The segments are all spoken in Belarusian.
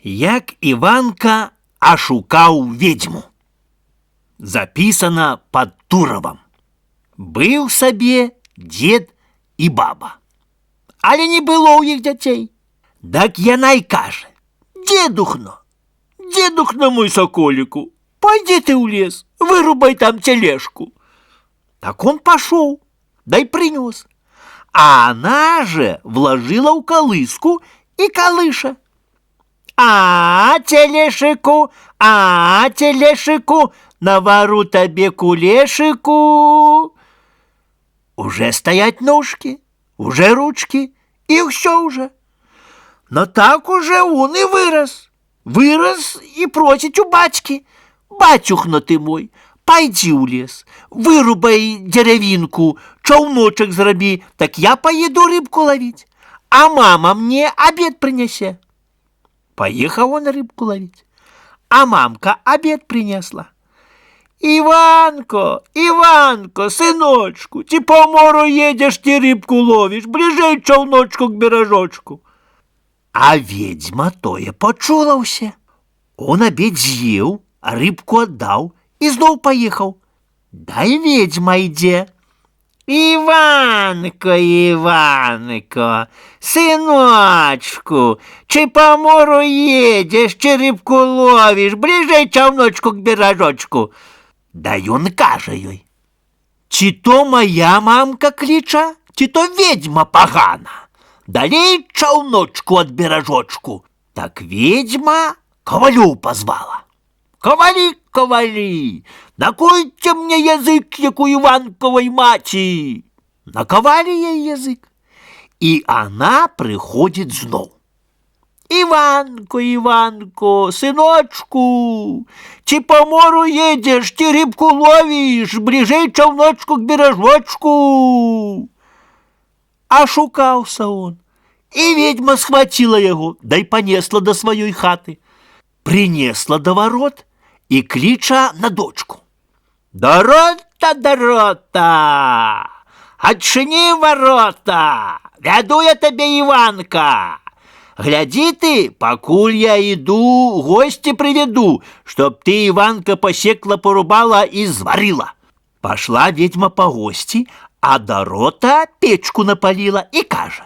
Як Іванка ашукаў ведьму. Записано под Туровом. Был сабе дед и баба. Але не было у іх дзяцей. Так яна й каже: Дедухно, мой соколику, пойди ты в лес, вырубай там тележку. Так он пошел, да и принес. А она же вложила в колыску и колыша. Телешику, навару тебе кулешику. Уже стоять ножки, уже ручки, и все уже. Но так уже он и вырос. Вырос и просит у батьки: батюхно ты мой, пойди в лес, вырубай деревинку, човночек зроби, так я поеду рыбку ловить, а мама мне обед принесе. Поехал он рыбку ловить, а мамка обед принесла. Иванко, сыночку, ти по морю едешь, ти рыбку ловишь, ближей човночку к бережочку. А ведьма тое почула ўсе. Он обед з'еў, а рыбку отдал и зноў поехал. Дай ведьма ідзе: Иванко, сыночку, чи по морю едешь, чи рыбку ловишь, ближей човночку к бережочку. Да ён каже ёй: чи то моя мамка клича, чи то ведьма погана. Далей човночку от бережочку. Так ведьма ковалю позвала: Ковали, накуйте мне язык, як у Иванковой мати. Наковали ей язык, и она приходит знов. Иванко, сыночку, чи по морю едешь, ти рыбку ловишь, ближей човночку к бережочку. Ашукаўся он, и ведьма схватила его, да и понесла до своей хаты. Принесла до ворот и клича на дочку: Дорота, отчини ворота, веду я тебе, Иванка. Гляди ты, покуль я иду, гости приведу, чтоб ты, Иванка, посекла, порубала и сварила. Пошла ведьма по гости, а Дорота печку напалила и каже: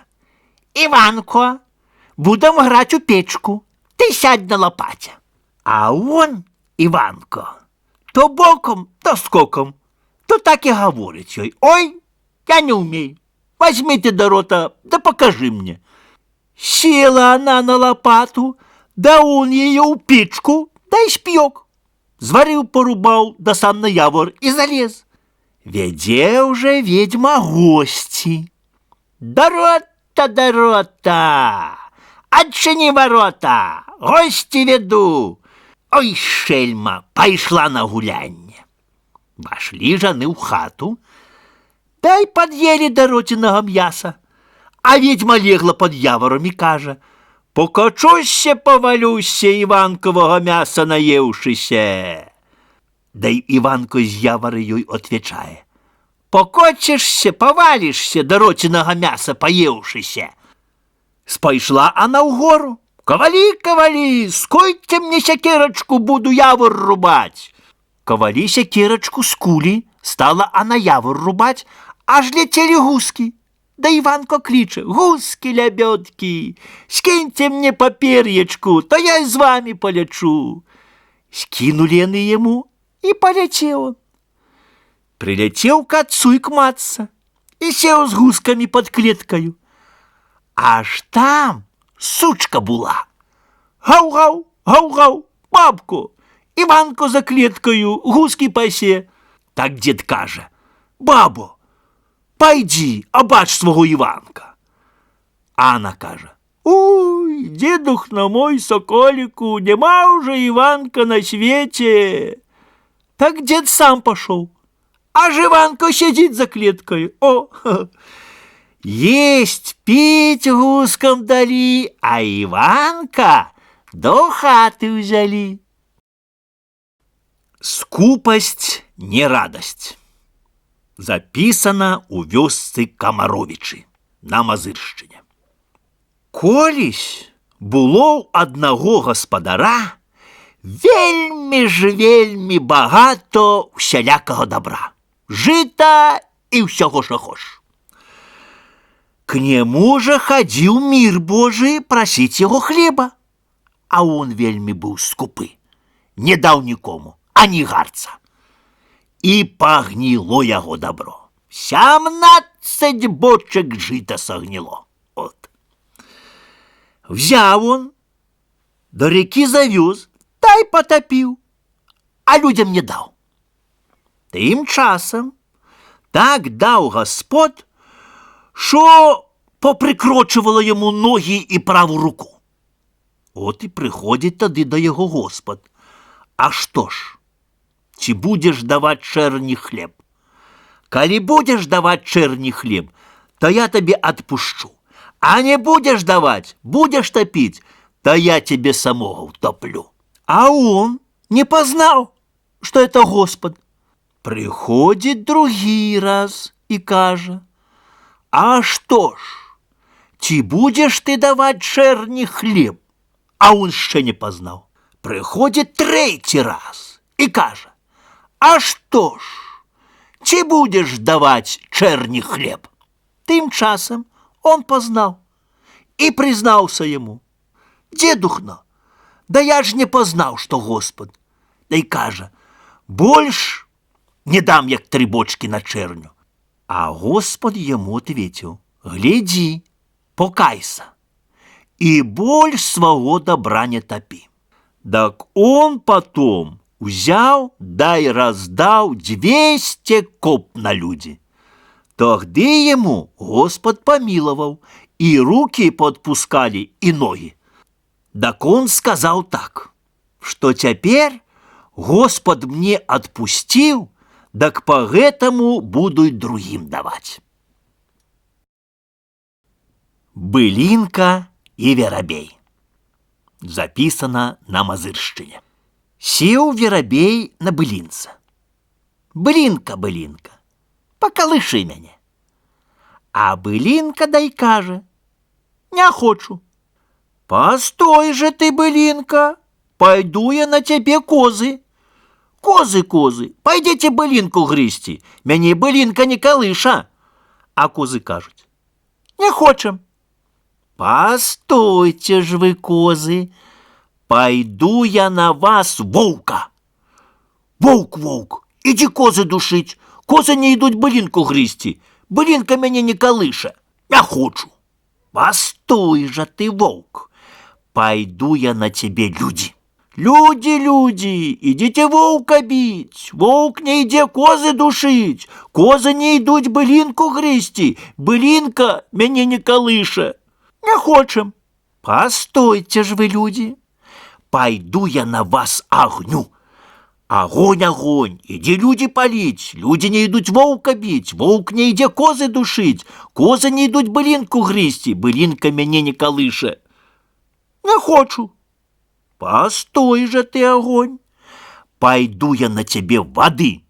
Иванко, будем грать у печку, ты сядь на лопате. А он, Иванко, то боком, то скоком, то так и говорит ей: ой, я не умею, возьми ты, Дорота, да покажи мне. Села она на лопату, да он ее у печку, да и спек. Зварил, порубал, да сам на явор и залез. Веде уже ведьма гости: Дорота, отчини ворота, гости веду. Ой, шельма, пошла на гулянье. Вошли жаны в хату, да и подъели Доротиного мяса. А ведьма легла под явором и каже: покачуся, повалюся, Иванкового мяса наевшися. Да и Иванко з явора ей отвечае: покочешься, повалишься, Доротиного мяса поевшися. Спойшла она в гору: ковали, скойте мне секирочку, буду явор рубать. Ковали секирочку, скули, стала она явор рубать, аж летели гуски. Да Иванко кличе: гуски-лебедки, скиньте мне по перьячку, то я и с вами полечу. Скинули они ему, и полетел он. Прилетел к отцу и к матце, и сел с гусками под клеткою. Аж там сучка була. Гау-гау, бабко, Иванко за клеткою гуски пасе. Так дед каже: бабо, пойди, обач свого Иванка. А она каже: ой, дедухно мой соколику, нема уже Иванка на свете. Так дед сам пошел, а Иванко сидит за клеткой. Есть, пить гускам дали, а Иванка до хаты взяли. Скупость не радость. Записано у вёсцы Камаровичы на Мазыршчыне. Колись Было ў аднаго гаспадара вельмі багато усялякага добра, жыта і ўсяго ж хош. К нему же ходил мир Божий просить его хлеба, а он вельмі был скупы, не дал никому, ані гарца. И погнило его добро. 17 бочек жита согнило. Вот. Взял он, до реки завез, та й потопил, а людям не дал. Тим часом так дал Господь, що поприкрочувало йому ноги і праву руку. От і приходить тоді до його Господь. А що ж, чи будеш давати черні хліб? Коли будеш давати черні хліб, то я тобі отпущу. А не будеш давати, будеш топить, то я тебе самого втоплю. А он не познал, что это Господь. Приходит другий раз и каже: а что ж, ці будешь ты давать черні хліб? А он ще не познал. Приходит третий раз и каже: а что ж, ці будешь давать черні хліб? Тим часом он познал и признался ему: дедухно, да я ж не познал, что Господь. Да й каже: больш не дам, як 3 бочки на черню. А Господь ему ответил: гляди, покайся, и больше своего добра не топи. Так он потом взял, да и раздал 200 коп на люди. Тогда ему Господь помиловал, и руки подпускали, и ноги. Так он сказал так, что теперь Господь мне отпустил, так поэтому буду и другим давать. Былинка и Веробей. Записано на Мазырщине. Сел Веробей на былинца. Былинка, былинка, поколыши мяне. А былинка дай каже: не хочу. Постой же ты, былинка, пойду я на тебе козы. Козы, козы, пойдите былинку грызти, мяне былинка не колыша. А козы кажуть: не хочем. Постойте ж вы, козы, пойду я на вас волка. Волк, волк, иди козы душить, козы не идут былинку грызти, былинка мяне не колыша, не хочу. Постой же ты, волк, пойду я на тебе люди. Люди, люди, идите волка бить, волк не иде козы душить, козы не идут былинку грызти, былинка мяне не колыша. Не хочем. Постойте ж вы, люди, пойду я на вас огню. Огонь, огонь, иди люди палить, люди не идут волка бить, волк не иде козы душить, козы не идут былинку грызти, былинка мяне не колыша. Не хочу. Постой же ты, огонь, пойду я на тебе воды.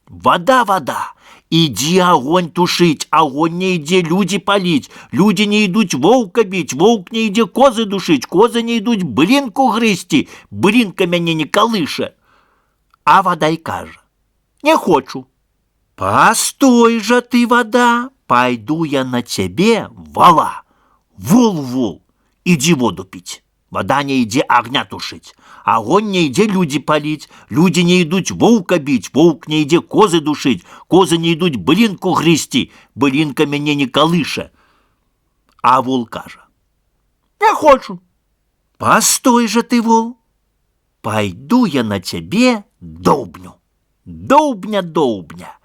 Вода, вода, иди огонь тушить, огонь не иди люди палить, люди не идут волка бить, волк не иди козы душить, козы не идут былинку грызти, былинка мяне не колыша. А вода й каже: не хочу. Постой же ты, вода, пойду я на тебе вола. Вол, вол, иди воду пить. Вода не иди огня тушить, огонь не иди люди палить, люди не идут волка бить, волк не иди козы душить, козы не идут былинку грызти, былинка мяне не колыша. А вол каже: не хочу. Постой же ты, вол, пойду я на тебе долбню. Долбня, долбня,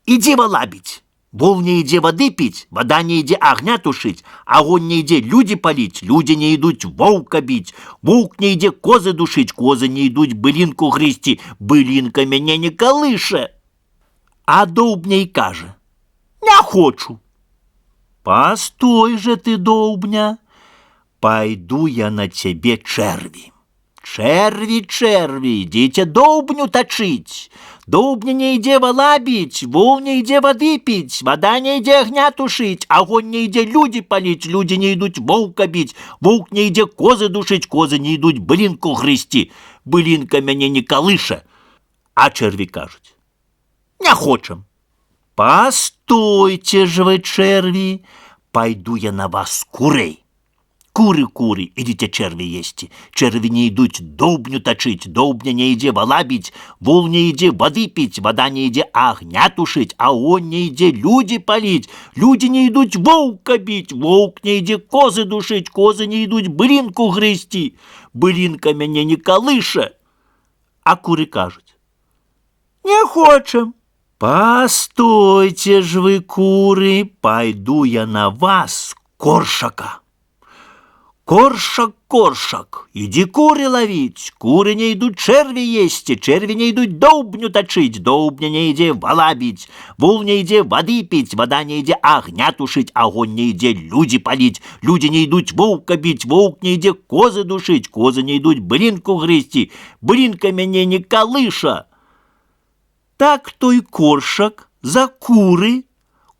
иди вола бить. Вол не иди воды пить, вода не иди огня тушить, огонь не иди люди палить, люди не идут волка бить, волк не иди козы душить, козы не идут былинку грызти, былинка мяне не колыша. А долбня й каже: не хочу. Постой же ты, долбня, пойду я на тебе черви. Черві, черві, ідите довбню точить. Довбня не йде вола бить, вол не йде воды пить, вода не йде огня тушить, огонь не йде люди палить, люди не йдуть вовка бить, вовк не йде козы душить, козы не йдуть былинку гризти, былинка мяне не колыша. А черві кажуть: не хочем. Постойте ж вы, черві, пойду я на вас курей. Куры, идите черви ести. Черви не идут довбню точить, довбня не иде вола бить, вол не иде воды пить, вода не иде огня тушить, а он не иде люди палить, люди не идут волка бить, волк не иде козы душить, козы не идут былинку грызти, былинка меня не колыша. А куры кажут: не хочем. Постойте ж вы, куры, пойду я на вас, коршака. Коршак, коршак, иди куры ловить, куры не идут черви есть, черви не идут довбню точить, довбня не иде вола бить, вол не иде воды пить, вода не иде огня тушить, огонь не иде люди палить, люди не идут волка бить, волк не иде козы душить, козы не идут былинку грызти, былинка меня не колыша. Так той коршак за куры,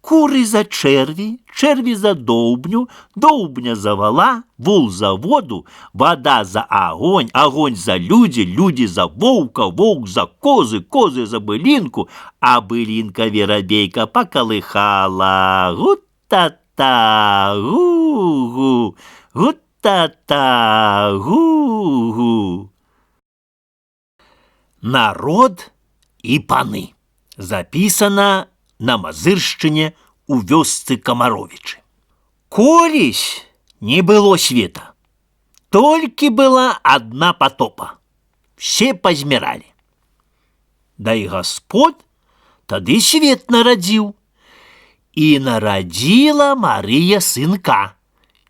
куры за черви, черви за довбню, довбня за вола, вол за воду, вода за огонь, огонь за люди, люди за волка, волк за козы, козы за былинку, а былинка веробейка поколыхала. Гу-та-та, гу-гу, гу-та-та, гу-гу. Народ і паны. Записано на Мазыршчыне у вёсцы Камаровічы. Колись не было света, толькі была одна потопа. Все пазміралі. Да і Господ тады свет нарадзіў. І нарадзіла Марыя сынка,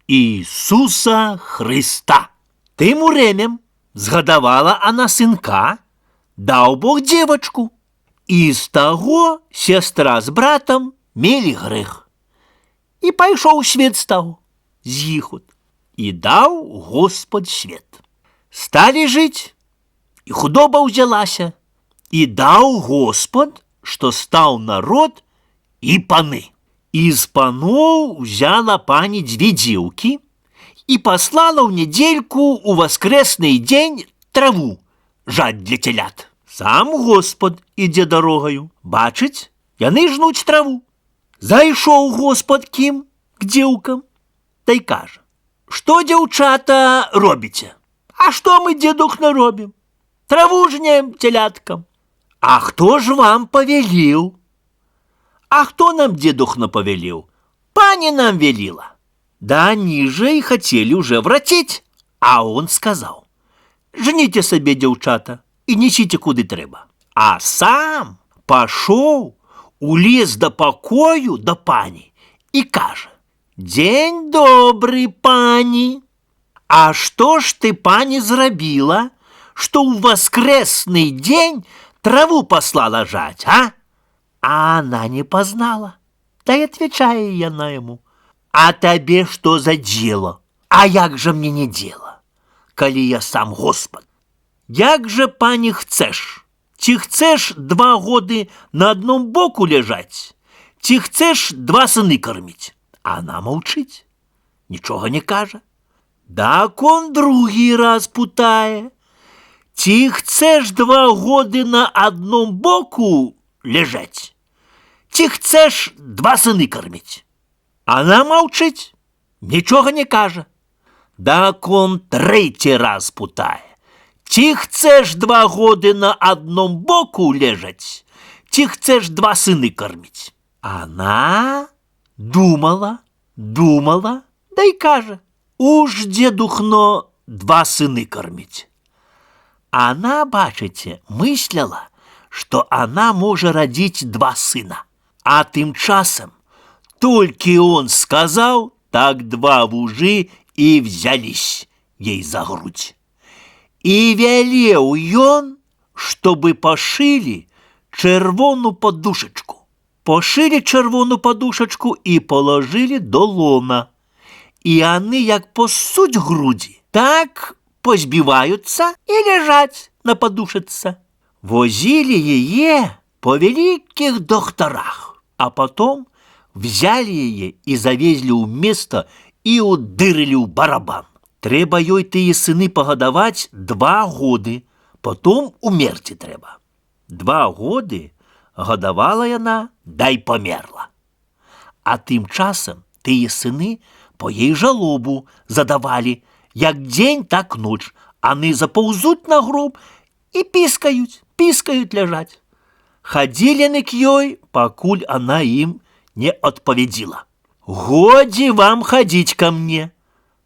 Иисуса Христа. Тым урэмем згадавала она сынка, даў Бог девочку. І з таго сестра з братам мелі грэх. І пайшоў свет з таго, з іх от, і даў Господ свет. Сталі жыць, і худоба ўзялася, і даў Господ, што стаў народ і паны. І з паноў узяла пані дзве дзеўкі і паслала ў нядзельку у воскресны дзень траву жаць для телят. Сам Господ ідзе дарогаю, бачыць, яны жнуць траву. Зайшоў Господ кім к дзеўкам, та й кажа: што, дзяўчата, робіце? А што мы, дзедухна, робім? Траву жнем теляткам. А хто ж вам павеліў? А хто нам, дзедухна, павеліў? Пані нам веліла. Да они же и хотели уже вратить, а он сказал: жніце сабе, дзяўчата, і несіце куды трэба. А сам пашоў у лес да пакою да пані і кажа: дзень добры, пані. А што ж ты, пані, зрабіла, што ў воскресны дзень траву паслала жаць, а? А она не познала. Да и отвечая яна ему: а табе что за дело? А як же мне не дело, коли я сам Господ? Як же, пані, хцеш? Ці хцеш 2 годы на одном боку лежать, ці хцеш 2 сыны кормить? А она молчить, ничего не кажа. Так он другий раз путае: ці хцеш 2 годы на одном боку лежать, ці хцеш 2 сыны кормить? Она молчить, ничего не кажа. Так он 3-й раз путае: ці хцеш 2 годы на одном боку лежать, ці хцеш 2 сыны кормить? Она думала, да и кажа: уж, дедухно, 2 сыны кормить. Она, бачите, мысляла, что она может родить 2 сына. А тем часом только он сказал, так 2 вужи и взялись ей за грудь. И велел ён, чтобы пошили червону подушечку. Пошили червону подушечку и положили до лона. И они, як посуть груди, так позбиваются и лежать на подушице. Возили ее по великих докторах, а потом взяли ее и завезли у места и удырили у барабан. Треба ёй тые сыны пагадаваць 2 годы, потом умерці трэба. 2 годы гадавала яна, дай померла. А тым часам тыя сыны по ей жалобу задавали, як день, так ноч. Они запаўзуць на гроб и пискают ляжать. Ходили яны к ёй, пакуль она им не отповедила. Годзе вам ходить ко мне,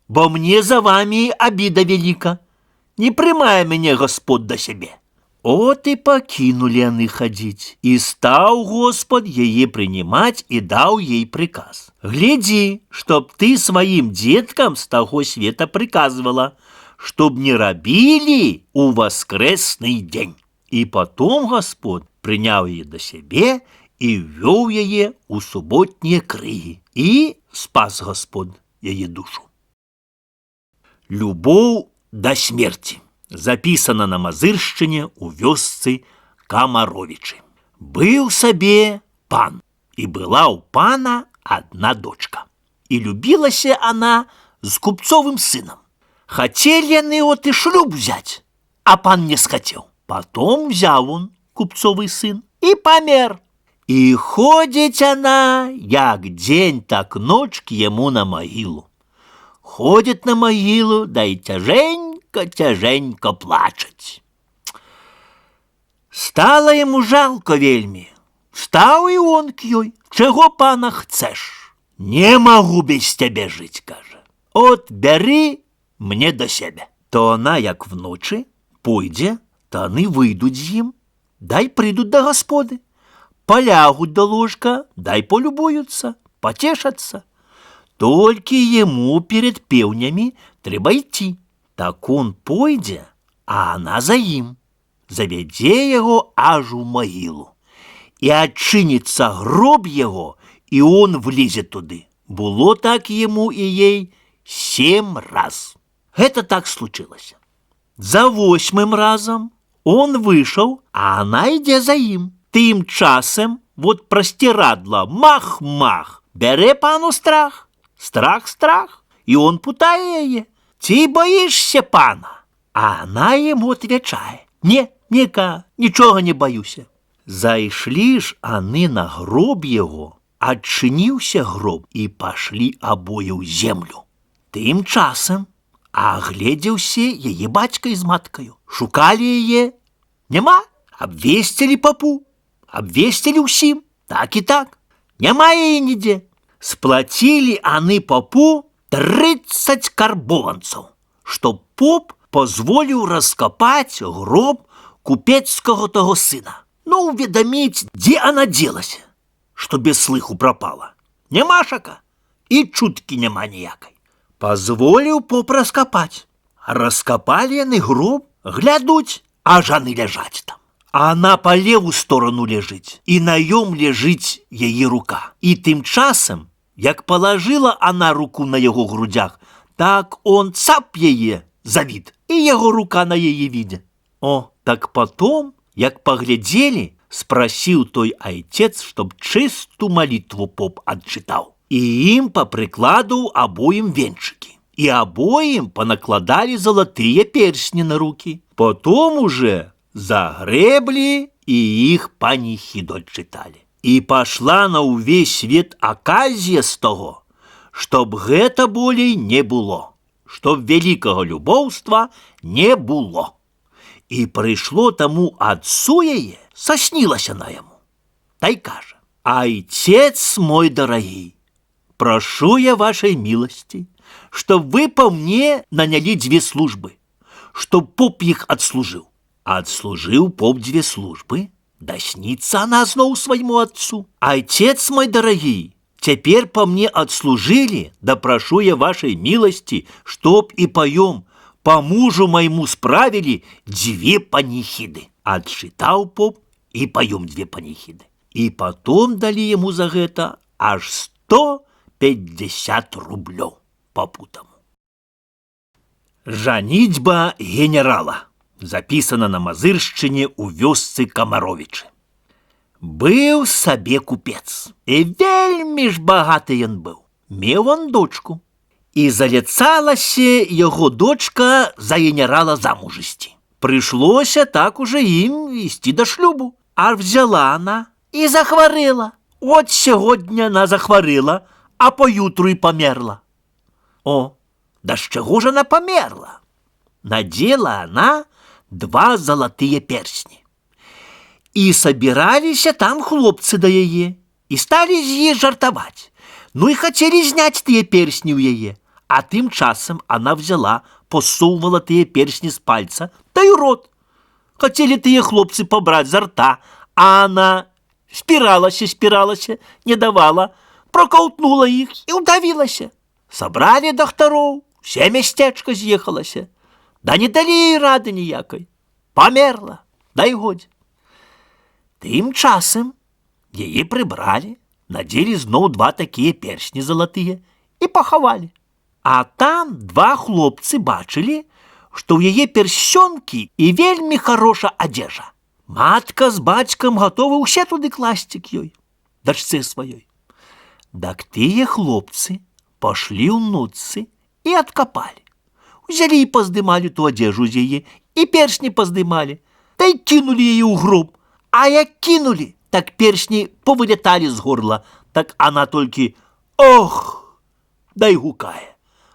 бо мне за вами обида велика. Не прымае мяне Господ да сябе. От и покинули яны ходить, и стал Господ яе принимать и дал ей приказ. Гляди, чтоб ты своим деткам с того света приказывала, чтоб не робили у воскресный день. И потом Господ принял ее до себе и ввел ее у субботние крыги, и спас Господ ее душу. Любоў до смерти. Записано на Мазыршчыне у вёсцы Камаровичы. Был сабе пан, и была у пана одна дочка. И любилася она с купцовым сыном. Хотели яны вот и шлюб взять, а пан не схотел. Потом взял он, купцовый сын, и помер. И ходит она, як день, так ночь к ему на могилу. Ходит на могилу, да и тяженько плачет. Стало ему жалко вельми. Стал и он к ёй. Чего, пана, chcешь? Не могу без тебе жить, каже. От бери мне до себе. То она, як вночі, пойде, та они выйдут з ім, дай придут до Господи. Полягут до ложка, дай полюбуются, потешатся. Только ему перед певнями треба идти. Так он пойде, а она за им. Заведе его аж у могилу. И отчинится гроб его, и он влезет туды. Было так ему и ей 7 раз. Это так случилось. За 8 разом он вышел, а она иде за им. Тим часом вот простирадла мах-мах, бере пану страх. Страх, и он путає її. Ти боїшся пана? А она ему отвечає: не, ничего не боюся. Зайшли ж они на гроб его, отчинился гроб, и пошли обои в землю. Тим часом огледівся її батько із маткою. Шукали її, нема. Обвестили попу, обвестили усім, так и так. Нема її ніде. Сплатили они попу 30 карбованцев, чтоб поп позволил раскопать гроб купецкого того сына. Ну, уведомить, где она делась, что без слыху пропала. Нема шака, и чутки нема ніякой. Позволил поп раскопать. Раскопали они гроб, глядуть, а жаны лежать там. А она по левую сторону лежить, и на ём лежить її рука. И тим часом, як положила она руку на его грудях, так он цап ее завид, и его рука на ее виде. О, так потом, як поглядели, спросил той отец, чтоб чистую молитву поп отчитал. И им по прикладу обоим венчики, и обоим понакладали золотые перстни на руки. Потом уже загребли и их панихиду отчитали. И пошла на увесь свет оказия з того, чтоб гэта болей не было, чтоб великого любовства не было. И пришло тому отцу яе, соснилася она ему. Та й каже: «Отец мой дорогий, прошу я вашей милости, чтоб вы по мне наняли 2 службы, чтоб поп их отслужил». Отслужил поп 2 службы, да снится она снова своему отцу. «Отец мой дорогий, теперь по мне отслужили, да прошу я вашей милости, чтоб и поем по мужу моему справили 2 панихиды». Отсчитал поп, и поем 2 панихиды. И потом дали ему за это аж 150 рублев попутому. Жаніцьба генерала. Запісана на Мазыршчыне ў вёсцы Камаровічы. Быў сабе купец, і вельмі ж багаты ён быў. Меў он дочку. І заляцалася яго дочка за генерала замуж ісці. Прыйшлося так уже ім ісці да шлюбу. А взяла она і захварэла. От сягоння она захварэла, а поютру і памерла. О, да з чаго ж она памерла? Надела она 2 залатыя персні. І сабіраліся там хлопцы да яе, і сталі з яе жартаваць. Ну і хацелі зняць тыя персні ў яе, а тым часам она взяла, посоўвала тыя персні з пальца, та і рот. Хацелі тыя хлопцы пабраць з рта, а она спіралася, не давала, прокаўтнула іх і ўдавілася. Сабралі дактароў, усе мястэчка з'ехалася. Да не далі рады ніякай. Памерла, дай годзе. Тым часам яе прыбралі, надзелі зноў 2 такія персні залатыя і пахавалі. А там 2 хлопцы бачылі, што ў яе персёнкі і вельмі хароша адзежа. Матка з бацькам гатовы ўсе туды класці к ёй, дачцы сваёй. Дак тыя хлопцы пашлі ў нуцы і адкапалі. Узялі і паздымалі ту адзежу з яе, і персні паздымалі, та й кінулі яе ў гроб. А як кінулі, так персні повыляталі з горла, так она толькі «Ох!» дай гукае.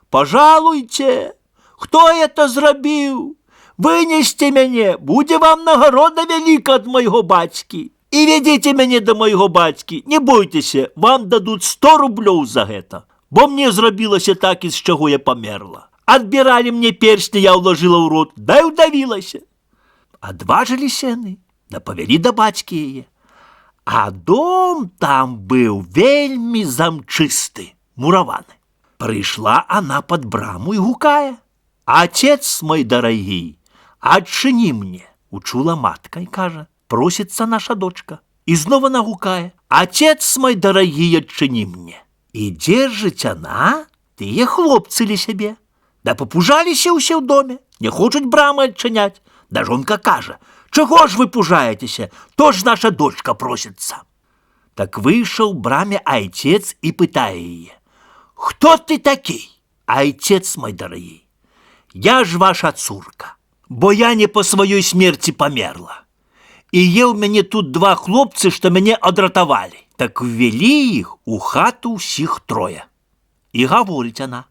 «Пожалуйте, хто это зрабіў? Вынесьте мяне, будзе вам нагарода вяліка ад майго бацькі. І вядзіце мяне да майго бацькі, не бойцеся, вам дадуць 100 рублёў за гэта, бо мне зрабілася так, з чаго я памерла. Адбіралі мне персні, я ўлажыла ў рот, да і ўдавілася». Адважыліся яны, да павялі да бацькі яе. А дом там быў вельмі замчысты, мураваны. Прыйшла она пад браму і гукае: «Отец мой дорогий, отчини мне!» Учула матка і кажа: «Просится наша дочка». І знова нагукае: «Отец мой дорогий, отчини мне». І держить она тыя хлопцы ля сябе. Да попужаліся ўсе ў доме, не хочуць брамы адчыняць. Да жонка кажа: «Чаго ж вы пужаецеся? То ж наша дочка просится». Так выйшаў браме айцец і пытае яе: «Кто ты такі?» «Айцец мой дорогий, я ж ваша цурка, бо я не по сваёй смерці памерла. І є ў мяне тут 2 хлопцы, што мяне адратавалі». Так ввялі іх у хату ўсіх 3. І гаворыць она: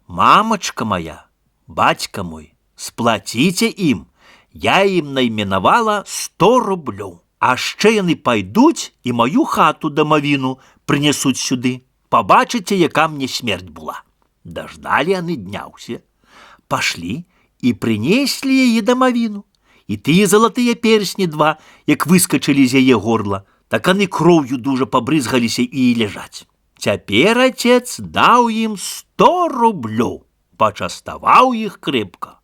«Мамачка моя, бацька мой, сплаціце ім, я ім найменавала 100 рублёў. А ще яны пайдуць і маю хату дамавіну прынясуць сюды. Пабачыце, яка мне смерць была». Даждалі яны дня ўсе, пашлі і прынеслі яе дамавіну. І тыя залатыя персні 2, як выскачылі з яе горла, так яны кроўю дужа пабрызгаліся і ляжаць. Цяпер отец даў ім 100 рублёў, пачаставаў іх крепка,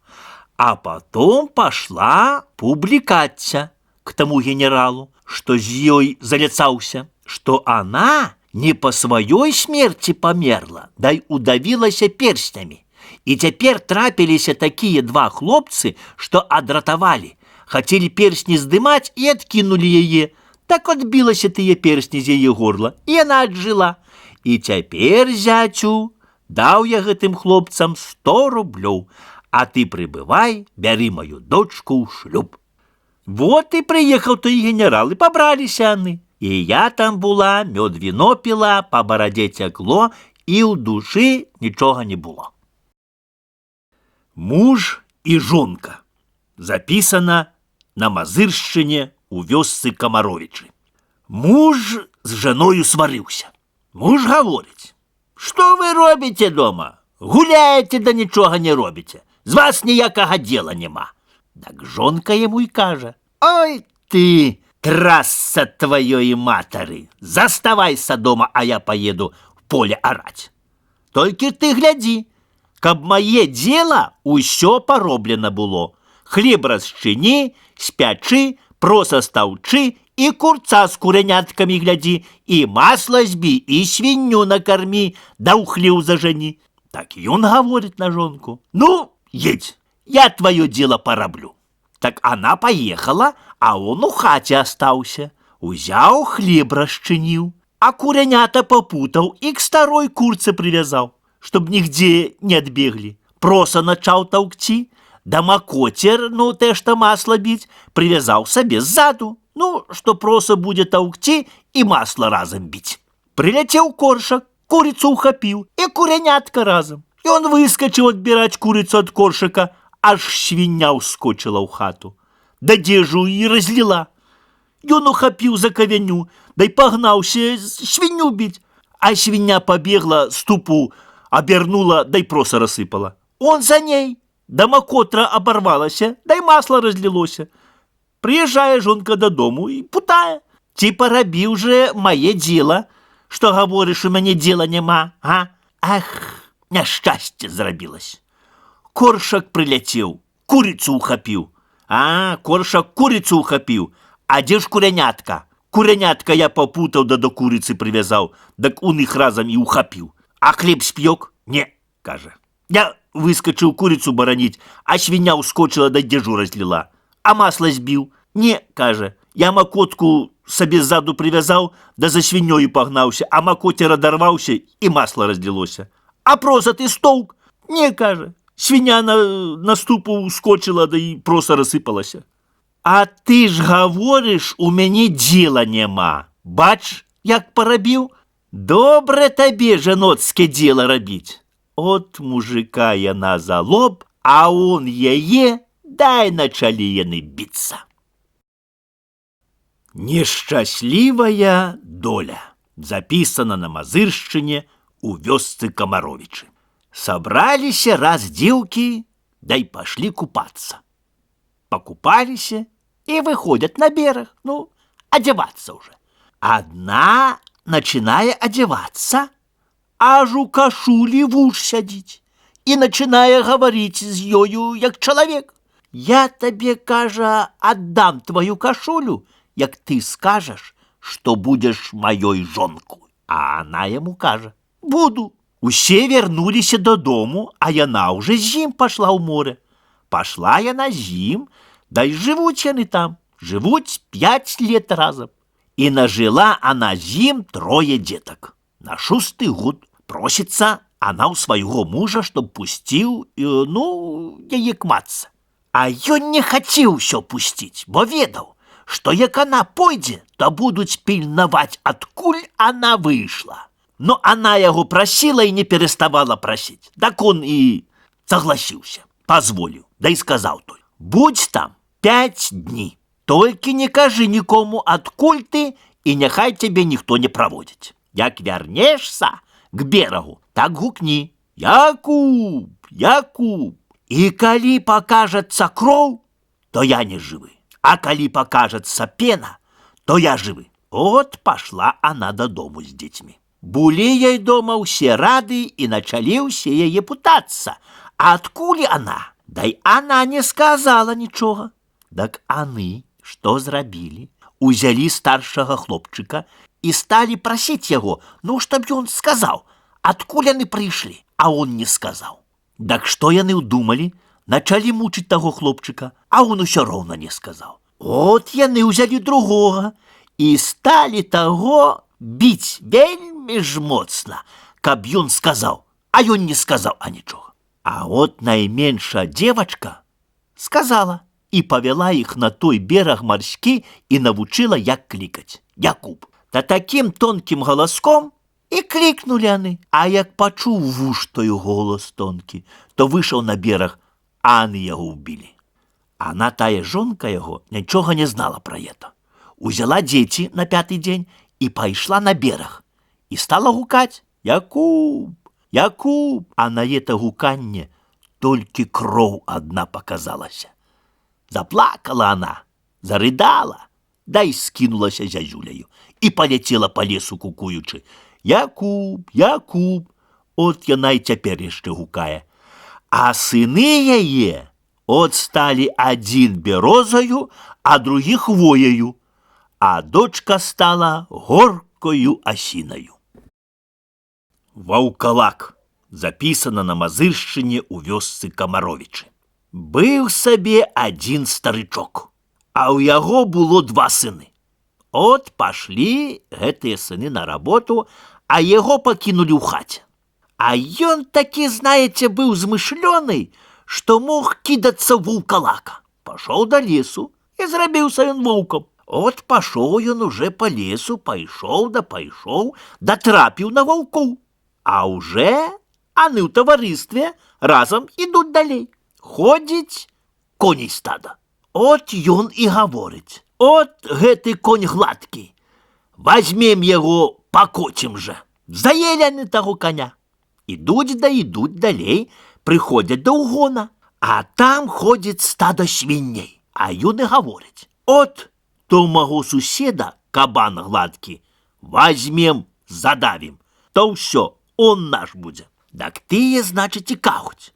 а потом пашла публікацца к таму генералу, што з ёй заляцаўся, што она не по сваёй смерці памерла, дай удавілася перснямі. І цяпер трапіліся такія 2 хлопцы, што адратавалі, хацелі персні здымаць і адкінулі яе. Так адбілася тыя персні з яе горла, і яна аджыла. І цяпер, зяцю, даў я гэтым хлопцам 100 рублёў, а ты прыбывай, бяры маю дочку ў шлюб. Вот і прыехаў той генерал, і пабраліся яны. І я там була, мёд віно піла, па барадзе цякло, і ў душы нічога не было. Муж і жонка. Запісана на Мазыршчыне у вёсцы Камаровічы. Муж з жаною сварыўся. Муж гаворыць: «Што вы робіце дома? Гуляеце, да нічога не робіце. З вас ніякага дела няма». Так жонка яму і кажа: «Ой ты, трасса тваёй матары, заставайся дома, а я поеду в поле орать. Толькі ты глядзі, каб мае дзела ўсё пароблена было. Хлеб расчыні, спячы, проса стаўчы, і курца з кураняткамі глядзі, і масла збі, і свінню накармі, да ў хлеў зажані». Так ён гаворыць на жонку: «Ну, едь, я твое дело пораблю. Так она поехала, а он у хате остался. Узял хлеб расчинил, а курянята попутал и к старой курце привязал, чтоб нигде не отбегли. Проса начал толкти, да макотер, ну те, что масло бить, привязал себе сзаду, ну, что проса будет толкти и масло разом бить. Прилетел коршак, курицу ухопил, и курянятка разом. И он выскочил отбирать курицу от коршака, аж свинья ускочила у хату. Да дежу и разлила. И он ухопил за ковеню, да и погнался свинью бить. А свинья побегла, ступу обернула, да и проса рассыпала. Он за ней, да макотра оборвалась, да и масло разлилося. Приезжая жонка до дому и путая. Типа робил же мое дело, что говоришь, у меня дела нема, а? Ах, няшчасце зрабілось. Коршак прилетел, курицу ухопил. А, коршак курицу ухопил, а где ж курянятка? Курянятка я попутал, да до курицы привязал, так он их разом и ухопил. А хлеб спек? Не, каже. Я выскочил курицу боронить, а свинья ускочила, да дежу разлила. А масло сбил? Не, каже. Я макотку себе сзаду привязал, да за свиньей погнался, а макотер одорвался и масло разлилося. А проса ты столк? Не, каже. Свинья на ступу ускочила, да и проса рассыпалась. А ты ж говоришь, у меня дела нема. Бач, як порабил? Добре тебе женоцке дело робить. От мужика яна за лоб, а он яе, дай начали яны биться. Несчастливая доля. Записано на Мазырщине у вёсцы Комаровичи. Собрались раз девки, да и пошли купаться. Покупались и выходят на берег, ну, одеваться уже. Одна, начиная одеваться, аж у кашулі вуж сядить и начиная говорить с ёю, як человек. Я тебе, кажа, отдам твою кашулю, як ты скажешь, что будешь моей жонку. А она ему кажа, буду. Усе вернулись додому, а яна уже зим пошла ў море. Пошла яна зим, да и живут яны там. Живут 5 лет разом. И нажила она зим 3 деток. На 6-й год просится она у своего мужа, чтоб пустил, яе к матце. А ён не хотел все пустить, бо ведал, что як она пойдзе, то будут пильновать, откуль она вышла. Но она его просила и не переставала просить. Так он и согласился, позволил, да и сказал той: будь там 5 дней, только не кажи никому, откуль ты, и нехай тебе никто не проводит. Як вернешься к берегу, так гукни: Якуб, Якуб. И коли покажется кровь, то я не живы. А коли покажется пена, то я живы. Вот пошла она до дому с детьми. Були ей дома все рады и начали все ей путаться. А откуль она? Да и она не сказала ничего. Так они что зрабили? Узяли старшего хлопчика и стали просить его, чтоб он сказал, откуль они пришли. А он не сказал. Так что яны удумали? Начали мучить того хлопчика, а он все ровно не сказал. Вот яны взяли другого и стали того бить вельми ж моцно, каб ён сказал, а ён не сказал ничего. А вот найменьшая девочка сказала и повела их на той берег морский и научила, як кликать. Якуб. Та таким тонким голоском и кликнули они. А як почув вуж той голос тонкий, то вышел на берег, а они его убили. Она, тая жонка его, ничего не знала про это. Узяла дети на 5-й день и пошла на берег. И стала гукать: Якуб, Якуб. А на это гуканье только кровь одна показалась. Заплакала она, зарыдала, да и скинулась зязюлею. И полетела по лесу кукуючи: Якуб, Якуб. От яна и теперь еще гукая. А сыны яе от стали один берозою, а другий хвоею, а дочка стала горкою осиною. Ваўкалак. запісана на Мазыршчыне ў вёсцы Камаровічы. Быў сабе адзін старычок, а ў яго было 2 сыны. От пашлі гэтыя сыны на работу, а яго пакінулі ў хаце. А ён такі, знаеце, быў змышлёны, што мог кідацца ваўкалака. Пашоў да лесу і зрабіўся ён воўкам. От пашоў ён уже па лесу, пайшоў, датрапіў на ваўкоў. А ўжо аны ў таварыстве разам ідуць далей. Ходзіць коней стада. От ён і гаворыць: от гэты конь гладкі, вазьмем яго, пакоцім жа. Заелі яны таго коня. Ідуць далей, прыходзяць да ўгона, а там ходзіць стада свіней. А ён і гаворыць: от то маго суседа кабан гладкі, вазьмем, задавім, то ўсё, он наш будзе. Дак тыя, значыць, і кажуць: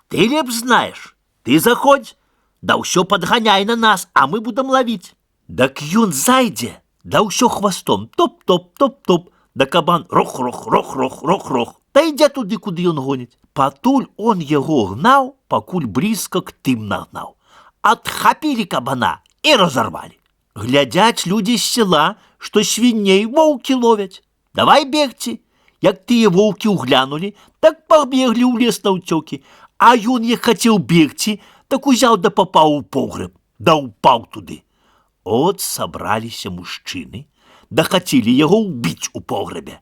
ты лепш знаеш, ты заходзь, да ўсё падганяй на нас, а мы будам лавіць. Дак ён зайдзе, да ўсё хвастом топ-топ-топ-топ, да кабан рох-рох-рох-рох-рох-рох, та ідзе туды, куды ён гоніць. Патуль он яго гнаў, пакуль блізка к тым нагнаў. Адхапілі кабана і разарвалі. Глядзяць людзі з села, што свіней воўкі ловяць. Давай бегці. Як тыя воўкі ўглянулі, так пабеглі ў лес наўцёкі. А ён, як хацеў бегці, так узяў да папаў у погрэб, да ўпаў туды. От сабраліся мужчыны, да хацелі яго ўбіць у погрэбе.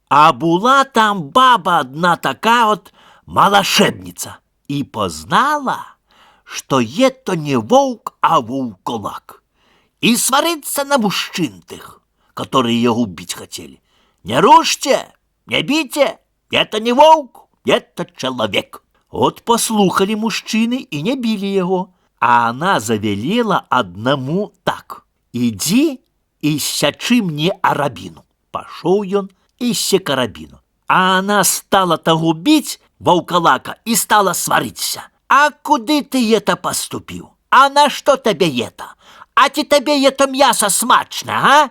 А була там баба адна така от малашэбніца і пазнала, што то не воўк, а ваўколак. І сварыцца на мужчын тых, которые яго ўбіць хацелі. Не рушце! Не бейте, это не воўк, это чалавек. От паслухалі мужчыны і не білі яго, а она завялела аднаму так: ідзі і сячы мне арабіну. Пашоў ён і сек арабіну. А она стала таго біць, ваўкалака, і стала сварыцца: а куды ты это паступіў? А на што табе это? А ці табе это мяса смачна, а?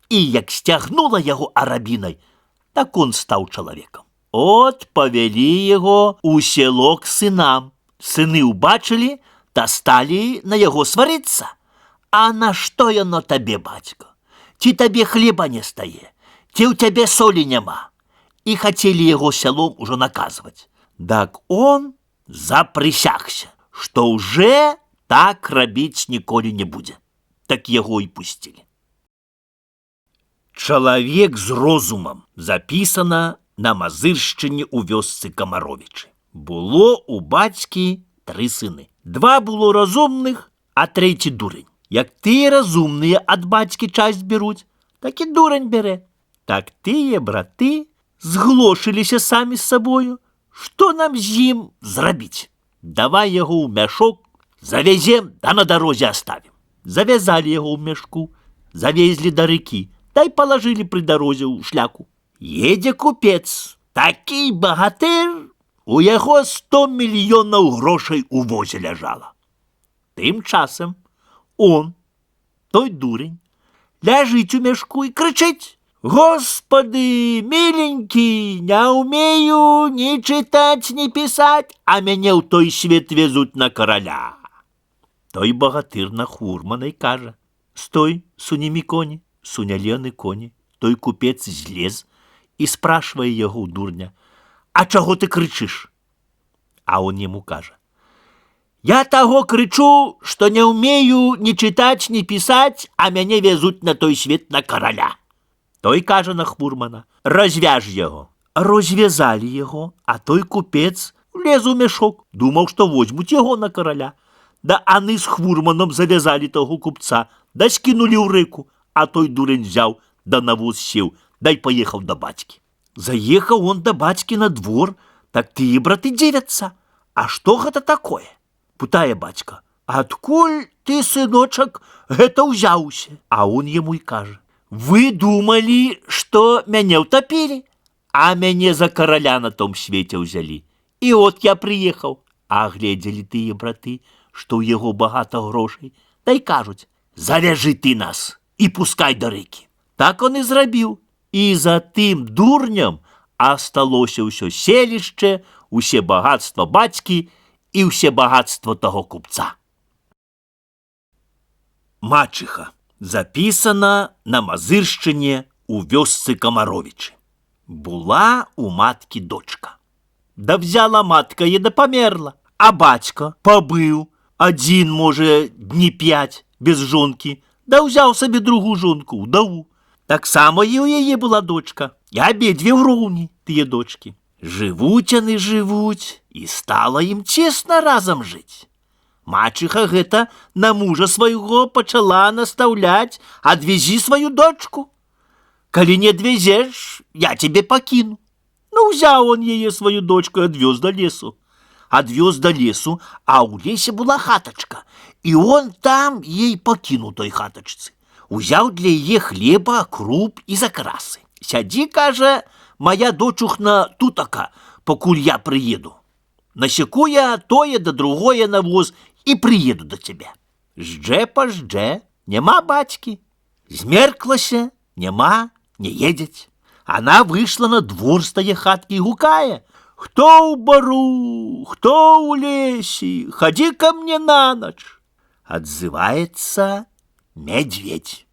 І як сцягнула яго арабінай, так он стаў чалавекам. От павялі яго ў село к сынам. Сыны ўбачылі, та сталі на яго сварыцца. А на што яно табе, бацька? Ці табе хлеба не стае? Ці ў цябе солі няма? І хацелі яго сялом ужо наказваць. Дак он запрысягся, што ўжо так рабіць ніколі не будзе. Так яго і пусцілі. Чалавек з розумам, запісана на Мазыршчыне ў вёсцы Камаровічы. Было ў бацькі 3 сыны. 2 было разумных, а 3 дурень. Як тыя разумныя ад бацькі часць беруць, так і дурень бярэ. Так тыя браты зглошыліся самі з сабою. Што нам з ім зрабіць? Давай яго ў мяшок завязем, да на дарозе аставім. Завязалі яго ў мяшку, завезлі да рэкі, дай палажылі пры дарозе ў шляку. Едзе купец, такі багатыр, у яго 100 мільёнаў грошай у возе ляжала. Тым часам он, той дурень, ляжыць у мяшку і крычыць: «Господи, миленький, не умею ни читать, ни писать, а мяне ў той свет везуть на короля». Той багатыр на хурмана і кажа: «Стой, сунімі коні». Сунялены коні. Той купец злез і спрашвае яго ў дурня: «А чаго ты крычыш?» А он яму кажа: «Я таго крычу, што не ўмею ні чытаць, ні пісаць, а мяне везуць на той свет на караля». Той кажа на хурмана: «Развяж яго». Развязалі яго, а той купец лез у мяшок, думаў, што возьмуць яго на караля. Да аны з хурманом завязалі таго купца, да скінулі ў рэку. А той дурень взяў, да на воз сеў, дай паехаў да бацькі. Заехаў он да бацькі на двор, так тыя браты дзівяцца: «А што гэта такое?» Пытае бацька: «Адкуль ты, сыночак, гэта ўзяўся?» А он яму і кажа: «Вы думалі, што мяне ўтапілі, а мяне за караля на том свеце ўзялі. І от я прыехаў». А гледзелі тыя браты, што ў яго багата грошай, та й кажуць: «Завяжы ты нас і пускай да рэкі». Так он і зрабіў. І за тым дурнем а асталося ўсё селішча, усе багатства бацькі і ўсе багатства таго купца. Мачыха. Запісана на Мазыршчыне у вёсцы Камаровічы. Була у маткі дочка. Да взяла матка і да памерла, а бацька пабыў адзін, можа, дні 5 без жонкі, да ўзяў сабе другую жонку, удаву. Таксама і ў яе была дочка, і абедзве ўроўні, тыя дочкі. Жывуць яны, жывуць, і стала ім цесна разам жыць. Мачыха гэта на мужа свайго пачала настаўляць: адвезі сваю дочку. Калі не адвезеш, я цябе пакіну. Ну, ўзяў он яе, сваю дочку, і адвёз да лесу. Адвёз да лесу, а ў лесе была хатачка, і он там ей пакінуў той хатачцы. Узяў для яе хлеба, круп і закрасы. Сядзі, кажа, моя дочухна тутака, пакуль я прыеду. Насеку я тое да другое на воз і прыеду да цябе. Ждзе, няма бацькі. Змерклася, няма, не едзець. Она выйшла на двор з тае хаткі і гукае: «Хто ў бару, хто ў лесе, хадзі ка мне на ноч». Адзываецца медведь.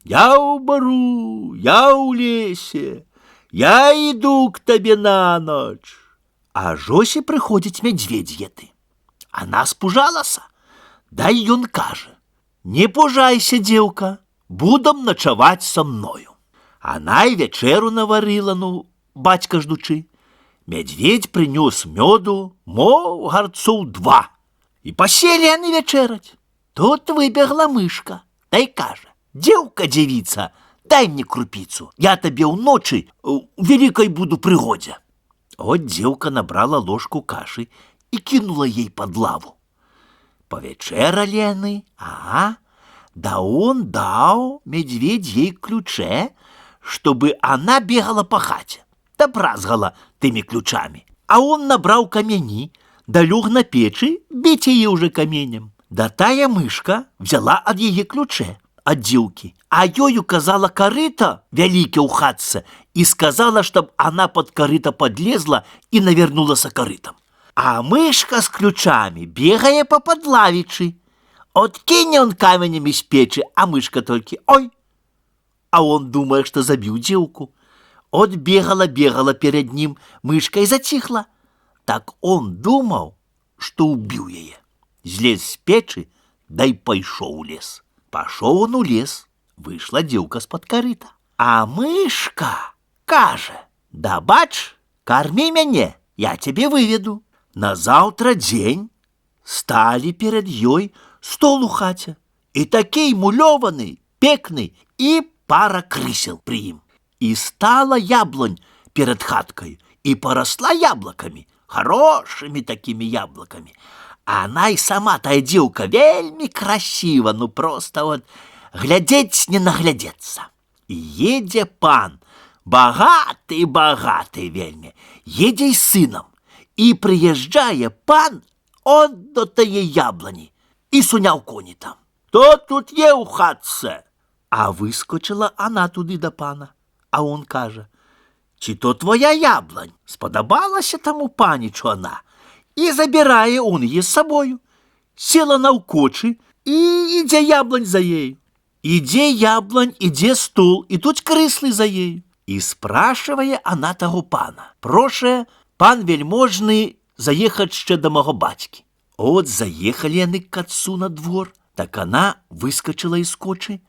«Я ў бару, я ў лесе, я іду к табе на ноч». А Жосе прыходзіць медведь еты. Она спужалася. Дай ён кажа: «Не пужайся, дзеўка, будам начаваць са мною». Она і вячэру наварыла, ну, бацька ждучы. Медведь прынёс мёду, мол, гарцоў 2. І паселі яны вячэраць. Тут выбегла мышка, дай кажа: «Дзеўка, дзевіца, дай мне крупіцу, я табе ўночы у вялікай буду прыгодзе». От дзеўка набрала ложку кашы і кінула ей пад лаву. Павячэралі яны, да он даў медведь ей ключе, чтобы она бегала по хаце, да бразгала тымі ключамі. А он набраў камяні, да лёг на печы біць яе уже каменем. Да тая мышка взяла ад яе ключе, ад дзеўкі, а ёю казала карыта вяліке ў хатце і сказала, чтоб она под карыта подлезла і навернулася карытам. А мышка с ключамі бегае по падлавічы. От кине он каменем из печи, а мышка только «Ой!» А он думает, что забил девку. От бегала перед ним мышка и затихла. Так он думал, что убил ее. Злез с печи, да и пошел в лес. Пошел он у лес, вышла девка с-под корыта. А мышка каже: «Да бач, корми меня, я тебе выведу». На завтра день стали перед ёй стол у хаце, и такий мулёваны, пекны, и пара крысел при им. И стала яблонь перед хаткой, и поросла яблоками, хорошими такими яблоками. А она и сама, тая девка, вельми красива, ну просто вот глядеть не наглядеться. И едзе пан, богатый вельми, едзе и сыном, и приезжая пан от до тае яблони, и сунял коні там. «Кто тут є у хатце?» А выскочила она туди до пана. А он каже: «Чи то твоя яблонь? Сподобалася тому панічу она». И забирає он її з собою. Села навкочі, і іде яблонь за ею. Іде яблонь, іде стул, і тут крыслы за ею. И спрашиває она того пана: «Проше, пан вельможный, заехать ще до мого бацьки». От заехали яны к отцу на двор, так она выскочила из кочи,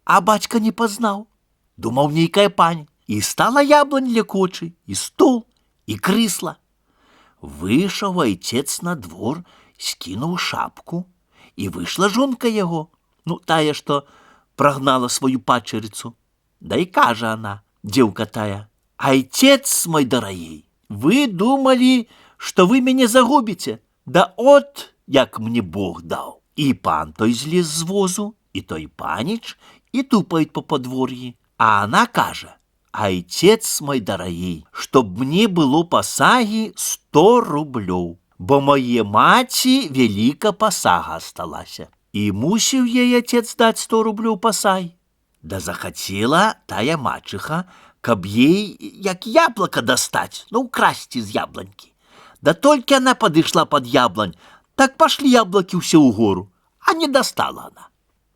а бацька не познал. Думал, нейкая пань. И стала яблонь для кочи, и стул, и крысла. Вышел отец на двор, скинул шапку, и вышла жонка его, ну, тая, что прогнала свою пачерицу. Да и каже она, девка тая: «Отец мой дорогой, вы думали, что вы меня загубите, да от, як мне Бог дал». И пан той злез з возу, и той паніч, и тупает по подворье. А она каже: «Отец мой дорогой, чтоб мне было пасаги 100 рублёў, бо моей маці велика пасага осталася». И мусіў ей отец дать 100 рублёў пасай. Да захотела тая мачыха каб ей як яблоко достать, ну, украсть из яблоньки. Да только она подошла под яблонь, так пошли яблоки все в гору, а не достала она.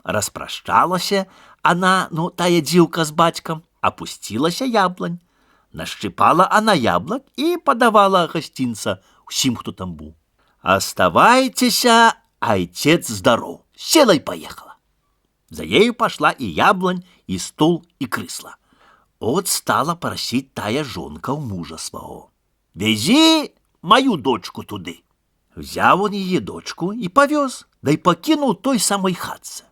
Распрощалася она, ну, тая дзівка с батьком, опустилася яблонь. Нащипала она яблок и подавала гостинца всем, кто там был. Оставайтеся, отец здоров. Села и поехала. За ею пошла и яблонь, и стол, и крысло. От стала просить тая жонка у мужа своего. Вези мою дочку туды. Взяв он ее дочку и повез, да и покинул той самой хатце.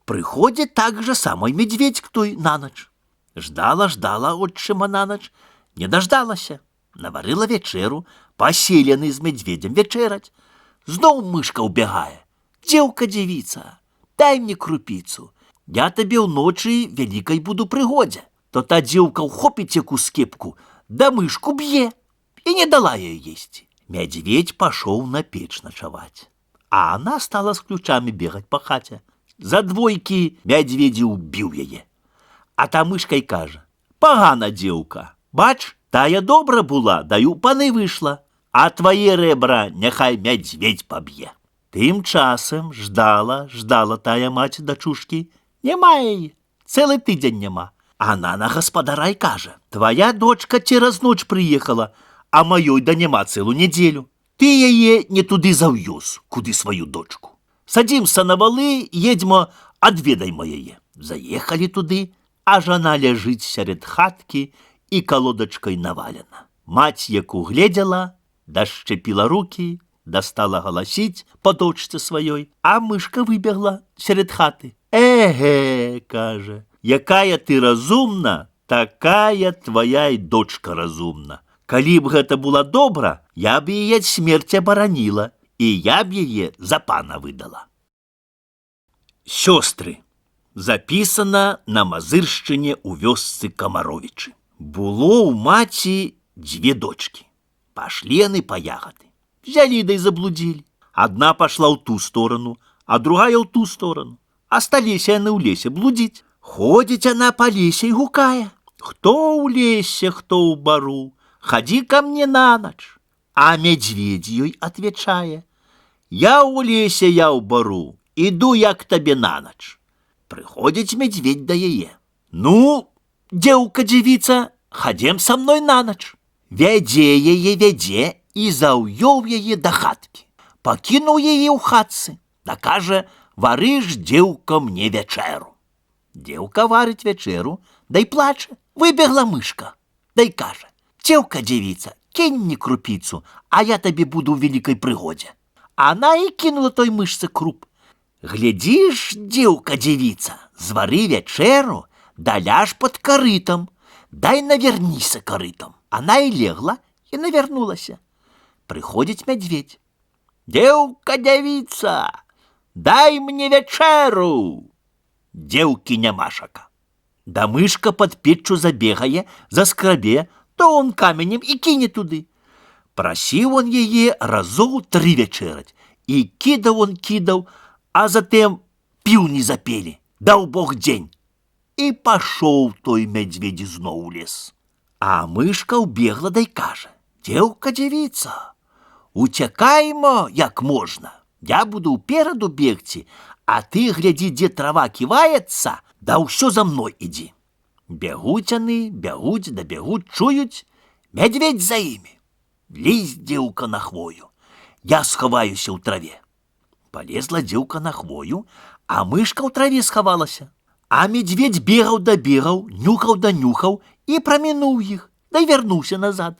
Приходит так же самой медведь к той на ночь. Ждала отчима на ночь, не дождалася. Наварила вечеру, поселены з медведем вечерать. Знов мышка убегая. Девка девица, дай мне крупицу. Я тебе в ночи великой буду пригоде. То та девка ухопит яку скипку, да мышку бье. И не дала ей есть. Медведь пошел на печь ночевать. А она стала с ключами бегать по хате. За двойки медведя убил ее. А та мишка й каже: погана дівка, бач, тая добра була, да й у пани вийшла, а твої ребра нехай медведь поб'є. Тим часом ждала тая мать дочушки. Нема її, цілий тиждень нема. Она на господара й каже: твоя дочка через ночь приїхала, а моєї да нема цілу неділю. Ти її не туди зав'юз, куди свою дочку. Садимся на вали, едьмо, отведаймо її. Заехали туди, а жона лежить серед хатки и колодочкой навалена. Мать яку глядела, дощепила руки, достала голосить по дочці своей, а мишка вибігла серед хати. Еге, каже, якая ти розумна, такая твоя й дочка розумна. Калі б гэта була добра, я б її ад смерти оборонила, и я б її за пана выдала. Сёстры. Записано на Мазыршчыне у вёсцы Камаровічы. Было у маці две дочки. Пошли яны по ягоды. Взяли да и заблудили. Одна пошла в ту сторону, а другая в ту сторону. Остались яны ў лесе блудить. Ходит она по лесе и гукая: кто у лесе, кто у бару, ходи ко мне на ночь. А медведь ей отвечая: я у лесе, я у бару, иду я к тебе на ночь. Приходит медведь да яе: ну, девка-девица, ходим со мной на ночь. Веде яе, и заўёў яе до хатки. Покинул яе у хатцы, да каже: варыш, девка, мне вечеру. Девка варить вечеру, да и плаче. Выбегла мышка, да и каже: девка-девица, кинь мне крупицу, а я тебе буду в великой пригоде. Она и кинула той мышце круп. Глядишь, девка-девица, звары вечеру, да ляж под корытом, дай навернися корытом. Она и легла, и навернулася. Приходит медведь: девка-девица, дай мне вечеру. Девки нямашака. Да мышка под печью забегае, заскрабе, то он каменем и кинет туды. Просил он ее разов 3 вечерать, и кидал, а затем пил не запели, дал бог день. И пошел той медведь зноў у лес. А мышка убегла да й каже: девка-девица, утекаймо як можна. Я буду упереду бегти, а ты гляди, где трава кивается, да ўсё за мной иди. Бегуть они, бегуть да бегуть, чують, медведь за ими. Лезь, девка, на хвою, я сховаюся ў траве. Полезла девка на хвою, а мышка ў траве сховалася. А медведь бегал да бегал, нюхал да нюхал и проминул их, да и вернулся назад.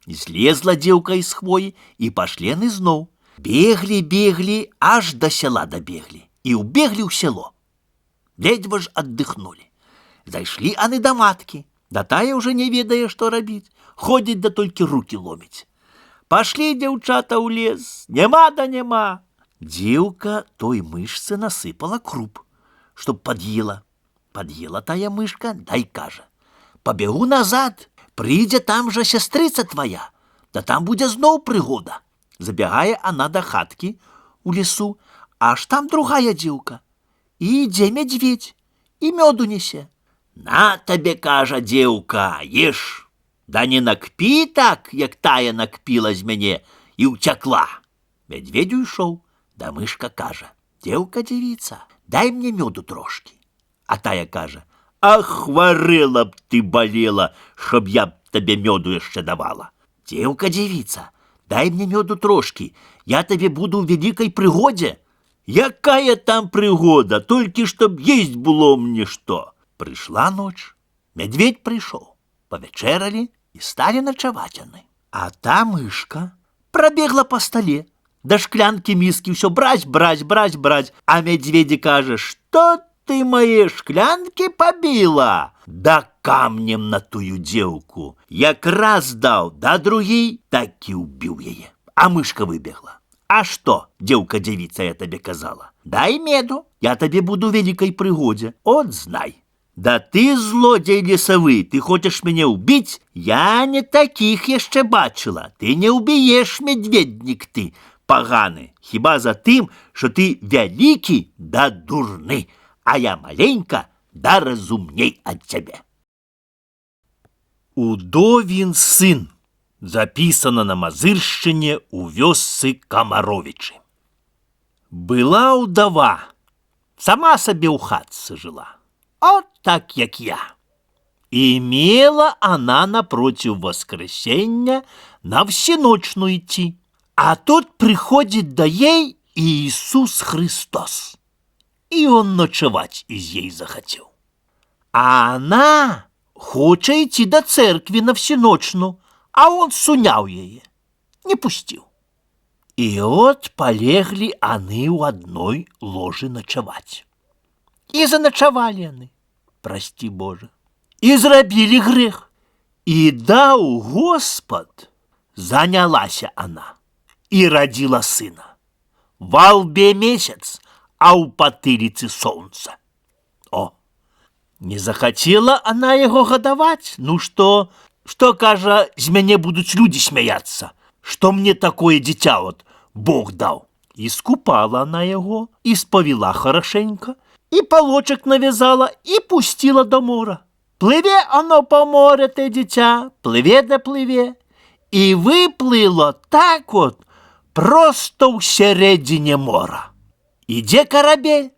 Слезла девка из хвои, и пошли они зноў. Бегли, аж до села добегли, и убегли в село. Ледве ж отдыхнули. Зайшли они до матки, да тая уже не ведая, что робить, ходит да только руки ломить. Пошли девчата у лес, нема да нема. Девка той мышцы насыпала круп, чтоб подъела. Подъела тая мышка, да и каже: побегу назад, придя там же сестрица твоя, да там будет зноў пригода. Забегая она до хатки у лесу, аж там другая девка. И иде медведь, и меду несе. На табе, кажа дзеўка, еш, да не накпі так, як тая накпіла з мяне і ўцякла. Мядзведь уйшоў, да мышка кажа: дзеўка, дзевіца, дай мне мёду трошки. А тая кажа: ах, хварэла б ты, балела, чтоб я б табе мёду яшчэ давала. Дзеўка, дзевіца, дай мне мёду трошки, я табе буду ў вялікай прыгодзе. Якая там прыгода, толькі чтоб есть было мне што. Прыйшла ноч, мядзведь прыйшоў, павячэралі і сталі начаваць яны. А та мышка прабегла па стале, да шклянкі міскі ўсё браць, а мядзведзі кажа: што ты мае шклянкі пабіла? Да камнем на тую дзеўку. Як раз даў, да другі, так і ўбіў яе. А мышка выбегла. А што, дзеўка, дзевіца, я табе казала? Дай меду, я табе буду ў вялікай прыгодзе. От знай. Да ты, злодзей лесавы, ты хочаш мяне ўбіць? Я не такіх яшчэ бачыла. Ты не ўбіеш, медведнік ты, паганы, хіба за тым, што ты вялікі да дурны, а я маленька да разумней ад цябе. Удовін сын. Запісана на Мазыршчыне у вёсцы Камаровічы. Была ўдава, сама сабе ў хатцы жыла, от так, як я. І мела она напротив воскресення на всеночную идти. А тут приходит до ей Иисус Христос. И он ночевать из ей захотел. А она хочет идти до церкви на всеночную, а он сунял ее, не пустил. И вот полегли они у одной ложи ночевать. И заночевали они, прости Боже, и зрабили грех. И дал Господ, занялася она, и родила сына. Во лбе месяц, а у потылицы солнце. О, не захотела она его годовать, ну что, кажа, з мяне будут люди смеяться, что мне такое дитя вот Бог дал. И скупала она его, и сповела хорошенько, и полочек навязала, и пустила до мора. Плыве оно по морю, те дитя, плыве да плыве, и выплыло так вот, просто в середине мора. Иде корабель,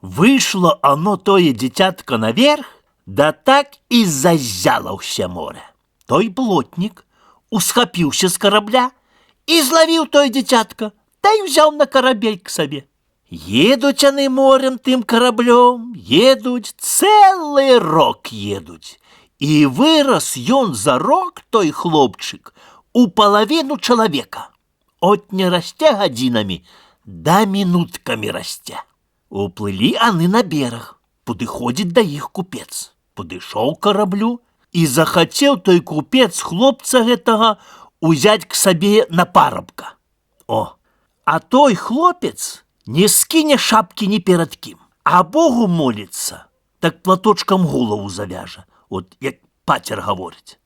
вышло оно тое дитятко наверх, да так и зазяло все море. Той плотник усхопился с корабля и зловил той дитятко, да и взял на корабель к себе. Едуть они морем тым кораблем, едуть, целый рок едуть. И вырос ён за рок, той хлопчик, у половину человека. От не расте годинами, да минутками расте. Уплыли они на берег, подыходит до их купец. Подышоў к кораблю, и захотел той купец хлопца гэтага узять к себе на парабка. О, а той хлопец не скине шапки ни перед ким, а Богу молится, так платочком голову завяжа, вот як патер говорит.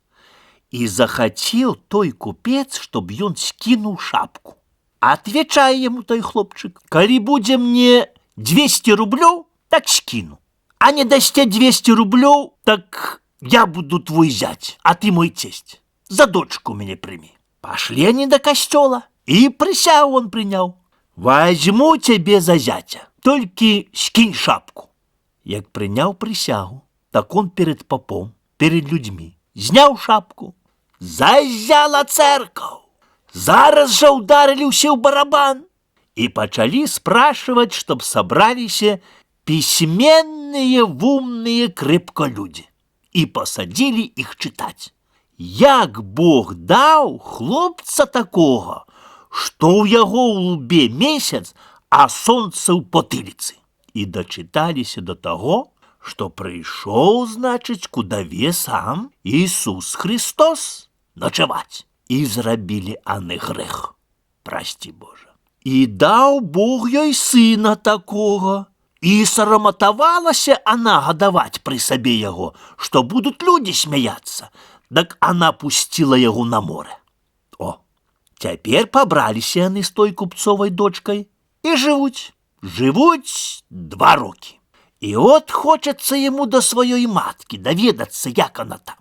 И захотел той купец, чтоб ён скинул шапку. Отвечай ему той хлопчик: коли буде мне 200 рублев, так скину. А не дасте 200 рублев, так я буду твой зять, а ты мой тесть. За дочку меня прими. Пошли они до костела, и присягу он принял. Возьму тебе за зятя, только скинь шапку. Як принял присягу, так он перед попом, перед людьми, знял шапку, зазяла церковь. Зараз же ударили все в барабан и почали спрашивать, чтоб собрались письменные, умные, крепко люди, и посадили их читать. Як Бог дал хлопца такого, что у яго ў лбе месяц, а солнце ў потыліцы. І дачыталіся до того, что прыйшоў, значыць, кудаве сам Иисус Христос ночевать. И зрабілі аны грех, прости Боже. И дал Бог ёй сына такого, и сараматавалася она гадаваць при сабе яго, что будут люди смеяться, так она пустила яго на море. О, теперь побраліся яны з той купцовай дочкой и живуть 2 роки. І от хочеться йому до своєї матки довідатися, як вона там.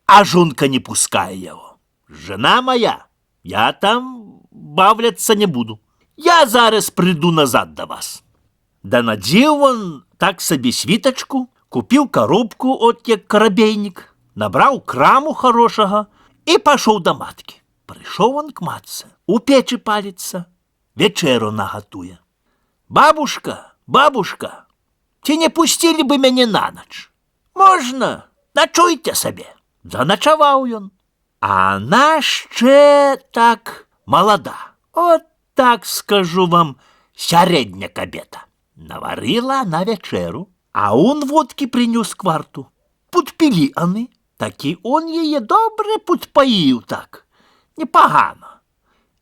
А жонка не пускає його. Жена моя, я там бавляться не буду. Я зараз прийду назад до вас. Да надів он так собі світочку, купив коробку, от як коробейник, набрав краму хорошого і пішов до матки. Прийшов он к матці, у печі палиться, вечеру наготує. Бабушка, бабушка, ті не пустили би мене на ніч? Можна, ночуйте собі. Заночував він. А вона ще так молода. От так скажу вам, середня кабета. Наварила на вечеру, а он водки принес кварту. Подпили они, таки он її добре подпоїв так, непогано.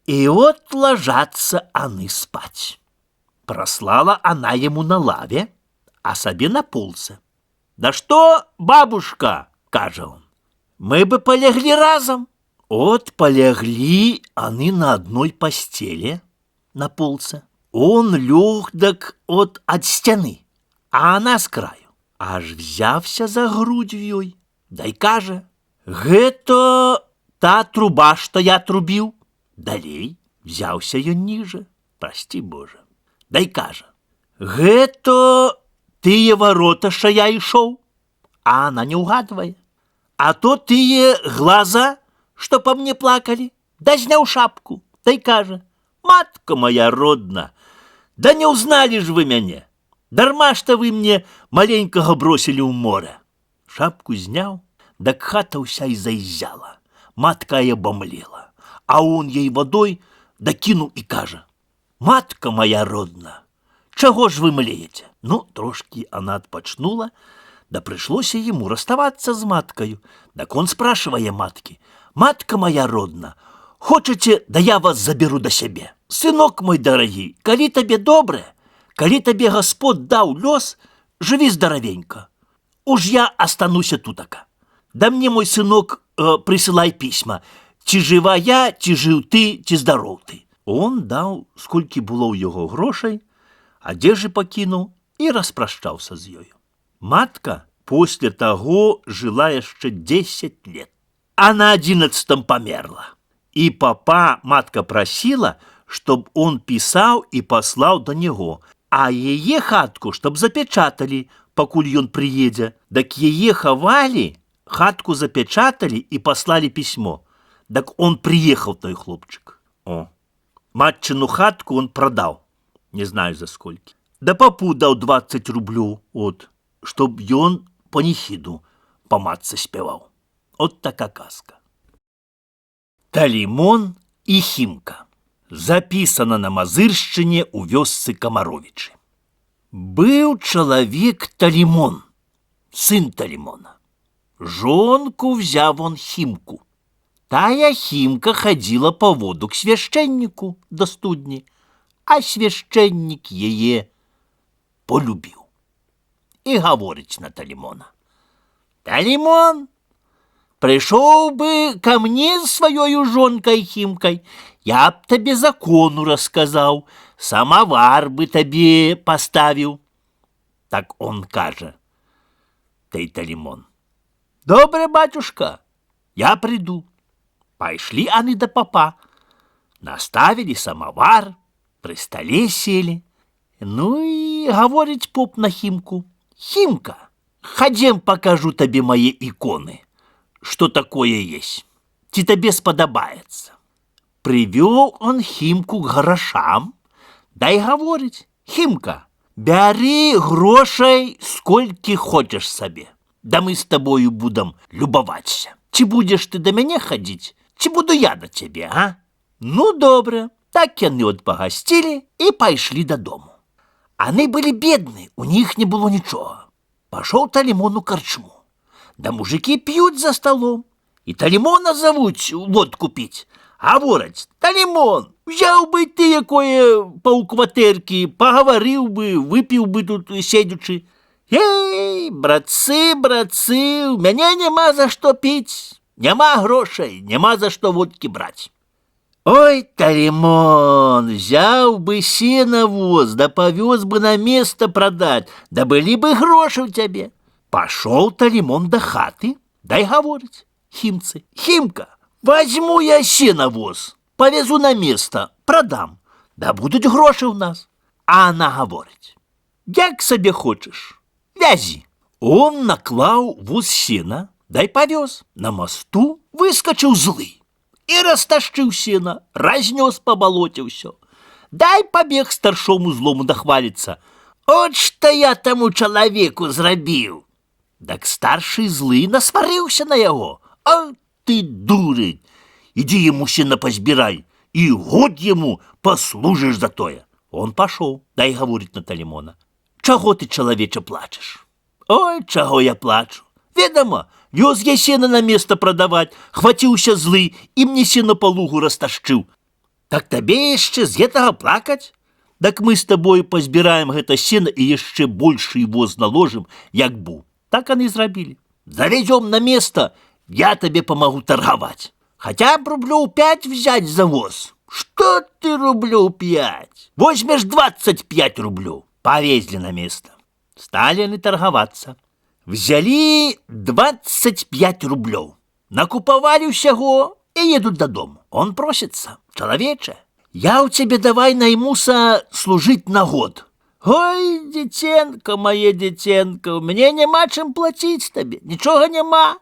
І от ложаться они спать. Прослала она ему на лаве, а собі на полце. «Да что, бабушка, — каже он, — мы бы полегли разом». От полегли они на одной постели, на полце. Он лег так от стены, а она с краю. Аж взявся за грудь їй, да й каже: «Гето та труба, що я трубив». Далей взявся й ніже, прости Боже. Да й каже: «Гето тие ворота, що я йшов». А она не угадывая: «А то тие глаза, что по мне плакали». Да зняв шапку, да й каже: «Матка моя родна, да не узнали ж вы мяне. Дарма что вы мне маленького бросили ў море». Шапку зняв, так хата ўся і заизяла. Матка и обомлела, а он ей водой докинул и каже: «Матка моя родна, чего ж вы млеете?» Ну, трошки она отпочнула, да пришлося ему расставаться с маткою. Так он спрашивая матки: «Матка моя родна, хочете, да я вас заберу до себе? Сынок мой дорогий, коли тебе добре, коли тебе Господь дал лёс, живи здоровенько. Уж я остануся тутака. Да мне, мой сынок, присылай письма, чи жива я, чи жив ты, чи здоров ты». Он дал, сколько было у его грошей, одежи покинул и распрощался с ею. Матка после того жила еще 10 лет, а на 11-м померла. И папа матка просила, чтоб он писал и послал до него, а ее хатку, чтоб запечатали, покуль он приедя. Так ее ховали, хатку запечатали и послали письмо. Так он приехал, той хлопчик. О, матчину хатку он продал, не знаю за сколько. Да папу дал 20 рублей, от, чтоб он панихиду по матце спевал. От така казка. Талімон і Хімка. Записано на Мазыршчыне у вёсцы Камаровічы. Быў чалавек Талімон, сын Талімона. Жонку взяв он Хімку. Тая Хімка ходила по воду к священнику до студни, а священник ее полюбил. И говорит на Талімона: «Талімон, пришел бы ко мне с своей жонкой Химкой, я б тебе закону рассказал, самовар бы тебе поставил». Так он каже: «Ты, Талімон, добре, батюшка, я приду». Пошли они до попа, наставили самовар, при столе сели. Ну и говорит поп на Химку: «Химка, ходем покажу тебе мои иконы, что такое есть, ти тебе сподобается». Привел он Химку к грошам, да и говорит: «Химка, бери грошей сколько хочешь себе, да мы с тобою будем любоваться. Чи будешь ты до меня ходить, чи буду я до тебе, а?» Ну, добре. Так они отпогостили и пошли додому. Они были бедны, у них не было ничего. Пошел Талімон у корчму. Да мужики пьют за столом. И Талімона зовут водку пить. А говорить: «Талімон, взяв би ти якое паукватерки, поговорив би, випив би тут сидячи. Ей, братцы, братцы, у меня нема за что пить, нема грошей, нема за что водки брать». Ой, Талимон, взял бы сеновоз, да повез бы на место продать, да были бы гроши у тебе. Пошел Талимон до хаты, дай говорить Химце. Химка, возьму я сеновоз, повезу на место, продам, да будут гроши у нас. А она говорить, як себе хочешь, вязи. Он наклал воз сена, дай повез, на мосту выскочил злый. І растащив сена, разнес по болоте все. Дай побег старшому злому дохвалиться. От что я тому человеку зрабил. Так старший злый насварился на его. А ты дурень, иди ему сена позбирай, и год ему послужишь за тое. Он пошел, дай говорить на Талимона. Чего ты, человече, плачешь? Ой, чего я плачу? Ведомо, вез я сено на место продавать, хватился злый и мне сено по лугу растащил. Так тебе еще з этого плакать? Так мы с тобой позбираем это сено и еще больший воз наложим, як був. Так они зробили. Завезем на место, я тебе помогу торговать. Хотя б рублев 5 взять за воз. Что ты рублев 5? Возьмешь 25 рублев. Повезли на место. Стали они торговаться. Взяли 25 рублев, накуповали всего и едут додому. Он просится, человече, я у тебе давай наймуся служить на год. Ой, дитенко, моє дитенко, мне нема чим платить тебе, нічого нема,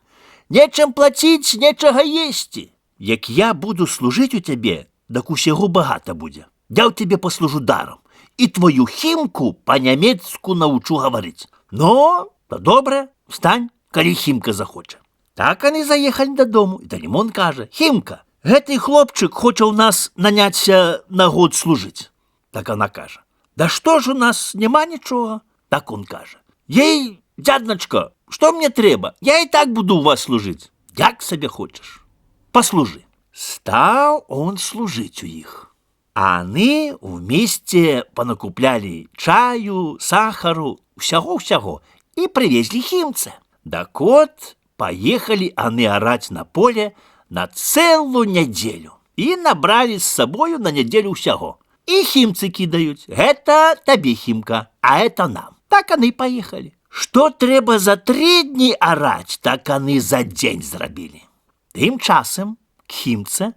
нечем платить, нечего есть. Як я буду служить у тебе, так усього багато буде. Я у тебе послужу даром, и твою Химку по-нямецку научу говорить. Но... то добре, встань, коли Химка захоче. Так они заехали додому, і Талимон каже, Химка, гэтый хлопчик хоче у нас наняться на год служить. Так вона каже, да что ж у нас нема нічого? Так он каже, ей, дядночка, что мне треба? Я и так буду у вас служить. Як себе хочешь, послужи. Стал он служить у их. А они вместе понакупляли чаю, сахару, всяго-всяго, и привезли Химце. Так вот, поехали они орать на поле на целую неделю. И набрали с собою на неделю всяго. И Химце кидают. Это тебе, Химка, а это нам. Так они поехали. Что треба за 3 дни орать, так они за день зробили. Тим часом к Химце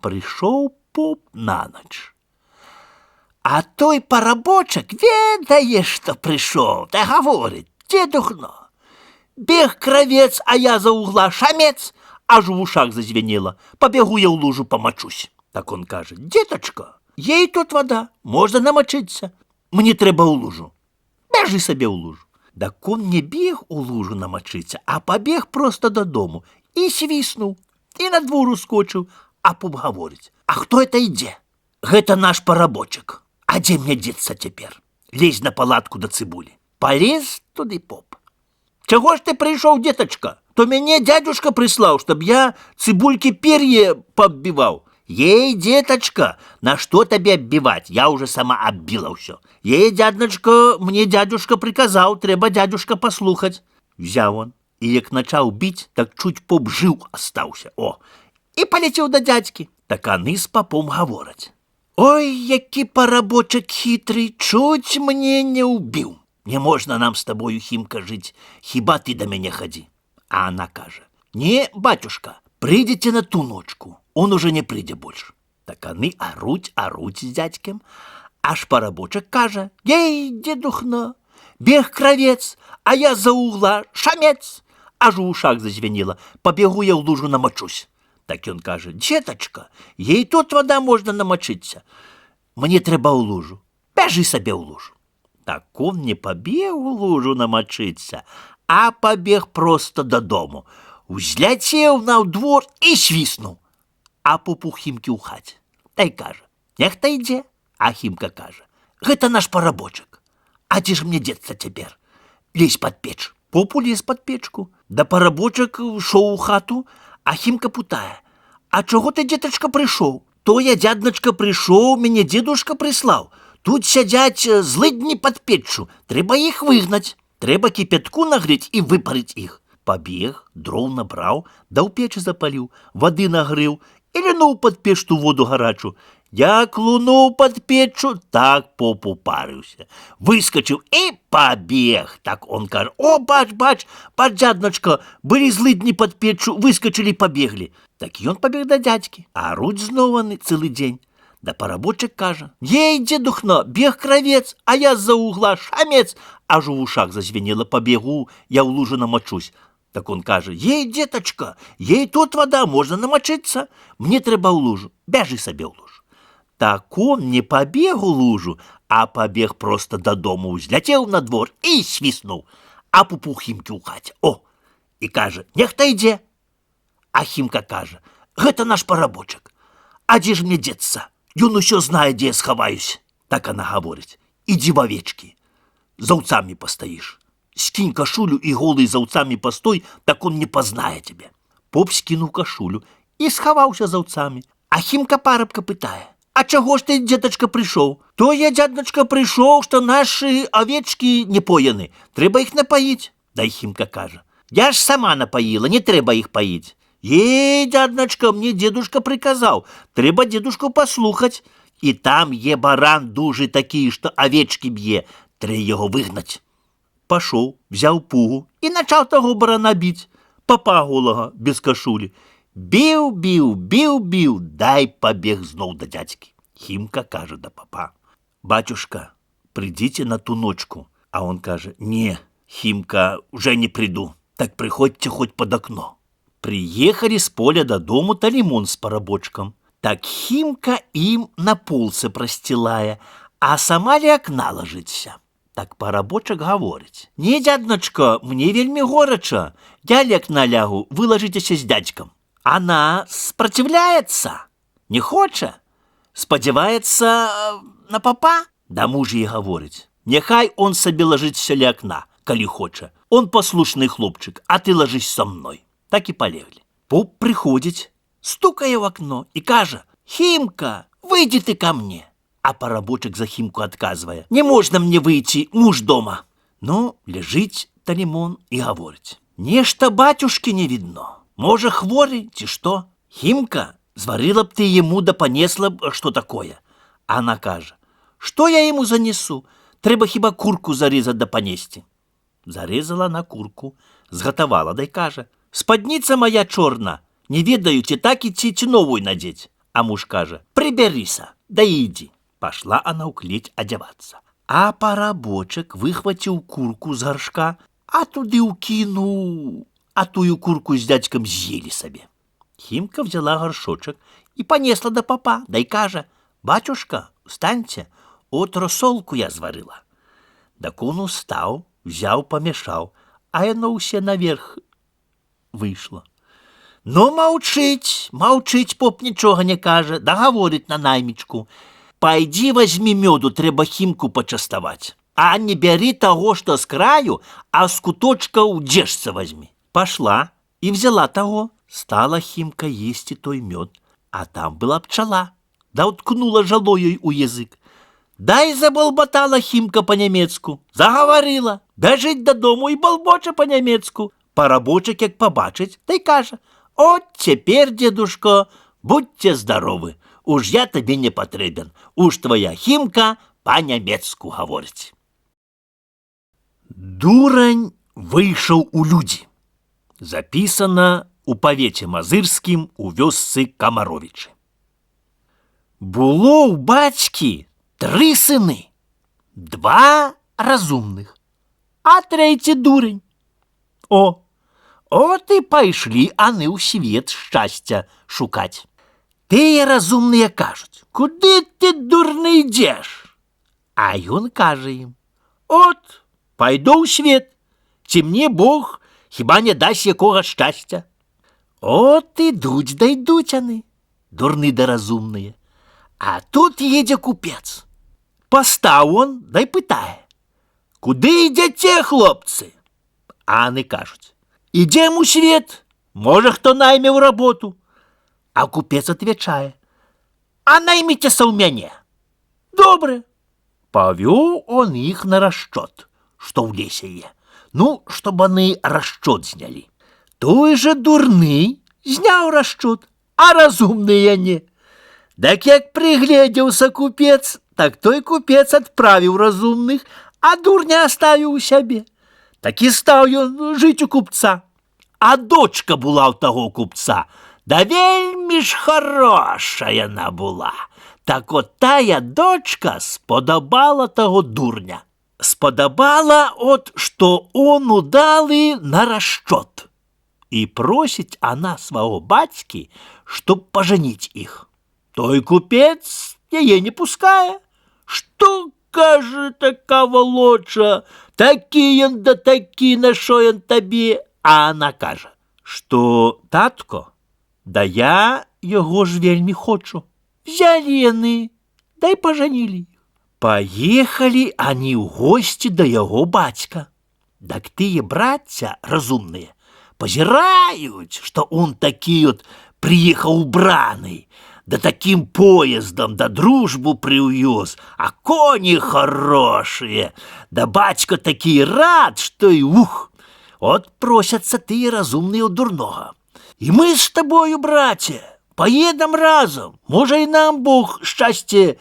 пришел поп на ночь. А той парабочек, ведаешь, что пришел, да говорит, дедухно, бег кровец, а я за угла шамец, аж в ушах зазвенело, побегу я в лужу помочусь. Так он каже, деточка, ей тут вода, можно намочиться, мне треба у лужу, бежи себе у лужу. Так он не бег у лужу намочиться, а побег просто додому и свиснул, и на двор ускочил, а поп говорить, а кто это иде? Это наш парабочек, а где мне деться теперь? Лезь на палатку до цибули. Полез туди поп. Чего ж ты пришел, деточка? То меня дядюшка прислал, чтоб я цибульки перья пооббивал. Ей, деточка, на что тебе оббивать? Я уже сама оббила все. Ей, дядночка, мне дядюшка приказал, треба дядюшка послухать. Взял он, и як начал бить, так чуть поп жив остался. О, и полетел до дядьки. Так они с попом говорят. Ой, який парабочек хитрый, чуть мне не убил. Не можно нам с тобою, Химка, жить, хіба ты до меня ходи. А она каже, не, батюшка, придите на ту ночку, он уже не придет больше. Так они оруть с дядьком, аж парабочек каже, ей, дедухно, бег кровец, а я за угла шамец, аж в ушах зазвенело, побегу я в лужу намочусь. Так он каже, деточка, ей тут вода можно намочиться, мне треба у лужу, бежи себе у лужу. Так он не побег у лужу намочиться, а побег просто додому. Узлетел на двор и свиснул. А поп у Химки у хаті. Та й каже, нехта йде. А Химка каже, гэта наш парабочек. А дзе ж мне деться тепер? Лезь под печ. Поп улез под печку. Да парабочек шоў у хату, а Химка путае. А чого ти, діточка, прийшов? То я, дядночка, прийшов, мене дідушка прислав. Тут сядять злидні під печчю, треба їх вигнать. Треба кипятку нагреть і випарить їх. Побіг, дров набрав, да в печі запалив, води нагрів і лінув пад печ ту воду гарачу. Як лунув пад печу, так поп упарыўся. Выскочыў і пабег. Так он кажа: «О, бач, дзядначка, былі злыдні пад печу, выскочылі, пабеглі». Так ён пабег да дзядзькі, а руць знованы цэлы дзень. Да парабочак кажа: «Ей, дзедухно, бег кравец, а я з-за угла шамец». Аж у вушах зазвенела: «Побегу, я в лужу намочусь». Так он каже: «Ей, деточка, ей тут вода, можно намочиться. Мне треба в лужу, бяжи сабе в лужу». Так он не побег у лужу, а побег просто додому, узляцеў на двор і свіснуў. А пупух Хімкі ў хаце. О, і каже: «Нехта ідзе». А Хімка каже: «Гэта наш парабочак. А дзе ж мне дзецца? Ён усё знае, дзе я схаваюсь». Так она гаворыць: «Ідзі в авечкі, за овцами постоишь. Скинь кашулю и голый за овцами постой, так он не познае тебе». Поп скинув кашулю и схаваўся за овцами. А Хімка парабка пытае: «А чаго ж ты, дзетачка, прыйшоў?» «То я, дзядначка, прыйшоў, што нашы авечкі не пояны. Трэба іх напаіць». Дай Хімка кажа: «Я ж сама напаіла, не трэба іх паіць». «Ей, дзядначка, мне дзедушка прыказаў. Трэба дзедушку паслухаць. І там є баран дужы такі, што авечкі б'е. Трэ яго выгнаць». Пашоў, взяў пугу і начаў таго барана біць. Папа голага, без кашулі. Біў, дай пабег зноў да дзядзькі. Хімка кажа да папа: «Батюшка, придите на ту ночку». А он каже: «Не, Химка, уже не приду. Так приходьте хоть под окно». Приехали с поля до дому Талимон с парабочком. Так Химка им на полце простилая, а сама ля окна ложится. Так парабочак гаворыць: «Не, дядначка, мне вельмі горача. Я ля окна лягу, вы ложитесь с дядьком». Она сопротивляется, не хоча, сподівається на папа. Да муж ей гаворыць: «Нехай он сабе ложится ля окна, коли хоча. Он послушный хлопчик, а ты ложись со мной». Так и полегли. Поп приходит, стукая в окно и кажа: «Химка, выйди ты ко мне». А парабочак за Химку отказывая: «Не можно мне выйти, муж дома». Ну, лежить Талимон и гаворыць: «Нешта батюшки не видно. Може, хворый, ці что? Химка, зварила б ты ему да понесла б, что такое». Она кажа: «Что я ему занесу? Трэба хіба курку зарезать да понести». Зарезала на курку, зготовала, да й кажа: «Спадница моя чорна, не ведаю, ці так идти, ці новую надеть». А муж кажа: «Приберися, да иди». Пошла она у клеть одеваться. А парабочак выхватил курку з горшка, а туды укинул, а тую курку с дядьком съели себе. Химка взяла горшочек и понесла до папа, да й кажа: «Батюшка, встаньте, от росолку я зварила». Так он устал, взял, помешал, а яно усе наверх вышло. Но маўчыць, поп нічога не кажа, да гаворыць на наймічку: «Пайдзі возьми мёду, трэба Хімку пачаставаць. А не бяры таго, што з краю, а з куточкаў дзежца возьми». Пошла и взяла того. Стала Химка есть и той мед, а там была пчела, да уткнула жалоей у язык. Да и заболботала Химка по-нямецку, заговорила, бежить додому и болбоча по-нямецку. Парабочак, як побачить, та й каже: «От теперь, дедушка, будьте здоровы, уж я тебе не потребен, уж твоя Химка по-нямецку говорить». Дурань вышел у людзі. Записано у павеце Мазырскім у вёсцы Камаровічы. Было ў бацькі 3 сыны, 2 разумных, а 3 дурень. От и пайшлі аны ў свет шчасця шукаць. Тыя разумныя кажуць: «Куды ты, дурны, ідзеш?» А ён кажа ім: «От, пайду ў свет, ці мне Бог хіба не дасць якога шчасця». От ідуць да ідуць яны, дурны да разумныя. А тут едзе купец. Пастаў он, да й пытае: «Куды ідзяце, хлопцы?» А яны кажуць: «Ідзем у свет, можа, хто найме ў работу». А купец отвечае: «А найміцеся ў мяне». Добре. Павёў он іх на расчёт, што ў лесе є. Ну, чтоб они расчёт зняли. Той же дурны зняў расчёт, а разумныя не. Дак як прыгледзеўся купец, так той купец адправіў разумных, а дурня аставіў у сябе. Так і стаў ён жыць у купца. А дочка была ў таго купца, да вельмі ж хорошая яна була. Так от тая дочка сподобала таго дурня. Сподобала от, что он удалый на расчет. И просит она своего батьки, чтоб поженить их. Той купец яе не пускае. Что, кажа, така волоча, такі ён да такі, на шо ён табе? А она кажа, что, татко, да я його ж вельмі хочу. Взяли яны, да и поженили. Поехали они в гости до его батька. Так тые братья разумные позирают, что он такий вот приехал убраный, да таким поездом, да дружбу привез, а кони хорошие, да батька такий рад, что и ух, вот просятся ты разумные у дурного. И мы с тобою, братья, поедем разом, може и нам Бог счастье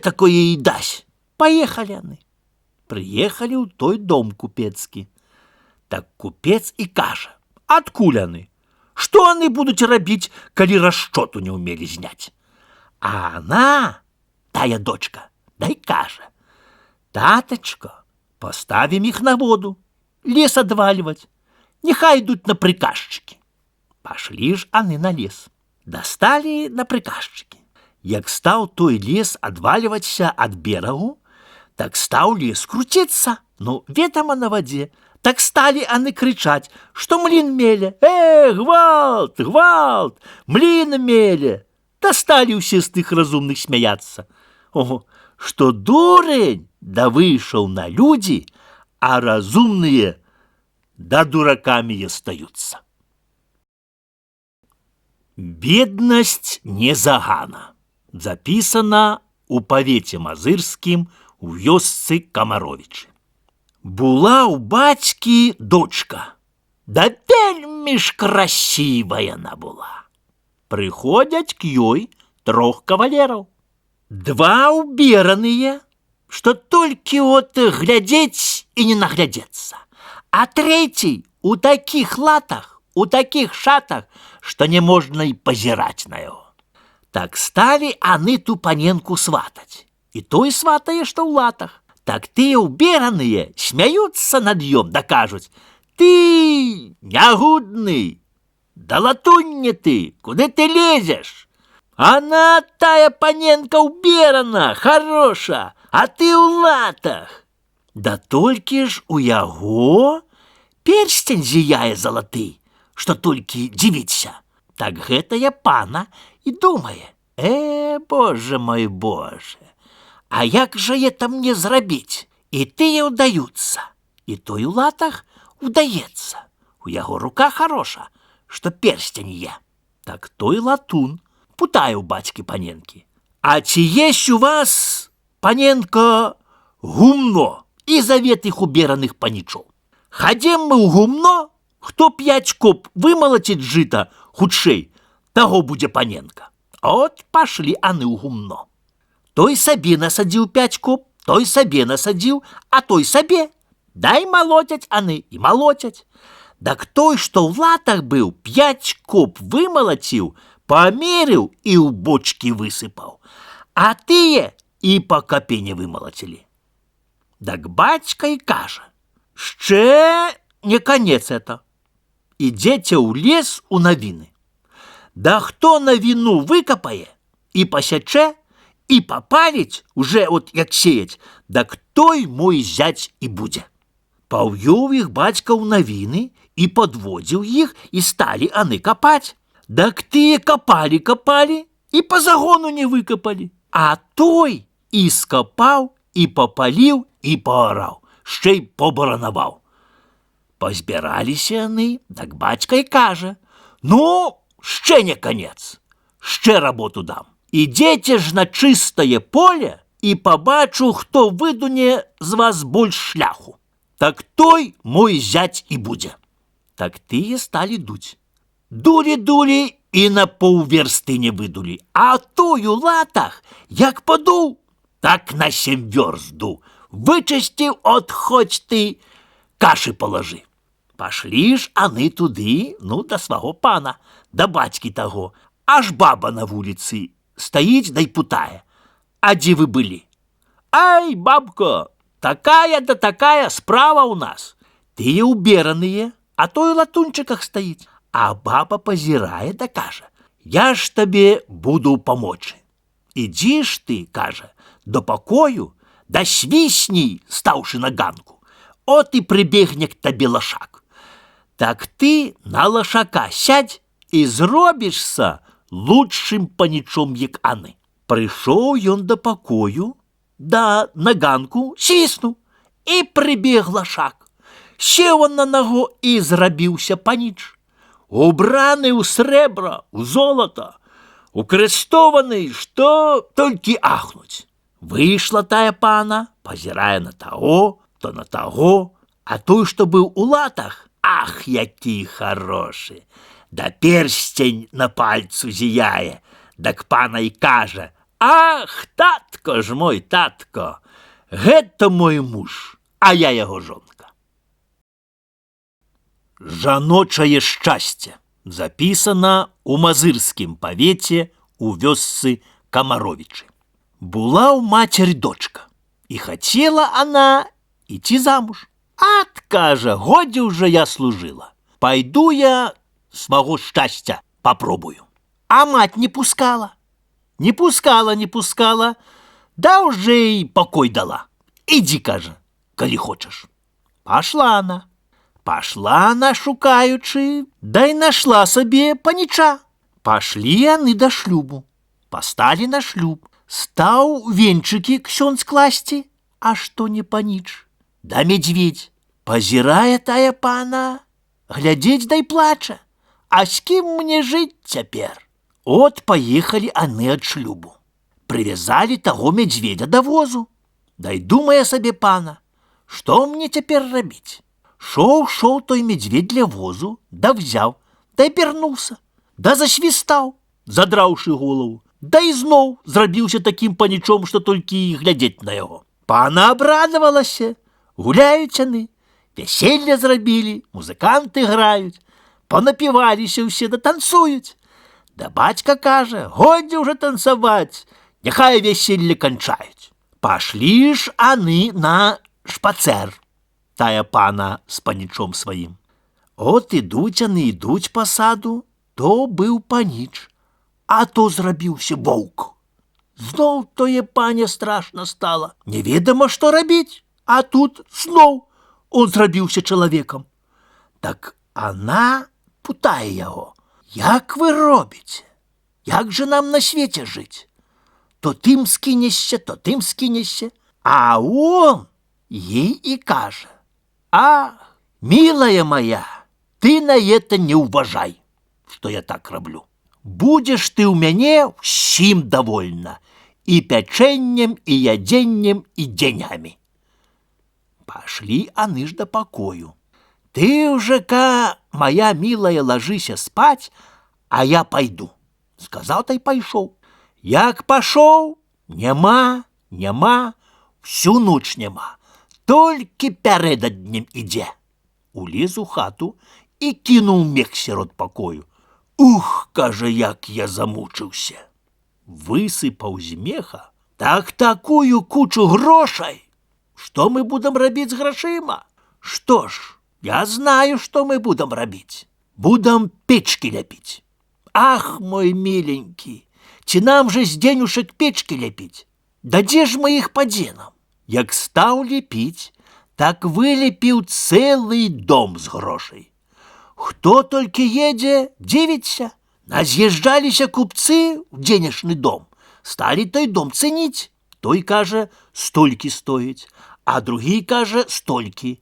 такое и дасть. Поехали они. Приехали у той дом купецкий. Так купец и каже, откуль они? Что они будут робить, коли расчету не умели знять? А она, тая дочка, да и каже, таточка, поставим их на воду, лес отваливать, нехай идут на приказчики. Пошли ж они на лес. Достали на приказчики. Як стал той лес адваливаться от берегу, так стал лес крутиться, ну, ведомо на воде. Так стали они кричать, что млин меля. Гвалт, гвалт, млин меля. Да стали все с тых разумных смеяться. Ого, что дурень, да вышел на люди, а разумные, да дураками и остаются. Бедность не загана. Записана у павеце мазырскім у вёсцы Камаровічы. Була у бацькі дочка, да вельмі ж красивая она была. Прыходзяць к ёй 3 кавалераў. 2 убераныя, что толькі от глядзець і не наглядзецца, а 3 у таких латах, у таких шатах, что не можно и позирать на его. Так стали они ту паненку сватать. И той сватае, что в латах. Так тыя уберанные смеются над ём, да кажуць, ты нягудный, да латунь ты, куды ты лезешь? Она, тая паненка, уберана, хороша, а ты в латах. Да толькі ж у яго перстень зияе залаты, что толькі дзівіцца. Так гэтая пана и думае, боже мой, боже, а як же это мне зрабіць? И тыя удаются, и той у латах удаецца. У яго рука хороша, что перстень є. Так той латун путае у бацькі паненкі. А ці есть у вас, паненка, гумно? И завет их убераных панічоў. Ходим мы у гумно, кто 5 коп вымалаціць жыта хутчэй, таго будзе паненка. От пошли аны ў гумно. Той сабе насадзіў 5 коп, той сабе насадзіў, а той сабе. Дай молотять аны і молотять. Так той, што ў латах быў, 5 коп вымалаціў, померил и у бочки высыпал, а тые и по копе не вымалацілі. Так бацька и каже, ще не конец это. Идете ў лес у навины. Да хто навину выкопае и посяче, и попалить уже от як сеять, так той мой зять и буде. Паўвёў іх бацька ў навіны и подводзіў іх, и стали аны копать. Так тыя копали и по загону не выкопали. А той и скопал, и попалил, и поорал, ще й побаранаваў. Позбіраліся яны, так бацька и каже, ну, ще не конец, ще работу дам. Ідзеце ж на чистое поле и побачу, хто выдуне з вас больш шляху. Так той мой зять и буде. Так тыя стали дуть. Дулі і на паўверсты не выдулі, а той у латах, як падуў, так на 7 вёрст дуў. Вычысціў, от хоць ты кашы палажы. Пашлі ж аны туды, да сваго пана, да бацькі таго. Аж баба на вуліцы стаіць да й путае: а дзе вы былі? Ай, бабко, такая да такая справа ў нас. Тыя ўбераныя, а той у латунчыках стаіць. А баба пазірае да кажа: я ж табе буду памочы. Ідзі ж ты, кажа, до пакою, да свісній, стаўшы на ганку. От і прыбегне к табе лашак. Так ты на лашака сядь і зробішся лучшым панічом, як аны. Прыйшоў ён да пакою, да на ганку свіснуў, і прыбег лашак. Сеў он на нагу і зрабіўся паніч. Убраны ў срэбра, у золата, укрэстованы, што толькі ахнуць. Выйшла тая пана, пазірае на таго, то на таго, а той, што быў у латах, ах, які харошы! Да перстень на пальцу зіяе, дак пана і кажа: ах, татко ж мой, татко, гэта мой муж, а я яго жонка. Жаночае шчасце запісана ў мазырскім павеце у вёсцы Камаровічы. Була ў мацерь дочка, і хацела она ідці замуж. Ат, кажа, годзе ўжо я служыла, пайду я сваго шчасця попробую. А мать не пускала. Не пускала, да уже і пакой дала. Ідзі, кажа, калі хочаш. Пашла она, шукаючы, да й нашла сабе паніча. Пашлі яны да шлюбу, пасталі на шлюб. Стаў венчыкі ксёндз класці, а што не паніч, да медведь. Пазірае тая пана, глядзець да й плача: а з кім мне жыць цяпер? От паехалі аны ад шлюбу. Прывязалі таго медведя да возу. Да й думае сабе пана: што мне цяпер рабіць? Шоў той медведь ля возу, да взяў, да й пірнуўся, да засвістаў, задраўшы голову, да і зноў зрабіўся такім панічом, што толькі і глядзець на яго. Пана абрадавалася, гуляюць яны, вяселле зрабілі, музыканты граюць, панапіваліся ўсе, да танцуюць. Да бацька кажа: годзе ўжо танцаваць, няхай вяселле канчаюць. Пашлі ж аны на шпацэр, тая пана з панічом сваім. От ідуць яны, ідуць па саду, то быў паніч, а то зрабіўся воўк. Зноў тое пане страшна стала, неведама, што рабіць, а тут зноў он зрабіўся чалавекам. Так она пытае яго: як вы робіце? Як же нам на свеце жыць? То тым скінешся, то тым скінешся. А он ей і кажа: а, милая моя, ты на это не уважай, что я так раблю. Будешь ты у мяне ўсім довольна, и пячэннем, и яденнем, и деньгами. Пошли аны ж до покою. Ты уже-ка, моя милая, ложися спать, а я пойду. Сказал та й пайшоў. Як пашоў, няма, всю ноч няма. Толькі пярэдаднем ідзе. Улез у хату і кінуў мех сярод пакою. Ух, кажа, як я замучыўся. Высыпаў з меха так такую кучу грошай. Што мы будем рабіць з грашыма? Што ж, я знаю, што мы будем рабіць. Будем печки ляпіць. Ах, мой миленький, ці нам же з денюшек печки ляпіць? Да дзе ж мы іх падзенам? Як стаў лепіць, так вылепіў цэлы дом з грошай. Хто толькі едзе, дзівіцца. Наз'язджаліся купцы ў денежны дом, сталі той дом цэніць. Той кажа, столькі стоіць, а другі кажа, столькі.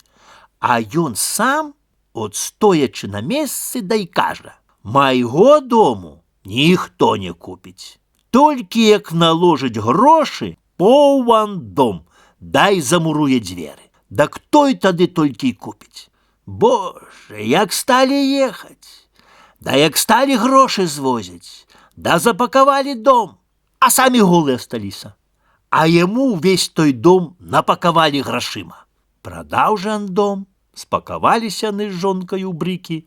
А ён сам, от стоячы на месцы, да й кажа: майго дому ніхто не купіць. Толькі як наложыць грошы, поўван дом, дай замуруе дзверы. Дак той тады толькі і купіць. Боже, як сталі ехаць. Да як сталі грошы звозіць, да запакавалі дом, а самі голыя асталіся. А яму ўвесь той дом напакавалі грашыма. Прадаў жа дом, спакаваліся яны з жонкаю ў брыкі,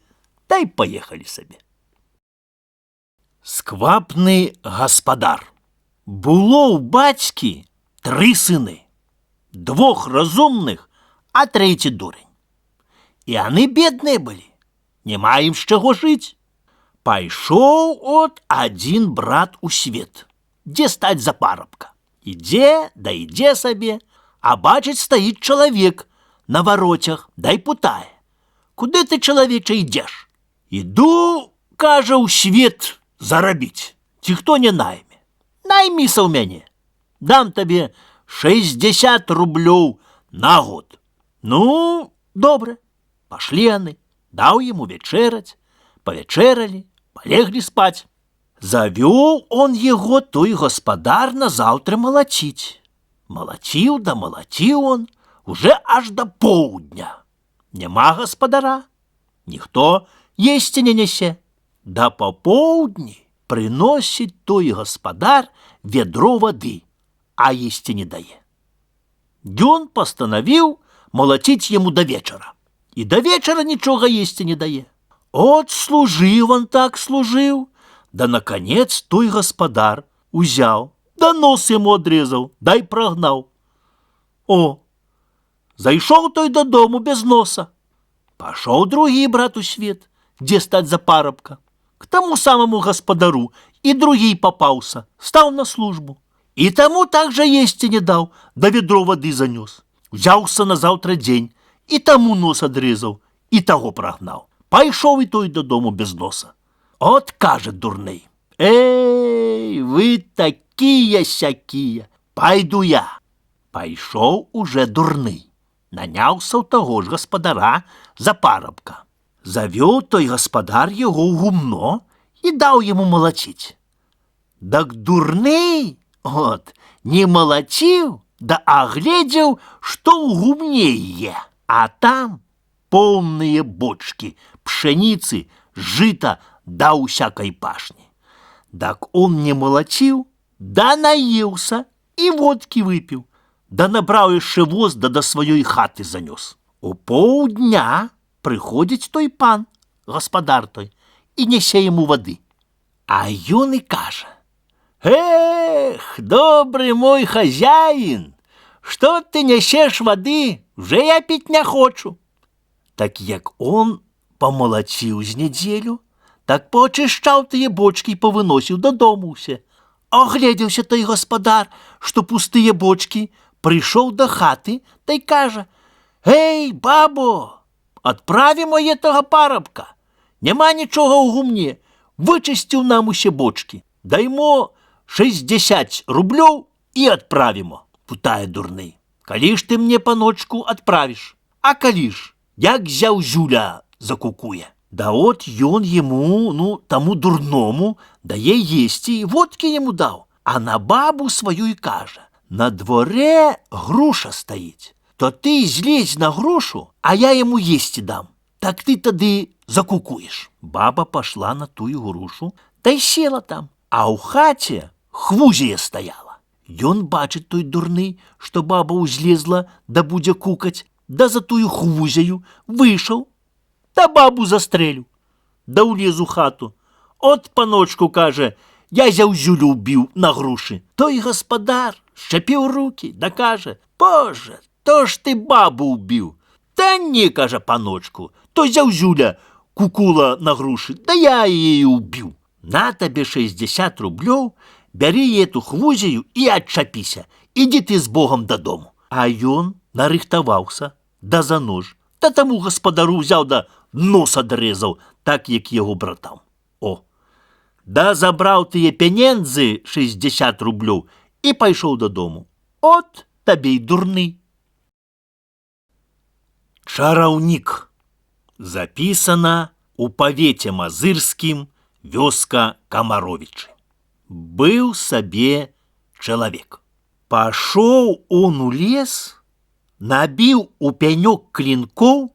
да і паехалі сабе. Сквапны гаспадар. Было ў бацькі 3 сыны, 2 разумных, а 3 дурень. І яны бедныя былі, няма ім з чаго жыць. Пайшоў от адзін брат у свет, дзе стаць за парабка. Ідзе, да ідзе сабе, а бачыць стаіць чалавек на варотях, да й пытае: куды ты, чалавеча, ідзеш? Іду, кажа, у свет зарабіць, ці хто не найме. Найміся ў мяне, дам табе 60 рублёў на год. Ну, добре, пашлі яны, даў яму вечераць, павечералі, полегли спать. Завёў он его, той гаспадар, назаўтра малаціць. Малаціў да малаціў он, уже аж до поўдня. Няма гаспадара, ніхто есці не нясе. Да папоўдні прыносіць той гаспадар ведро вады, а есці не дае. Ён пастанавіў малаціць яму да вечара. І да вечара нічога есці не дае. От служыў он так служыў, да наконец той гаспадар узяў, да нос яму адрезаў, да і прагнаў. О, зайшоў той дадому без носа. Пашоў другі брат у свет, дзе стаць за парабка. К таму самому гаспадару і другі папаўся, стаў на службу. І таму так жа есці не даў, да ведро вады занёс. Узяўся на заўтра дзень, і таму нос адрезаў, і таго прагнаў. Пайшоў і той дадому без носа. От кажа дурний: эй, вы такія-сякія, пайду я. Пайшоў уже дурны, наняўся ў таго ж гаспадара за парабка. Завёў той гаспадар яго ў гумно і даў яму малаціць. Дак дурны, от, не малаціў, да агледзеў, што ў гумне є, а там поўныя бочкі пшаніцы, жыта да ўсякай пашні. Дак он не малаціў, да наеўся і водкі выпіў, да набраў яшчэ воз, да да сваёй хаты занёс. У паўдня прыходзіць той пан, гаспадар той, і нясе яму вады. А ён і кажа: эх, добры мой хазяин, што ты нясеш вады, вже я піць не хочу. Так як он помолоціў з нядзелю, так поочышчаў тыя бочкі і павыносіў дадому ўсе. Огледзеўся той гаспадар, што пустыя бочкі, прыйшоў да хаты, та й кажа: эй, бабо, адправі моє тога парабка, няма нічога ў гумне, вычысціў нам усе бочкі, даймо 60 рублёў і адправімо. Пытае дурны: калі ж ты мне, паночку, адправіш? А калі ж, як зяўзюля закукуе? Да от ён яму, таму дурному, дае есці, водкі яму даў, а на бабу сваю і кажа: на дворе груша стаіць, то ты злезь на грушу, а я яму есці дам, так ты тады закукуеш. Баба пашла на тую грушу, та й села там, а ў хаце хвузія стаяла. Ён бачыць той дурны, што баба ўзлезла, да будзе кукаць, да за тую хвузяю выйшаў, да бабу застрэлю, да ўлез у хату. От, паночку, кажа, я зяўзюлю ўбіў на грушы. Той гаспадар шчапіў руки, да кажа: боже, то ж ты бабу ўбіў. Та не, кажа, паночку, то зяўзюля кукула на грушы, да я яе ўбіў. На табе 60 рублёў, бяры эту хвузію і адчапіся, ідзі ты з Богом дадому. А ён нарыхтаваўся, да за нож, да таму гаспадару ўзяў, да нос адрезаў, так як яго братам. О, да забраў тыя пянензы 60 рублёў і пайшоў дадому. От табе й дурны. Чараўнік. Запісана у павеце мазырскім, вёска Камаровічы. Быў сабе чалавек. Пашоў он у лес, набіў у пянёк клінкоў,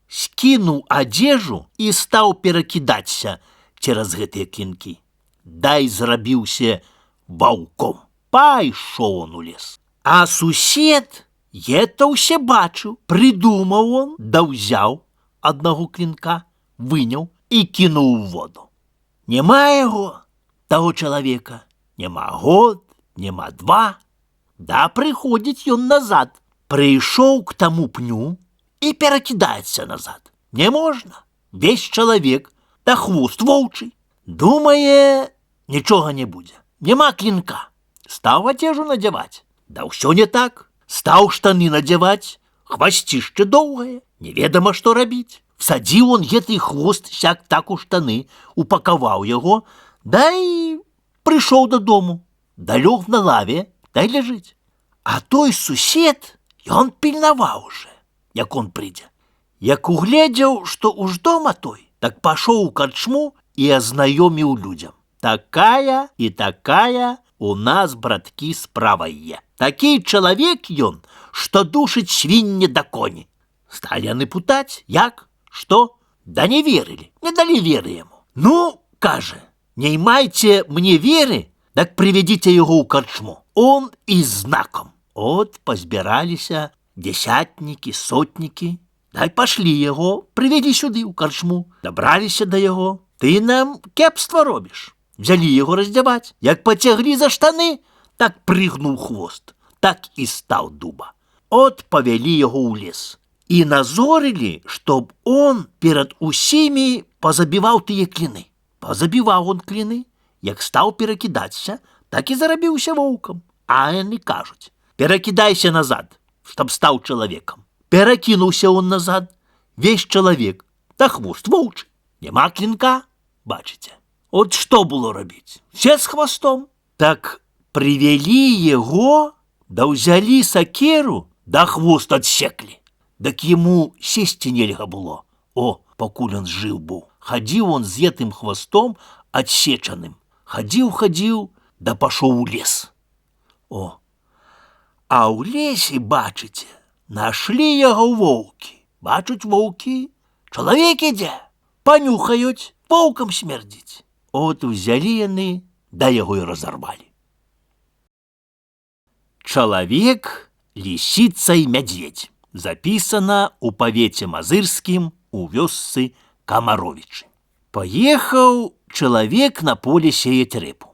скінуў адзежу і стаў перакідацца цераз гэтыя клінкі. Дай зрабіўся ваўком. Пайшоў он у лес. А сусед это ўсе бачыў. Прыдумаў он, да ўзяў аднаго клінка, выняў і кінуў у воду. Няма яго, таго чалавека. Няма год, няма два. Да прыходзіць ён назад. Прыйшоў к таму пню і перакідаецца назад. Не можна. Весь чалавек, да хвост воўчый. Думае, нічога не будзе. Няма клінка. Стаў адзежу надзяваць. Да ўсё не так. Стаў штаны надзяваць. Хвасцішча доўгае. Неведама, што рабіць. Всадзіў он гэты хвост сяк-так у штаны, упакаваў яго, да і прыйшоў дадому. Да лёг на лаве, да і ляжыць. А той сусед, ён пільнаваў уже, як он прыйдзе. Як угледзеў, што уж дома той, так пашоў у карчму і азнаёміў людзям. Такая і такая у нас, браткі, справа є. Такі чалавек ён, што душыць свінне да коні. Сталі яны пытаць, як, што? Да не верылі, не далі веры яму. Ну, кажа, не майце мне веры, так прывядзіце яго ў карчму. Он і знаком. От пазбіраліся дзясятнікі, сотнікі. Дай пашлі яго, прывядзі сюды ў карчму. Дабраліся да яго. Ты нам кепства робіш. Взялі яго раздзяваць. Як пацяглі за штаны, так прыгнуў хвост. Так і стаў дуба. От павялі яго ў лес. І назорылі, чтоб он перад усімі пазабіваў тыя кліны. Пазабіваў он кліны. Як стаў перакідацца, так і зарабіўся воўкам. А яны кажуць, перакідайся назад, чтоб стаў чалавекам. Перакінуўся он назад, весь чалавек, да хвост воўчы. Няма клінка, бачыце. От што было рабіць? Все з хвастом. Так прывялі яго, да ўзялі сакеру, да хвост адсеклі. Дак яму сесці нельга было. О, пакуль он жыў быў. Хадзіў он з гэтым хвастом адсечаным. Хадзіў, да пашоў у лес. О, а ў лесе, бачыце, нашлі яго воўкі. Бачуць воўкі, чалавек ідзе, панюхаюць, воўкам смердзіць. От узялі яны, да яго і разарвалі. Чалавек, лісіца і мядзведзь. Запісана ў павеце мазырскім у вёсцы Камаровічы. Паехаў чалавек на поле сеяць рэпу.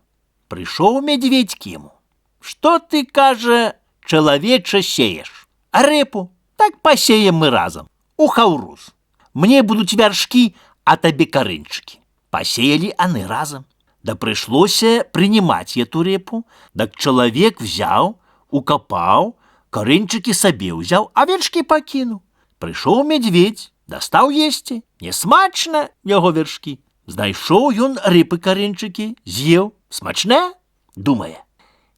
Прыйшоў мядзведзь к яму. Што ты, кажа, чалавеча, сееш? А рэпу? Так пасеем мы разам, у хаўруз. Мне будуць вяршкі, а табе карынчыкі. Пасеялі аны разам. Да прыйшлося прынимаць эту рэпу, так чалавек взяў, укапаў, карынчыкі сабе ўзяў, а вяршкі пакінуў. Прыйшоў мядзведзь, дастаў есці. Несмачна яго вяршкі. Знайшоў ён рэпы карынчыкі, з'еў. Смачнае? Думае,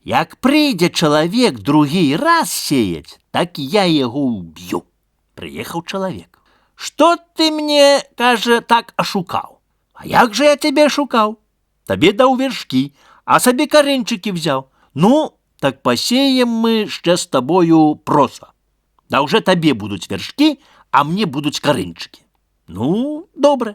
як прыйдзе чалавек другі раз сеяць, так я яго ўб'ю. Прыехаў чалавек. Што ты мне, кажа, так ашукаў? А як жа я цябе ашукаў? Табе даў вяршкі, а сабе карынчыкі взяў. Ну, так пасеем мы ще з табою проса. Да ўжо табе будуць вяршкі, а мне будуць карынчыкі. Ну, добра.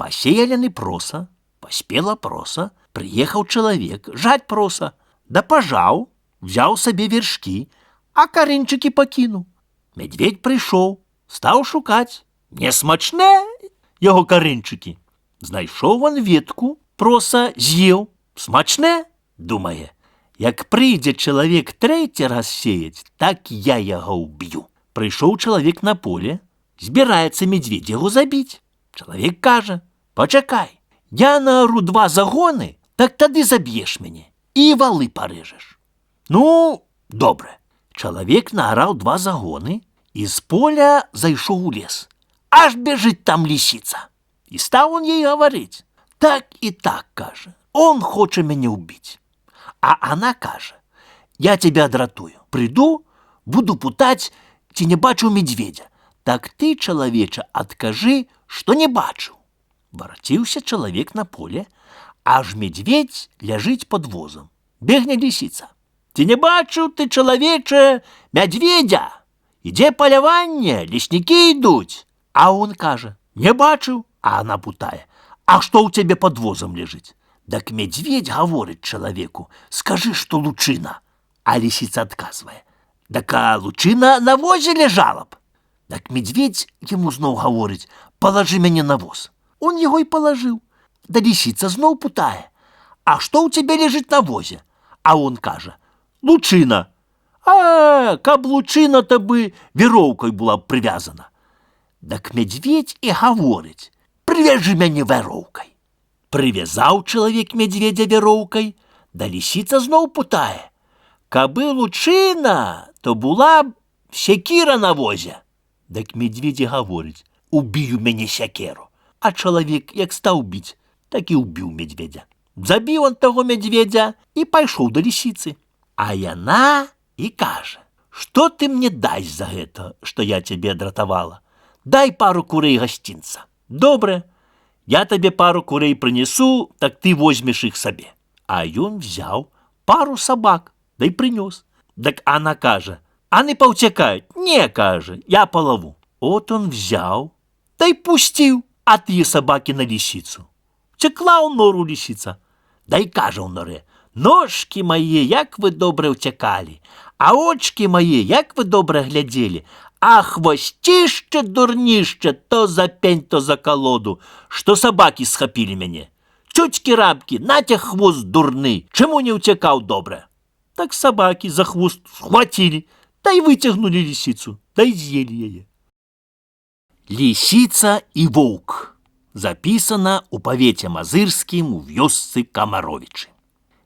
Пасеяли яны проса, паспела проса, прыехаў чалавек, жаць проса, да пажаў, взяў сабе вяршкі, а карынчыкі пакінуў. Мядзведь прыйшоў, стаў шукаць. Несмачныя яго карынчыкі. Знайшоў он ветку, проса з'еў. Смачнае? Думае, як прыйдзе чалавек трэці раз сеяць, так я яго ўб'ю. Прыйшоў чалавек на поле, збіраецца мядзведь яго забіць. Чалавек кажа, пачакай, я наару 2 загоны, так тады заб'еш мяне і валы парэжаш. Ну, добра. Чалавек наараў 2 загоны і з поля зайшоў у лес. Аж бежыць там лісіца. І стаў он ей гаварыць. Так і так, кажа, он хоча мяне ўбіць. А она кажа, я тебя адратую. Прыйду, буду пытаць, ці не бачыў медведя. Так ты, чалавеча, адкажы, што не бачыў. Вараціўся чалавек на поле, аж медведь ляжыць пад возам. Бегне лісіца. Ці не бачыў ты, чалавеча, мядзведзя? Ідзе паляванне, леснікі ідуць. А он кажа, не бачыў. А она пытае, А что у тебя под возом лежит? Так медведь говорит человеку: скажи, что лучина. А лисица отказывая: так а лучина на возе лежала б. Так медведь ему знов говорить: положи меня на воз. Он его и положил. Да лисица знов путає: а что у тебя лежит на возе? А он каже: лучина. А, каб лучина-то бы веровкой була б прив'язана. Так медведь і говорить: привяжи мяне веровкой. Привязал человек медведя веровкой, да лисица знов путає: каби лучина, то була б секіра на возе. Так медведь говорить: убію мяне сякеру. А человек, як став бить, так і убив медведя. Забив он того медведя і пайшов до лисицы. А яна і каже: что ты мне дай за гэта, что я тебе дратавала? Дай пару курей гостинца. Добре, я тебе пару курей принесу, так ты возьмешь их себе. А ён взял пару собак, да й принес. Так она каже: а не повтекают? Не, каже, я полову. От он взял, да й пустил, а тие собаки на лисицу. Втекла у нору лисица, да й каже у норе: ножки мои, як вы добре втекали, а очки мои, як вы добре глядели, а хвостище дурнище то за пень, то за колоду, что собаки схопили меня. Тетки-рабки, натя хвост дурный, чему не утекал добре? Так собаки за хвост схватили, да и вытягнули лисицу, да и съели ее. Лисица и волк. Записано у павете Мазырскім у вёсцы Камаровичы.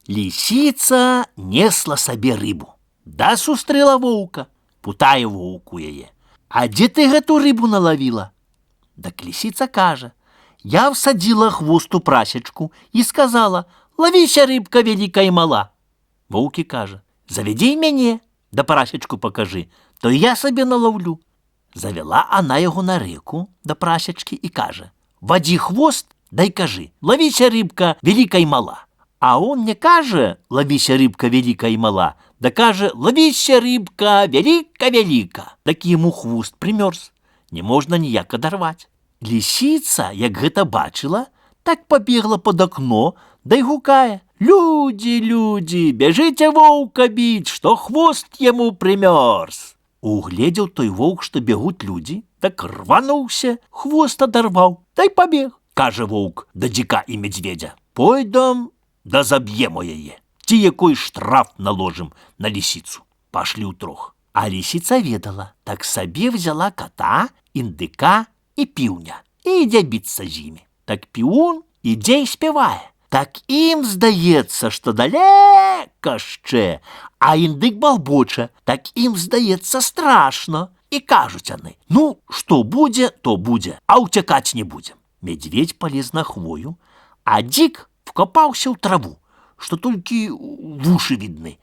Лисица несла сабе рыбу, да сустрэла воўка. Путае воўку яе: а дзе ты гэту рыбу наловила? Так лисица каже: я всадила хвост у прасечку и сказала: ловися, рыбка великая и мала. Воўк і каже: заведи мяне, да прасечку покажи, то я себе наловлю. Завела она его на реку до прасечки и каже: води хвост, дай кажи: ловися, рыбка великая и мала. А он не каже: ловися, рыбка великая и мала, да каже: ловися, рыбка велика-велика. Так ему хвост примерз, не можна ніяк оторвать. Лисица, як гэта бачила, так побегла под окно, да й гукае: люди, люди, бежите воўка бить, что хвост ему примерз. Угледел той воўк, что бегут люди, так рванулся, хвост оторвал, да й побег. Каже воўк да дика и медведя: пойдем, да заб'ємо яе, ці якой штраф наложим на лисицу. Пошли утрох. А лисица ведала, так сабе взяла кота, індыка и піўня, и ідзе біцца з імі. Так піўун ідзе і спявае. Так им здаецца, что далека ще, а індык балбоча, так им здаецца страшно. И кажуть яны: ну, что будзе, то будзе, а утекать не будем. Медведь полез на хвою, а дик вкопался в траву, что только в уши видны.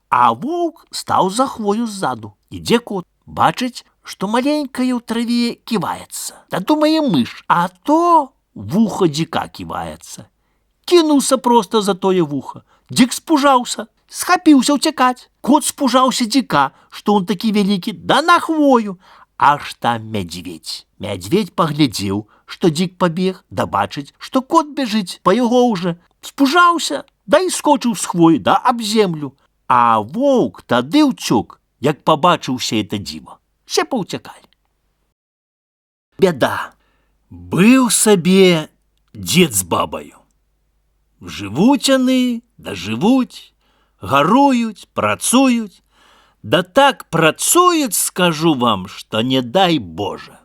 А волк стал за хвою сзаду. Иде кот, бачить, что маленькая в траве кивается. Да думає мышь, а то в ухо дика кивается. Кинулся просто за тое в ухо. Дик спужался, схопился утекать. Кот спужался дика, что он таки великий, да на хвою. Аж там медведь. Медведь поглядел, что дик побег, да бачить, что кот бежит по его уже. Спужался, да и скочил с хвои, да об землю. А волк тады утек, як побачил все это диво. Все поутекали. Беда. Был себе дед с бабою. Живуть яны, да живуть, гарують, працують. Да так працують, скажу вам, что не дай Боже.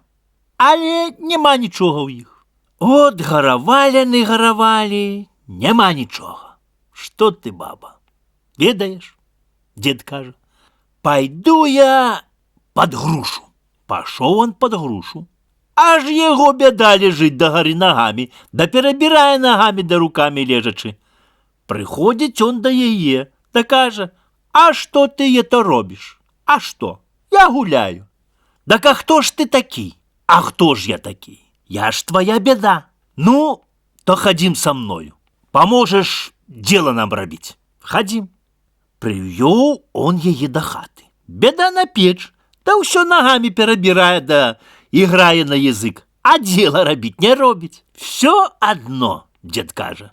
Але нема нічого в їх. От гаравалі, нема нічого. Что ты, баба, ведаешь? Дед каже: пойду я под грушу. Пошел он под грушу. Аж его беда лежить до горы ногами, да перебирая ногами да руками лежачи. Приходить он до яе, да каже: а что ты это робишь? А что? Я гуляю. Так а кто ж ты такий? А кто ж я такий? Я ж твоя беда. Ну, то ходим со мною. Поможешь дело нам робить. Ходим. Привел он яе до хаты. Беда на печь, да все ногами перебирая, да играя на язык. а дзела рабіць не робіць. Всё адно, дзед кажа.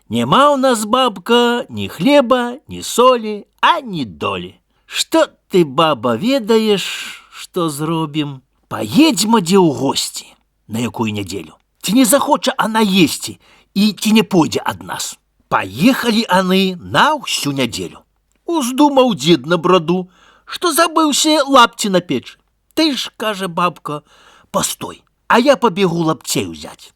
Нема ў нас, бабка, ні хлеба, ні солі, ані долі. Што ты, баба, ведаеш, што зробім? Паедзьма дзе ў госці. На якую нядзелю? Ці не захоча она есці і ці не пойдзе ад нас? Паехалі аны на ўсю нядзелю. Уздумаў дзед на браду, што забыўся лапці на печы. Ты ж, кажа бабка, постой, а я пабегу лапцей узяць.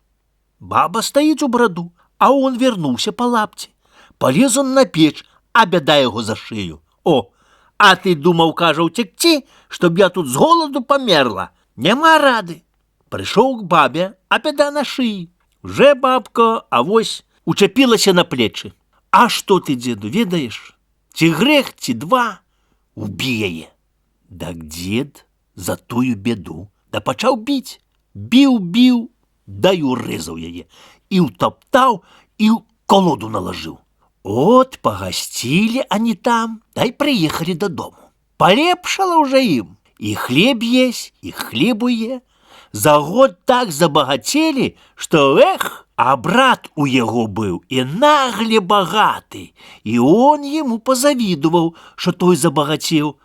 Баба стаіць у браду, а он вернуўся па лапці. Палез он на печ, а бяда яго за шыю. О, а ты думаў, кажа, уцекці, чтоб я тут з голаду памерла? Няма рады. Прыйшоў к бабе, а бяда на шыі. Уже бабка, авось, учапілася на плечы. А што ты, дзеду, ведаеш? Ці грэх, ці два, убі яе. Дак дзед за тую беду да пачаў біць. Біў, да і урэзаў яе. І ўтаптаў, і ў колоду налажыў. От пагасцілі ані там, да і прыехалі дадому. Палепшала ўжо ім. І хлеб есть, і хлебу е. За год так забагацелі, што а брат у яго быў і нагле багаты. І он яму пазавідуваў, што той забагацеў.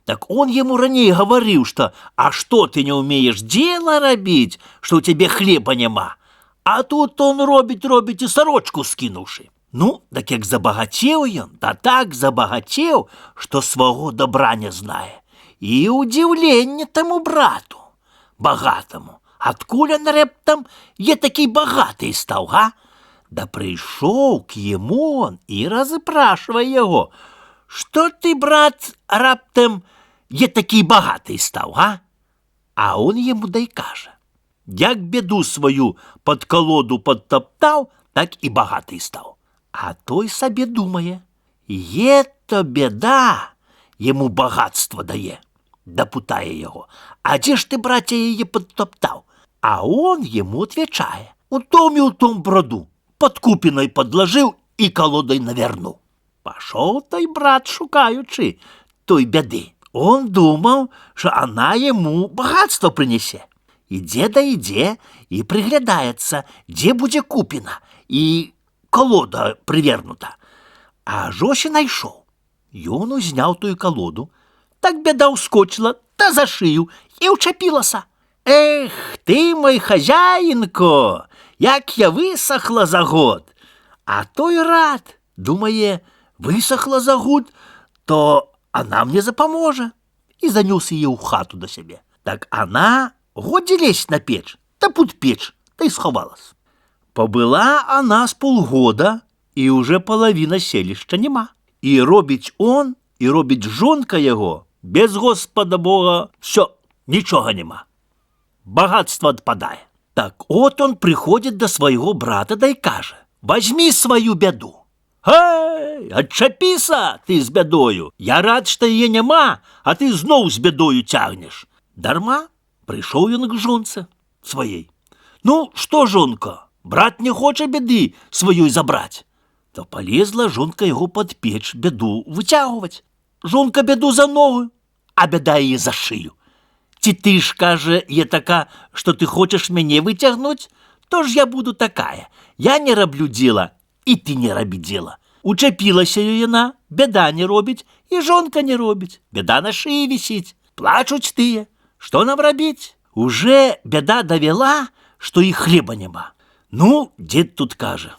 Так он ему раней гаварыў, што «А што ты не ўмееш дзела рабіць, што ў цябе хлеба няма?» А тут он робіць і сарочку скінуўшы. Ну, так як забагацеў ён, да так забагацеў, што сваго добра не знае. І удзіўленне таму брату, багатаму. Адкуль он рэптам є такі багаты стаў, га? Да прыйшоў к яму он і разыпрашвае яго. Што ты, брат, раптам є такі багаты стаў, га? А он яму дай кажа. Як беду сваю пад колоду падтаптаў, так і багаты стаў. А той сабе думае, то беда яму багатства дае. Дапытае яго, а дзе ж ты, браце, яе падтаптаў? А он яму отвечае, у том браду, под купінай падлажыў і колодай навернуў. Пашоў той брат, шукаючы той бяды. Он думаў, што она яму багатство прынесе. Ідзе і прыглядаецца, дзе будзе купіна і колода прывернута. А жось і найшоў. Ён узняў тую колоду, так бяда ўскочыла, та за шыю і ўчапілася. Эх, ты мой хазяінко, як я высохла за год. А той рад, думае, высохла за год, то она мне запаможа. І занёс яе ў хату да сябе. Так она годзе лезть на печ, та пут печ, та і сховалась. Побыла она з полгода, і уже половина селішча нема. І робіць он, і робіць жонка яго, без Господа Бога, все, нічога нема. Богатство отпадае. Так от он приходит до своего брата, да и кажа, возьми свою беду. Эй, отчапіся ты з бядою. Я рад, што яе няма, а ты зноў з бядою цягнеш. Дарма, прыйшоў ён к жонцы сваей. Ну, што, жонка, брат не хоча беды сваёй забраць. То полезла жонка яго пад печ бяду выцягваць. Жонка бяду за ногу, а бяда яе за шыю. Ці ты ж, кажа, є така, што ты хочаш мяне выцягнуць? То ж я буду такая. Я не раблю дзела, і ты не рабі дзела. Учапілася яна, бяда не робіць, і жонка не робіць. Бяда на шыі вісіць. Плачуць тыя. Што нам рабіць? Уже бяда давяла, што і хлеба няма. Ну, дзед тут кажа.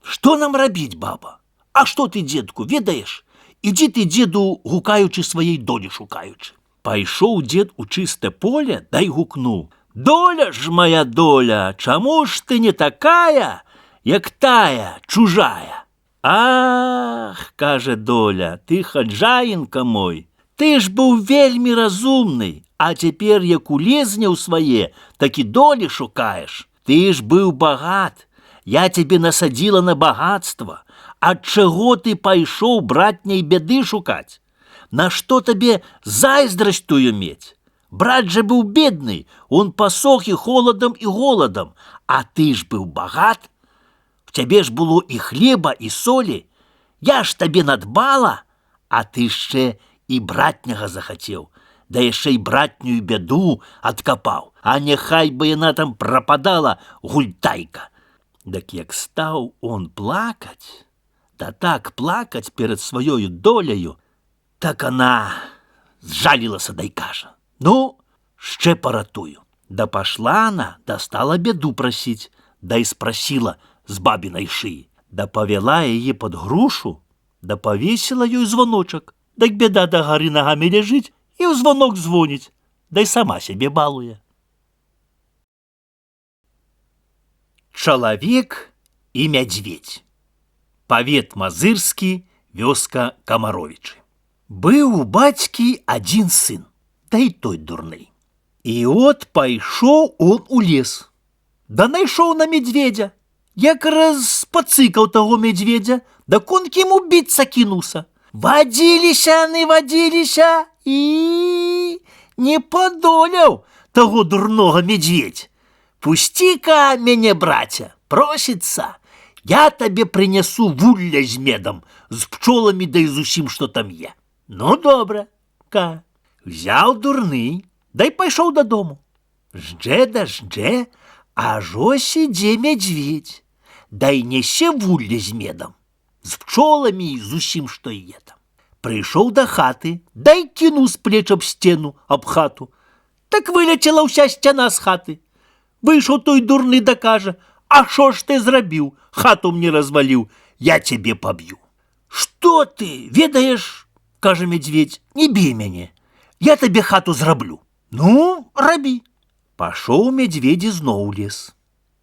Што нам рабіць, баба? А што ты, дзедку, ведаеш? Ідзі ты, дзеду, гукаючы сваей долі шукаючы. Пайшоў дзед у чыстае поле, дай гукнуў. Доля ж моя доля, чаму ж ты не такая, як тая, чужая? Ах, кажа доля, ты хаджаінка мой, ты ж быў вельмі разумны, а цяпер як улезне ў свае, так і долі шукаеш. Ты ж быў багат, я цябе насадзіла на багатства. Ад чаго ты пайшоў братняй бяды шукаць? Нашто табе зайздрасць тую мець? Брат же быў бедны, он пасох і холадам, і голадам, а ты ж быў багат. В цябе ж было і хлеба, і солі. Я ж табе надбала, а ты яшчэ і братняга захацеў. да яшчэ і братнюю бяду адкапаў, а няхай бы яна там прападала, гультайка. Дак як стаў он плакаць, да так плакаць перад сваёю доляю, так она зжалілася да й кажа: «Ну, ще поратую». Да пошла она, да стала беду просить, да и спросила с бабиной шеи, да повела ее под грушу, да повесила ей звоночек, да беда до горы ногами лежить и в звонок звонить, да и сама себе балуя. Человек и медведь. Павет Мазырский, вёска Камаровичы. Был у бацькі один сын, да и той дурный. И от пайшоў он у лес, да найшоў на медведя, як раз пацыкаў таго медведя, да конь ему біцца кінуўся. Вадзіліся яны, вадзіліся, і не падоляў таго дурнога медведь. Пусти-ка мяне, братя, просіцца, я табе прынясу вулля з медом, з пчоламі да і з усім, што там є. Ну, добра, ка. Взяў дурны, да й пайшоў дадому. Ждзе да ждзе, аж ось ідзе медведь, да й нясе вулля з медом, з пчоламі і з усім, што є там. Прыйшоў да хаты, да й кінуў з плеч аб сцену, аб хату. Так вылецела ўся сцяна з хаты. Выйшаў той дурны да кажа: «А шо ж ты зрабіў? Хату мне разваліў, я цябе паб'ю». «Што ты, ведаеш, — кажа медведь, — не бей мяне, я табе хату зраблю». «Ну, рабі». Пашоў медведь зноў у лес.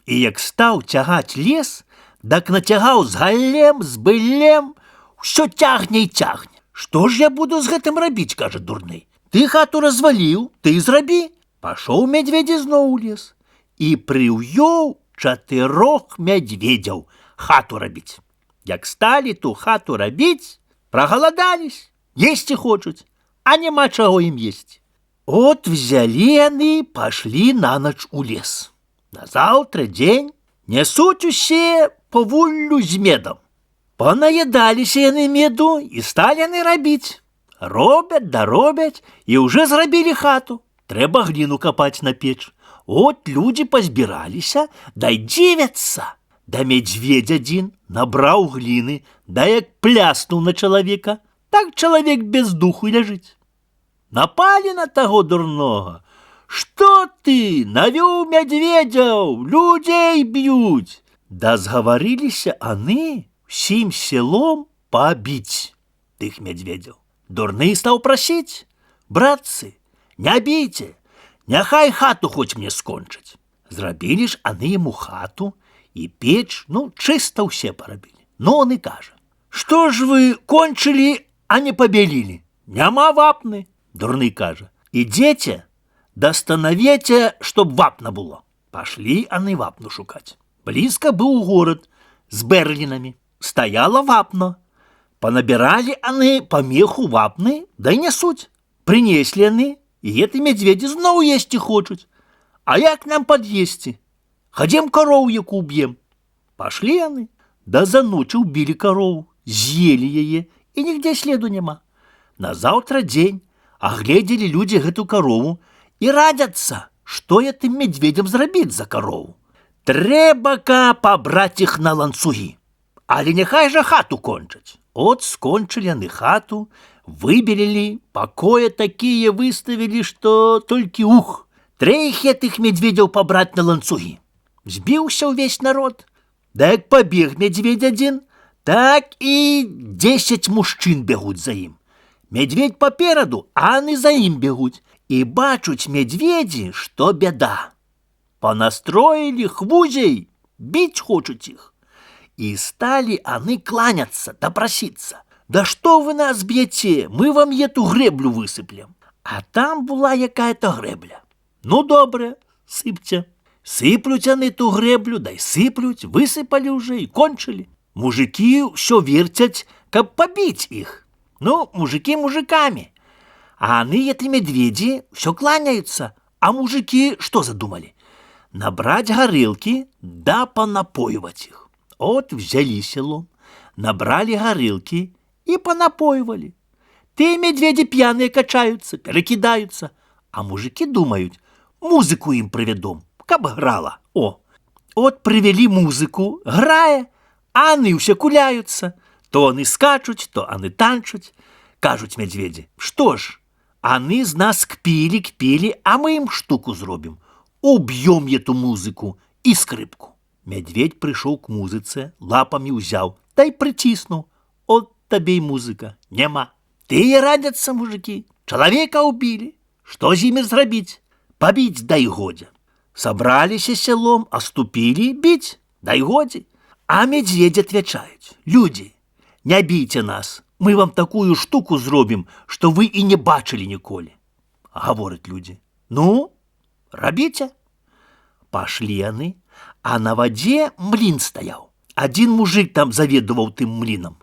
І як стаў цягаць лес, дак нацягаў з галлем, з былем, усё цягне і цягне. «Што ж я буду з гэтым рабіць, — кажа дурны, — ты хату разваліў, ты зрабі». Пашоў медведь зноў у лес і прыўёў 4 медведяў хату рабіць. Як сталі ту хату рабіць, прагаладались, есці хочуць, а няма чаго ім есці. От взялі яны, пашлі на ноч у лес. Назаўтра дзень нясуць усе по вуллю з медом. Понаедаліся яны меду і сталі яны рабіць. Робяць да робяць і ўжо зрабілі хату. Трэба гліну капаць на печ. От людзі пазбіраліся, да й дзівяцца. Да медведь адзін набраў гліны, да як пляснуў на чалавека, так чалавек без духу ляжыць. Напалі на таго дурнога. «Што ты, навёў медведяў, людзей б'юць!» Да згаварыліся аны всім селом пабіць тых медведяў. Дурны стаў прасіць: «Братцы, не бійце, няхай хату хоць мне скончыць». Зрабілі ж аны яму хату і печ, ну, чыста ўсе парабілі. Ну, он і кажа: «Што ж вы кончылі, а не пабялілі? Няма вапны». Дурны кажа: «Ідзеце, дастанавеце, чтоб вапна было». Пашлі аны вапну шукаць. Блізка быў горад з бэрлінамі. Стаяла вапна. Панабіралі аны памеху вапны, да й нясуць. Прынеслі яны, і гэты медведзі зноў есці хочуць. «А як нам пад'есці? Хадзем карову яку уб'ем». Пашлі яны, да за ночы ўбілі карову, з'елі яе, і нігде следу няма. Назаўтра дзень агледзелі людзі гэту карову і радзяцца, што я тым медведзям зрабіць за карову. Трэба-ка пабраць іх на ланцугі, але няхай жа хату кончаць. От скончылі яны хату, выбелілі, пакоі такія выставілі, што толькі ух. Трэх гэтых медведзяў пабраць на ланцугі. Збіўся ўвесь народ. Да як пабег медведь адзін, так і 10 мужчын бягуць за ім. Медведь папераду, а яны за ім бегуць. І бачуць медведзі, што бяда. Панастроілі хвузей, біць хочуць іх. І сталі аны кланяцца да прасіцца: «Да што вы нас б'яце, мы вам эту грэблю высыплем». А там была якая-то грэбля. Ну, добре, сыпце. Сыплюць яны ту грэблю, дай сыплюць, высыпалі ўжо і кончылі. Мужыкі ўсё верцяць, каб пабіць іх. Ну, мужики мужиками. А аны, эти медведи, все кланяются. А мужики что задумали? Набрать горелки, да понапоивать их. Вот взяли село, набрали горелки и понапоивали. Ты медведи пьяные качаются, перекидаются, а мужики думают, музыку им приведом, каб грала. От привели музыку, грає, а они все куляются. То они скачуть, то они танчуть. Кажуть медведи, что ж, они з нас кпили, а мы им штуку зробим. Убьем эту музыку и скрипку. Медведь пришел к музыце, лапами взял, да и притиснул. От тебе и музыка, нема. Ты радятся, мужики, человека убили. Что с ними зробить? Побить, дай годе. Собрались селом, оступили бить, дай годе. А медведь отвечает, люди, не бейте нас, мы вам такую штуку зробим, что вы и не бачили ніколи. Говорят люди, ну, робите. Пошли они, а на воде млин стоял. Один мужик там заведовал тым млином.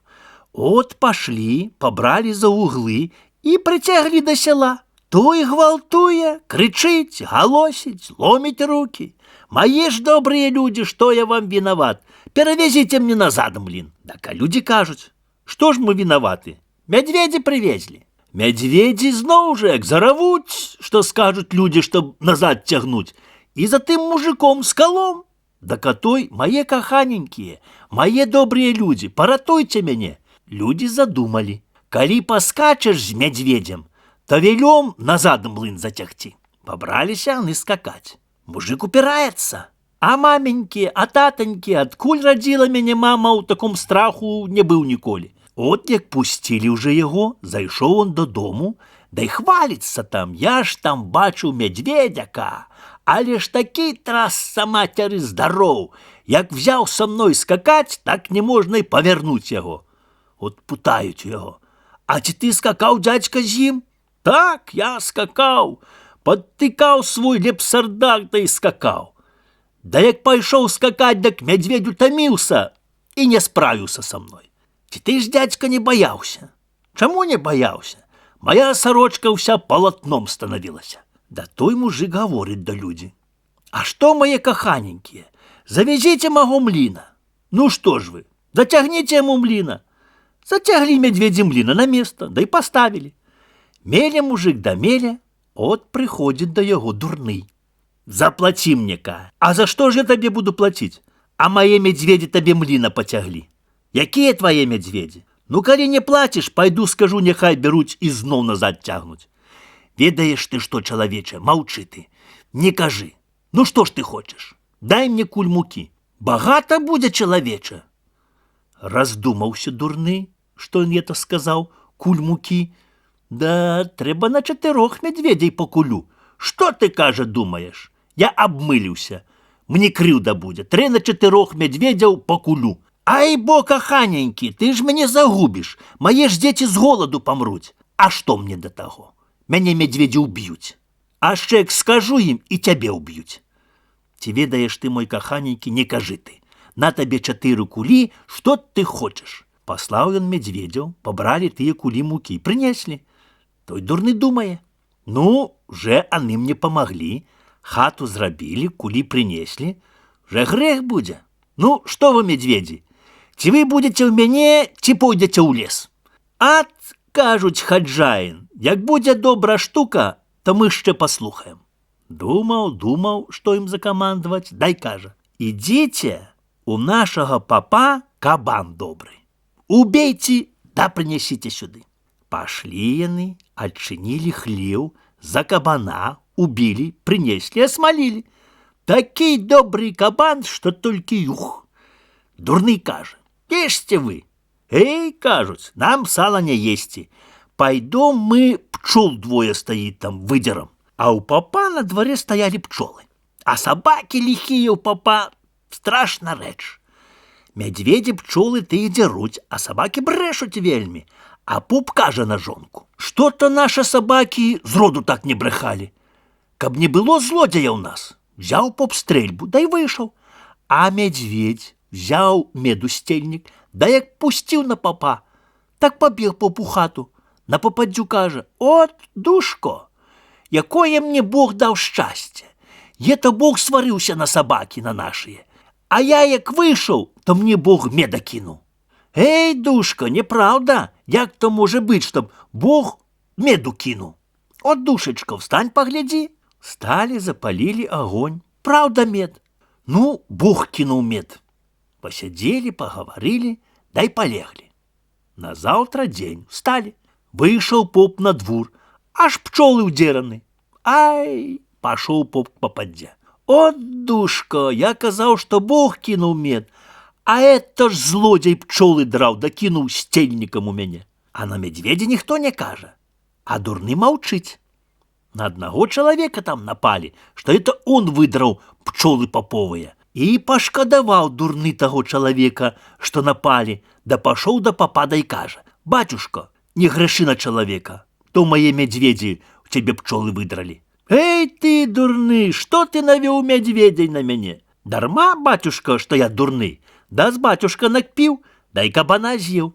От пошли, побрали за углы и притягли до села. Той гвалтує, кричить, голосить, ломить руки. Мои ж добрые люди, что я вам виноват? Перевезите мне назад млин. Так а люди кажут, что ж мы виноваты? Медведи привезли. Медведи знову же як заровут, что скажут люди, чтоб назад тягнуть. И за тым мужиком скалом. Да котой, мои каханенькие, мои добрые люди, поратуйте меня. Люди задумали. Коли поскачешь с медведем, то велем назад млын затягти. Побрались они скакать. Мужик упирается. А маменьки, а татоньки, откуль родила меня мама, у таком страху не был ніколи. От як пустили уже его, зайшов он додому, да й хвалится там, я ж там бачу медведяка, але ж такий трасса матери здоров, як взяв со мною скакать, так не можна й повернуть його. От путають його. А чи ти скакав, дядька, зім? Так, я скакав, подтыкав свой лепсардак, да и скакал. Да як пойшов скакать, так медведь утомился и не справился со мной. Ты ж, дядька, не боялся. Чему не боялся? Моя сорочка вся полотном становилась. Да той мужик говорит да люди. А что, мои каханенькие, завезите моего млина. Ну что ж вы, затягните ему млина. Затягли медведи млина на место, да и поставили. Меля мужик да меля, от приходит до его дурный. Заплати мне-ка. А за что же я тебе буду платить? А мои медведи тебе млина потягли. Якие твои медведи? Ну, коли не платишь, пойду скажу, нехай беруть и знов назад тягнуть. Ведаешь ты что, человече, молчи ты. Не кажи. Ну что ж ты хочешь? Дай мне куль муки. Богато будет, человече. Раздумался дурный, что он это сказал, куль муки. Да, треба на 4 медведей по кулю. Что ты, каже, думаешь? Я обмылился. Мне крюда будет. 3 на 4 медведей по кулю. Ай, бо, каханенький, ты ж меня загубишь. Мои ж дети с голоду помрут. А что мне до того? Меня медведи убьют. А ще як скажу им, и тебя убьют. Ти ведаешь ты, мой каханенький, не кажи ты. На тебе 4 кули, что ты хочешь. Послал он медведев, побрали тые кули муки, принесли. Той дурный думає. Ну, вже они мне помогли, хату зробили, кули принесли. Вже грех буде. Ну, что вы, медведи, чи вы будете в мене, чи пойдете у лес? Ат, кажуть, хаджаїн, як буде добра штука, то ми ще послухаємо. Думав, що їм закомандувати, дай каже, ідіть, у нашого папа кабан добрий. Убейте, да принесите сюди. Пошли они, отчинили хлев, за кабана убили, принесли, осмолили. Такий добрый кабан, что только юх. Дурный каже, ешьте вы. Эй, кажуть, нам сала не ести. Пойдем мы, пчел 2 стоит там, выдером. А у папа на дворе стояли пчелы. А собаки лихие у папа страшна реч. Медведи пчелы ты и деруть, а собаки брешут вельми. А пуп каже на жонку, что-то наши собаки зроду так не брехали. Каб не было злодея у нас. Взял поп стрельбу, да и вышел. А медведь взял медустельник, да як пустил на попа, так побег поп у хату. На попаддю каже, от, душко, якое мне Бог дал счастье. Это Бог сварился на собаки на наши. А я як вышел, то мне Бог меда кинул. Эй, душка, неправда, як то може бить, чтоб Бог меду кинул? От, душечка, встань, погляди. Встали, запалили огонь. Правда мед? Ну, Бог кинул мед. Посидели, поговорили, да и полегли. На завтра день встали. Вышел поп на двор, аж пчелы удераны. Ай, пошел поп к попадья. От, душка, я казал, что Бог кинул мед, а это ж злодей пчелы драл, да кинул стельником у меня. А на медведя никто не кажа, а дурный молчить. На одного человека там напали, что это он выдрал пчелы поповые. И пошкодовал дурный того человека, что напали, да пошел до попа да и кажа: «Батюшка, не греши на человека, то мои медведи в тебе пчелы выдрали». «Эй ты, дурный, что ты навел медведей на меня? Дарма, батюшка, что я дурный, да с батюшка накпил, да и кабана съел».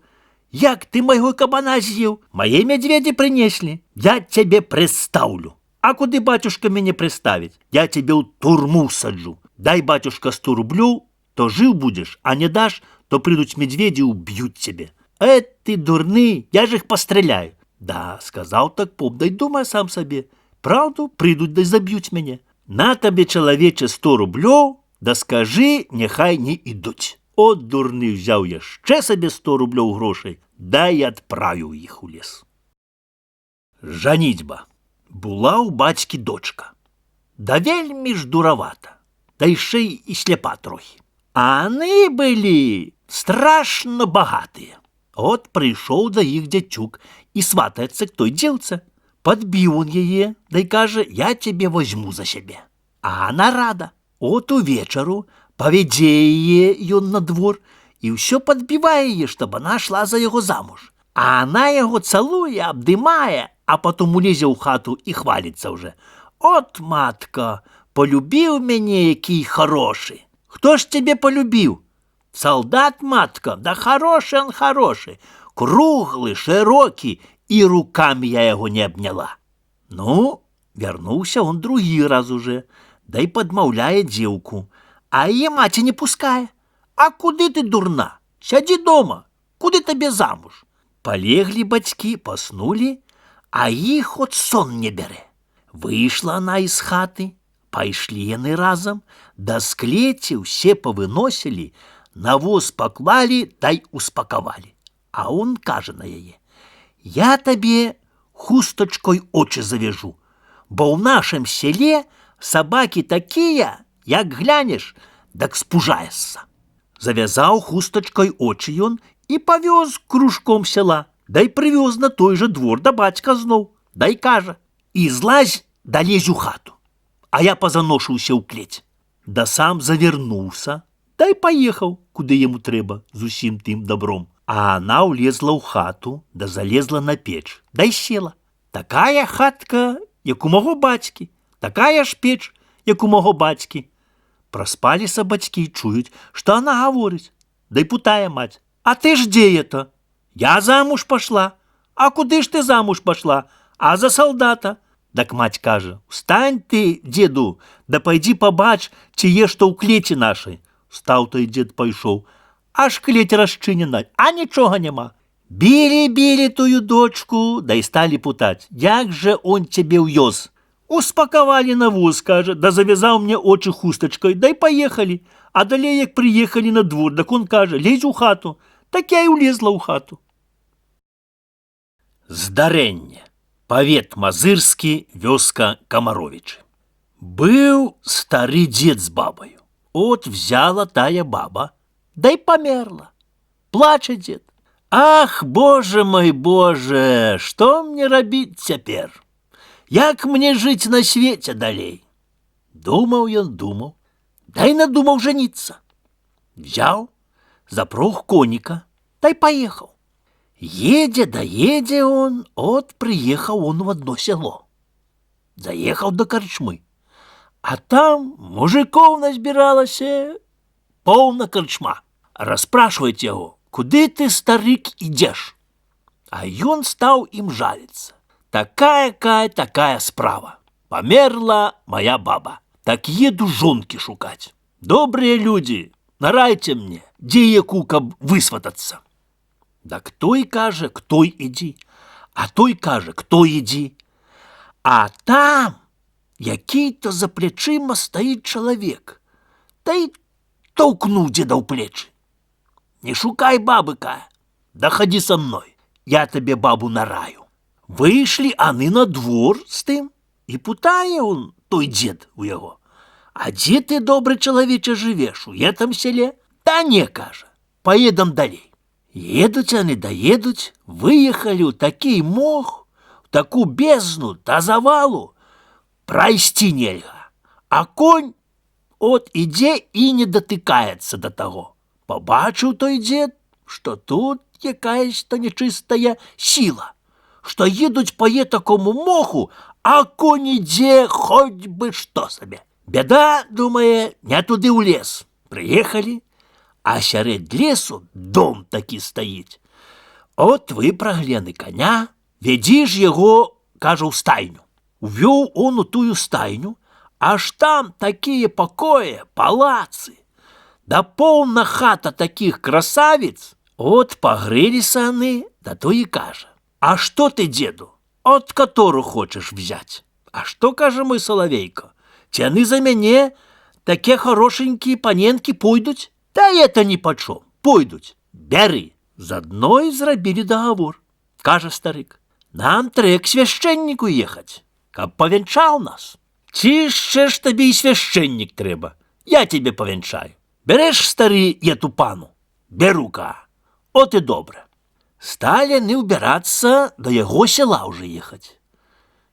«Як ты моего кабана съел? Мои медведи принесли. Я тебе приставлю». «А куды, батюшка, меня приставить? Я тебе в турму саджу. Дай, батюшка, 100 рублев, то жив будешь, а не дашь, то придут медведи и убьют тебе». Ты дурный, я же их постреляю». «Да, сказал так поп, да й думай сам себе. Правду, придут да й заб'ють меня. На тебе, человече, 100 рублев, да скажи, нехай не ідуть». От дурний взяв я ще собі 100 рублів грошей, да й відправив їх у ліс. Жанітьба. Була у батьки дочка. Да вельми ж дуровата, да ще й слепа трохи. А вони були страшно багатые. От прийшов до їх дядюк і сватається к той дівце. Подбив он її, да й каже: «Я тебе возьму за себе». А вона рада. От увечеру поведе її он на двор і все подбиває її, щоб вона шла за його замуж. А вона його цілує, обдимає, а потім улізе у хату і хвалиться вже: «От, матка, полюбив мене, який хороший». «Хто ж тебе полюбив?» «Солдат, матка, да хороший он хороший, круглый, широкий, и руками я его не обняла». Ну, вернулся он другий раз уже, да и подмовляет девку, а її мать не пускає. «А куди ти, дурна? Сяди дома, куди тебе замуж?» Полегли батьки, поснули, а їх от сон не бере. Вийшла вона із хати, пайшли яны разом, да з клеті все повиносили, на воз поклали, да й успаковали. А он каже на яе: «Я тебе хусточкой очі завяжу, бо в нашем селе собаки такие, як глянешь, так спужаешься». Завязал хусточкой очі он і повез кружком села, да й привез на той же двор до батька знов, да й каже: «І злазь, да лезь у хату, а я позаношився у клеть». Да сам завернувся, да й поїхав, куди йому треба, з усім тим добром. А вона влезла у хату, да залезла на печ, да й села. Такая хатка, як у мого батьки, такая ж печ, як у мого батьки. Проспалися батьки і чують, що вона говорить, да й путає мать: «А ти ж де это?» «Я замуж пошла». «А куди ж ти замуж пошла?» «А за солдата». Так мать каже: «Встань ти, деду, да пойди побач, чи є що у клеті нашій». Встав той дід, пойшов, аж клеть розчинена, а нічого нема. Били тую дочку, да й стали путать: «Як же он тебе увез?» Успаковали на воз, каже, да завязал мне очі хусточкой, да й поехали. А далее, як приехали на двор, так он каже: «Лезь у хату». Так я й улезла у хату. Здарення. Павет Мазырский, вёска Комаровичи. Был старый дед с бабою. От взяла тая баба, да й померла. Плаче дед: «Ах, боже мой, боже, что мне робить цяпер? Як мне жить на свете далей?» Думал ён, думал, да й надумал жениться. Взял, запрог коника, да й поехал. Едет, да едет он, от приехал он в одно село. Заехал до корчмы, а там мужиков назбиралася полна корчма. Расспрашивает его: «Куды ты, старик, идешь?» А ён стал им жалиться: такая справа. Померла моя баба, так еду жонки шукать. Добрые люди, нарайте мне, где яку, каб высвататься». Так той каже, к той іди, а той каже, к той іди. А там який-то за плечима стоїть чоловік, та й толкнув діда в плечі. Не шукай бабы, каже, да ходи со мной, я тебе бабу нараю. Вийшли они на двор з тим, і питає он, той дід у його, а де ти, добрий чоловіче, живеш, у этом селі? Та не, каже, поїдем далі. Едуть они, доедуть, виїхали у такий мох, в таку бездну та завалу, пройсти нельга. А конь от іде і не дотикається до того. Побачив той дід, що тут якась то нечистая сила, що їдуть по такому моху, а конь іде хоть би що собі. Беда, думає, не туди у лес. Приїхали, а серед лесу дом таки стоїть. От випрягли коня, веди ж його, каже, в стайню. Увел он у тую стайню, аж там такие покои, палацы, да полна хата таких красавиц. От погрелися они, да то и каже, а что ты, деду, от которую хочешь взять? А что, каже мой соловейко, тяни за мене, таке хорошенькі паненки пойдуть? Та это ни почем, пойдуть, бери. Заодно и зробили договор. Каже старик, нам треба к священнику ехать, каб повенчал нас. Чи ще ж тобі й священник треба? Я тебе повенчаю. Береш, старий, ету пану? Беру-ка. От і добре. Стали не вбиратися до його села вже їхать.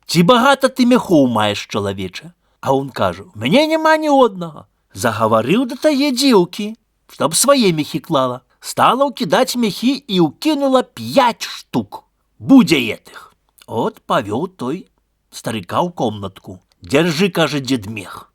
Чи багато ти мехов маєш, чоловіче? А он каже, у мене нема ні одного. Заговорив до тієї дівки, щоб свої мехи клала. Стала укидать мехи і укинула 5 штук. Буде етих. От повел той старика в комнатку. Держи, каже, дед, мех.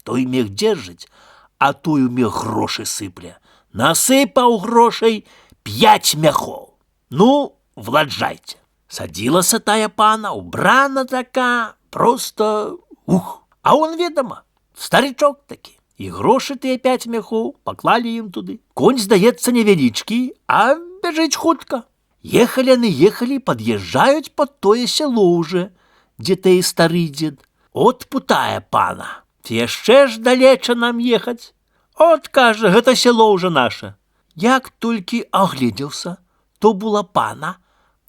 Той мех держить, а той у мех гроші сипля. Насипав грошей 5 мехов. Ну, владжайте. Садилася тая пана, убрана така, просто ух. А он, відомо, старичок такий. І гроші ті 5 мехов поклали їм туди. Конь, здається, невеличкий, а біжить хутко. Ехали они, ехали, подъезжают под тое село уже, где той старый дед. От путая пана, ще ж далече нам ехать. От, каже, гэта село уже наше. Як толькі оглядівся, то була пана,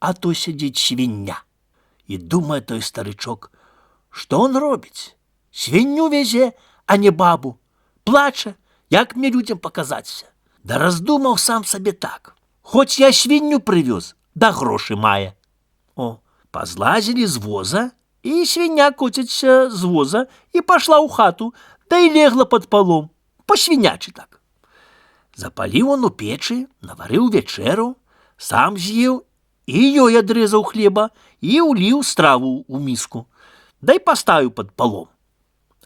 а то сидить свиня. І думає той старичок, що он робить? Свиню везе, а не бабу. Плаче, як мне людям показатися. Да роздумав сам собі так. Хоч я свиню привез, да гроші має. О, позлазили з воза, і свиня котиться з воза, і пошла у хату, да й легла під полом. По-свинячі так. Запалив он у печі, наварив вечеру, сам з'їв, і їй одрізав хліба, і улив страву у миску, да й поставив під полом.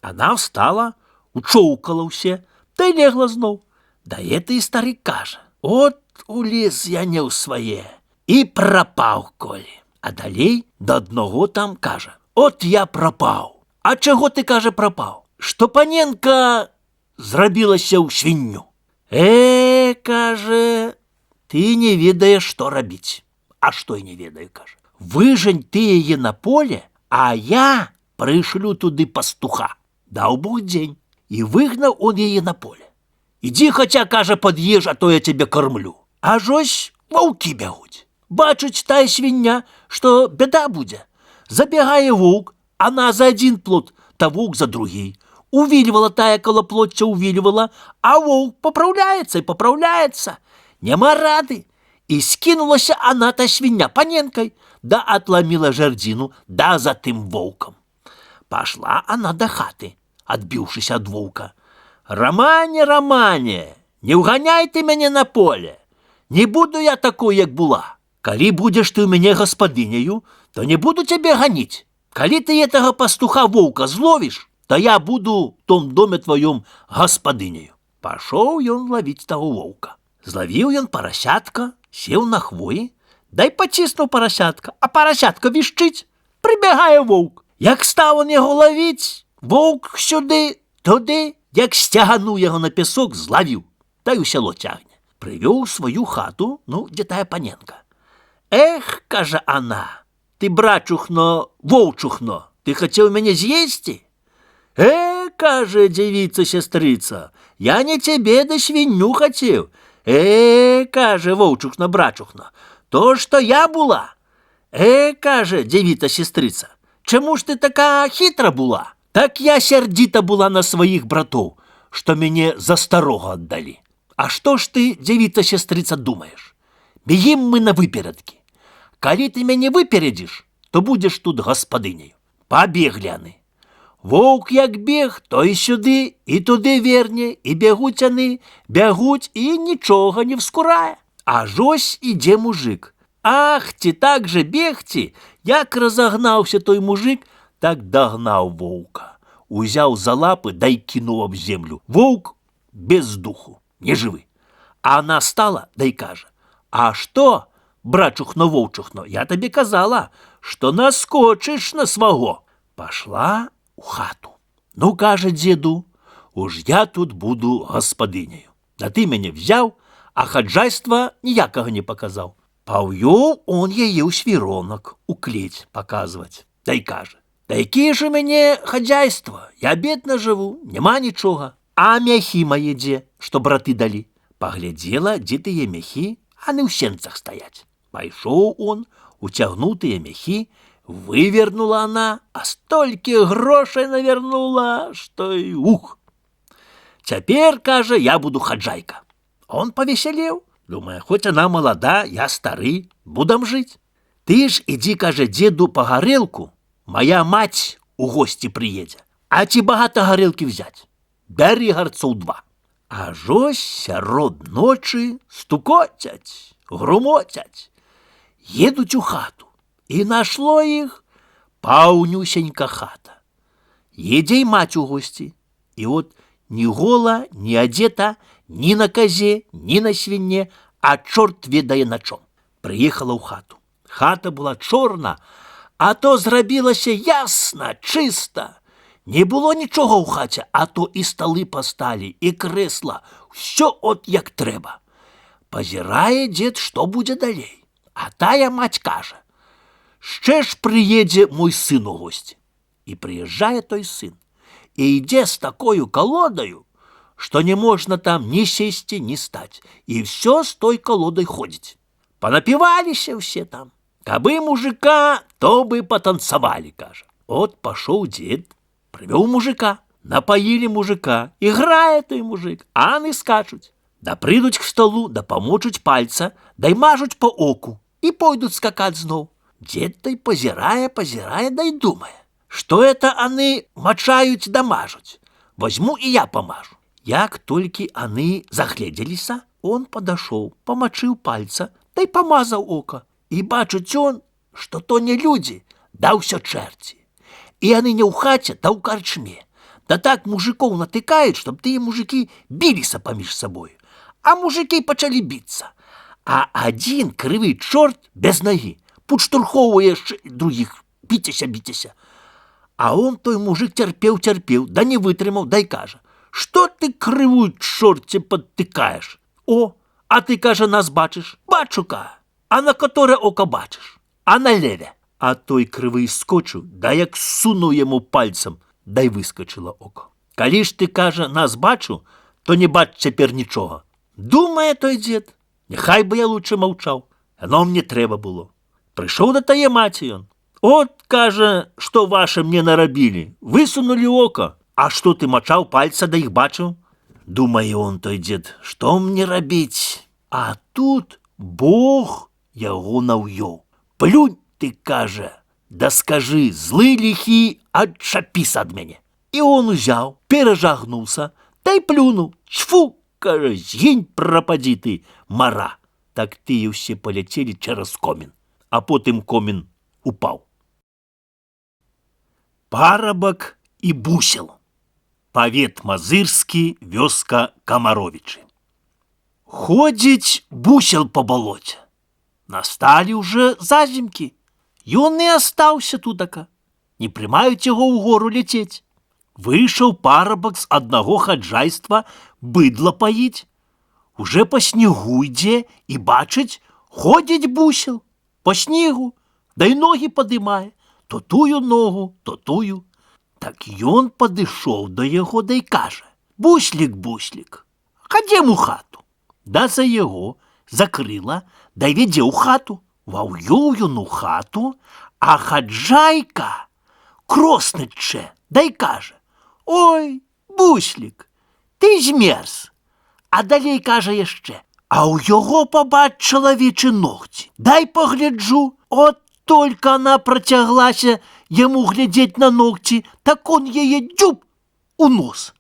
Она встала, учовкала все, да й легла знов. Да это і старик каже, от уліз я не у своє, і пропав колі. А далей до одного там каже, от я пропав. А чого ти, каже, пропав? Що паненка зробилася у свиню. Каже, ти не ведаєш, що робити. А що я не ведаю, каже. Вижень ти її на поле, а я пришлю туди пастуха. Дав Бог день. І вигнав он її на поле. Іди, хоча, каже, под'їж, а то я тебе кормлю. Аж ось вовки бягуть. Бачить та свиня, що біда буде. Забігає вовк, она за один плод, та вовк за другий. Увиливала тая колоплотця, увиливала, а вовк поправляється і поправляється. Нема ради. І скинулася она та свиня паненкой, да отломила жердину, да за тим вовком. Пошла она до хаты, отбившись от вовка. «Романе, Романе, не вганяйте мене на поле. Не буду я такой, як була. Коли будеш ти у мене господинею, то не буду тебе гонить. Коли ты этого пастуха-вовка зловишь, то я буду в том доме твоем господинею». Пошел он ловить того вовка. Зловил он поросятка, сел на хвої, да й потиснув поросятка, а поросятка віщить. Прибігає вовк. Як став он його ловить, вовк сюди, туди, як стяганув його на пісок, зловив, та й у село тягне. Привел в свою хату, где тая паненка. Эх, каже она, ты, брачухно, вовчухно, ты хотел меня съесть? Каже девица-сестрица, я не тебе да свинью хотел. Каже вовчухно, брачухно, то, что я була. Каже девица-сестрица, чому ж ти така хитра була? Так я сердита була на своїх братов, що мене за старого віддали. А що ж ти, девица-сестрица, думаєш? Бігім ми на випередки. Коли ти мене випередиш, то будеш тут господинею. Побігли вони. Вовк як біг, то і сюди, і туди верне, і бягуть вони, бягуть, і нічого не вскурає. Аж ось іде мужик. Ах ті, так же бігті, як розогнався той мужик, так догнав вовка. Узяв за лапи, да й кинув об землю. Вовк без духу, не живий. А вона стала, да й каже, а що, брачухно-вовчухно, я тобі казала, що наскочиш на свого. Пошла у хату. Ну, каже діду, уж я тут буду господинею. Да ти мене взяв, а хаджайства ніякого не показав. Повів он її у свіронок, у клеть показувати. Да й каже, та які ж у мене хазяйство, я бідно живу, нема нічого. А мяхи мої де, що брати дали? Поглядела, де тие мяхи, а не в сенцах стоять. Пайшов он, утягнув тие мяхи, вывернула она, а столько грошей навернула, что и ух. Теперь, каже, я буду хаджайка. Он повеселел, думая, хоть она молода, я старый, будем жить. Ты ж иди, каже, деду по горелку, моя мать у гости приедет, а ті багато горелки взять. Бери горцов 2. А жось сярод ночі стукотять, громотять, едуть у хату. І нашло їх паўнюсенька хата. Едзе й мать у гості. І от ні гола, ні адзета, ні на козе, ні на свине, а чорт ведае на чом. Прыехала ў хату. Хата была чорна, а то зрабілася ясна, чыста. Не было нічога ў хаце, а то і сталы пасталі, і крэсла, ўсё от як трэба. Пазірае дзед, што будзе далей. А тая мать кажа, ще ж приїде мой син у гості. І приїжджає той син. І йде з такою колодою, що не можна там ні сісти, ні стать. І все з той колодой ходить. Понапівалися всі там. Каби мужика, то би потанцевали, каже. От пошел дед, привел мужика, напоили мужика. Играє той мужик, а вони скачуть. Да прийдуть к столу, да помочуть пальця, да й мажуть по оку. І пойдуть скакать знов. Дед той позирає, да й думає, що это они мочають да мажуть. Возьму і я помажу. Як тільки они загляділися, он подошов, помочив пальця, да й помазав око. І бачить он, що то не люди, да все черті. І они не в хаті, да в корчмі. Да так мужиков натикають, щоб ті мужики билися поміж собою. А мужики почали биться. А один кривий чорт без ноги подштурховує других. Бійтеся. А он, той мужик, терпів, да не витримав, да й каже, що ти криву чорті підтикаєш? О, а ти, каже, нас бачиш? Бачу, каже. А на которе око бачиш? А на леве. А той кривий скочив, да як сунув йому пальцем, да й вискочило око. Коли ж ти, каже, нас бачу, то не бач тепер нічого. Думає той дід, нехай би я лучше мовчав, но мені треба було. Прийшов до тає маті он. От, каже, що ваше мені наробили, висунули око, а що ти мочав пальця, да їх бачив? Думає он той дід, що мені робить? А тут Бог його нав'яв. Плюнь ти, каже, да скажи, злий лихий, отшапись від мене. І он узяв, пережагнувся, та й плюнув. Чфу, каже, згинь, пропади ти, мара. Так ті всі полетіли через комін, а потім комін упав. Парабак і бусел. Павет Мазырскі, вёска Камаровичы. Ходзіць бусел по болоце. Насталі уже зазімкі. Ён і астаўся тудака. Не прымаюць яго ў гору летець. Выйшаў парабак з аднаго хаджайства быдла паіць. уже по снегу йде і бачить, ходить бусел по снігу, да й ноги подимає, то тую ногу, то тую. Так ён падышоў до яго, да й каже: «Буслік, буслік, хадзем у хату». Да за яго закрыла, да й вядзе ў хату. Ваўёў ён у хату, а хаджайка кросныче, да й каже: «Ой, буслік, ты змерз». А далей каже яшчэ: «А ў яго побач чалавечы ногці, дай погляджу». От только она протяглася яму глядзець на ногці, так он яе дзюб у нос.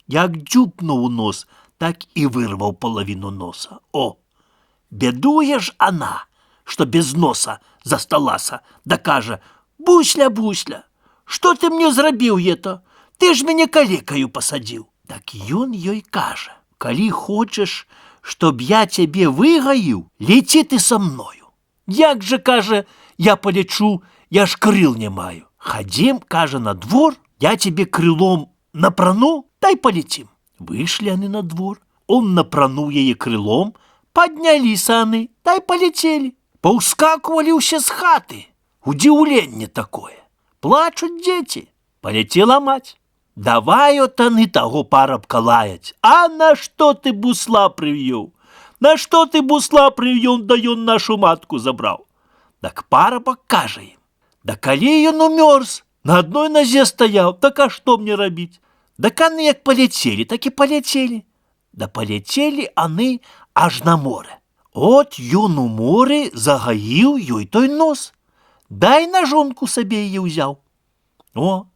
Як дзюбнуў у нос, так і вырваў половину носа. О, бедуе ж она, что без носа засталася, да кажа: «Бусля, бусля, что ты мне зрабіў ето? Ты ж мяне калекаю пасадзіў». Так ён ёй каже: «Калі хочаш, чтоб я цябе выгаіў, леці ты со мною». «Як же, каже, я полечу, я ж крыл не маю». «Ходим, каже, на двор, я тебе крылом напрану, дай полетим». Вышли они на двор, он напранул яе крылом, поднялись они, дай полетели. Поускакивали все с хаты. Удивление такое. Плачут дети. Полетела мать. «Давай от они того парабка лаять. А на что ты бусла привел? На что ты бусла привел, да ён нашу матку забрал?» Так парабак каже им: «Да калі ён умерз, на одной нозе стоял, так а что мне робить?» Так они як полетели, так и полетели. Да полетели они аж на море. От ён у море загаїў ёй той нос, дай на жонку сабе яе ўзяў. О,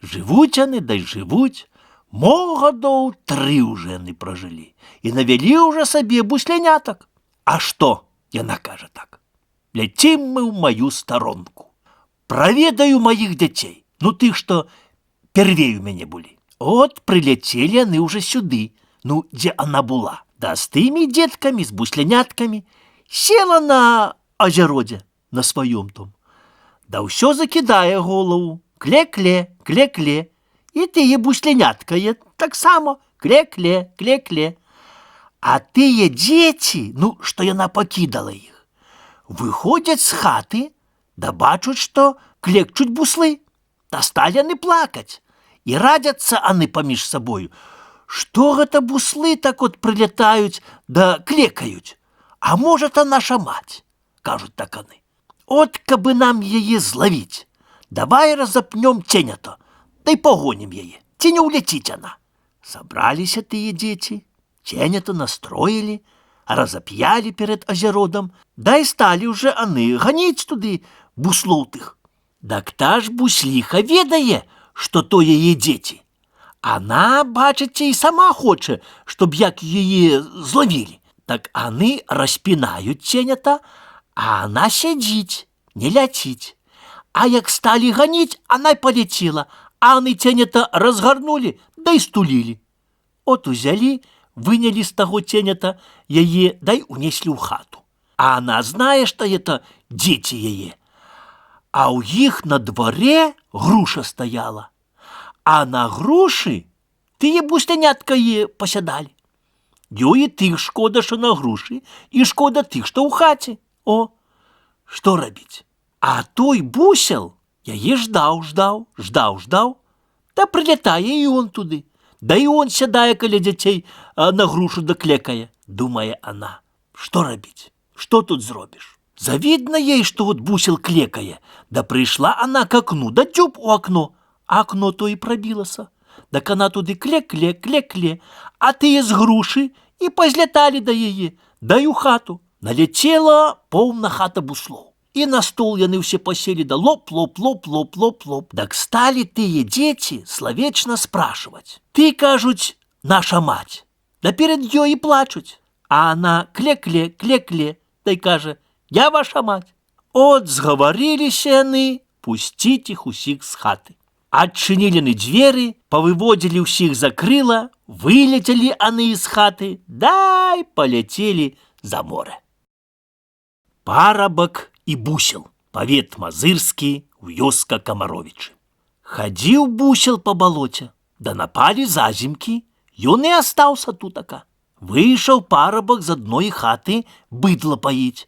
живуть они, да й живуть. Гадоў 3 уже они прожили и навели уже себе бусляняток. А что? Яна каже так: «Летим мы в мою сторонку. Проведаю моих детей, ну ты что первей у меня были». От прилетели они уже сюды, ну где она была, да с теми детками, с busлянятками. Села на озероде на своем том, да все закидая голову: «Кле-кле, кле-кле». И тые буслянятка так само: «Кле-кле, кле-кле». А тые дети, ну, что яна покидала их, выходят с хаты, да бачут, что клекчут буслы. Да стали они плакать, и радятся они поміж собою: «Что это буслы так вот прилетают, да клекают? А может, а наша мать?» Кажут так они: «От кабы нам ее зловить, давай разопнем тенято, да и погоним ее, те не улетит она». Собрались тые дети, тенято настроили, разоп'яли перед озеродом, да и стали уже они гонить туды буслоутых. Да та ж буслиха ведае, что то яе дети. Она, бачите, и сама хоче, чтоб як ее зловили. Так они распинают тенята, а она сидит, не летит. А як стали гонить, она полетела, а они тенята разгорнули, да и стулили. От узяли, выняли с того тенята яе, да и унесли в хату. А она знает, что это дети яе. А у их на дворе груша стояла, а на груши тые буслянятка посядали. Ёй и тых шкода, что на груши, и шкода тых, что у хате. О, что робить? А той бусел яе ждал, да прилетае и он туды. Да и он сядае каля детей на грушу да клекае. Думае она: что робить? Что тут зробишь? Завидно ей, что вот бусел клекае. Да пришла она к окну, да тюб у окно, а окно то и пробилося. Так она туды кле-кле, кле-кле, а тые з груши и позлетали до яе, да и у хату. Налетела полна хата буслов. И на стол яны все посели, да лоп-лоп-лоп-лоп-лоп-лоп. Так стали тые дети словечно спрашивать: «Ты, кажуть, наша мать?» Да перед ёй и плачуть. А она кле-кле, кле-кле, да и каже: «Я ваша мать». От сговорились яны пустить их усих с хаты. Отчинили двери, повыводили усих за крыла, вылетели они из хаты, да и полетели за море. Парабак и бусел, павет мазырскі, вёска Камаровичы. Ходил бусел по болоте, да напали зазимки, ён и остался тутака. Выйшаў парабак з адной хаты быдла паіць,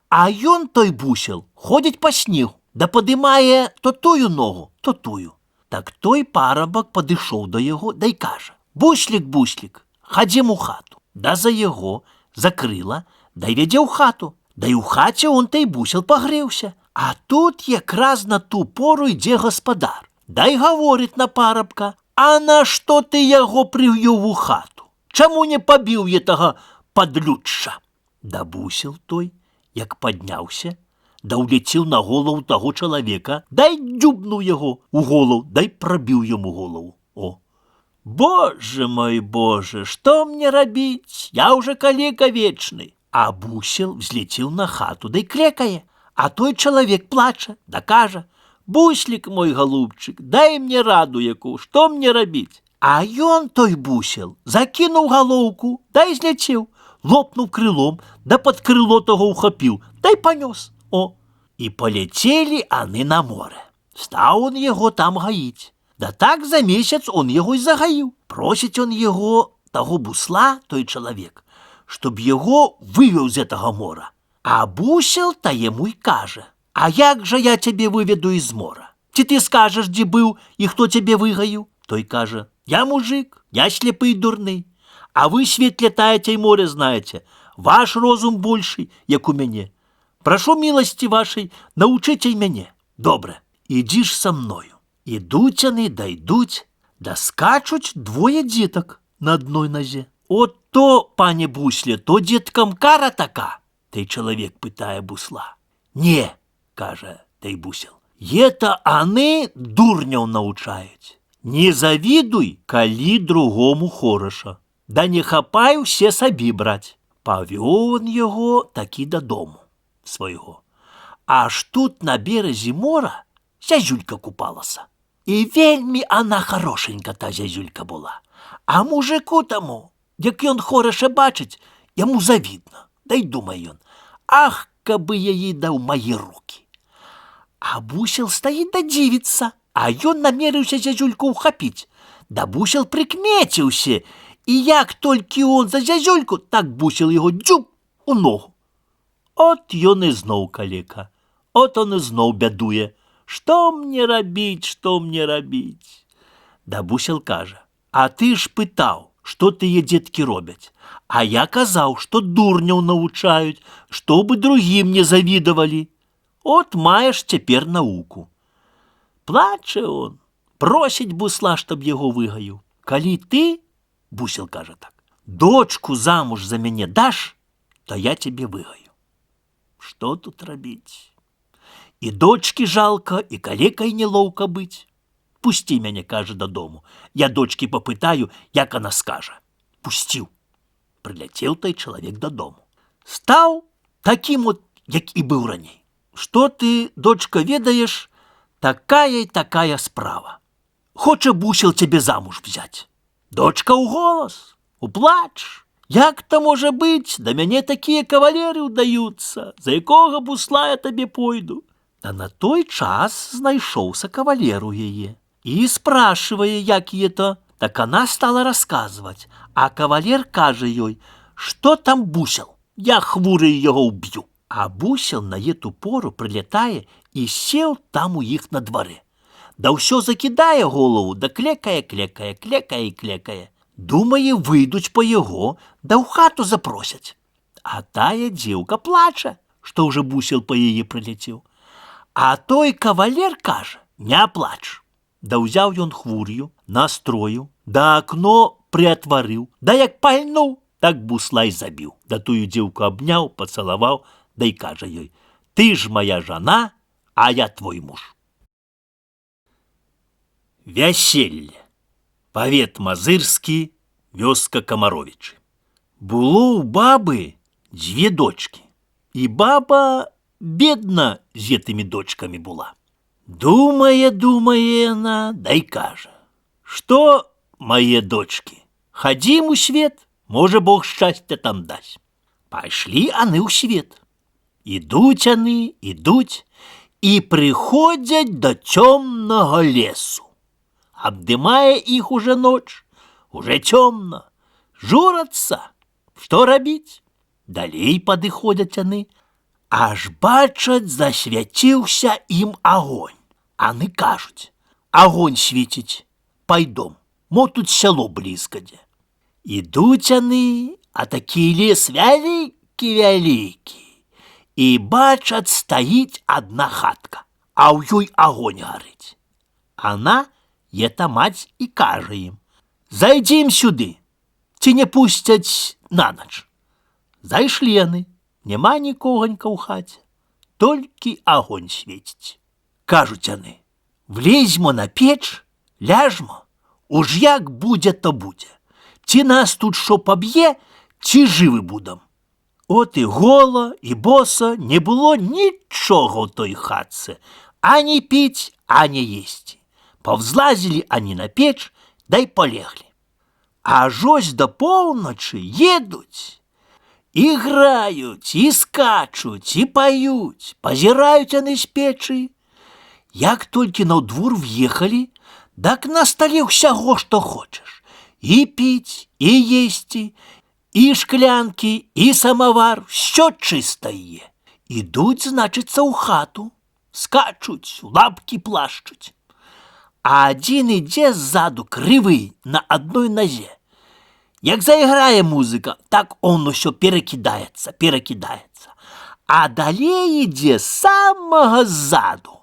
а ён, той бусел, ходзіць па снегу, да падымае то тую ногу, то тую. Так той парабак падышоў да яго, да й кажа: «Буслік, буслік, хадзім у хату». Да за яго закрыла, да й вядзе ў хату. Да й у хаце он той бусел пагрэўся. А тут якраз на ту пору ідзе гаспадар. Да й гаворыць на парабка: «А на што ты яго прывёў у хату? Чаму не пабіў етага падлюдша?» Да бусел той, як падняўся, да ўляцеў на голову таго чалавека, дай дзюбнуў яго ў голову, дай прабіў яму голову. О, Боже мой, Боже, што мне рабіць? Я ўжо калека вечны. А бусел взлецеў на хату, дай клекае, а той чалавек плача, да кажа: «Буслік мой голубчык, дай мне раду яку, што мне рабіць?» А ён, той бусел, закінуў галоўку, дай зляцеў, лопнуў крылом, да пад крыло таго ўхапіў, дай панёс. О, і паляцелі аны на море. Стаў он яго там гаіць. Да так за месяц он яго і загаіў. Просіць он яго, таго бусла, той чалавек, чтоб яго вывеў з гэтага мора. А бусел та яму й кажа: «А як жа я цябе выведу з мора? Ці ты скажаш, дзе быў і хто цябе выгаіў?» Той кажа: «Я мужик, я слепы і дурны, а вы свет летаете і море знаете, ваш розум большы, як у мяне. Прашу милости вашей, научите мяне». «Добре, ідзі ж са мною». Ідуць яны, да ідуць, да скачуць двое дзетак на адной назе. «От то, пане бусле, то дзеткам кара така?» Той чалавек пытае бусла. «Не», кажа той бусел, «ета аны дурняў научаюць. Не завідуй, калі другому хораша, да не хапай усе сабі браць». Павёў он яго такі дадому свайго. Аж тут на березе мора зязюлька купалася. І вельмі она хорошенька та зязюлька була. А мужику таму, як ён хораша бачыць, яму завідна. Да й думае ён: «Ах, кабы я ей даў мае руки». А бусел стаіць да дзівіцца, а ён намерыўся зязюльку ўхапіць. Да бусел прыкмеціўся, і як толькі он за зязюльку, так бусел яго дзюб у ногу. От ён ізноў калека, от он ізноў бядуе. Што мне рабіць, што мне рабіць? Да бусел кажа: «А ты ж пытаў, што тыя дзеткі робяць, а я казаў, што дурняў навучаюць, што бы другім не завідавалі. От маеш цяпер науку». Плаче он, просіць бусла, чтоб яго выгаіў. «Калі ты, бусел кажа так, дочку замуж за мяне даш, то я цябе выгаю». Што тут рабіць? І дочки жалко, і калекай нелоўка быць. «Пусці мяне, кажа, дадому, я дочки попытаю, як она скажа». Пусціў. Прыляцеў той чалавек дадому. Стаў такім от, як і быў раней. «Што ты, дочка, ведаеш? Такая і такая справа. Хоча бусел цябе замуж взять». Дочка ў голас, у плач: «Як-то можа быць, да мяне такія кавалеры ўдаюцца, за якога бусла я табе пойду». А на той час знайшоўся кавалер у яе і спрашивае, як это. Так она стала рассказывать, а кавалер кажа ёй: «Што там бусел? Я хворый яго ўб'ю». А бусел на эту пору прилетае і сеў там у іх на дварэ. Да ўсё закідае голову, да клекае, клекае, клекае і клекае. Думае, выйдуць па яго, да ў хату запросяць. А тая дзеўка плача, што ўжо бусел па яе прилетеў. А той кавалер кажа: «Не плач». Да ўзяў ён хвур'ю, настроіў, да акно прыатварыў, да як пальнуў, так бусла й забіў. Да тую дзеўку абняў, пацалаваў, да й кажа ёй: «Ты ж моя жана, а я твой муж». Вяселле. Павет Мазырскі, вёска Камаровічы. Было ў бабы дзве дочкі, і баба бедна з гэтымі дочкамі була. Думае яна, да й кажа: «Што, мае дочкі, хадзім у свет, можа, Бог шчасця там дасць». Пайшлі аны ў свет. Ідуць аны, ідуць, і прыходзяць да цёмнага лесу. Абдымае іх уже ноч, уже цёмна, журацца, Што рабіць? Далей падыходзяць яны. Аж бачаць, засвяціўся ім агонь. Аны кажуць: агонь свеціць, пайдом, мо тут сяло блізкадзе. Ідуць яны, а такі лес вялікі-вялікі. І бачаць, стаіць адна хатка, а ў ёй агонь гарыць. Ана ета маць і кажа ім: зайдзім сюды, ці не пусцяць на ноч. Зайшлі яны, няма нікоганька ў хаце, толькі агонь свеціць. Кажуць яны: влезьмо на печ, ляжмо, уж як будзе, то будзе. Ці нас тут шо паб'е, ці жывы будам. От і гола, і боса не было нічога ў той хатцы, ані піць, ані есці. Павзлазілі ані на печ, дай полеглі. Аж ось до поўначы едуць. І граюць, і скачуць, і паюць, пазіраюць яны з печы. Як толькі на двор въехалі, так на стале ўсяго, што хочаш. І піць, і есці, і шклянкі, і самавар, всё чыста є. Ідуць, значыцца, ў хату, скачуць, лапкі плашчуць. А адзін ідзе ззаду крывы на адной назе. Як заіграе музыка, так он усё перакідаецца. А далей ідзе з самага ззаду.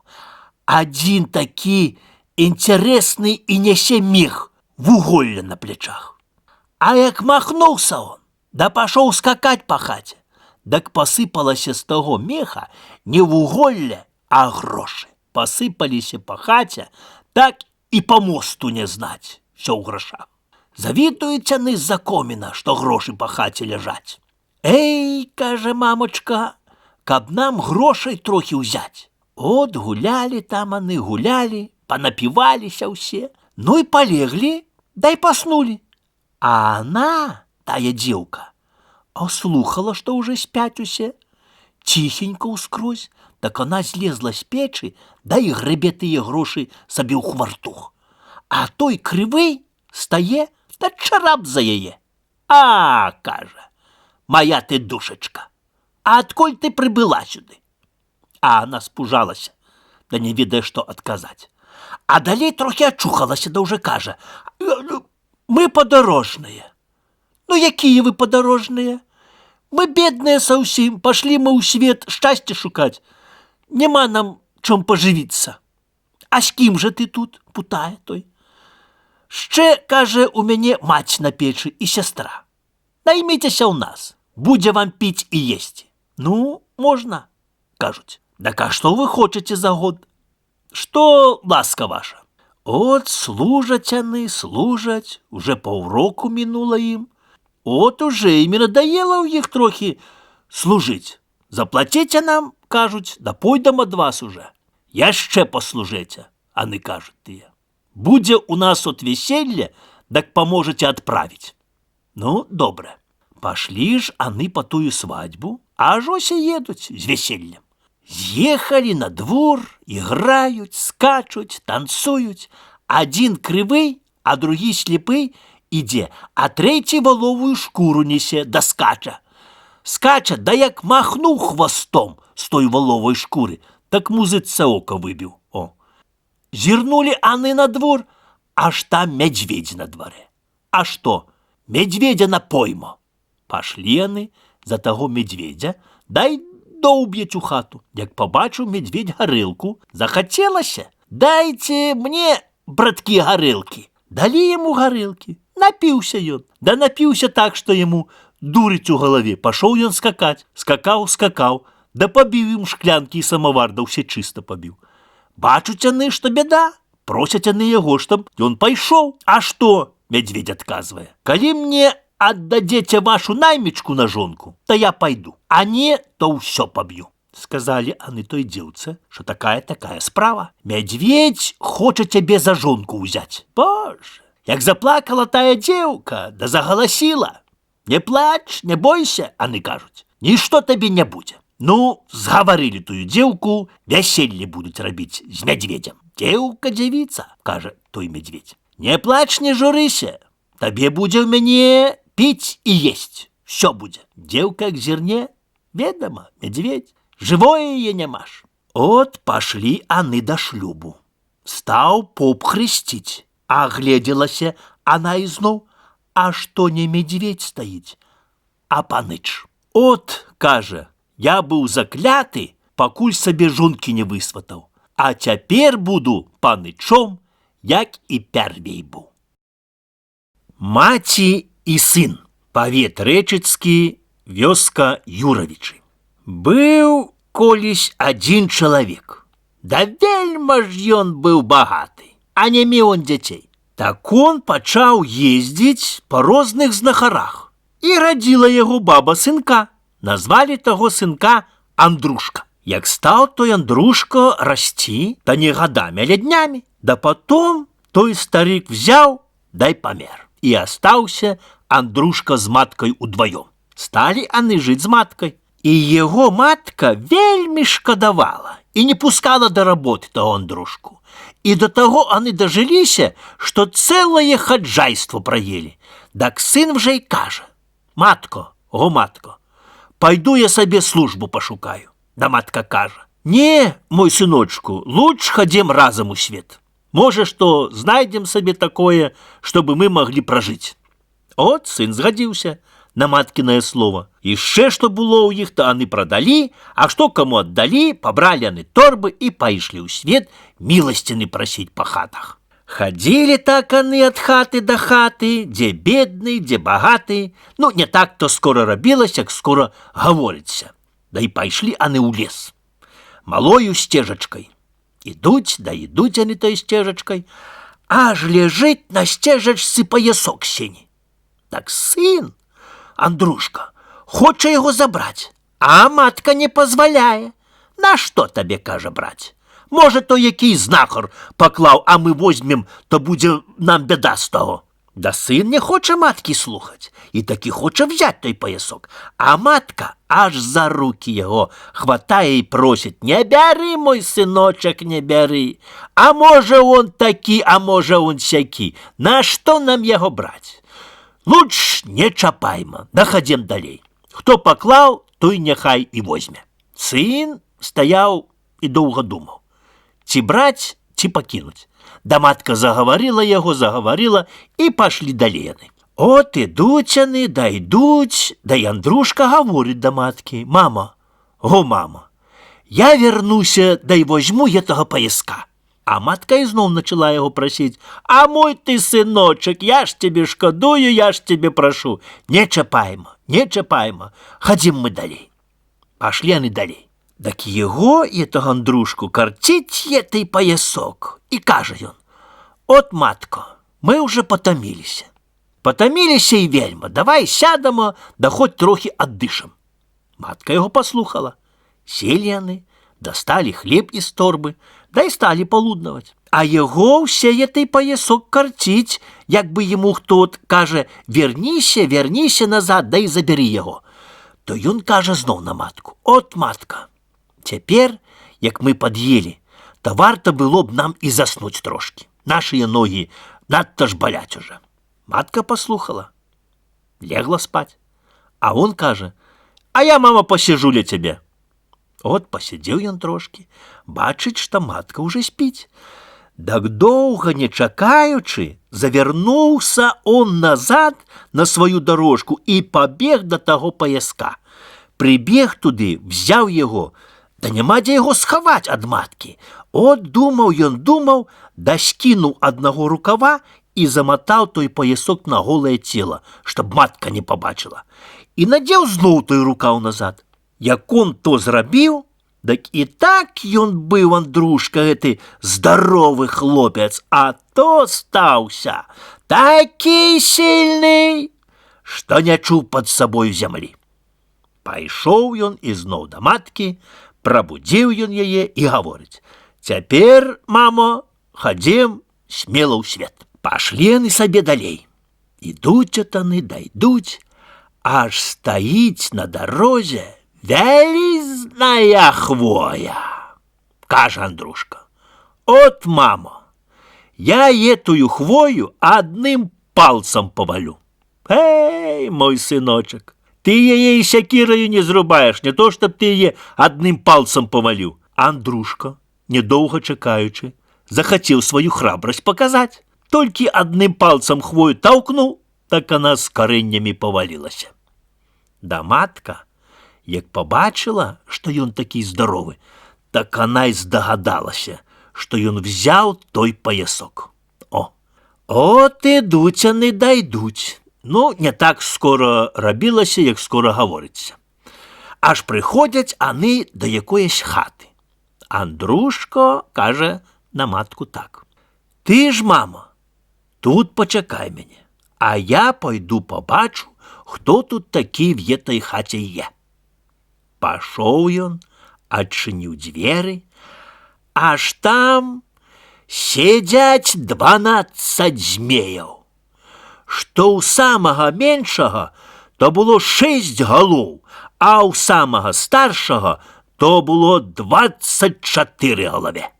Адзін такі інтарэсны і нясе мех, вуголле на плечах. А як махнуўся он, да пашоў скакаць па хаце, дак пасыпалася з таго меха не вуголле, а грошы. Пасыпаліся па хаце, так і па мосту не знаць, всё ў грашах. Завітуюць яны з-за коміна, што грошы па хаце ляжаць. Эй, кажа мамачка, каб нам грошай трохі ўзяць. От гулялі там яны, гулялі, панапіваліся ўсе, ну і палеглі, дай паснулі. А она, тая дзеўка, ослухала, што ўжо спяць усе, ціхенька ўскрозь, так она злезла з печы, да і гребе тыя грошы сабе ў хвартух. А той крывый стае, та чарап за яе. А, кажа, моя ты душачка, а адкуль ты прыбыла сюды? А она спужалася, да не ведае, што адказаць. А далей трохі ачухалася, да ўжо кажа: мы падарожныя. Ну, якія вы падарожныя? Мы бедныя саўсім, пашлі мы ў свет шчасця шукаць. Няма нам чым пажывіцца. А з кім жа ты тут? Путае той. Шчэ, кажа, у мяне маць на печы і сястра. Найміцеся ў нас, будзе вам піць і есці. Ну, можна, кажуць. Так а што вы хочаце за год? Што ласка ваша? От служаць яны, служаць, уже паўроку мінула ім. От уже ім надаела ў іх трохі служыць. Заплаціце нам, кажуць, да пойдам ад вас уже. Яшчэ паслужэце, аны кажуць тыя. Будзе у нас от веселье, так паможаце адправіць. Ну, добра. Пашлі ж аны па тую свадьбу, аж ось і едуць з весельем. З'ехалі на двор, іграюць, скачуць, танцуюць. Адзін крывы, а другі слепы ідзе, а трэці валовую шкуру несе, да скача. Скача, да як махнуў хвастом з той валовой шкуры, так музыцэ ока выбіў. О. Зірнулі аны на двор, аж там мядзведзь на дварэ. А што? Медведя на поймо. Пашлі яны за таго медведя, дай доўб'яць у хату. Як пабачыў медведь гарэлку, захацелася: дайце мне, браткі, гарэлкі. Далі яму гарэлкі. Напіўся ён. Да напіўся так, што яму дурыць у галаве. Пашоў ён скакаць. Скакаў, да пабіў ім шклянкі і самавар, да ўсе чыста пабіў. Бачуць яны, што бяда. Просяць яны яго, чтоб ён пайшоў. А што? Медведь адказвае: калі мне аддадзеце вашу наймічку на жонку, то я пайду, а не, то ўсё паб'ю. Сказалі аны той дзеўцы, што такая справа. Медведь хоча цябе за жонку ўзяць. Боже, як заплакала тая дзеўка, да загаласіла. Не плач, не бойся, аны кажуць, нішто табе не будзе. Ну, згаварылі тую дзеўку, вяселле будуць рабіць з мядзведзем. Дзеўка дзявіца, кажа той медведь. Не плач, не журыся, табе будзе ў мяне піць і есць. все буде. Девка як зерне, ведомо, медведь, живое яе нямаш. От пашлі аны да шлюбу. Стаў поп хрысціць, агледзелася она ізноў, а што не медведь стаіць, а паныч. От, кажа, я быў закляты, пакуль сабе жонкі не высватаў, а цяпер буду панычом, як і пярвей быў. Маці і сын. Павет рэчыцкі, вёска Юравічы. Быў колісь адзін чалавек. Да вельма ж ён быў багаты, а не меў он дзяцей. Так он пачаў ездзіць па розных знахарах. І радзіла яго баба сынка. Назвалі таго сынка Андрушка. Як стаў той Андрушка расці, та не гадамі, але днямі. Да потом той старик взяў, дай памер. І астаўся Андрушка з маткай удваём. Сталі аны жыць з маткай. І яго матка вельмі шкадавала і не пускала да работы таго Андрушку. І да таго аны дажыліся, што цэлае хаджайство праелі. Дак сын вже й кажа: матко, матко, пайду я сабе службу пашукаю. Да матка кажа: не, мой сыночку, лучш хадзем разам у свет. Можа, што знайдзем сабе такое, чтобы мы маглі пражыць. От сын згадзіўся на маткінае слово. Яшчэ што было ў іх, то аны прадалі, а што каму аддалі, пабралі аны торбы і пайшлі ў свет міласціны прасіць па хатах. Хадзілі так аны ад хаты да хаты, дзе бедны, дзе багаты. Ну, не так то скора рабілася, як скора гаворыцца. Да і пайшлі аны ў лес. Малою сцежачкай. Ідуць, да ідуць аны той сцежачкай, аж ляжыць на сцежачцы паясок сені. Так сын, Андрушка, хоча яго забраць, а матка не пазваляе. На што табе, кажа, браць? Можа, то які знахар паклаў, а мы возьмем, то будзе нам бяда з таго. Да сын не хоча маткі слухаць і такі хоча взять той паясок, а матка аж за руки яго хватае і просіць: не бяры, мой сыночак, не бяры. А можа он такі, а можа он сякі. На што нам яго браць? Лучш не чапайма, да хадзем далей. Хто паклаў, той няхай і возьме. Сын стаяў і доўга думаў, ці браць, ці пакінуць. Да матка загаварила яго, загаварила, і пашлі далей яны. От ідуць яны, да ідуць, да і Андрушка гаворыць да маткі: мама, мама, я вернуся, да і возьму гэтага паяска. А матка ізноў начала яго прасіць: а мой ты сыночак, я ж тебе шкадую, я ж тебе прашу. Не чапайма, не чапайма, хадзім мы далей. Пашлі яны далей. Так яго, этого Андрушку, карціць етай паясок. І кажа ён: от, матко, мы уже потомилися. Потомилися і вельма, давай сядамо, да хоть трохи аддышам. Матка яго паслухала. Селі яны, дасталі хлеб из торбы, да і сталі полуднаваць. А яго ўсе етай паясок карціць, як бы ему хто кажа: верніся, верніся назад, да і забяры яго. То ён кажа зноў на матку: от, матка, цяпер, як мы пад'елі, то варта было б нам і заснуць трошки. Нашыя ногі надта ж баляць уже. Матка паслухала, легла спаць. А он кажа: а я, мама, посижу ля цябе. От посидзеў ён трошки, бачыць, што матка уже спіць. Так доўга не чакаючы, завярнуўся он назад на сваю дорожку і пабег да таго паяска. Прыбег туды, взяў яго, да няма дзе яго схаваць ад маткі. От думаў ён, думаў, да скінуў аднаго рукава і заматаў той паясок на голае цела, чтоб матка не побачила. І надзеў зноў той рукаў назад. Як он то зрабіў, дак і так ён быў, Андрушка, гэты здаровы хлопец, а то стаўся такі сильны, што не чуў пад сабою зямлі. Пайшоў ён ізноў да маткі, прабудзіў ён яе і гаворыць: цяпер, мамо, хадзем смела ў свет. Пашлі яны сабе далей. Ідуць атаны, дайдуць, аж стаіць на дарозе вялізная хвоя. Кажа Андрушка: от, мамо, я этую хвою одним пальцем повалю. Эй, мой сыночек, Ты яе і сякіраю не зрубаеш, не то, чтоб ты яе адным пальцем поваліў. Андрушка, недоўга чакаючы, захацеў сваю храбрасць паказаць. Толькі адным пальцем хвою таўкнуў, так она з карэннямі павалілася. Да матка, як пабачыла, што ён такі здаровы, так она і здагадалася, што ён взяў той паясок. От ідуць яны дайдуць. Ну, не так скора рабілася, як скора гаворыцца. Аж прыходзяць аны да якоїсь хаты. Андрушко кажа на матку так: «Ты ж, мама, тут пачакай мяне, а я пойду побачу, хто тут такі в этой хаце є». Пашоў ён, адчыніў дзверы, аж там сядзяць 12 змеяў. Што ў самага меншага то было 6 галоў, а ў самага старшага то было 24 галаве.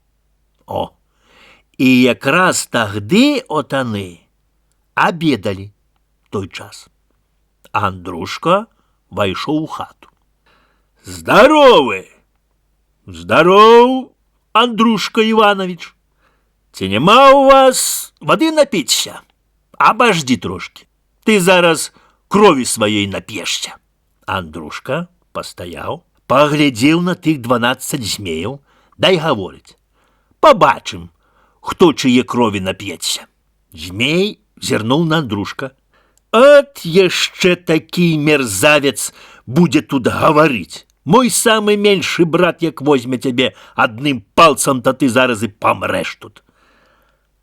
І якраз тагды от аны абедалі той час. Андрушка вайшоў у хату. «Здоровы!» «Здоров, Андрушка Иванович! Ці нема у вас воды напіцца? Обожди трошки, ты зараз крові сваёй нап'ешся». Андрушка пастаяў, паглядзеў на тых 12 змеяў, дай гаворыць: «Побачым, хто чые крові нап'ецца». Змей зірнуў на Андрушка. «От яшчэ такі мерзавец будзе тут гаварыць. Мой самы меншы брат, як возьме цябе адным пальцам, то ты зараз і памрэш тут».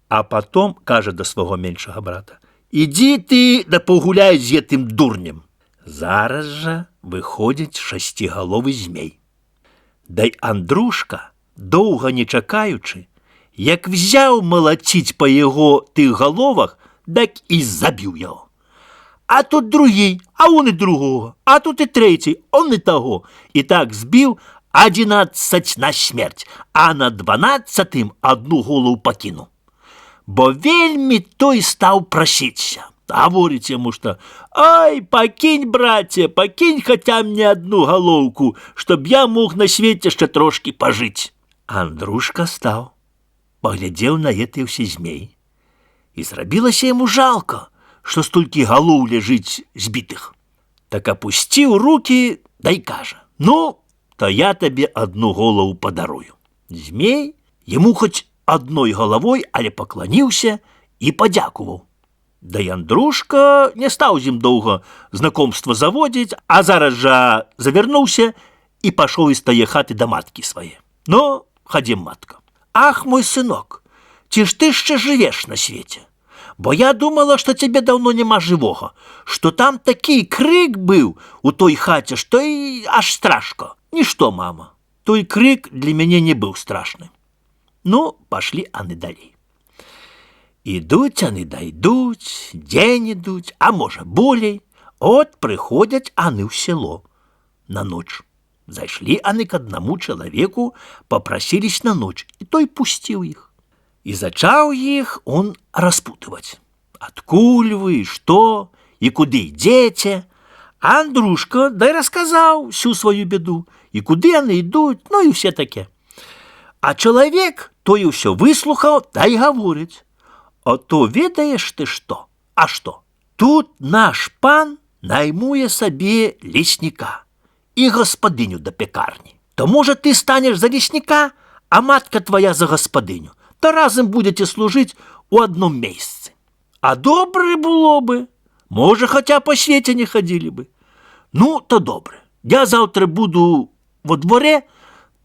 А потом кажа да свого меншага брата: «Ідзі ты да пагуляй з гэтым дурнем». Зараз жа выходзіць 6-галовы змей. Дай Андрушка, доўга не чакаючы, як взяў малаціць па яго тых галовах, так і забіў яго. А тут другі, а он і другого, а тут і трэці, он і таго. І так збіў 11 на смерць, а на 12-м одну голову пакінуў. Бо вельмі той стаў прасіцца. Гаворыць яму, што: «Ай, пакінь, браце, пакінь хаця мне одну галоўку, чтоб я мог на свеце яшчэ трошки пажыць». Андрушка стаў, паглядзеў на гэты ўсе змей, і зрабілася яму жалко, што столькі галоў ляжыць збітых. Так апусціў руки, дай кажа: «Ну, то я табе одну голову падарую». Змей яму хоць одной головой, але пакланіўся і падзякуваў. Да і Андрушка не стаў з ім доўга знакомства заводзіць, а зараз жа завярнуўся і пашоў з тае хаты да маткі свае. «Ну, хадзім, матка». «Ах, мой сынок, ці ж ты яшчэ жывеш на свеце? Бо я думала, што цябе даўно няма жывога, што там такі крык быў у той хаце, што і аж страшно». «Нішто, мама, той крык для мяне не быў страшны». Ну, пашлі аны далей. Ідуць аны дайдуць, дзень ідуць, а можа болей. От прыходзяць аны ў село на ноч. Зайшлі аны к аднаму чалавеку, папрасіліся на ноч, і той пусціў іх. І зачаў іх он распутваць. Адкуль вы, што і куды ідзеце? А Андрушка дай расказаў всю сваю беду, і куды яны ідуць, ну і ўсе таке. А чалавек той усё выслухаў, дай гаворыць: «А то ведаеш ты што? А што? Тут наш пан наймуе сабе лесніка і гаспадыню да пекарні. То, можа, ты станеш за лесніка, а матка твоя за гаспадыню, то разам будете служыць у адном месцы. А добре было бы, можа, хаця па свеце не хадзілі бы. Ну, то добре, я заўтра буду во дворе,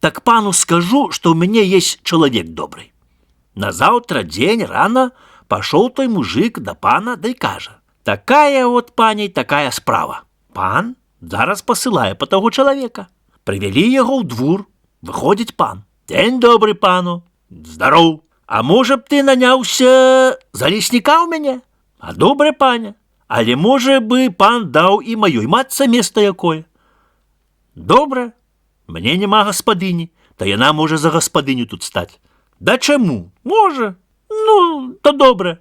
так пану скажу, што ў мяне есть чалавек добрый». На заўтра дзень рана пашоў той мужик да пана, дай кажа: «Такая вот, паней, такая справа». Пан зараз пасылае па таго чалавека. Прывялі яго ў двор, выходзіць пан: «Дзень добры, пану». «Здароў, а можа б ты наняўся за лесніка ў мяне?» «А добре, паня, але можа бы пан даў і маёй матцы места якое». «Добре, мне няма гаспадыні, то яна можа за гаспадыню тут стаць». «Да чаму? Можа. Ну, то добре.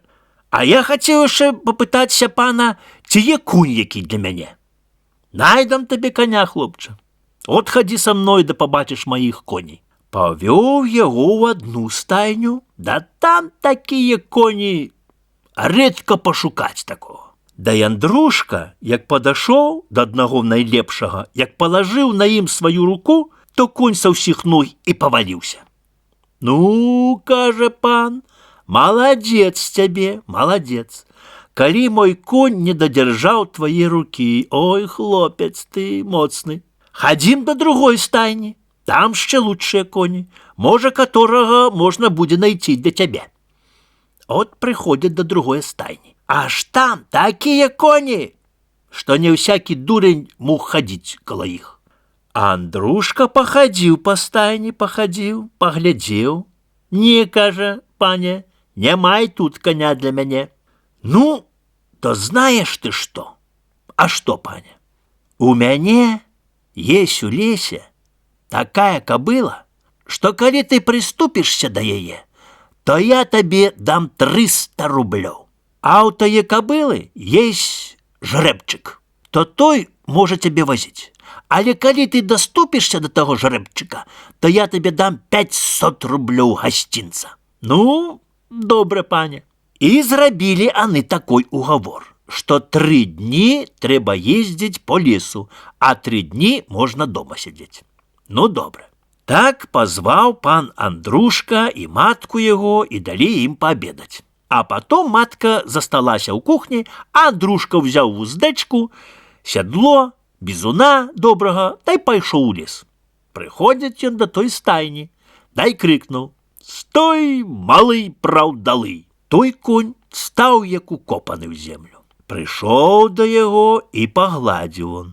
А я хацеў яшчэ папытацца пана, ці є кунь які для мяне». Найдам табе коня, хлопча. От хадзі са мной, да пабачыш маіх коней. Павёў яго ў адну стайню, да там такія коні, рэдка пашукаць такого. Да і Андрушка, як падашоў да аднаго найлепшага, як палажыў на ім сваю руку, то конь са ўсіх ног і паваліўся. Ну, кажа пан, маладзец цябе, маладзец. Калі мой конь не дадзяржаў твае рукі, ой, хлопец ты моцны. Хадзім да другой стайні, там ще лучшыя коні, можа, которага можна будзе найти для цябе. От прыходзяць да другой стайні. Аж там такія коні, што не ўсякі дурень мог хадзіць каля іх. А Андрушка пахадзіў па стайні, пахадзіў, паглядзеў. Не, кажа, пане, не май тут коня для мяне. Ну, то знаешь ты что? А что, паня? У мяне есть у лесе такая кобыла, что коли ты приступишься до яе, то я тебе дам 300 рублёў. А у тае кобылы есть жрэбчык, то той может тебе возить. Але коли ты доступишься до того жрэбчыка, то я тебе дам 500 рублёў гостинца. Ну, добре, паня. І зрабілі аны такой угавор, што 3 дні трэба ездзіць по лесу, а 3 дні можна дома сядзець. Ну, добра. Так пазваў пан Андрушка і матку яго і далі ім паабедаць. А потом матка засталася ў кухні, а Андрушка ўзяў вуздэчку, сядло, бізуна добрага, та й пайшоў у лес. Прыходзіць ён да той стайні, дай крыкнуў: «Стой, малы праўдалы!» Той конь стаў як укопаны ў землю. Прыйшоў да яго і пагладзіў он.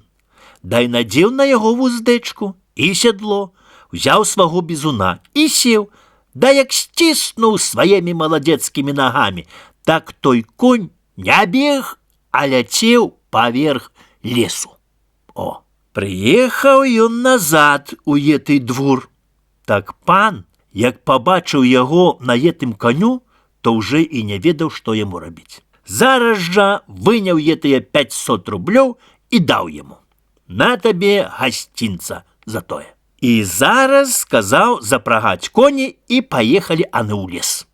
Дай надзеў на яго вуздэчку і сядло, узяў сваго бізуна і сеў, да як сціснуў сваімі маладзецкімі нагамі, так той конь не бег, а ляцеў паверх лесу. О, прыехаў ён назад у еты двор. Так пан, як пабачыў яго на етым каню, то ўжо і не ведаў, што яму рабіць. Зараз жа выняў етыя 500 рублёў і даў яму. На табе гасцінца за тое. І зараз сказаў запрагаць коні і паехалі аны ў лес.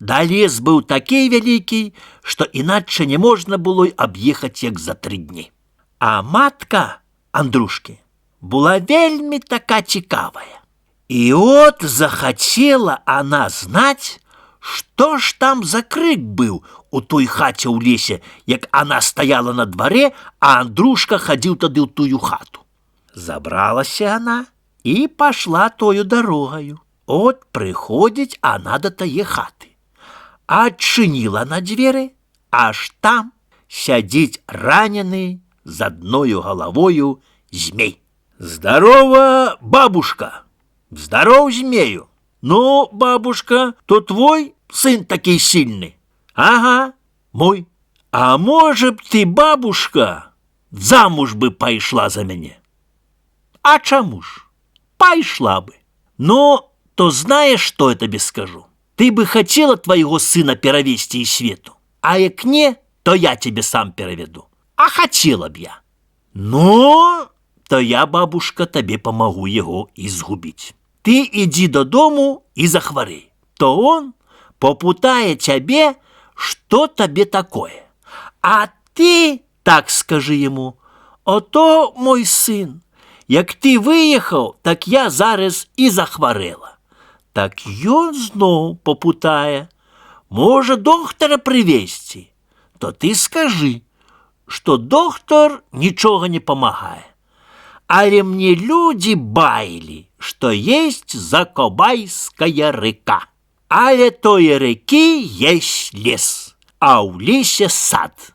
Да лес быў такі вялікі, што іначе не можна было аб'ехаць як за 3 дні. А матка Андрушкі была вельмі така цікавая. І от захацела она знаць, што ж там за крык быў у той хаце ў лесе, як она стаяла на дварэ, а Андрушка хадзіў тады ў тую хату. Забралася она і пашла тою дарогаю. От прыходзіць она да тае хаты. Адчыніла на дзверы, аж там сядзіць ранены з адною галавою змей. «Здорова, бабушка!» «Здоров, змею! Ну, бабушка, то твой сын такий сильный?» «Ага, мой. А може б ты, бабушка, замуж бы пайшла за мяне?» «А чаму ж? Пайшла бы. Но то знаешь, что я тебе скажу? Ты бы хотела твоего сына перевести из свету, а як не, то я тебе сам переведу. А хотела б я. Но то я, бабушка, тебе помогу его изгубить. Ты иди додому и захвори, то он попутает тебе, что тебе такое. А ты так скажи ему: ото, мой сын, як ты выехал, так я зараз и захворела. Так ён зноў попутае: може доктора привезти, то ты скажи, что доктор ничего не помогает. Але мне люди баяли, что есть Закобайская река. Але той реки есть лес, а у лесе сад.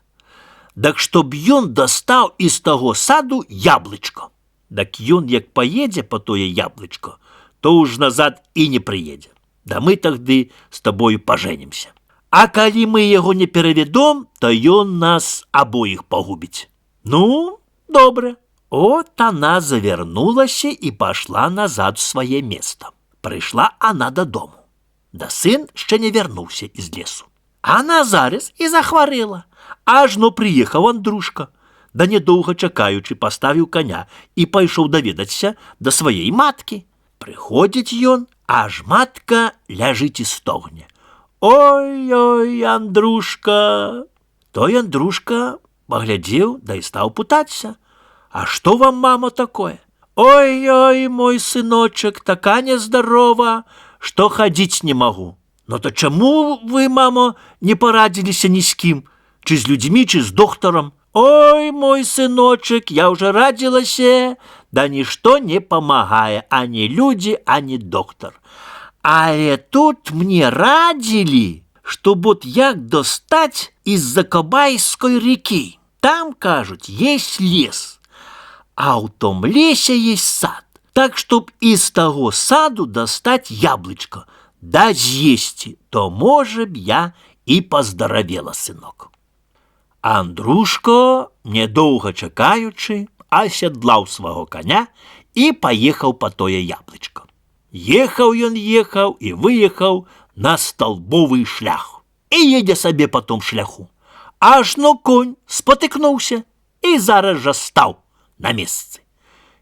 Так чтоб ён достал из того саду яблычко. Так ён як поедзе по тое яблычко, то уж назад и не приедзе. Да мы тагды с тобою поженимся. А калі мы его не переведом, то ён нас обоих погубить. Ну, добре. От она завернулася и пошла назад в свое место. Пришла она додому. Да сын ще не вернулся из лесу. Она зараз и захворела. Аж но приехал Андрушка. да нядоўга чакаючы, паставіў каня і пайшоў даведацца да сваей маткі. Прыходзіць ён, аж матка ляжыць і стогне. Ой-ой, Андрушка! Той Андрушка паглядзеў, да і стаў пытацца. А што вам, мама, такое? Ой-ой, мой сыночак, така нездарова, што хадзіць не магу. Ну то чаму вы, мамо, не парадзіліся ні з кім? Чы з людзьмі, чы з доктарам? Ой, мой сыночак, я ўжо радзілася, да нішто не памагае, ані людзі, ані доктар. Але тут мне радзілі, што вот як достаць из-за Кабайской реки. Там, кажуць, есть лес, а ў том лесе есть сад. Так, чтоб из того саду достать яблычко, да з'есці, то, може б, я і поздаравела, сынок. Андрушка, недоўга чакаючы, асядлаў сваго коня і паехаў па тое яблычко. Ехаў ён і выехаў на столбовый шлях. І едзе сабе па том шляху. Ажно конь спатыкнуўся і зараз жа стаў на месцы.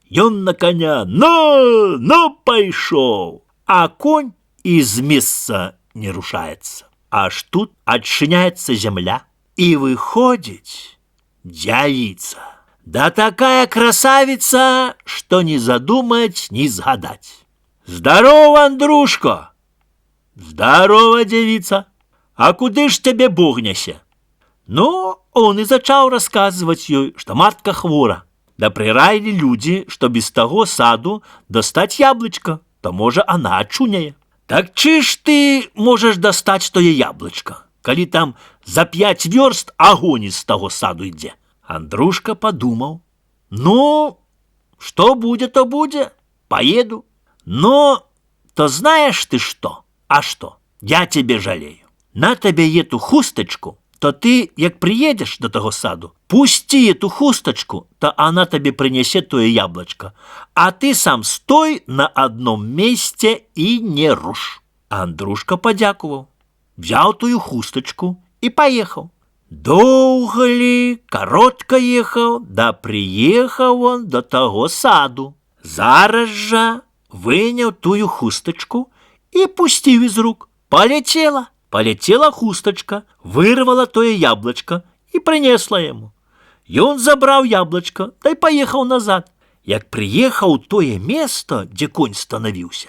Ён на коня, ну, пайшоў, а конь і з месца не рушаецца. Аж тут адчыняецца зямля, і выходзіць дзявіца. Да такая красавица, што не задумаць, не згадаць. Здорово, Андрушка! Здорово, дзявіца! А куды ж тебе Бог нясе? Ну, он і зачаў расказваць ёй, што матка хвора. Да прыраілі людзі, што без таго саду дастаць яблычка, то, можа, она ачуняе. Так чы ж ты можаш дастаць тое яблычка, калі там за 5 вёрст агонь з таго саду ідзе? Андрушка подумаў. Ну, что будет, то будет, поеду. Но, то знаешь ты что? А что? Я тебе жалею. На тебе эту хусточку, то ты, як приедешь до того саду, пусти эту хусточку, то она тебе принесет тое яблочко, а ты сам стой на одном месте и не руш. Андрушка подякував, взял тую хусточку и поехал. Доўга ли, коротко ехал, да приехал он до того саду. Зараз жа вынял тую хусточку и пустил из рук. Полетела хусточка, вырвала тое яблочко и принесла ему. И он забрал яблочко, да и поехал назад. Як приехал в тое место, где конь становился,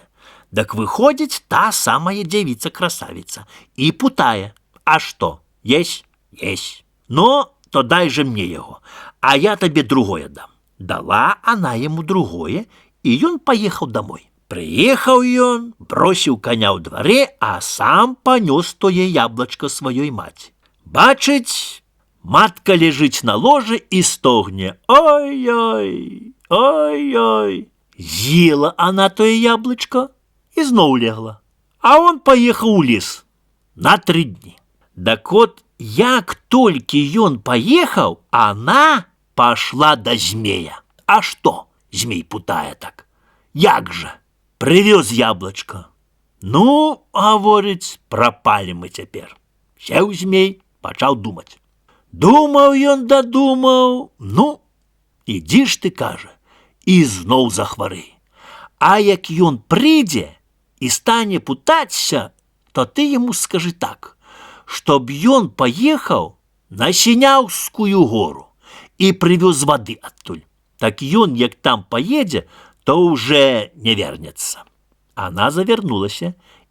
так выходит та самая девица-красавица и путая. А что, есть? Есть. Но то дай же мне его, а я тебе другое дам. Дала она ему другое, и он поехал домой. Приехал он, бросил коня у дворе, а сам понес тое яблочко своей мать. Бачить, матка лежит на ложе и стогне. Ой-ой, ой-ой. Съела она тое яблочко и снова легла. А он поехал у лес на 3 дни. Так вот, як толькі ён поехал, она пошла до змея. А что, змей путая так? Як же? Привез яблочко. Ну, говорить, пропали мы теперь. Сел змей, пачал думать. Думал ён, додумал. Ну, иди ж ты, каже, и знов захворей. А як ён придзе и стане путаться, то ты ему скажи так, чтоб ён поехал на Сіняўскую гору и привез воды оттуль. Так ён, як там поедзе, то уже не вернется. Она завернулась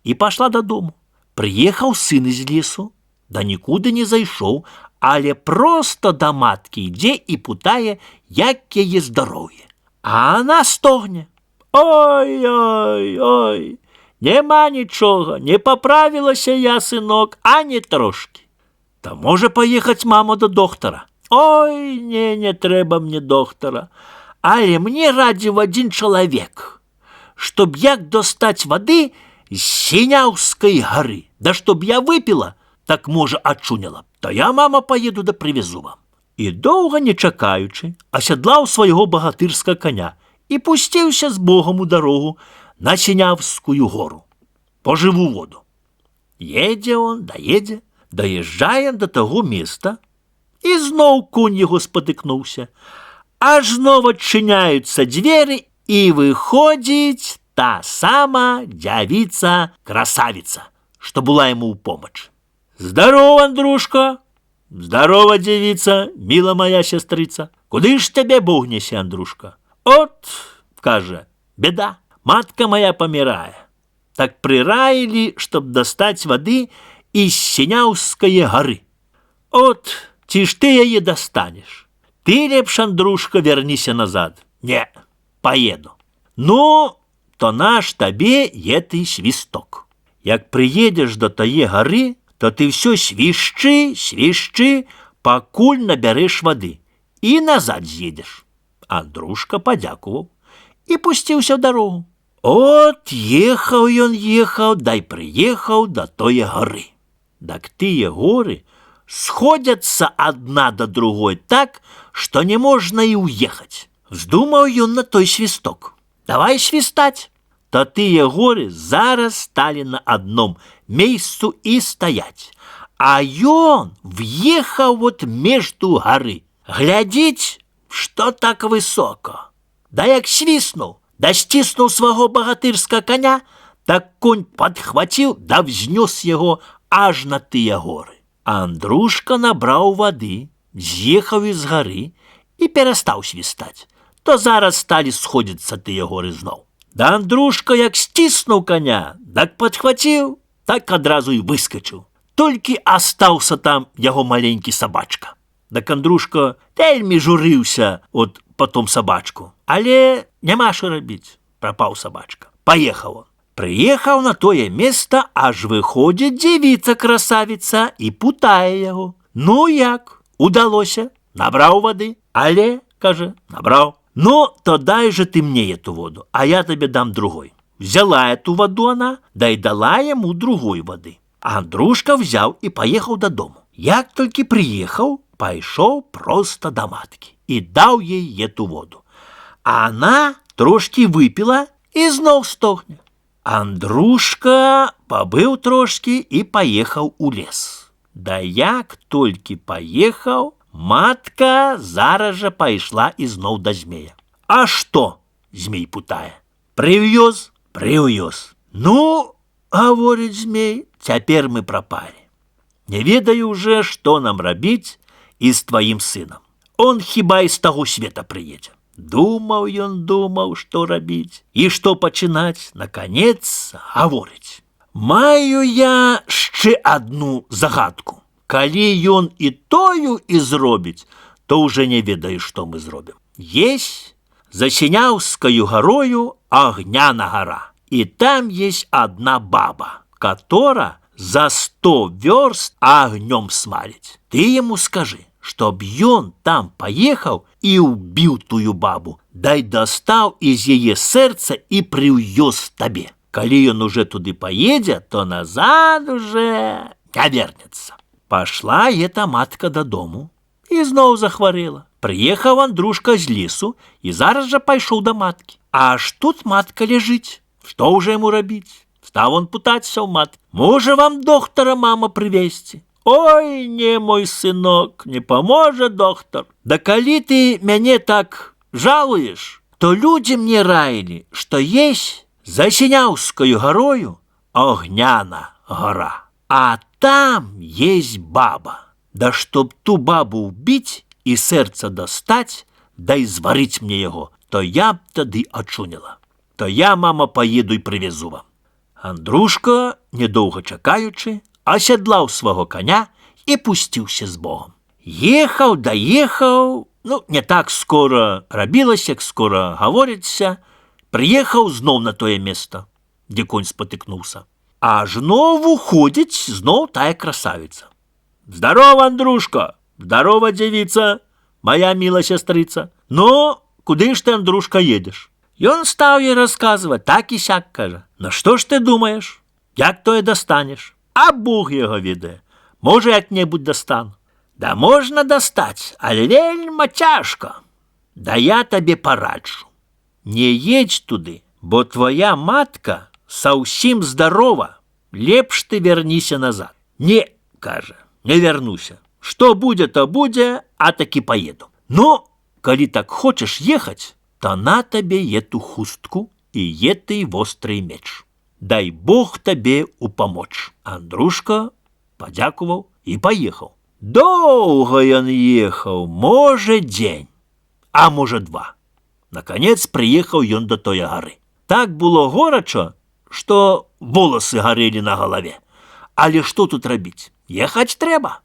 и пошла додому. Приехал сын из лесу, да никуда не зайшоў, але просто до матки ідзе и путае, як яе здоровье. А она стогне. Ой-ой-ой, нема нічога, не поправілася я, сынок, ані трошки. Та може поехать, мамо, до доктора? Ой, не трэба мне доктора. Але мне радзіў один чалавек, чтоб як достать воды з Сіняўскай горы. Да чтоб я выпила, так, може, ачуняла. То я, мама, поеду да привезу вам. І доўга не чакаючы, асядлаў свайго багатырскага коня и пусціўся з Богом у дорогу на Сіняўскую гору, по живу воду. Едзе он, доедзе, доезжае до того места, І зноў кунь яго спатыкнуўся. Аж зноў адчыняюцца дзверы, і выходзіць та сама дзявіца-красавіца, што была яму ў помач. «Здорово, Андрушка!» «Здорово, девица, мила моя сестрыца! Куды ж тебе Бог несе, Андрушка?» «От, — кажа, — беда, матка моя помирая. Так прираили, чтоб достать воды из Синяўскае горы. От, ці ж ты яе достанешь? Ты лепш, Андрушка, вернися назад. Не, поеду. Ну, то наш табе еты свисток. Як приедешь до тае горы, то ты все свищи, пакуль набярешь воды, и назад з'едешь». Андрушка подякуваў и пусціўся в дорогу. От ехаў ён, дай приехаў до тое горы. Так тыя горы сходятся одна до другой так, что не можно и уехать. Вздумаў ён на той свисток. Давай свистать. То тыя горы зараз стали на одном месцу и стоять. А ён въехал вот между горы. Глядеть, что так высоко. Да як свистнул, да стиснул свого богатырского коня, так конь подхватил, да взнес его аж на тыя горы. Андрушка набраў воды, з'ехаў из горы и перестал свистать. То зараз стали сходиться тыя горы зноў. Да Андрушка як стиснул коня, так подхватил, так одразу и выскочил. Только остался там его маленький собачка. Так Андрушка вельмі журыўся от потом собачку. Але няма што рабіць, пропал собачка. Поехал он. Приехал на тое место, аж выходит девица-красавица и путае его. Ну як, удалося, набрал воды. Але, каже, набрал. Ну, то дай же ты мне эту воду, а я тебе дам другой. Взяла эту воду она, да и дала ему другой воды. А Андрушка взял и поехал до дому. Як только приехал, пошел просто до матки и дал ей эту воду. А она трошки выпила и знов стохне. Андрушка побыл трошки и поехал у лес. Да як только поехал, матка зараз же пошла и знов до змея. А что, змей путая? Привез? Привез. Ну, говорит змей, теперь мы пропали. Не ведаю уже, что нам робить и с твоим сыном. Он хіба из того света приедет. Думал ён, думал, что робить и что починать. Наконец, говорить. Маю я ще одну загадку. Калі ён и тою и зробить, то уже не ведаю, что мы зробим. Есть за Синяўскаю горою Огняна гора. И там есть одна баба, которая за 100 верст огнем смалить. Ты ему скажи, чтоб ён там поехал и убил тую бабу, дай достал из ее сердца и привез тебе. Коли он уже туды поедет, то назад уже не вернется. Пошла эта матка до дому и снова захворела. Приехал Андрушка з лесу и зараз же пошел до матки. Аж тут матка лежить. Что уже ему робить? Став он путаться в матке. Може вам доктора мама привезти? Ой, не, мой сынок, не поможет доктор. Да коли ты мяне так жалуешь, то люди мне раили, что есть за Синяўскаю горою Огняна гора. А там есть баба. Да чтоб ту бабу убить и сердце достать, да и зварить мне его, то я б тады очуняла. То я, мама, поеду и привезу вам. Андрушка, недолго чакаючи, осядлав свого коня и пустился с Богом. Ехал, доехал, ну, не так скоро робилось, як скоро говорится, приехал знов на тое место, где конь спотыкнулся. А знов уходит, знов тая красавица. Здорово, Андрушка, здорово, девица, моя мила сестрица. Ну, куды ж ты, Андрушка, едешь? И он стал ей рассказывать, так и сяк, каже. Ну что ж ты думаешь, як то и достанешь? А Бог его веде. Може, як-небудь достану. Да можно достать, але вельма тяжко. Да я тебе пораджу. Не едь туды, бо твоя матка совсем здорова. Лепш ты вернися назад. Не, каже, не вернуся. Што будзе, то будзе, а таки поеду. Но, калі так хочаш ехаць, то на табе ету хустку і еты вострый меч. Дай Бог табе упамоч. Андрушка падзякуваў і паехаў. Доўга ён ехаў, можа дзень, а можа два. Наконец прыехаў ён да той гары. Так было горача, што воласы гарэлі на галаве. Але што тут рабіць? Ехаць трэба.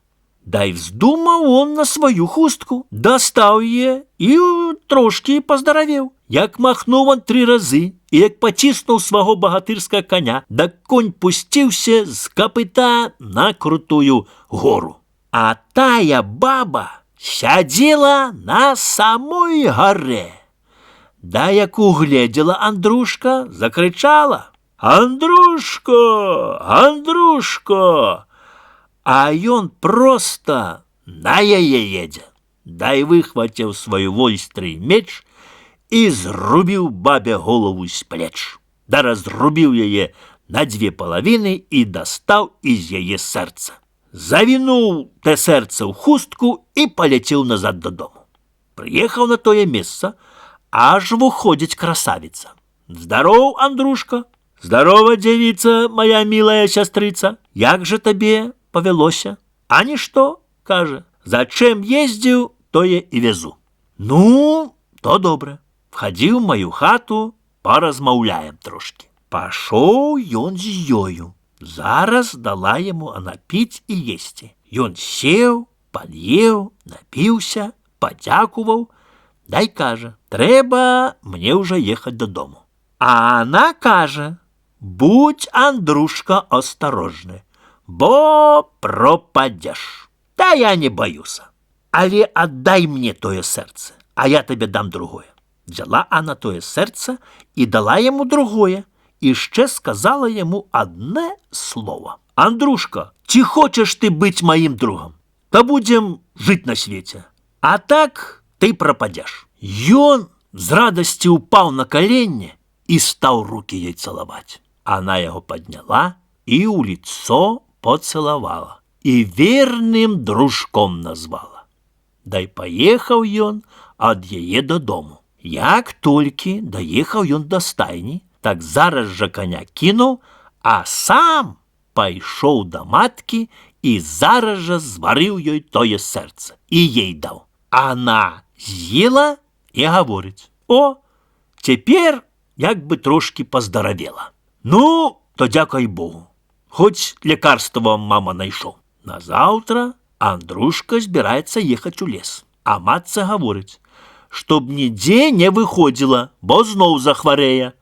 Дай вздумаў он на сваю хустку, дастаў яе і трошкі паздаравеў. Як махнуў он 3 разы, і як паціснуў сваго багатырскага коня, да конь пусціўся з капыта на крутую гору. А тая баба сядзела на самой гаре. Да як угледзела Андрушка, закрычала: «Андрушка! Андрушка!» А ён просто на яе едзе. Дай выхваціў свой вострый меч і зрубіў бабе голову з плеч. Да разрубіў яе на 2 палавіны і дастаў з яе сэрца. Завінуў те сэрца ў хустку і паляцеў назад дадому. Прыехаў на тое месца, аж выходзіць красавіца. «Здароў, Андрушка!» «Здорова, дзявіца, моя милая сястрыца! Як же табе павялося?» «А нішто, — кажа, — зачем ездзіў, тое і везу». «Ну, то добра. Входи в мою хату, поразмаўляем трошки». Пашоў ён з ёю. Зараз дала яму она піць і есці. Ён сеў, пад'еў, напіўся, падзякуваў, дай кажа: «Трэба мне ўжо ехаць дадому». А она кажа: «Будь, Андрушка, осторожны, бо пропадешь». Да я не боюся. Але отдай мне тое сэрца, а я тебе дам другое. Взяла она тое сэрца і дала ему другое, і ще сказала ему одне слово: «Андрушка, ці хочеш ты быть моим другом, то будем жить на свете, а так ты пропадешь». Ён з радости упал на колени и стал руки ей целовать. Она его подняла и у лицо поцеловала, и верным дружком назвала. Дай поехал ён ад яе додому. Як толькі доехал ён до стайні, так зараз же коня кинул, а сам пайшоў до матки и зараз же зварыў ёй тое сэрца и ей дал. Она з'ела и говорит: «О, теперь як бы трошки поздаравела. Ну, то дякай Богу, хоть лекарство мама найшоў». Назаўтра Андрушка збіраецца ехаць у лес, а матца говорить, чтоб нідзе не выходзіла, бо зноў захварэе.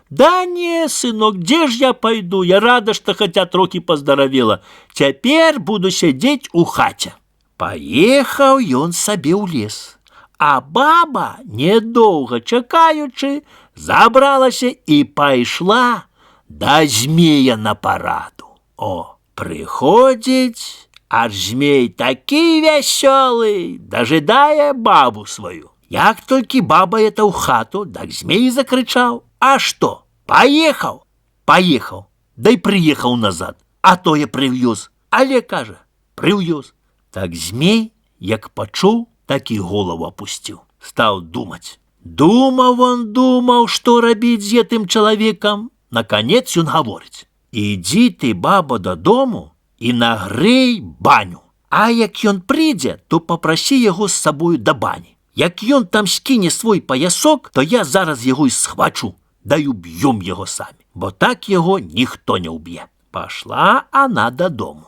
«Да не, сынок, где ж я пойду? Я рада, что хотя трохи поздаравела. Теперь буду сидеть у хаце». Поехал ён сабе ў лес, а баба, недоўга чакаючы, забралася і пайшла да змея на параду. О, приходзіць, аж змей такі вясёлы, дожидае бабу свою. Як толькі баба это ў хату, так змей закрычаў: «А что? Поехал?» «Поехал, да и приехал назад, а то я привез». Але, кажа, привез. Так змей, як пачуў, так и голову опустил. Стал думать. Думал, что рабіць з гэтым человеком. Наконец он говорит: «Иди ты, баба, додому и нагрей баню. А як ён придзе, то попроси его с собою до бани. Як ён там скине свой поясок, то я зараз его и схвачу, да и убьем его сами, бо так его никто не убье». Пошла она додому.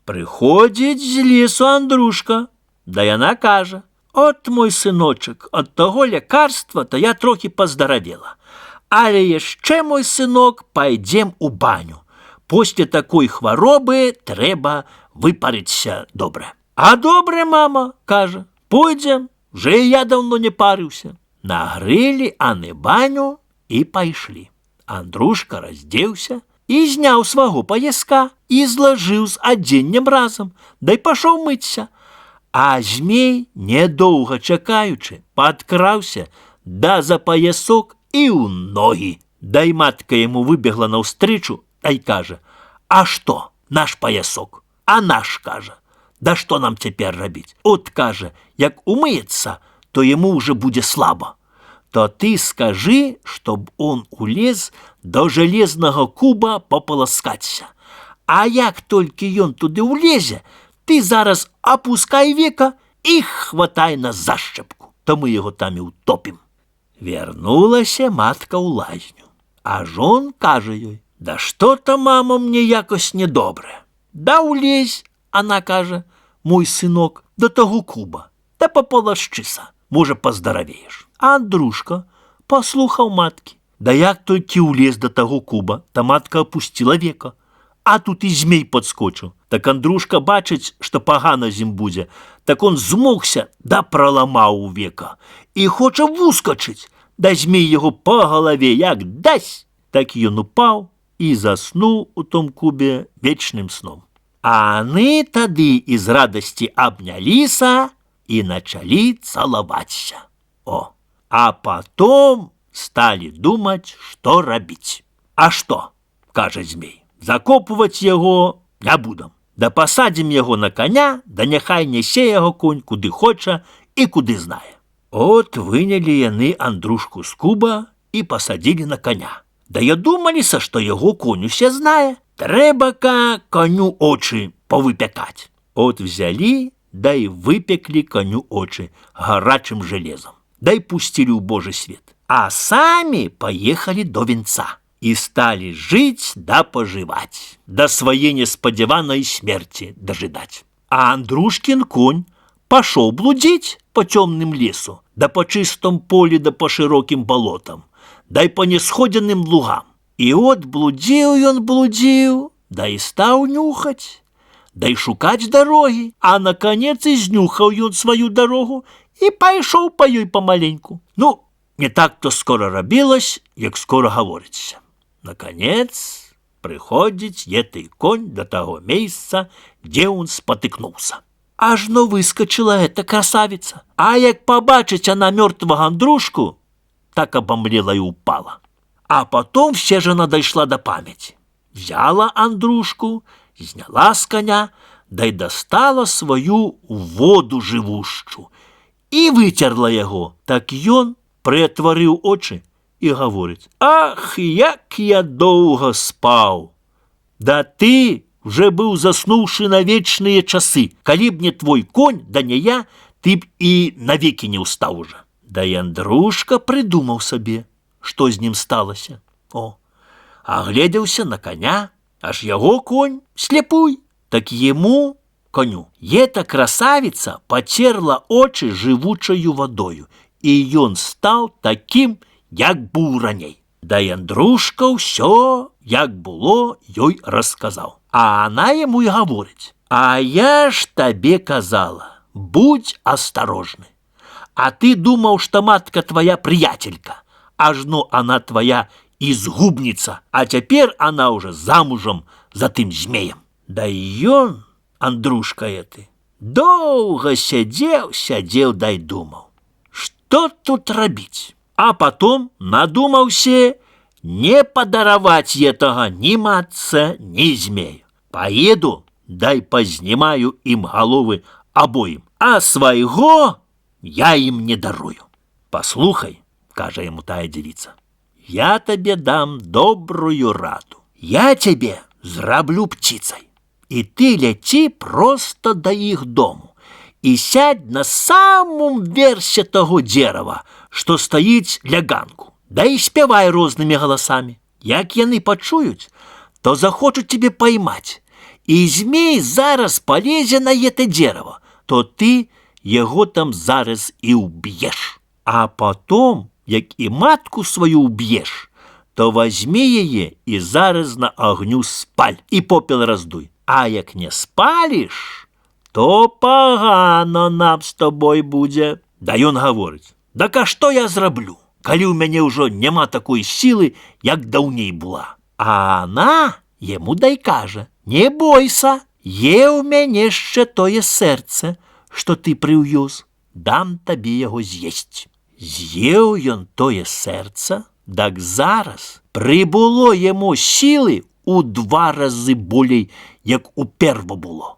Приходит з лесу Андрушка, да яна кажа: «От мой сыночек, от того лекарства то я трохи поздаравела. Але яшчэ, мой сынок, пойдем у баню. После такой хваробы трэба выпарыцца добра». «А добре, мама, кажа, пойдем, вже я давно не парыўся». Нагрели аны баню и пайшлі. Андрушка раздзеўся и зняў сваго паяска и злажыў з адзеннем разом, дай пашоў мыцца. А змей, недоўга чакаючы, падкраўся да за паясок и у ноги. Дай матка ему выбегла навстречу, дай кажа: «А что, наш паясок?» «А наш, кажа». Да што нам цяпер рабіць? От, кажа, як умыецца, то яму уже будзе слаба. То ты скажы, чтоб он улез до жалезнага куба попаласкацца. А як толькі ён туды ўлезе, ты зараз опускай века і хватай на зашчапку, то мы яго там і утопім. Вярнулася матка ў лазню, а жон кажа ёй: да што-то, мама, мне якось недобре. Да улезь, она кажа, мой сынок, до того куба, да пополашчыся, можа, поздаравееш. А Андрушка паслухаў маткі. Да як толькі ўлез до того куба, та матка опусціла века. А тут і змей подскочыў. Так Андрушка бачыць, што пагана з ім будзе, так он змогся да праламаў века і хоча выскачыць, да змей яго по галаве як дась, так ён упаў і заснуў у том кубе вечным сном. А яны тады з радасці абняліся і началі цалавацца. А потом сталі думаць, што рабіць. А што, кажа змей, закопваць яго не будам. Да пасадзім яго на коня, да няхай нясе яго конь куды хоча і куды знае. От вынялі яны Андрушку з куба і пасадзілі на коня. Да я думаліся, што яго конь усе знае. Трэба-ка коню очы повыпякаць. От взялі, да і выпеклі коню очы гарачым железом. Да і пусцілі ў Божий свет. А самі паехалі до венца і сталі жыць да пажываць, да свае неспадзяванай смерці дажидаць. А Андрушкін конь пашоў блудзіць по цёмным лесу, да по чыстом полі, да по шырокім балотам, да і по несходзеным лугам. І от блудзіў ён блудзіў, да і стаў нюхаць, да і шукаць дарогі, а наконец і знюхаў ён сваю дарогу і пайшоў па ёй памаленьку. Ну, не так-то скоро рабілась, як скоро гаворыцца. Наконец, прыходзіць еты конь до того месяца, дзе он спатыкнуўся. Ажно выскочила эта красавица, а як побачить она мертвого Андрушку, так обомлела и упала. А потом все же она дошла до памяти. Взяла Андрушку, сняла с коня, да и достала свою воду живущу и вытерла его. Так ён притворил очи и говорит: ах, як я долго спал! Да ты уже был заснувший на вечные часы. Коли б не твой конь, да не я, ты б и навеки не устал уже. Да и Андрушка придумал себе, что с ним сталося. Огляделся на коня, аж его конь слепой. Так ему, коню, эта красавица потерла очи живучою водою, и он стал таким, як був раней. Да и Андрушка все, як было, ёй рассказал. А она ему и говорит: а я ж тебе казала, будь осторожный. А ты думал, что матка твоя приятелька, ажно она твоя изгубница, а теперь она уже замужем за тым змеем. Да и он, Андрушка эты, долго сидел, да и думал, что тут робить. А потом надумался не подаровать этого ни матце, ни змею. Поеду, дай познимаю им головы обоим, а своего я им не дарую. Послухай, каже ему тая девица, я тебе дам добрую раду. Я тебе зраблю птицей, и ты лети просто до их дому и сядь на самом версе того дерева, что стоит ля ганку, да и спевай розными голосами. Як яны почують, то захочут тебе поймать, и змей зараз полезе на это дерево, то ты его там зараз и убьешь. А потом, як и матку свою убьешь, то возьми ее и зараз на огню спаль, и попел раздуй. А як не спалишь, то погано нам с тобой буде. Да ён говорить: так а что я зраблю, коли у меня уже нема такой силы, як даўней була. А она ему дай каже: не бойся, є у мяне ще тое серце, что ты привез, дам табе яго з'есть. З'еў ён тое серце, так зараз прибуло йому сили у 2 рази болей, як у перво було.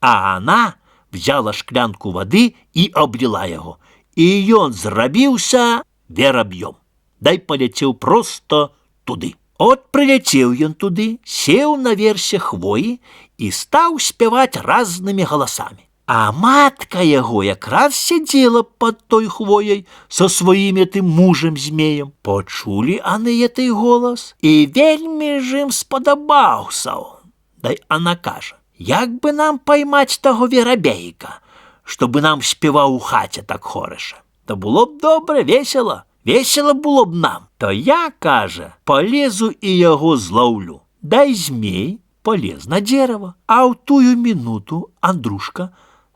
А она взяла шклянку воды и облила его. И он зрабіўся вераб'ём. Дай полетел просто туды. От прилетел ён туды, сел наверсе хвоі и стал спевать разными голосами. А матка его якраз сидела под той хвоей со своим этим мужем-змеем. Почули они этой голос, и вельми ж им сподобався он. Дай она каже, як бы нам поймать того верабейка, чтобы нам спевал у хаті так хороше. То було б добре, весело. Весело було б нам. То я, каже, полезу і його зловлю. Дай змей полез на дерево. А в тую минуту Андрушка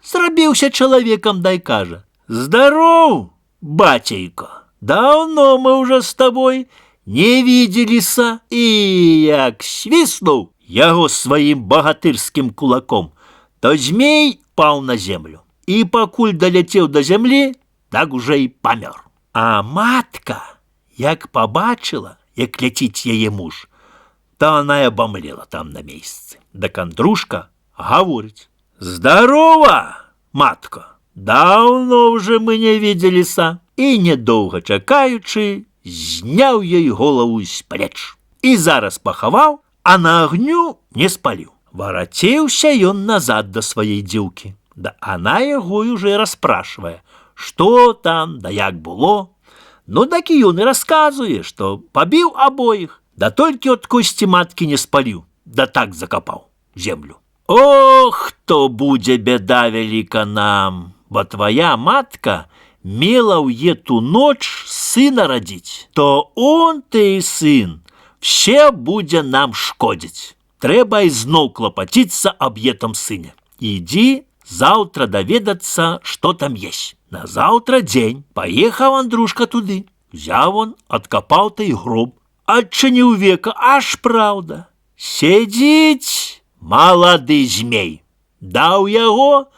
зрабіўся чалавекам, дай каже, «Здоров, батейко, давно мы уже с тобой не виделися». И як свиснув его своим богатырским кулаком, то змей пал на землю. И покуль долетел до земли, так уже и помер. А матка, як побачила, як летить яе муж, то она и обомлела там на месяце. Так Андрушка говорит, «Здорово, матко, давно уже мы не виделися». И, недолго чакаючи, знял ей голову с плеч. И зараз поховал, а на огню не спалил. Воротился он назад до своей девки. Да она его уже расспрашивая, что там, да як было. Ну, так и он и рассказывает, что побил обоих, да только от кости матки не спалил, да так закопал в землю. Ох, то буде беда велика нам, бо твоя матка мела в эту ночь сына родить, то он-то и сын все буде нам шкодить. Треба знов клопотиться об этом сыне. Иди завтра доведаться, что там есть. На завтра день поехал Андрушка туды. Взял он, откопал той гроб, отчинил века, аж правда. Сидить молодый змей. Дал его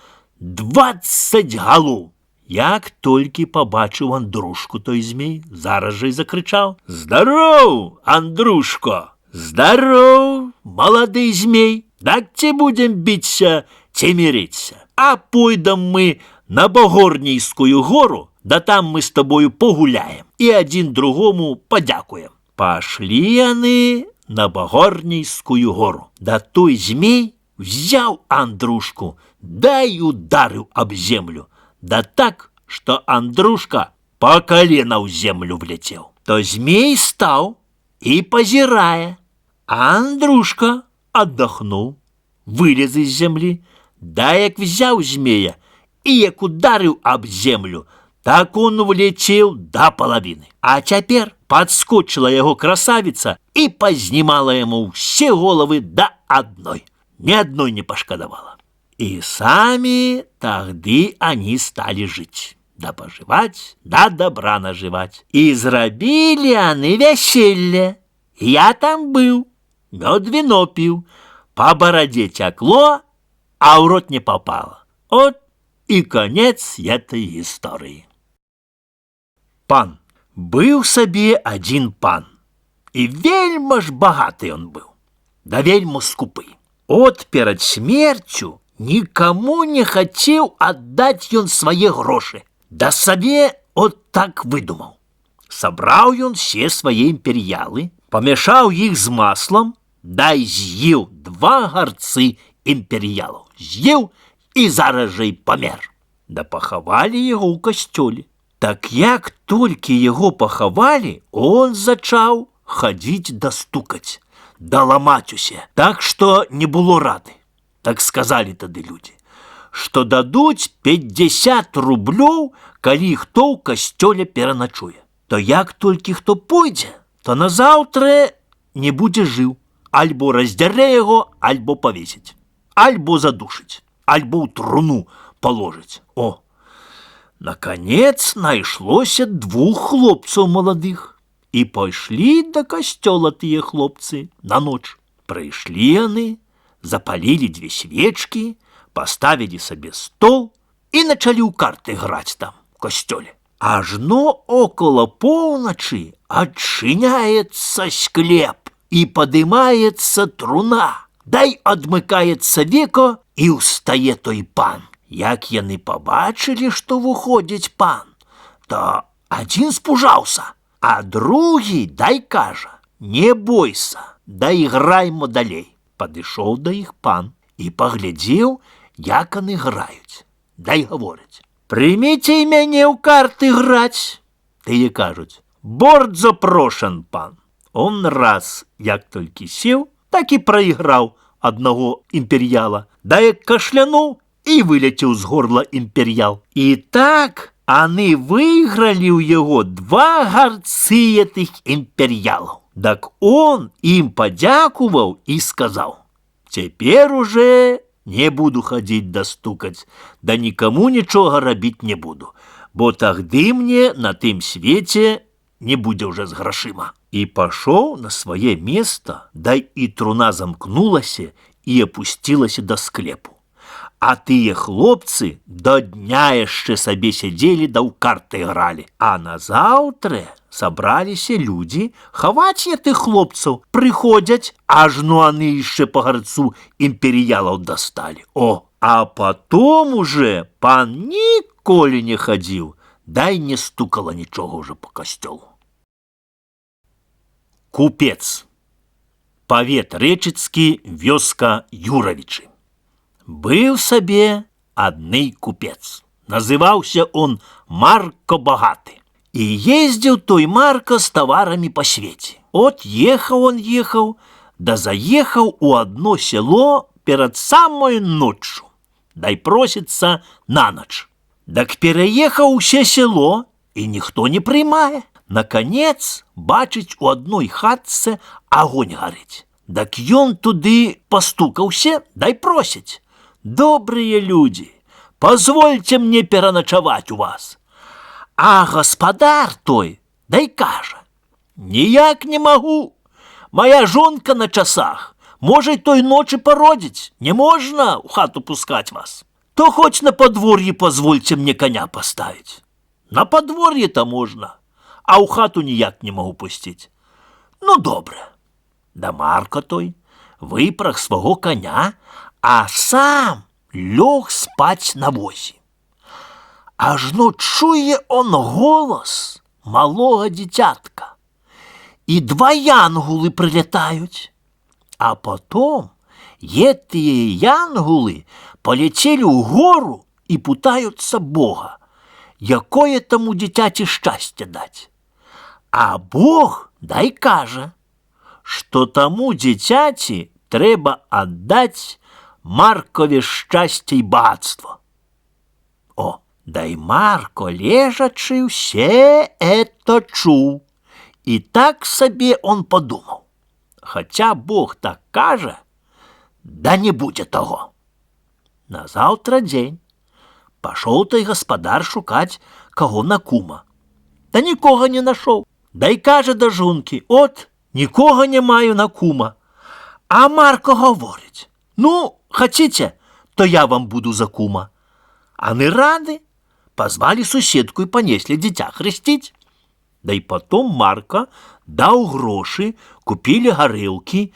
20 голов. Як толькі побачив Андрушку той змей, зараз же й закричав: «Здоров, Андрушко! Здоров, молодый змей! Так те будем биться, те мириться. А пойдем мы на Богорнійськую гору, да там мы с тобою погуляем и один другому подякуем». Пошли они на Богорнійськую гору. Да той змей взял Андрушку, да и ударил об землю. Да так, что Андрушка по колено в землю влетел. То змей стал и позирая, а Андрушка отдохнул, вылез из земли, да як взял змея и як ударил об землю, так он влетел до половины. А теперь подскочила его красавица и познимала ему все головы до одной. Ни одной не пошкодовала. И сами тогда они стали жить, да поживать, да добра наживать. И зрабили они веселье. Я там был, мед вино пил, по бороде текло, а в рот не попало. Вот и конец этой истории. Пан. Был себе один пан. И вельма ж богатый он был, да вельма скупый. От перед смертью никому не хотел отдать он свои гроши. Да себе от так выдумал. Собрал он все свои империалы, помешал их с маслом, да и съел 2 горцы империалов. Съел и зараз же и помер. Да поховали его у костёле. Так як только его поховали, он зачал ходить да стукать, да ломать усе, так что не было рады. Так сказали тады люди, что дадуть 50 рублёў, калі хто ў касцёле пераначуе. То як толькі хто пойдзе, то назаўтра не будзе жыў, альбо раздзярэ яго, альбо павесіць, альбо задушыць, альбо ў труну положыць. О, наконец нашлося 2 хлопцаў маладых, и пошли до касцёла тыя хлопцы на ноч. Прыйшлі яны, запалили 2 свечки, поставили себе стол и начали у карты играть там, в костеле. Ажно около полночи отчиняется склеп и подымается труна. дай адмыкаецца веко, і ўстае той пан. Як яны пабачылі, што выходзіць пан, то адзін спужаўся, а другі дай кажа: не бойся, дай граймо далей. Падышоў да іх пан і паглядзеў, як яны граюць. Дай гаворыць: прыміце і мяне ў карты граць. Тыя кажуць: борт запрошан, пан. Он раз, як толькі сеў, так і прайграў аднаго імперіяла, да як кашлянуў, і вылецеў з горла імперіял. І так аны выйгралі ў яго 2 гарцы этих імперіялаў. Так он ім падзякуваў і сказаў: цяпер уже не буду хадзіць да стукаць, да нікаму нічога рабіць не буду, бо тагды мне на тым свеце не будзе ўжо з грашыма. І пашоў на свае место, дай і труна замкнулася і апусцілася да склепу. А тыя хлопцы да дня яшчэ сабе сядзелі да ў карты гралі. А назаўтра сабраліся людзі хаваць гэтых хлопцаў. Прыходзяць, ажно аны яшчэ па гарцу імперіялаў дасталі. О, а потом уже пан ніколі не хадзіў, дай не стукала нічога ўжо па касцёлу. Купец. Павет рэчыцкі, вёска Юравічы. Быў сабе адны купец. Называўся он Марко Багаты. І ездзіў той Марко з таварамі па свеце. От ехаў, да заехаў у адно село перад самой ноччу. Дай просіцца на ноч. Дак пераехаў усе село, і ніхто не прыймае. Наконец, бачыць у адной хатцы агонь гарыць. Дак ён туды пастукаўся, дай просіць: добрыя людзі, позвольте мне пераначаваць у вас. А гаспадар той дай кажа: ніяк не магу, моя жонка на часах, можа той ночы пародзіць, не можна ў хату пускаць вас. То хоць на подвор'е позвольте мне коня поставить. На подвор'е-то можна, а ў хату ніяк не магу пусціць. Ну, добра. Да Марко той выпраг свого коня, а сам лёг спаць на возі. Ажно чуе он голос малога дзіцятка, і 2 янгулы прилетаюць. А потом гэтыя янгулы полетели ў гору і пытаюцца Бога, якое таму дзіцяці шчасце даць. А Бог дай кажа, што таму дзіцяці трэба аддаць Маркове шчасце і багатство. О, дай Марко лежачы все это чуў. І так сабе он подумаў: хотя Бог так кажа, да не будзе таго. Назаўтра дзень пашоў той гаспадар шукаць каго на кума. Да нікога не нашоў. Дай кажа да жонкі: от, нікога не маю на кума. А Марко гаворыць: ну, хотите, то я вам буду за кума. Аны рады, позвали суседку и понесли дзіця хрысціць. Да и потом Марко даў грошы, купили горелки,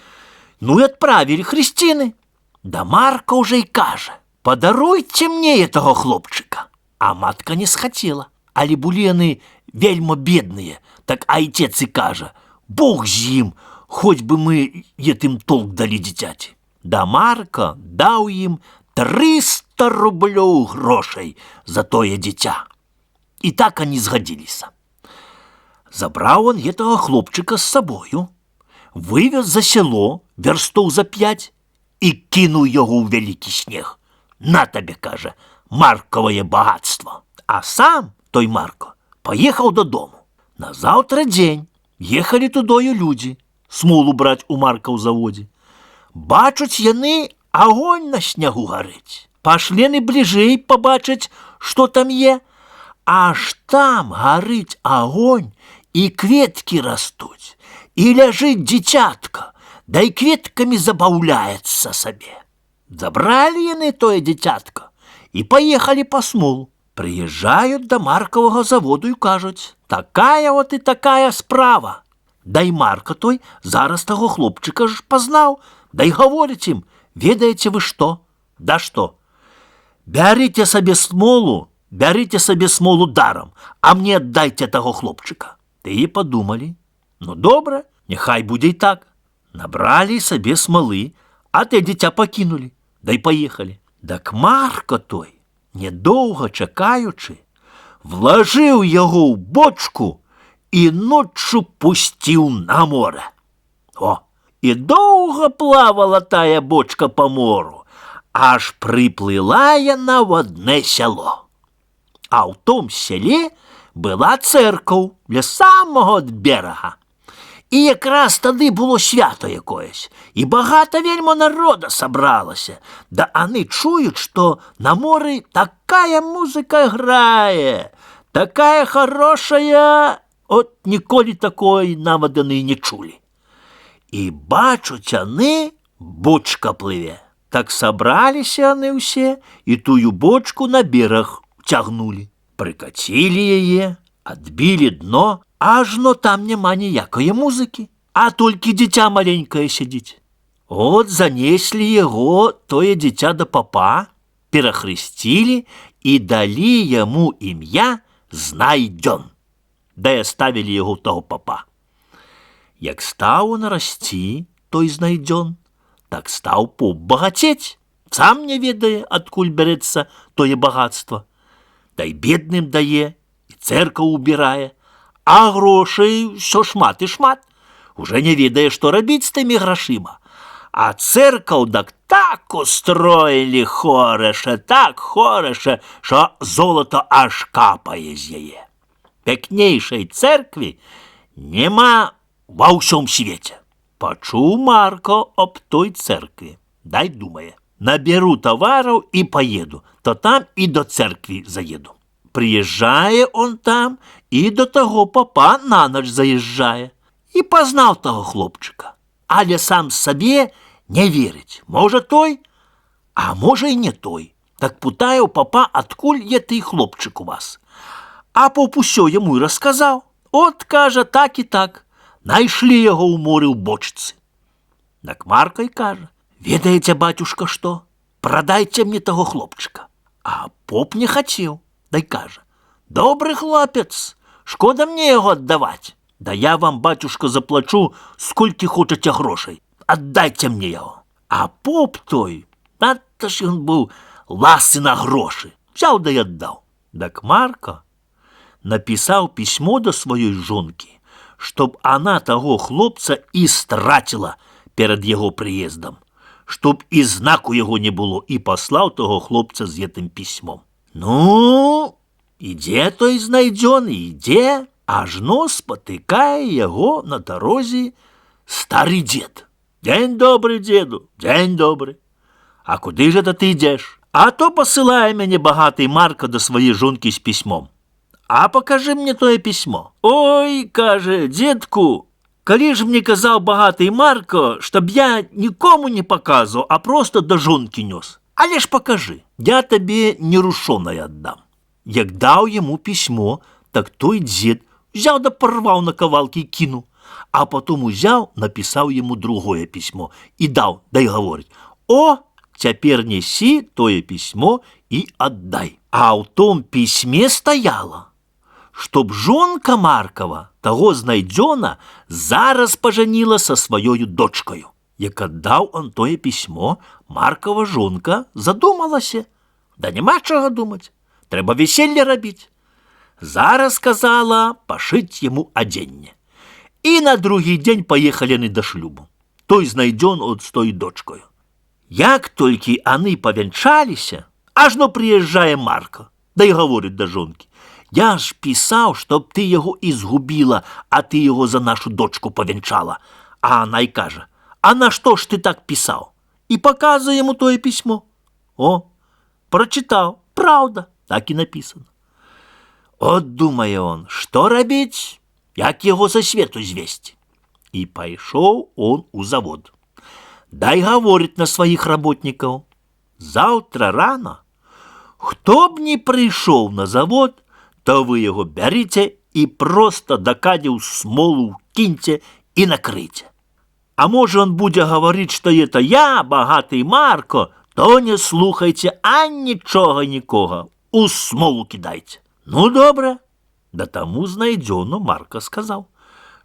ну и отправили хрысціны. Да Марко уже и кажа: подаруйте мне этого хлопчика. А матка не схотела, але былі яны вельмо бедныя, так айцец и кажа: Бог з ім, хоть бы мы етым толк далі дзіцяці. Да Марко даў ім 300 рублёў грошай за тое дзіця. І так они згадзіліся. Забраў он гэтага хлопчыка з сабою, вывез за село верстоў за 5 і кінуў яго ў вялікі снег. На табе, кажа, Марковае багатство. А сам той Марко поехаў додому. Назаўтра дзень ехалі тудою людзі смолу браць у Марка ў заводзе. Бачуць яны, агонь на снягу гарыць. Пашлі яны бліжэй пабачыць, што там є. Аж там гарыць агонь, і кветкі растуць, і ляжыць дзіцятка, да і кветкамі забаўляецца сабе. Забралі яны тое дзіцятка і паехалі па смолу. Прыязджаюць да Марковага заводу і кажуць: такая вот і такая справа. Да і Марко той зараз таго хлопчыка ж пазнаў, Да й говорить ім: ведаеце вы што? Да што? Бярыце сабе смолу даром, а мне аддайце таго хлопчыка. Тыя падумалі: ну добра, няхай будзе і так. Набралі сабе смалы, а те дзіця пакінулі, да й паехалі. Дак Марка той, недоўга чакаючы, влажыў яго ў бочку і ноччу пусціў на море. О, і доўга плавала тая бочка па мору, аж прыплыла яна в адне сяло. А ў том сяле была цэркаў ля самага ад берага. І якраз тады было свято якоесь, і багата вельма народа сабралася. Да аны чуюць, што на моры такая музыка грае, такая хорошая, от ніколі такой нават яны не чулі. І бачуць аны, бочка плыве. Так сабраліся яны ўсе і тую бочку на бераг цягнулі. Прыкацілі яе, адбілі дно, ажно там няма ніякае музыкі, а толькі дзіця маленькае сядзіць. От занеслі яго, тое дзіця, да папа, перахрысцілі і далі яму імя Знайдзён. Да і аставілі яго ў таго папа. Як стаў он расці, той Знайдзён, так стаў поп багацець, сам не ведае, адкуль бярэцца тое багацтва. Да і бедным дае, і цэркву убірае, а грошай ўсё шмат і шмат. Уже не ведае, што рабіць з тымі грашыма. А цэркаў так устроілі хораша, што золата аж капае з яе. Пякнейшай цэркві няма ва ўсём свеце. Пачуў Марко аб той цэркві. Дай думае: наберу тавараў і паеду, то там і до цэркві заеду. Прыязджае он там і до таго папа на ноч заязджае. І пазнаў таго хлопчыка. Але сам сабе не верыць. Можа той, а можа і не той. Так пытае ў папа, адкуль є ты хлопчык у вас. А поп усё яму і расказаў. От, кажа, так і так. Найшлі яго ў моры ў бочцы. Так Марка й кажа: ведаеце, бацюшка, што? Прадайце мне таго хлопчыка. А поп не хацеў. Дай кажа: добры хлопец, шкода мне яго аддаваць. Да я вам, бацюшка, заплачу, сколькі хочаце грошай. Аддайце мне яго. А поп той, надта ж ён быў ласцы на грошы. Взяў да і аддаў. Так Марка напісаў пісьмо да сваёй жонкі, чтоб она таго хлопца і страціла перад яго прыездам, чтоб і знаку яго не было, і паслаў таго хлопца з гэтым пісьмом. Ну, ідзе той Знайдзён, ідзе, ажно спатыкае яго на дарозе стары дзед. Дзень добры, дзеду, дзень добры. А куды ж это ты ідзеш? А то пасылае мяне багаты Марка да сваёй жонкі з пісьмом. А пакажы мне тое пісьмо. Ой, кажа, дзедку, калі ж мне казаў багаты Марка, чтоб я нікому не паказваў, а просто да жонкі нёс. Але ж пакажы, я табе нерушонае аддам. Як даў яму пісьмо, так той дзед взяў да парваў на кавалкі і кінуў, а потом узяў, напісаў яму другое пісьмо і даў, да й гаворыць: о, цяпер несі тое пісьмо і аддай. А ў том пісьме стаяла, чтоб жонка Маркова, таго Знайдзёна, зараз пажаніла са сваёю дочкаю. Як аддаў он тое пісьмо, Маркова жонка задумалася. Да няма чага думаць, трэба веселье рабіць. Зараз сказала пашыць яму адзенне. І на другі дзень паехалі яны да шлюбу. Той Знайдзён от з той дочкою. Як толькі аны павянчаліся, ажно прыязджае Марка, да і гаворыць да жонкі: я ж пісаў, чтоб ты яго і згубіла, а ты яго за нашу дочку павянчала. А она й кажа: а на што ж ты так пісаў? І паказвае яму тое пісьмо. О, прачытаў, праўда, так і напісана. От думае он, што рабіць, як яго са свету звесці. І пайшоў он у завод. Дай гаворыць на сваіх работнікаў: заўтра рана, хто б не прыйшоў на завод, то вы яго бярыце і проста да кадзяў смолу кіньце і накрыйце. А може он будзе гаварыць, што это я, багаты Марко, то не слухайце анічога нікога, у смолу кідайце. Ну, добра. Да таму знайдзёно Марка сказаў,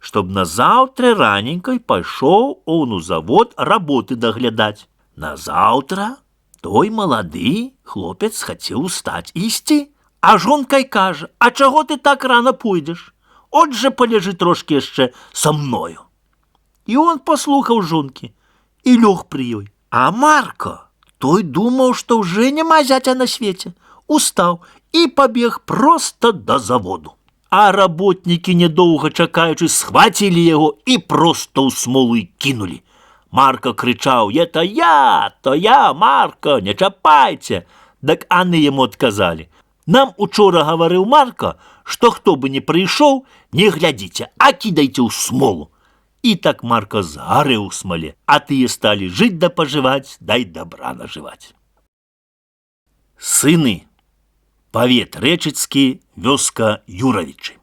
чтоб назаўтра раненькай пайшоў он у завод работы даглядаць. Назаўтра той малады хлопец хацеў устаць і ісці, а жонка й кажа: а чаго ты так рана пойдзеш? От жа палежы трошкі яшчэ са мною. І он паслухаў жонкі і лёг пры ёй. А Марко, той думаў, што ўжо няма зяця на свеце, устаў і пабег проста да заводу. А работнікі, недоўга чакаючы, схвацілі яго і проста ў смолу кінулі. Марко крычаў: «Это я, то я, Марко, не чапайце!» Дак аны яму адказалі: «Нам учора гаварыў Марко, што хто бы не прыйшоў, не глядзіце, а кідайце ў смолу». І так Марко згарэў у смале, а тыя сталі жыць да пажываць, дай добра нажываць. Сыны. Павет рэчыцкі, вёска Юравічы.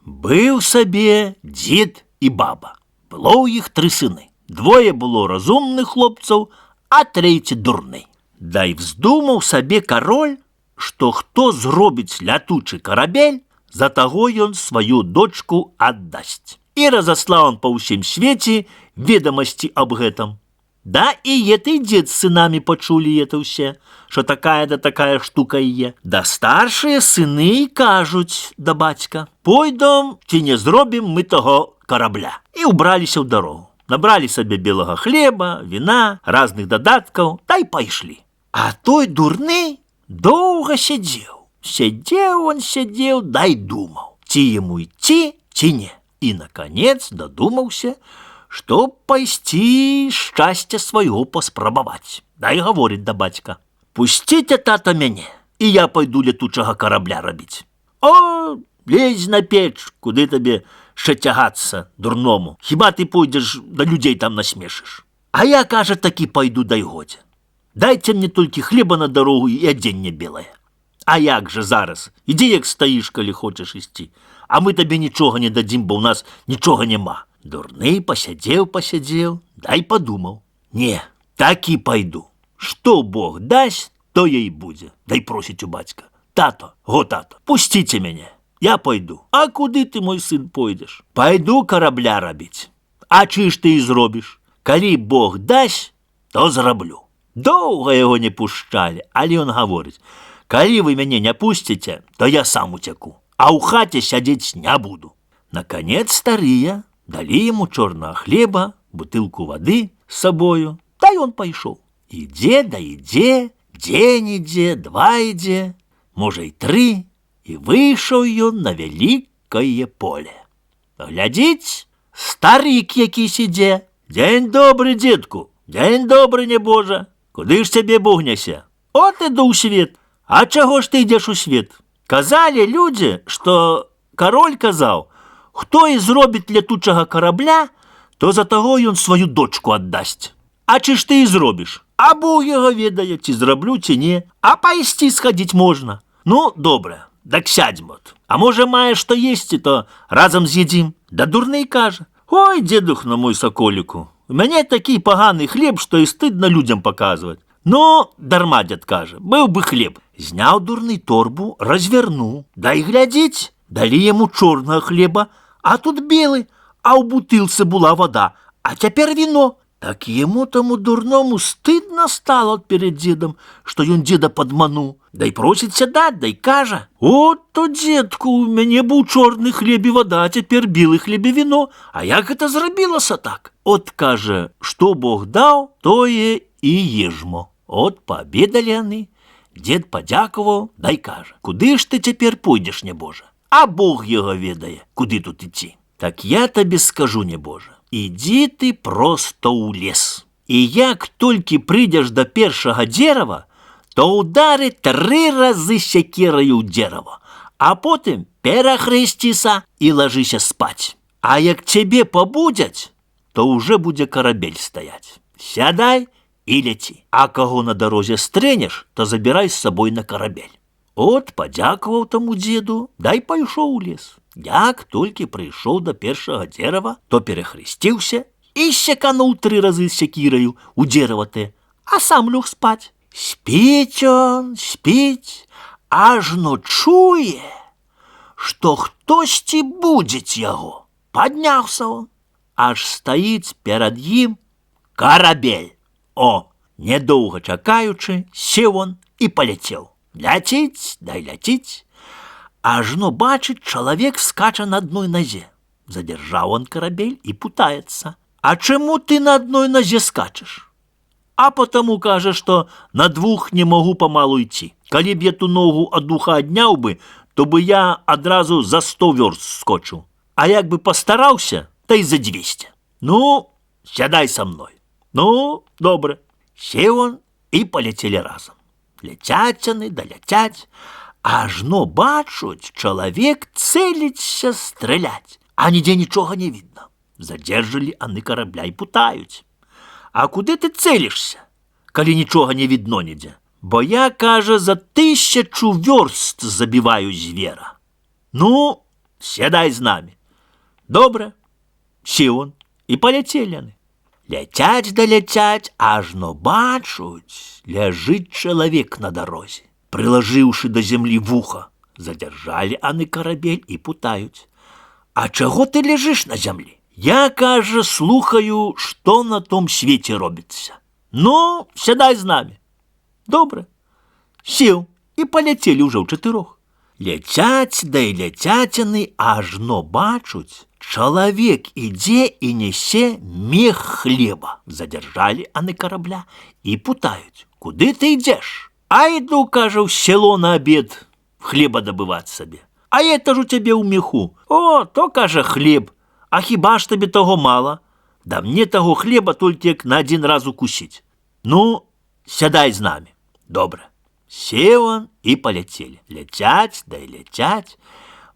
Быў сабе дзед і баба. Было ў іх 3 сыны. 2 было разумных хлопцаў, а 3 дурны. Дай вздумаў сабе кароль, што хто зробіць лятучы карабель, за таго ён сваю дочку аддасць. І разаслаў он па ўсім свеце ведамасці аб гэтым. Да і еты дзед з сынамі пачулі это ўсе, што такая да такая штука є. Да старшыя сыны кажуць да бацька: «Пойдам, ці не зробім мы таго карабля». І ўбраліся ў дарогу. Набралі сабе белага хлеба, віна, разных дадаткаў, та й пайшлі. А той дурны доўга сядзеў. Сядзеў, дай думаў, ці яму ісці, ці не. І, наконец, дадумаўся, што пайсці шчасця свайго паспрабаваць. Дай гаворыць да бацька: «Пусціце, тата, мяне, і я пайду летучага карабля рабіць». «О, лезь на печ, куды табе шацягацца, дурному, хіба ты пойдзеш да людзей там насмешыш? А я, кажа, такі пайду, дай годзе. Дайце мне толькі хлеба на дарогу і адзенне белае». «А як жа зараз? Ідзі, як стаіш, калі хочаш ісці, а мы табе нічога не дадзім, бо ў нас нічога няма». Дурны пасядзеў, дай падумаў: «Не, так і пайду. Што Бог дасць, то і будзе». Дай просіць у бацька: «Тато, тато, пусціце мяне, я пайду». «А куды ты, мой сын, пойдзеш?» «Пайду карабля рабіць». «А чый ж ты і зробіш?» «Калі Бог дасць, то зраблю». Доўга яго не пушчалі, але ён гаворыць: «Калі вы мяне не пусціце, то я сам уцяку, а ў хаце сядзець не буду». Наконец старыя далі яму чорнага хлеба, бутылку вады з сабою, та ён пайшоў. Ідзе да ідзе, дзень ідзе, 2 ідзе, можа і 3, і выйшаў ён на вялікае поле. Глядзіць, старык якісь ідзе. «Дзень добры, дзедку, дзень добры, небожа, куды ж цябе Бог нясе?» «От іду ў свет». «А чаго ж ты ідзеш у свет?» «Казалі людзі, што кароль казаў, хто і зробіць летучага карабля, то за таго ён сваю дочку аддасць». «А чы ж ты і зробіш?» «А Бог яго ведае, ці зраблю, ці не, а пайсці схадзіць можна». «Ну, добра, так сядзьм от. А можа, маеш што есці, то разам з'едзім». Да дурны кажа: «Ой, дзедухна мой саколіку, у мяне такі паганы хлеб, што і стыдна людзям паказваць». «Ну, дарма, дзед кажа, быў бы хлеб». Зняў дурны торбу, развернуў, дай глядзець, далі яму чорнага хлеба, а тут белы, а ў бутылцы была вода, а цяпер віно. Так яму таму дурному стыдна стала перед дзедам, што ён дзеда падмануў. Дай просіць сядаць, дай кажа: «От то, дзедку, у мяне быў чорны хлеб і вода, а цяпер белы хлеб і віно. А як гэта зрабілася так?» От кажа: «Што Бог даў, тое і ежмо». От паабедалі яны. Дзед падзякаваў, дай кажа: «Куды ж ты цяпер пойдзеш, небожа? А Бог яго ведае, куды тут ідці». «Так я табе скажу, небожа, ідзі ты проста ў лес. І як толькі прыйдзеш да першага дзерава, то ўдары 3 разы сякераю ў дзерава, а потым перахрэсціся і лажыся спаць. А як цябе пабудзяць, то ўжо будзе карабель стаяць. Сядай і ляці. А каго на дарозе стрэнеш, то забірай з сабой на карабель». От падзякаваў таму дзеду, дай пайшоў у лес. Як толькі прыйшоў да першага дзерава, то перахрысціўся і сякануў 3 разы з сякіраю у дзерава тэ, а сам лёг спаць. Спіць он, спіць, ажно чуе, што хтосьці будзіць яго. Падняўся он, аж стаіць перад ім карабель. О, недоўга чакаючы, сеў он і паляцеў. Ляціць, дай ляціць. Ажно бачыць, чалавек скача на адной назе. Задержаў он карабель і путаецца. А чаму ты на адной назе скачаш? А потому кажа, што на 2 не могу памалу ідці. Калі б я ту ногу ад уха адняў бы, то бы я адразу за 100 вёрст скочыў. А як бы пастараўся, та й за 200. Ну, сядай са мной. Ну, добра. Сеў он і паляцелі разам. Ляцяць яны, да ляцяць. Ажно бачуць, чалавек цэліцца страляць, а нідзе нічога не відно. Задержалі аны карабля і путаюць. А куды ты цэлішся, калі нічога не відно нідзе? Бо я, кажа, за 1000 вёрст забіваю звера. Ну, сядай з намі. Добра. Сеў он і паляцелі яны. Ляцяць да ляцяць, ажно бачуць, ляжыць чалавек на дарозе, прылажыўшы да зямлі вуха. Задержалі аны карабель і путаюць. А чаго ты ляжыш на зямлі? Я, кажа, слухаю, што на том свеце робіцца. Ну, сядай з намі. Добра. Сеў і паляцелі ўжо ў 4. Ляцяць, да і ляцяць яны, ажно бачуць, чалавек ідзе і нясе мех хлеба. Задержалі аны карабля і путаюць. Куды ты ідзеш? А іду, кажа, ў село на абед хлеба дабываць сабе. А это ж у цябе ў меху. О, то, кажа, хлеб. А хіба ж табе таго мала? Да мне таго хлеба толькі як на 1 раз укусіць. Ну, сядай з намі. Добра. Сеў он і паляцелі. Ляцяць, да і ляцяць.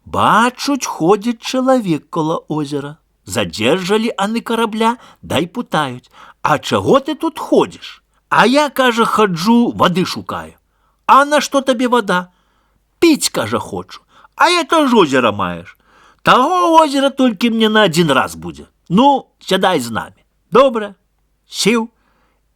Бачуць, ходзіць чалавек каля озера. Задержалі аны карабля, да і путаюць. А чаго ты тут ходзіш? А я, кажа, хаджу, вады шукаю. А на што табе вада? Піць, кажа, хочу. А это ж озера маеш. Таго озера толькі мне на 1 раз будзе. Ну, сядай з намі. Добра. Сеў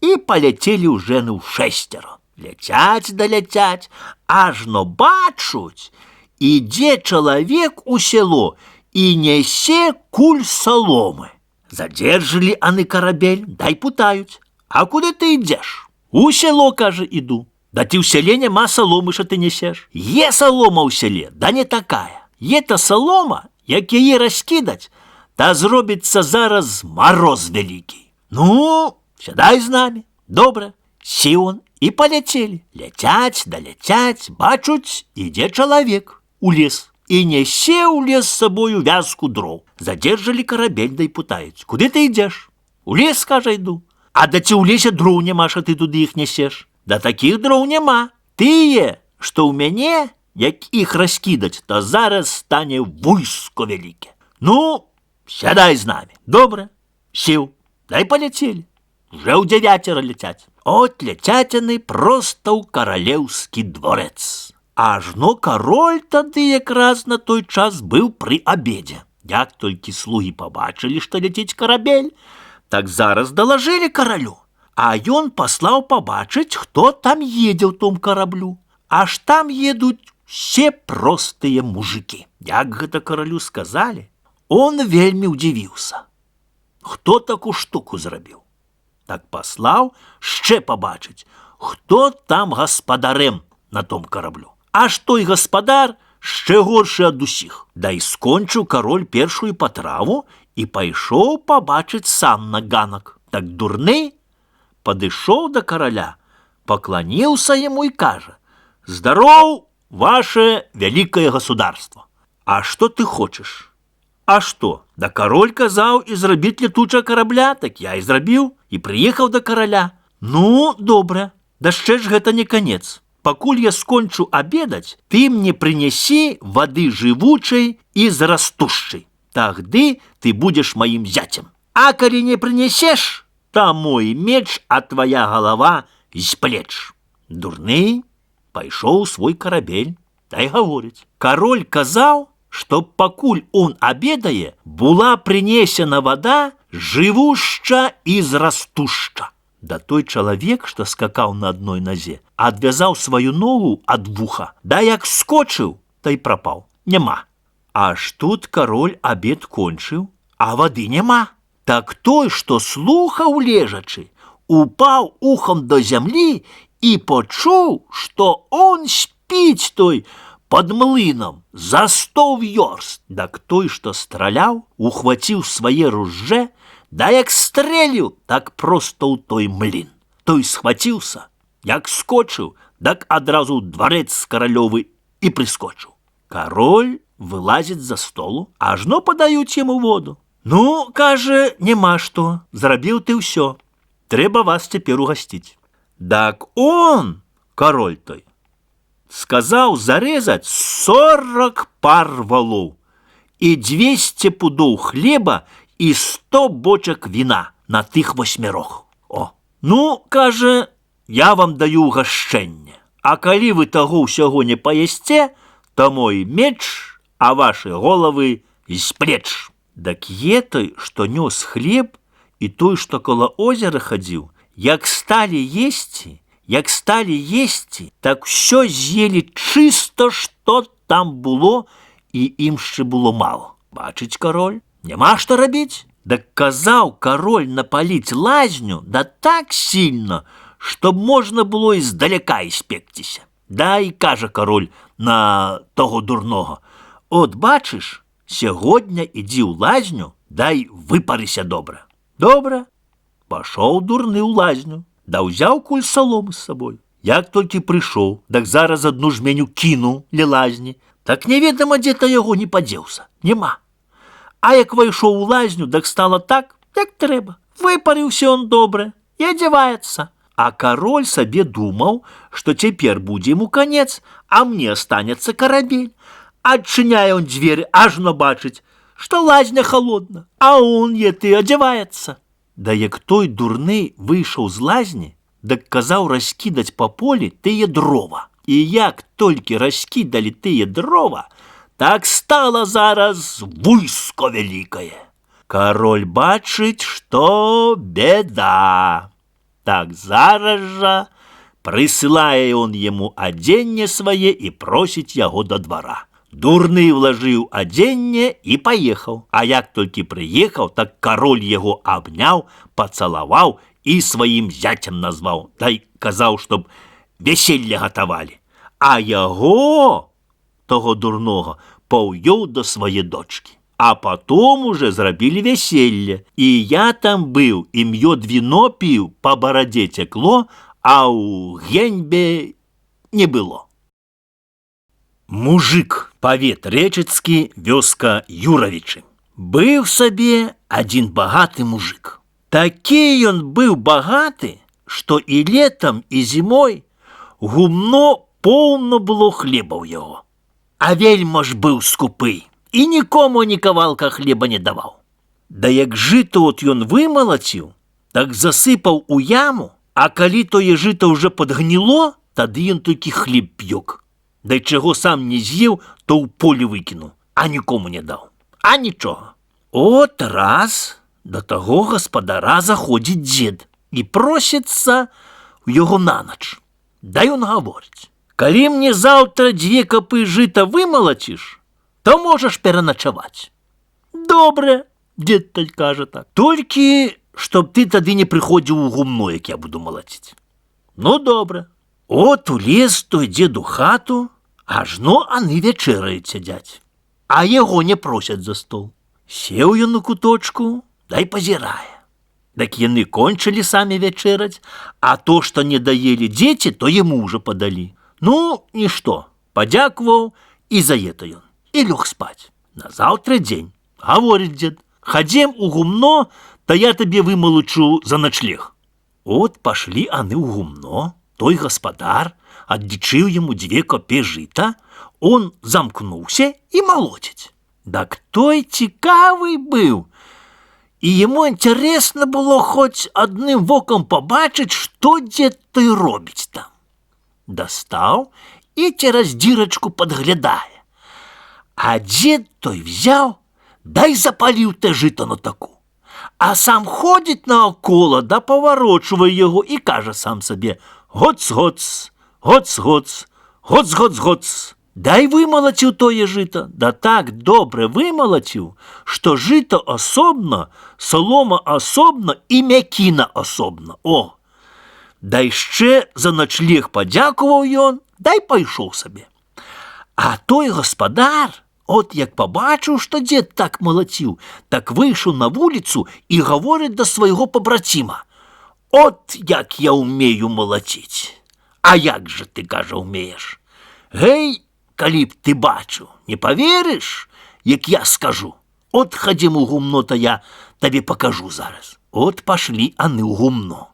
і паляцелі ўжо ў 6. Ляцяць да ляцяць, ажно бачуць, ідзе чалавек у село і нясе куль саломы. Задержалі аны карабель, дай путаюць. А куды ты ідзеш? У село, кажа, іду. Да ты ў селе няма саломы, што ты несеш. Е салома ў селе, да не такая. Е та салома, як яе раскідаць, та зробіцца зараз мароз вялікі. Ну, сядай з намі. Добра. Сеў он і паляцелі. Ляцяць да ляцяць, бачуць, ідзе чалавек у лес. І нясе ў лес з сабою вязку дроў. Задержалі карабель, да і путаюць. Куды ты ідзеш? У лес, кажа, іду. А да ці ў лесе дроў няма, што ты туды іх нясеш? Да такіх дроў няма. Тые, што ў мяне, як іх раскідаць, то зараз стане войско вяліке. Ну, сядай з намі. Добра. Сеў, дай паляцелі. Уже ў 9 ляцяць. От ляцяць яны проста ў каралеўскі дворец. Ажно кароль тады якраз на той час быў пры абедзе. Як толькі слугі пабачылі, што ляціць карабель, так зараз далажылі каралю. А ён паслаў пабачыць, хто там едзе ў том караблю. Аж там едуць все простыя мужики. Як гэта каралю сказалі, он вельмі ўдзівіўся. Хто таку штуку зрабіў? Так паслаў шчэ пабачыць, хто там гаспадарем на том караблю. Аж той гаспадар шчэ горшы ад усіх. Да і скончыў кароль першую патраву і пайшоў пабачыць сам на ганак. Так дурны падышоў да караля, пакланіўся яму і кажа: «Здароў, ваше вялікае государство! А што ты хочаш?» А што? Да кароль казаў і зрабіць летучага карабля, так я і зрабіў, і прыехаў да караля. Ну, добра, дашчэ ж гэта не канец. Пакуль я скончу абедаць, ты мне прынясі вады жывучай і з растушчай. Тагды ты будзеш маім зяцем. А калі не прынясеш, то мой меч, а твоя галава з плеч. Дурны пайшоў свой карабель, та й гаворыць: «Кароль казаў, чтоб пакуль он обедае, была принесена вода жывушча і зрастушча. Да той чалавек, што скакаў на адной назе, адвязаў сваю ногу ад вуха, да як скочыў, та й прапаў. Няма. Аж тут кароль абед кончыў, а вады няма. Так той, што слухаў лежачы, упаў ухам до зямлі і пачуў, што он спіць той пад млынам за 100 вёрст. Дак той, што страляў, ухваціў свае ружжэ, да як стрэліў, так проста ў той млын. Той схваціўся, як скочыў, дак адразу дварэц каралёвы і прыскочыў. Кароль вылазіць за столу, ажно падаюць яму воду. Ну, кажа, няма што, зрабіў ты ўсё. Трэба вас цяпер угасціць. Дак он, кароль той, сказаў зарэзаць 40 пар валоў і 200 пудоў хлеба і 100 бочак віна на тых 8. О, ну, кажа, я вам даю угашчэнне, а калі вы таго ўсяго не паясце, то мой меч, а вашы головы з плеч. Дак той, што нёс хлеб, і той, што каля озера хадзіў, як сталі есці, так усё з'елі чыста, што там было, і ім ще было мало. Бачыць кароль, няма што рабіць. Дак казаў кароль напаліць лазню, да так сильно, чтоб можна было і здаляка іспекціся. Да і кажа кароль на того дурного: от бачыш, сягодня ідзі ў лазню, дай выпарыся добра. Добра. Пашоў дурны ў лазню, да ўзяў куль саломы з сабой. Як толькі прыйшоў, так зараз адну жменю кінуў ля лазні, так неведама, дзе-то яго не падзеўся. Нема. А як вайшоў у лазню, так стала так, як трэба. Выпарыўся он добра і адзяваецца. А кароль сабе думаў, што цяпер будзе ему канец, а мне астанецца карабель. Адчыняе он дзверы, ажно бачыць, што лазня холодна, а он ты адзяваецца. Да як той дурны выйшаў з лазні, дак казаў раскідаць па полі тыя дрова. І як толькі раскідалі тыя дрова, так стала зараз войско вялікае. Кароль бачыць, што беда. Так зараз жа прысылае он яму адзенне свае і просіць яго да двара. Дурны влажыў адзенне і паехаў. А як толькі прыехаў, так кароль яго абняў, пацалаваў і сваім зяцем назваў. Дай казаў, чтоб вяселле гатавалі. А яго, того дурнога, паўёў да свае дочкі. А потом уже зрабілі вяселле. І я там быў, і мёд віно піў, па барадзе цякло, а ў геньбе не было. Мужик, павет рэчыцкі, вёска Юравічы. Быў сабе адзін багаты мужик. Такі ён быў багаты, што і летам, і зімой гумно поўна было хлеба ў яго. А вельма ж быў скупы, і нікому ні кавалка хлеба не даваў. Да як жыта от ён вымалаціў, так засыпаў у яму, а калі тое жыта ўжо падгніло, тады ён толькі хлеб п'ёк. Да чаго сам не з'еў, то ў поле выкінуў, а нікому не даў. А нічога. От раз да таго гаспадара заходзіць дзед і просіцца ў яго на ноч. Да ён гаворыць: калі мне заўтра 2 капы жыта вымалаціш, то можаш пераначаваць. Добре, дзед той кажа так. Толькі, чтоб ты тады не прыходзіў у гумно, як я буду малаціць. Ну, добре. От улез той дзед у хату, ажно аны вячэраюць сядзяць. А яго не просяць за стол. Сеў ён на куточку, дай пазірае. Так яны кончылі самі вячэраць, а то, што не даелі дзеці, то яму ўжо падалі. Ну, нішто, падзякуваў і заета ён. І лёг спаць. Назаўтра дзень. Гаворыць дзед: хадзем у гумно, то я табе вымалучу за начлег. От пашлі аны ў гумно. Той гаспадар аддзічыў яму 2 копе жыта, он замкнуўся і малоціць. Так той цікавы быў, і яму інтарэсна было хоць адным вокам пабачыць, што дзед той робіць там. Дастаў і цераз дзірачку падглядае. А дзед той взяв, да й запалив те жито на таку. А сам ходить наоколо, да поворочує його і каже сам собі: гоц-гоц, гоц-гоц, гоц-гоц-гоц. Да й вимолотив тоє жито, да так добре вимолотив, що жито особно, солома особно і м'якіна особно. О! Да й ще за ночліг подякував йон, да й пайшов собі. А той господар, от як побачив, що дід так молотів, так вийшов на вулицю і говорить до свого побратима: от як я вмію молотить. А як же ти, каже, вмієш? Гей, коли б ти бачив, не повіриш, як я скажу. От ходім у гумно, то я тобі покажу зараз. От пошли они у гумно.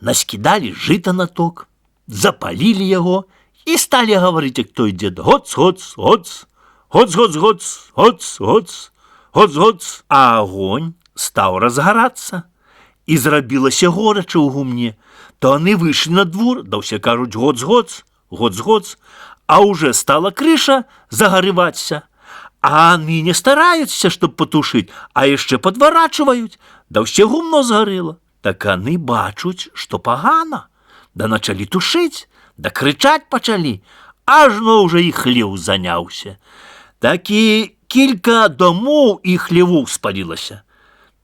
Наскидали жито на ток, запалили його і стали говорити, як той дід: гоц-гоц, гоц, гоц-гоц-гоц, гоц-гоц, гоц-гоц. А огонь став розгоратися. І зробилося горяче у гумні. То вони вийшли на двор, да все кажуть: гоц-гоц, гоц-гоц. А уже стала криша загоріватися. А вони не стараються, щоб потушити, а ще подворачують, да все гумно згоріло. Так вони бачать, що погано, да почали тушить, да кричать почали, аж вже і хлів зайнявся. Так і кілька домов і хлівів спалилося.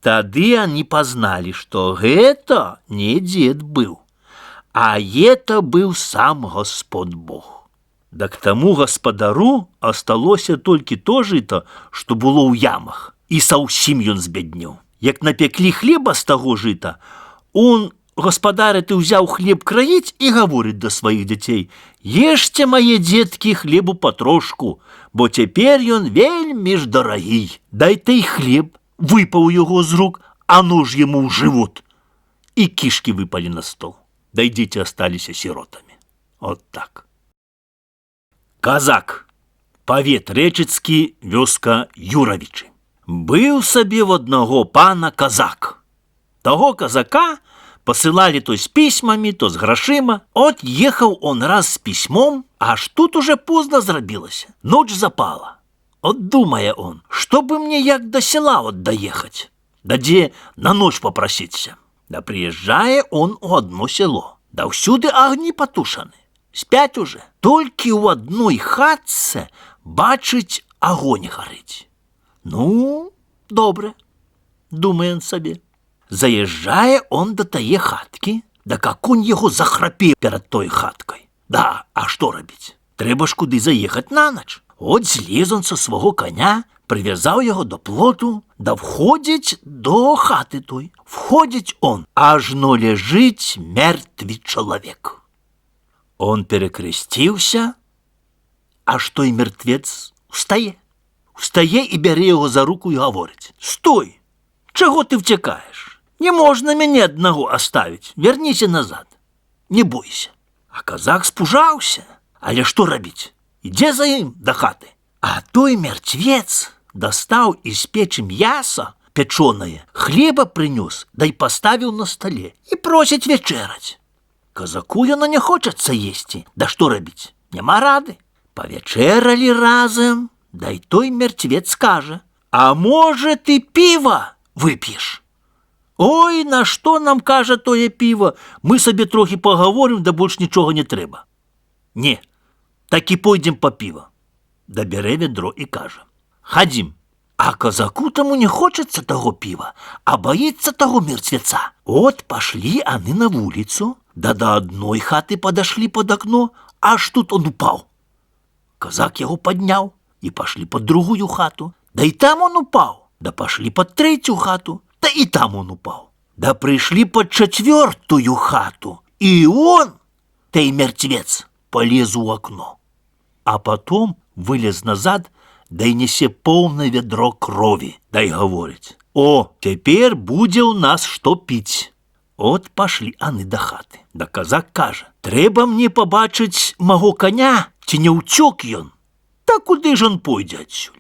Тоді вони познали, що це не дід був, а це був сам Господь Бог. Да к тому господару осталося тільки то жито, що було у ямах, і совсім він збіднів. Як напекли хліба з того жита, он, господарити, взяв хліб країть і говорить до своїх дітей: «Єжте, мої дітки, хлібу потрошку, бо тепер він вельми ж дорогий». Дайте й хліб, випав його з рук, а нож йому в живот. І кишки випали на стол. Да й діти осталися сиротами. От так. Казак. Павет Речицький, вёска Юровичи. Был собі в одного пана казак. Того казака посилали то з письмами, то з грошима. От їхав он раз з письмом, аж тут уже поздно зробилося. Ночь запала. От думає он, що би мені як до села от доїхать, да де на ночь попроситься. Да приїжджає он у одно село, да всюди огні потушені. Спять уже. Тільки у одной хатце бачить, огонь горить. Ну, добре, думає он собі. Заїжджає он до тієї хатки, да как он його захрапів перед тою хаткою. Да, а що робить? Треба ж куди заїхати на ніч. От зліз он со свого коня, прив'язав його до плоту, да входить до хати той. Входить он, аж но лежить мертвий чоловік. Он перекрестився, аж той мертвець встає. Встає і бере його за руку і говорить: «Стой! Чого ти втікаєш? Не можна мене одного оставить. Верніться назад. Не бойся». А казак спужався. Але що робить? Іде за ним до хати. А той мертвець достав із печі м'ясо печеное, хліба принес, да й поставив на столі. І просить вечерять. Казаку воно не хочеться їсти. Да що робить? Нема ради. Повечеряли разом, да й той мертвець каже: «А може ти пива вип'єш?» «Ой, на що нам, каже, тоє пиво? Ми собі трохи поговоримо, да більш нічого не треба». «Ні, так і пойдем по пиво». Да бере ведро і каже: «Ходім». А казаку тому не хочеться того пива, а боїться того мертвеца. От пошли они на вулицю, да до одной хати подошли под окно, аж тут он упав. Казак його подняв, і пошли под другую хату, да й там он упав, да пошли под третю хату, да і там он упав. Да пришли под четвертую хату, і он, той мертвец, полез у окно. А потом вылез назад, да й несе повне ведро крові, да й говорить: «О, тепер буде у нас що пить». От пошли они до хати. Да казак каже: «Треба мені побачить мого коня, чи не утек ён? Та куди ж он пойде отсюль?»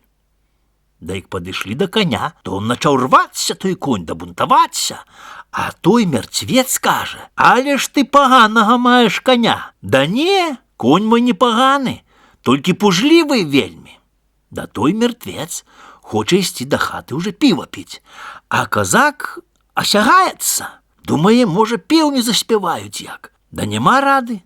Да як подошли до коня, то он почав рватися, той конь, да бунтуватися. А той мертвець каже: «Але ж ти поганого маєш коня». «Да ні, конь мой не поганий, тільки пужливий вельми». Да той мертвец хоча ісці да хаты уже піва піць. А казак асягаецца. Думае, можа, пеўні заспяваюць як. Да няма рады.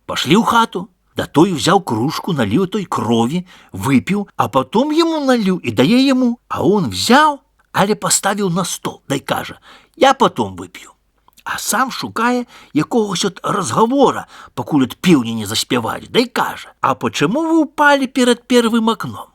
Пашлі ў хату. Да той взял кружку, налил той крови, выпил, а потом ему налил и дае ему. А он взял, але поставил на стол, да й каже, я потом выпью. А сам шукає якогось от разговора, покуль от півні не заспівають, да й каже, а почему вы упали перед первым окном?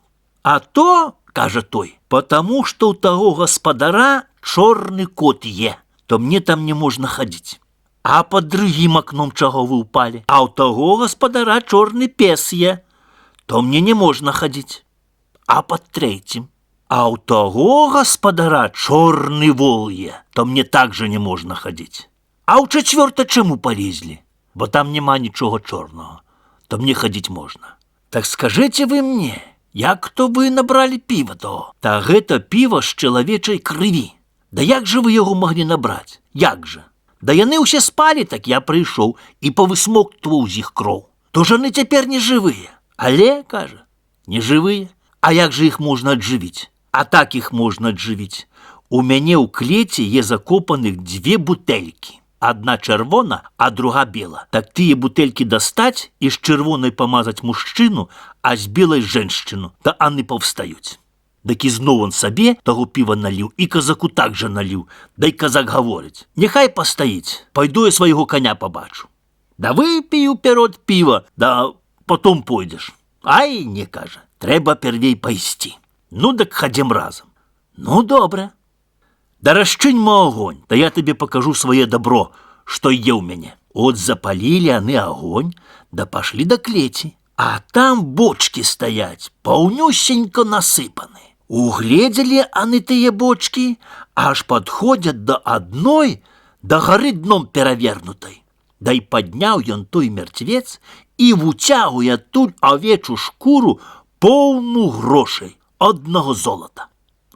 А то, каже той, потому что у того господара чорный кот є, то мне там не можно ходить. А под другим окном чаго вы упали? А у того господара чорный пес є, то мне не можно ходить. А под третьим? А у того господара чорный вол є, то мне также не можно ходить. А у четверта чему полезли? Бо там нема нічого чорного, то мне ходить можно. Так скажите вы мне, як то вы набрали пива того? Та гэта пиво з чалавечай крыві. Да як же вы яго маглі набраць? Як же? Да яны ўсе спалі, так я прыйшоў і павысмоктваў з іх кроў. То ж яны цяпер не жывыя. Але, кажа, не жывыя. А як же іх можна аджывіць? А так іх можна аджывіць. У мяне ў клеці є закопаных 2 бутэлькі. Адна чырвона, а друга бела. Так тыя бутэлькі дастаць і з чырвонай памазаць мужчыну, а з белай жэншчыну, да аны паўстаюць. Дык ізноў он сабе таго піва наліў і казаку так жа наліў. Да й казак гаворыць, няхай пастаіць, пайду я свайго коня пабачу. Да выпію перот піва, да потом пойдзеш. Ай, не, кажа, трэба первей пайсці. Ну, дык хадзем разам. Ну, добра. Да расчынь мо агонь, да я табе пакажу свае добро, што є ў мяне. От запалілі яны агонь, да пашлі да клеці. А там бочкі стаяць, паўнюсенька насыпаны. Угледзелі аны тыя бочкі, аж падходзяць да адной, да гары дном перавернутай. Да й падняў ён той мертвец і выцягуе адтуль авечу шкуру поўну грошай, аднаго золата.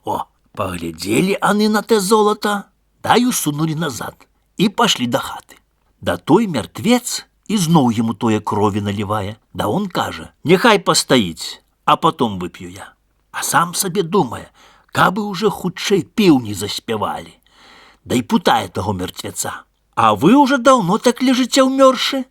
О, паглядзелі аны на те золата, да й усунулі назад і пашлі да хаты. Да той мертвец ізноў яму тое крові налівае. Да он кажа, няхай пастаіць, а потом вып'ю я. А сам сабе думае, кабы уже хутчэй пеўні заспявалі. Да й путае таго мертвеца. А вы уже даўно так лежыце ўмёршы?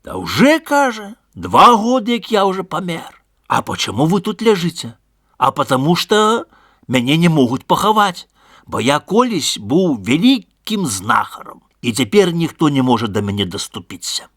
Да уже, кажа, 2 года, як я уже помер. А почему вы тут лежите? А потому что мяне не могут пахаваць, бо я колись быў вялікім знахарам, і цяпер ніхто не можа да мяне даступіцца.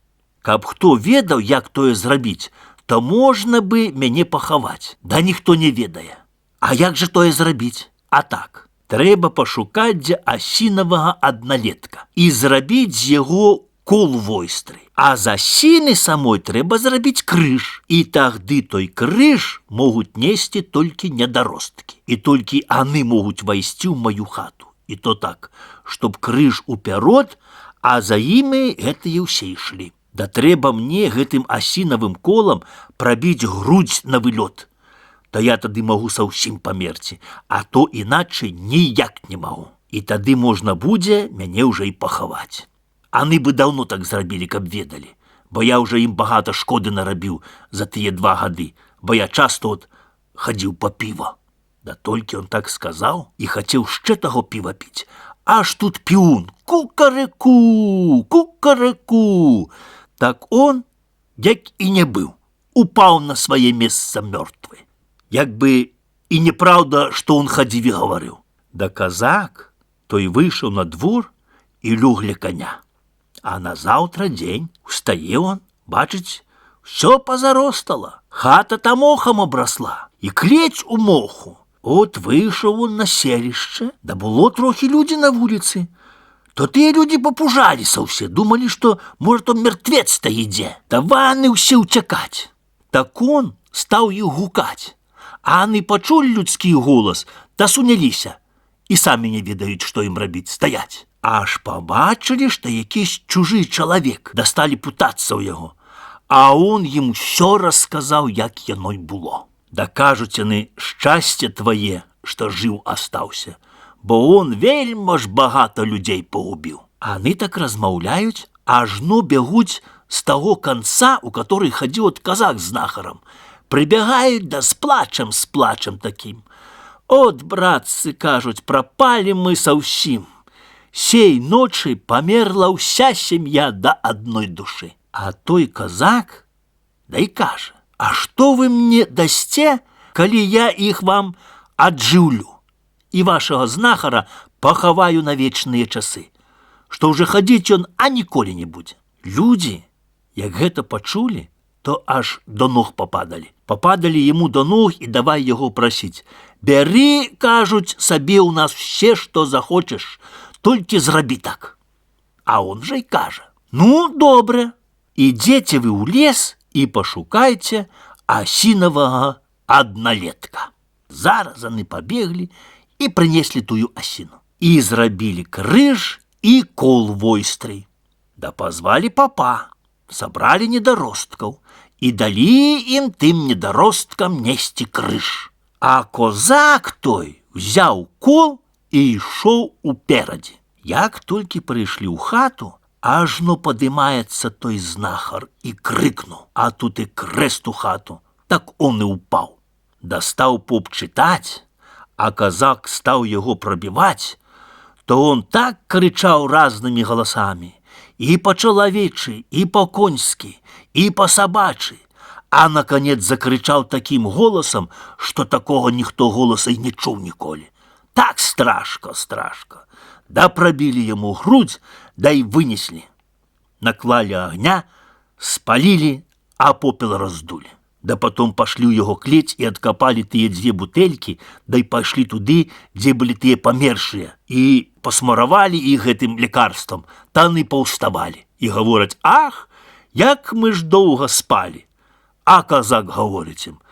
Каб хто ведаў, як тое зрабіць, то можна бы мяне пахаваць, да ніхто не ведае. А як же тое зрабіць? А так, трэба пашукаць дзе асінавага адналетка і зрабіць з яго кол войстры. А з асіны самой трэба зрабіць крыж. І тагды той крыж могуць несці толькі недаросткі. І толькі аны могуць вайсці ў маю хату. І то так, чтоб крыж уперод, а за імі гэтыя ўсе ішлі. Да трэба мне гэтым асінавым колам прабіць грудзь на вылёт. Да я тады магу са ўсім памерці, а то іначай ніяк не магу. І тады можна будзе мяне ўжо і пахаваць. Аны бы даўно так зрабілі, каб ведалі, бо я ўжо ім багата шкоды нарабіў за тыя 2 гады, бо я часто от хадзіў па піва. Да толькі он так сказаў і хацеў яшчэ таго піва піць. Аж тут піун, кукарэку, кукарэку. Так он, як і не быў, упаў на свае месца мёртвы. Як бы і неправда, што он хадзіў і гаварыў. Да казак той выйшаў на двор і лёг ля коня. А назаўтра дзень устае он, бачыць, всё позаростала, хата там мохам абрасла і клець у моху. От выйшаў он на селішча, да было трохі людзі на вуліцы. То тыя людзі папужаліся ўсе, думалі, што, можа, то мертвец-то ідзе. Давай яны ўсе ўцякаць. Так он стаў іх гукаць. А яны пачулі людскі голас, да суняліся. І самі не ведаюць, што ім рабіць, стаяць. Аж пабачылі, што якісь чужы чалавек, да сталі путацца ў яго. А он ім усё расказаў, як яно й было. Да кажуць яны, шчасце твае, што жыў астаўся, бо он вельма ж багата людзей пагубіў. А яны так размаўляюць, ажно бягуць з таго канца, у который хадзіў от казак з знахарам. прыбягаюць да з плачам такім. От, братцы, кажуць, прапалі мы саўсім. Сей ночы памерла ўся сям'я да адной душы. А той казак дай кажа: а што вы мне дасце, калі я іх вам аджыўлю і вашага знахара пахаваю на вечныя часы, што ўжо хадзіць ён ніколі не будзе. Людзі, як гэта пачулі, то аж до ног пападалі. Пападалі яму до ног і давай яго прасіць: бяры, кажуць, сабе ў нас все, што захочаш, толькі зрабі так. А он жа й кажа: ну, добре, ідзеце вы ў лес і пашукайце асінавага адналетка. Зараз яны пабеглі і прынеслі тую асіну. І зрабілі крыж і кол войстрый. Да пазвалі папа, сабралі недаросткаў і далі ім тым недаросткам несці крыж. А козак той взяў кол і ішоў уперадзе. Як толькі прыйшлі ў хату, ажно падымаецца той знахар і крыкнуў, а тут і крэст у хату. Так он і упаў. Дастаў поп чытаць, а казак стаў яго прабіваць, то он так крычаў разнымі галасамі, і па-чалавечы, і па-конскі, і па-сабачы, а наконец закрычаў такім голасам, што такога ніхто голаса і не чуў ніколі. Так страшка. Да прабілі яму грудь, да і вынеслі. Наклалі агня, спалілі, а попел раздулі. Да потом пашлі ў яго клець і адкапалі тыя дзве бутэлькі, да і пайшлі туды, дзе былі тыя памершыя, і пасмаравалі іх гэтым лекарствам, таны паўставалі і гавораць: ах, як мы ж доўга спалі. А казак гаворыць ім: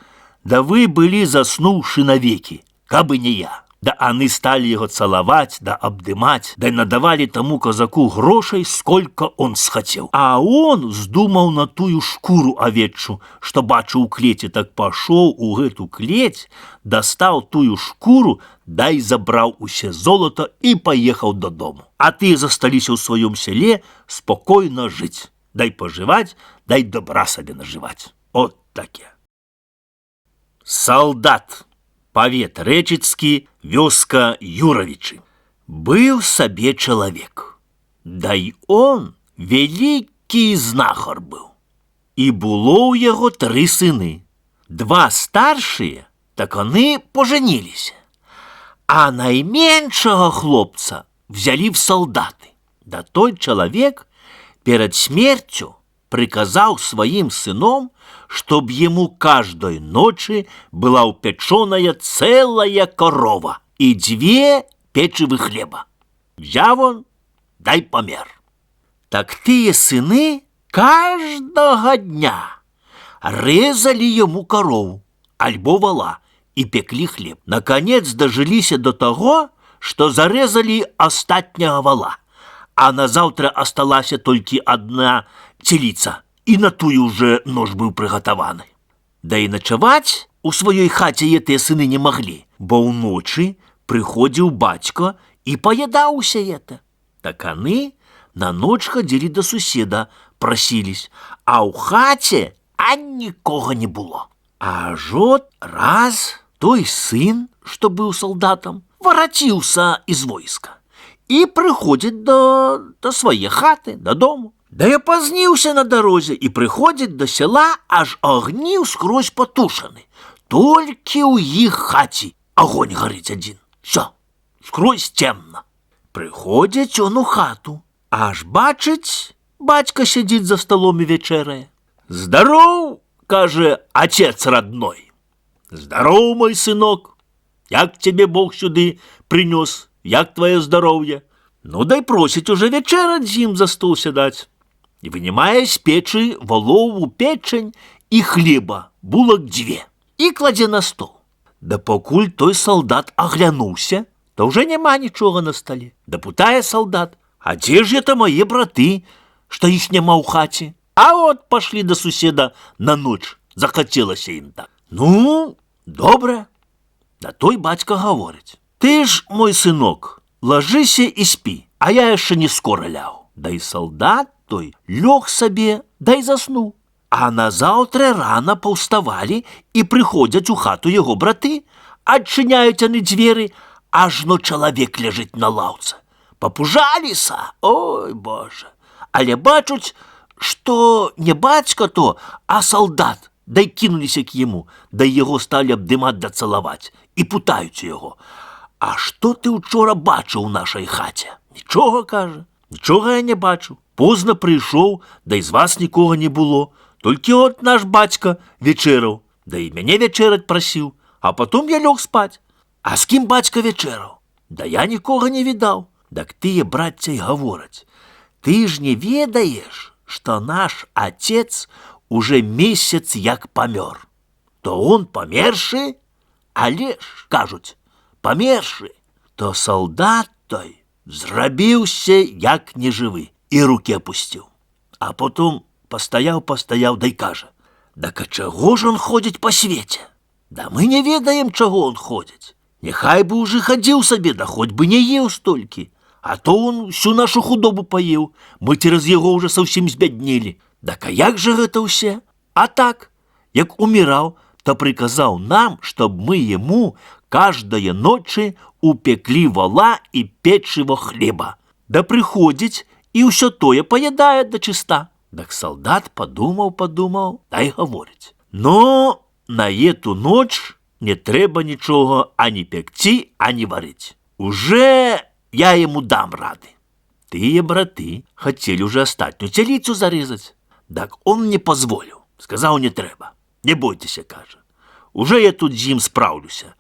да вы былі заснуўшы навекі, кабы не я. Да аны сталі яго цалаваць, да абдымаць, да надавалі таму казаку грошай, сколько он схацеў. А он здумаў на тую шкуру авеччу, што бачыў у клеце, так пашоў у гэту клець, дастаў тую шкуру, да і забраў усе золата і паехаў дадому. А тыя засталіся ў сваём сяле спокойна жыць, дай пажываць, дай добра сабе нажываць. От таке. Салдат. Павет рэчыцкі, вёска Юравічы. Быў сабе чалавек. Да і он вялікі знахар быў. І было ў яго 3 сыны. 2 старшыя, так яны пожаніліся. А найменшага хлопца взялі в салдаты. Да той чалавек перад смерцю приказаў сваім сыном, чтоб ему каждой ночи была упеченая целая корова и 2 печивы хлеба. Взяв он, дай помер. Так тыя сыны каждого дня резали ему корову, альбо вала, и пекли хлеб. Наконец дожились до того, что зарезали остатняга вала, а на завтра осталась только одна целица, і на тую уже нож быў прыгатаваны. Да і начаваць у сваёй хаце гэтыя сыны не маглі, бо ўночы прыходзіў бацька і паядаўся это. Так аны на ноч хадзілі да суседа, прасіліся, а ў хаце нікога не было. Аж от раз той сын, што быў салдатам, вараціўся з войска і прыходзіць да свае хаты, дадому. Да я пазніўся на дарозе і прыходзіць да сяла, аж агні ўскрозь патушаны. Толькі ў іх хаце агонь гарыць адзін. Всё, скрозь цемна. Прыходзіць он у хату, аж бачыць, бацька сядзіць за сталом і вячэрае. Здароў, кажа, отец родной. Здароў, мой сынок, як цябе Бог сюды прынёс, як твоё здароўе? Ну, дай просіць уже вячэраць з ім за стол сядаць. І вынимае з печы волову печень і хлеба, булак 2, і кладзе на стол. Да пакуль той салдат аглянуўся, то ўжо няма нічога на столе. Да пытае салдат: а дзе ж это мае браты, што іх няма ў хаце? А от пашлі да суседа на ноч, захацелася ім так. Ну, добра. Да той бацька гаворыць: ты ж, мой сынок, ложыся і спі, а я яшчэ не скора ляў. Да і салдат той лёг сабе, да і заснуў. А назаўтра рана паўставалі і прыходзяць у хату яго браты. Адчыняюць яны дзверы, ажно чалавек ляжыць на лаўцы. Папужаліся, ой, Божа. Але бачуць, што не бацька то, а салдат. Дай кінуліся к яму, дай яго сталі абдымаць да цалаваць і пытаюць яго: «А што ты учора бачыў у нашай хаце?» «Нічога, кажа, нічога я не бачыў. Позна прыйшоў, да і з вас нікога не было. Толькі от наш бацька вечераў, да і мяне вечераць прасіў, а потом я лёг спаць. А з кім бацька вечераў? Да я нікога не відаў». Дак тыя, брацця, й гавораць: «Ты ж не ведаеш, што наш отец уже месяц як памёр. То он памершы, але ж, кажуць, памершы». То салдат той зрабіўся як нежывы і рукі апусціў. А потом пастаяў, дай кажа: «Так а чаго ж он ходзіць па свеце? Да мы не ведаем, чаго он ходзіць. Няхай бы уже хадзіў сабе, да хоць бы не еў столькі. А то он всю нашу худобу поел, мы цераз яго уже совсем збяднелі. Так а як же гэта ўсе? А так, як умирал, то приказал нам, чтоб мы ему каждая ночи упекли вола и печиво хлеба. Да приходить и ўсё тое поедае до чиста. Так солдат подумал, дай говорить: «Но на эту ночь не трэба нічога ані пекці, ані варыць. Уже я ему дам рады». Тыя браты хотели уже астатнюю цяліцу зарезать. Так он не позволил, сказал: «Не трэба, не бойтеся, кажа. Уже я тут з ім справлюся,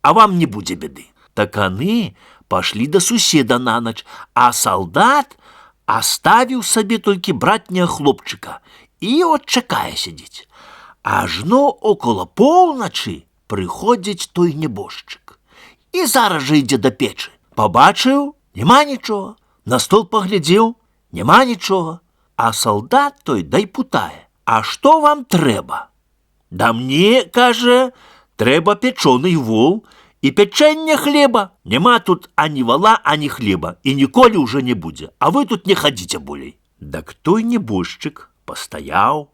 а вам не будзе беды». Так они пошли до суседа на ноч, а солдат оставил себе только братняга хлопчика и от чакае сидеть. Ажно около полночи приходить той небожчик и зараз же йде до печи. Побачив, нема нічого, на стол поглядів, нема нічого. А солдат той дай путає: «А що вам треба?» «Да мне, каже, треба печений вол и печення хлеба. Нема тут ані вола, ані хлеба, и ніколи уже не буде, а вы тут не ходите болей». Так той небожчик постоял,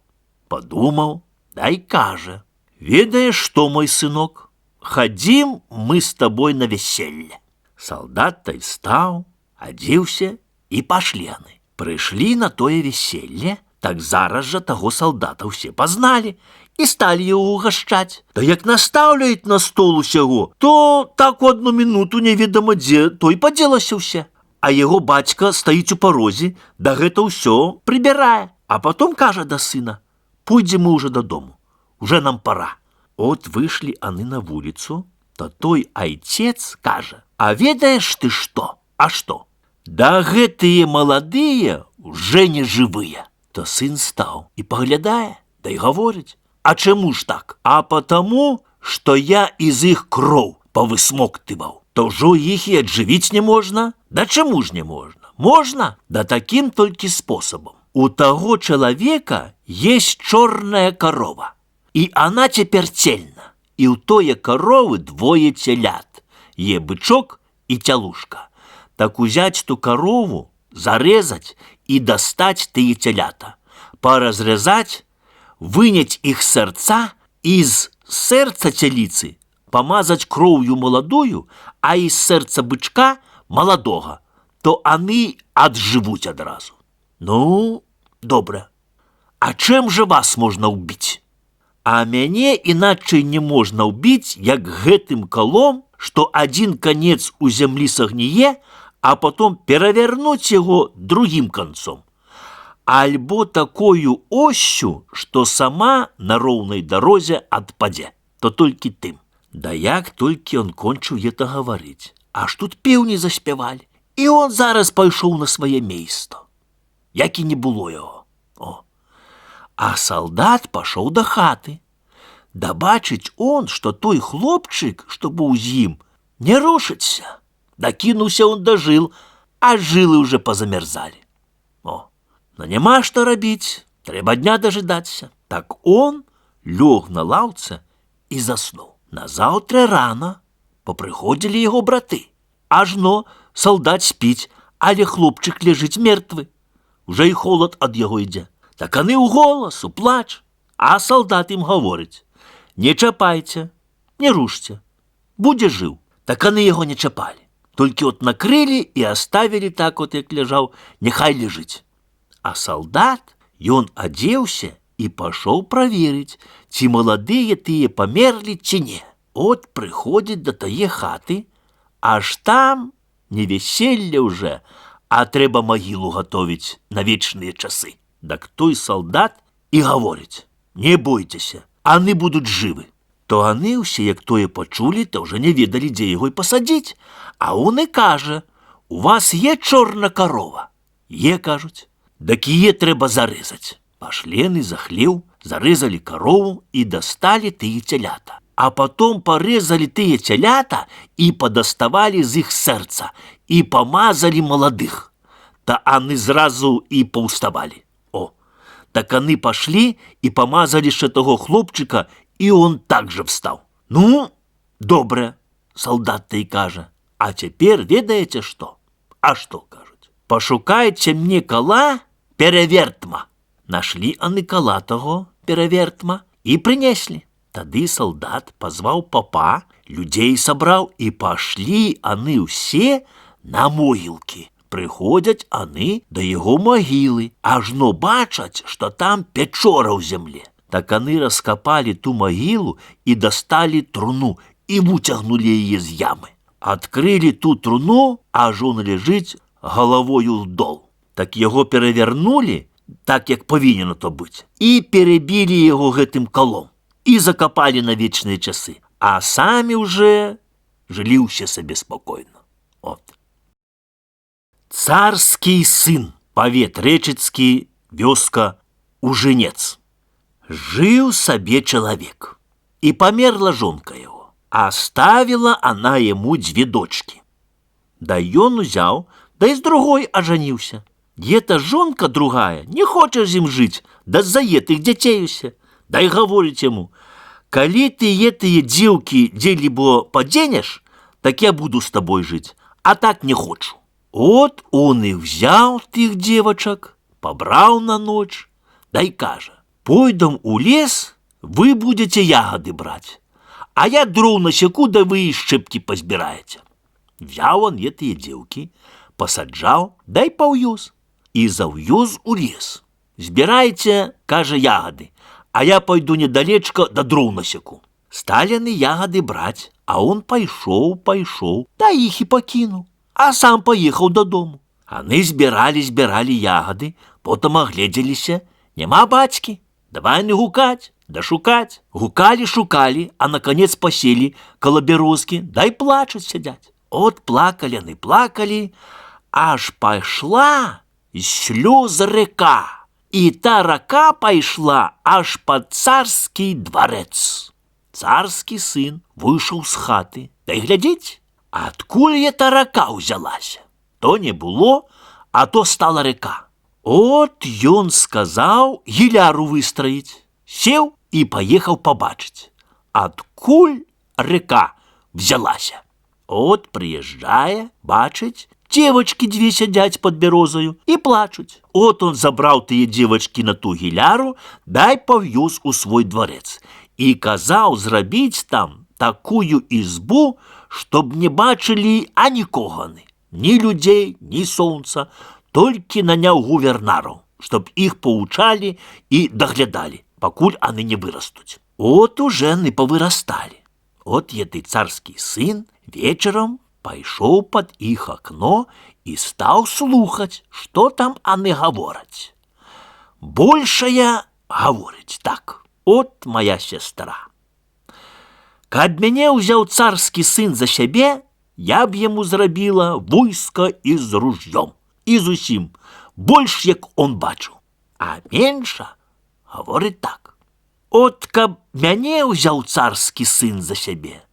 подумал, дай каже: «Ведаешь что, мой сынок, ходим мы с тобой на веселье». Солдат-то стал, одевся, и пошли они. Пришли на тое веселье, так зараз же того солдата все познали и стали его угощать. Да як наставляет на стол усяго, то так у одну минуту неведомо дзе той поделася все. А его батька стоит у порозі, да гэта все прибирая. А потом каже до сына: «Пойдем мы уже додому, уже нам пора». От вышли они на вулицу, то той отец каже: «А ведаешь ты что? А что? Да гэтые молодые уже не живые». То сын стал и поглядая, да и говорит: «А чему ж так?» «А потому, что я из их кров повысмоктывал. То жо их и отживить не можно». «Да чему ж не можно?» «Можно, да таким только способом. У того человека есть черная корова, и она теперь цельна, и у тое коровы двое телят, е бычок и тялушка. Так узять ту корову, зарезать и достать тые телята, поразрезать, вынять их сердца, из сердца телицы помазать кровью молодую, а из сердца бычка молодого, то они отживуть одразу». «Ну, добре. А чым же вас можна ўбіць?» «А мяне іначай не можна ўбіць, як гэтым калом, што адзін канец у зямлі сагніе, а потом перавернуць яго другим концом. Альбо такою осью, што сама на роўнай дарозе адпадзе, то толькі тым». Да як толькі он кончыў это гаварыць, аж тут пеўні заспявалі, і он зараз пайшоў на свае место, як і не было яго. О. А солдат пошел до хаты. Да бачыць он, что той хлопчык, што быў з ім, не рушыцца. Дакінуўся он да жыл, а жылы уже позамерзали. О, но нема што рабіць, трэба дня дожидаться. Так он лёг на лаўцы и заснул. Назаўтра рано попрыходзілі его браты. Ажно солдат спіць, але хлопчык лежыць мертвы. Уже и холод от яго ідзе. Так они у голос, у плач. А солдат им говорить: не чапайте, не рушьте, буде жив. Так они його не чапали. Тільки от накрили і оставили так от, як лежав, нехай лежить. А солдат, ён одевся і пошел проверить, ці молодые тые померли, ці не. От приходит до тае хаты, аж там не веселье уже, а треба могилу готовить на вечные часы. Так той солдат і говорить: не бойтеся, они будуть живы. То они все, як тое почули, то вже не ведали, де його й посадить. А он і каже: у вас є чорна корова? Є, кажуть. Так її треба зарезать. Пошли они за хлев, зарезали корову и достали тые телята. А потом порезали тые телята и подоставали из их сердца, и помазали молодых. Та они зразу и поуставали. О, так они пошли и помазали ще того хлопчика, и он также встал. Ну, добре, солдат-то и каже. А теперь ведаете что? А что, кажуть? Пошукайте мне кола перевертма. Нашли они кола того перевертма и принесли. Тады солдат позвал попа, людей собрал, и пошли они все на могилки. Приходять они до его могилы, ажно бачать, что там печора в земле. Так они раскопали ту могилу и достали труну, и вытягнули ее из ямы. Открыли ту труну, аж он лежить головою в дол. Так его перевернули, так як повинно то бути, і перебили його гэтым колом, і закопали на вечные часы, а самі вже жили ўсе сабе спокойно. От. Царский сын, павет рэчыцкі, вёска Ужынец. Жил сабе человек, и померла жонка его, а оставила она ему 2 дочки. Да ён узял, да и с другой оженился. Эта жонка другая не хочет с ним жить, да за этих детеюся. Да и говорит ему: коли ты этие девки где-либо поденешь, так я буду с тобой жить, а так не хочу. Вот он и взял тых девочек, побрал на ночь, да и каже: пойдем у лес, вы будете ягоды брать, а я дров насеку, да вы и щепки позбираете. Взял он этие девки, посаджал, да и повез. И завез у лес. Збирайте, каже, ягоды, а я пойду недалечко да дров насеку. Стали они ягоды брать, а он пошел, да их и покинул, а сам поехал додому. Они збирали ягоды, потом огляделися, нема батьки, давай не гукать, да шукать. Гукали, а наконец посели коло березки, да и плачут сидять. От плакали они, плакали, аж пошла слез река, и та река пошла аж под царский дворец. Царский сын вышел с хаты, да и глядеть, откуль эта река взялась. То не было, а то стала река. От ён сказал гіляру выстроить, сел и поехал побачить, откуль река взялась. От приезжая, бачить, девочки 2 сидять под березою и плачут. От он забрал тые девочки на ту гіляру, дай повез у свой дворец и казал зрабить там такую избу, чтоб не бачили анікога, ни людей, ни солнца, только нанял гувернаров, чтоб их поучали и доглядали, покуль они не вырастут. От уже они повырастали. От этой царский сын вечером пошел под их окно и стал слухать, что там они говорят. Большая говорить так: от моя сестра. Каб мяне ўзяў царский сын за сябе, я б ему зрабіла войска і з ружьем, і з усім, больш як он бачыў. А менша говорить так: от каб мяне ўзяў царский сын за сябе,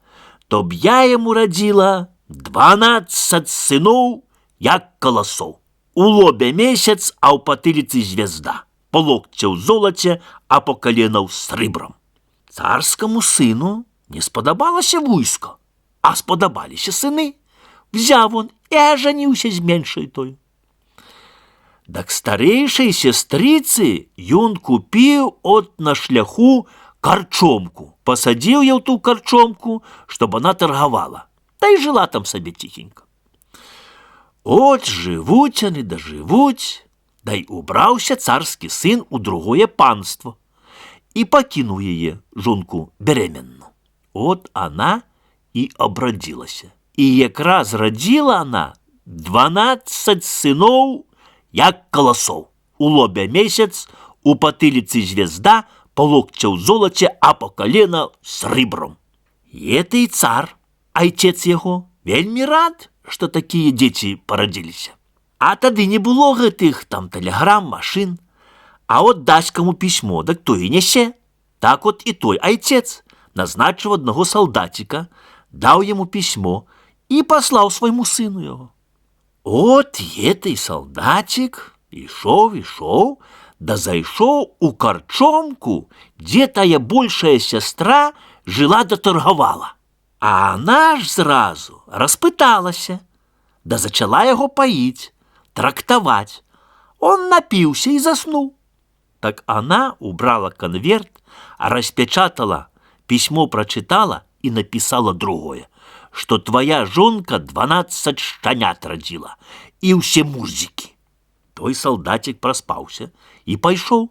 то б я ему родила 12 сыноў, як колосов. У лобе месяц, а ў патыліцы звезда, по локце ў золоце, а по колено ў срыбрам. Царскому сыну не сподобалося войско, а сподобалися сыны. Взяв он и оженился з меншою тою. Дак старейшай сястрыцы ён купіў от на шляху карчомку, пасадзіў я ў ту карчомку, чтобы она торговала, та и жила там сабе тихенько. От жывуць яны да жывуць, да и убраўся царскі сын у другое панство и покинул яе, жонку беременну. От она и обрадзілася. И якраз радзіла она 12 сыноў, як колосов. У лобя месяц, у патыліцы звезда, по локця ў золоце, а по колено сребром. Еты и цар, айцец яго, вельмі рад, что такие дети породились. А тады не было гэтых там телеграм, машин. А вот даць кому письмо, да кто и несе. Так вот и той айцец назначил одного солдатика, дал ему письмо и послал своему сыну его. От еты солдатик ішоў, да зайшоў у карчомку, где тая большая сестра жила да торговала. А она ж зразу распыталася, да зачала его поить, трактовать. Он напился и заснул. Так она убрала конверт, распечатала, письмо прочитала и написала другое, что твоя жонка 12 штанят родила, и все музыки. Той солдатик проспаўся и пайшоў.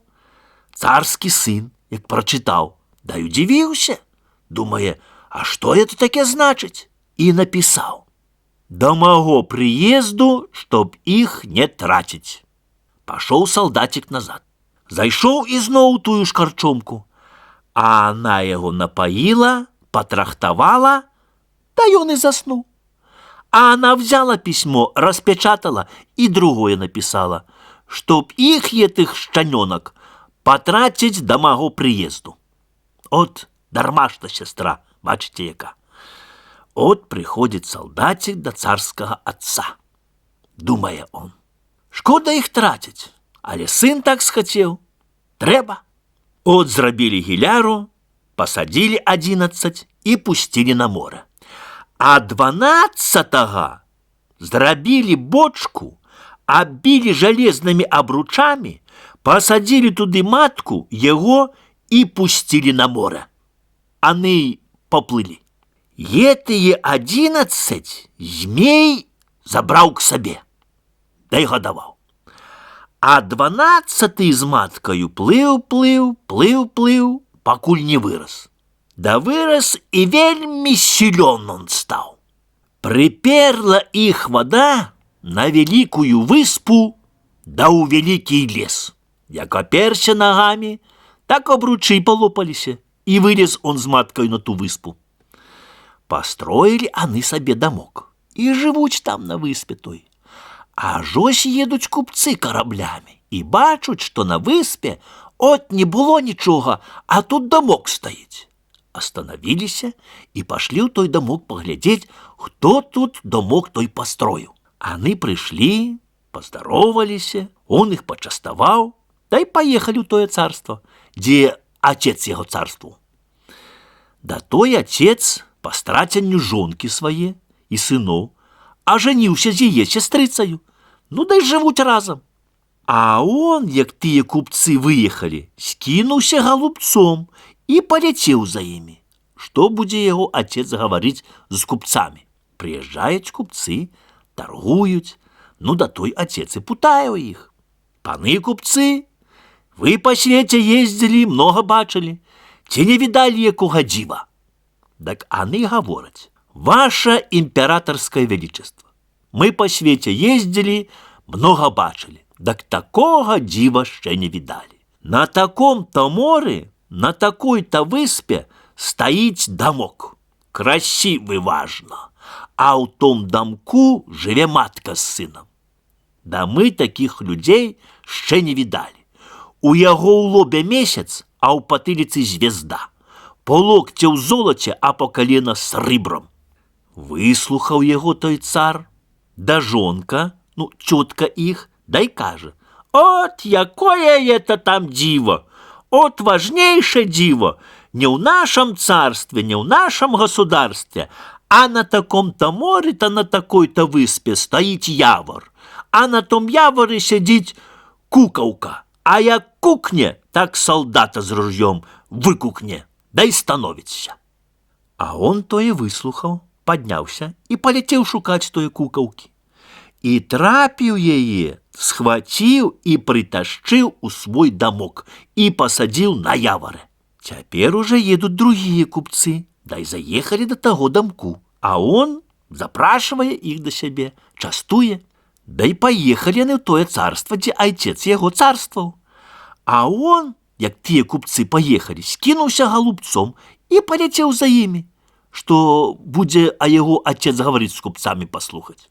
Царский сын, як прочитал, да и удивился, думая, а что это таке значить? И написал: до моего приезду, чтоб их не тратить. Пошел солдатик назад. Зайшоў ізноў тую ж карчомку, а она его напоила, потрактовала, да ён и заснул. А она взяла письмо, распечатала и другое написала, чтоб их, этих штаненок, потратить до моего приезду. От дарма что сестра, бачите яка. От приходит солдатик до царского отца. Думая он, шкода их тратить, але сын так схотел, трэба. От зрабили гіляру, посадили 11 и пустили на море. А 12-го зрабили бочку, оббили железными обручами, посадили туды матку его и пустили на море. Они поплыли. Етые 11 змей забрал к себе, да и годовал. А 12-й з маткою плыў, пакуль не вырос. Да вырос и вельми силен он стал. Приперла их вода на великую выспу, да у великий лес. Як оперся ногами, так обручи полопалися, и вылез он с маткой на ту выспу. Построили они себе домок, и живут там на выспе той. А жось едут купцы кораблями, и бачут, что на выспе от не было ничего, а тут домок стоит. Остановились и пошли в той домок поглядеть, кто тут домок той построил. Они пришли, поздоровались, он их почастовал, да и поехали в тое царство, где отец его царствовал. Да той отец по стратянню жонки свои и сынов оженился з яе сестрицею, ну да и живут разом. А он, як тыя купцы выехали, скинулся голубцом и полетел за ими. Что будет его отец говорить с купцами? Приезжают купцы, торгуют, ну да той отец и путает их. Паны купцы, вы по свете ездили, много бачили, те не видали якого дива. Так они говорят: ваше императорское величество, мы по свете ездили, много бачили, так такого дива ще не видали. На таком-то море, на такой-то выспе стоит домок. Красивый важно. А у том домку живе матка с сыном. Да мы таких людей ще не видали. У яго у лобе месяц, а у патыліцы звезда. По локця ў золоце, а по колено сребром. Выслухаў яго той цар, да жонка, ну, тетка их, да и каже: от якое это там диво! От важнейшее диво! Не в нашем царстве, не в нашем государстве, а на таком-то море-то на такой-то выспе стоит явор. а на том яворі сидить куколка. А як кукне, так солдата з ружьем викукне, да й становиться. А он тое выслухаў, падняўся і паляцеў шукаць тое куколки. І трапіў яе, схваціў і прыташчыў у свой дамок і пасадзіў на явары. Цяпер уже едуць другія купцы, да й заехалі да таго дамку. А он запрашивае іх да сябе, частуе, да й паехалі яны ў тое царства, дзе айцец яго царстваў. А он, як тыя купцы паехалі, скінуўся галубцом і паляцеў за імі, што будзе а яго отец гаварыць з купцамі паслухаць.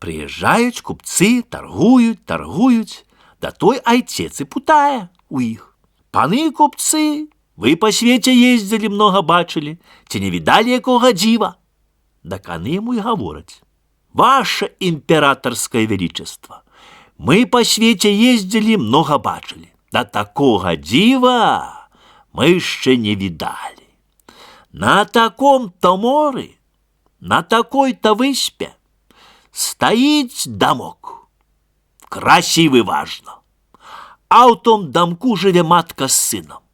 Прыязджаюць купцы, торгуюць, да той айцец і путае у іх. Паны купцы, вы па свеце ездзілі, многа бачылі, ці не відалі якога дзіва? Дак яны яму і гавораць: ваше імператорскае величество, мы па свеце ездзілі, многа бачылі, да такога дзіва мы яшчэ не відалі. На таком-то моры, на такой-то выспе стоит дамок, красивый важно. А ў том дамку жыве матка з сынам,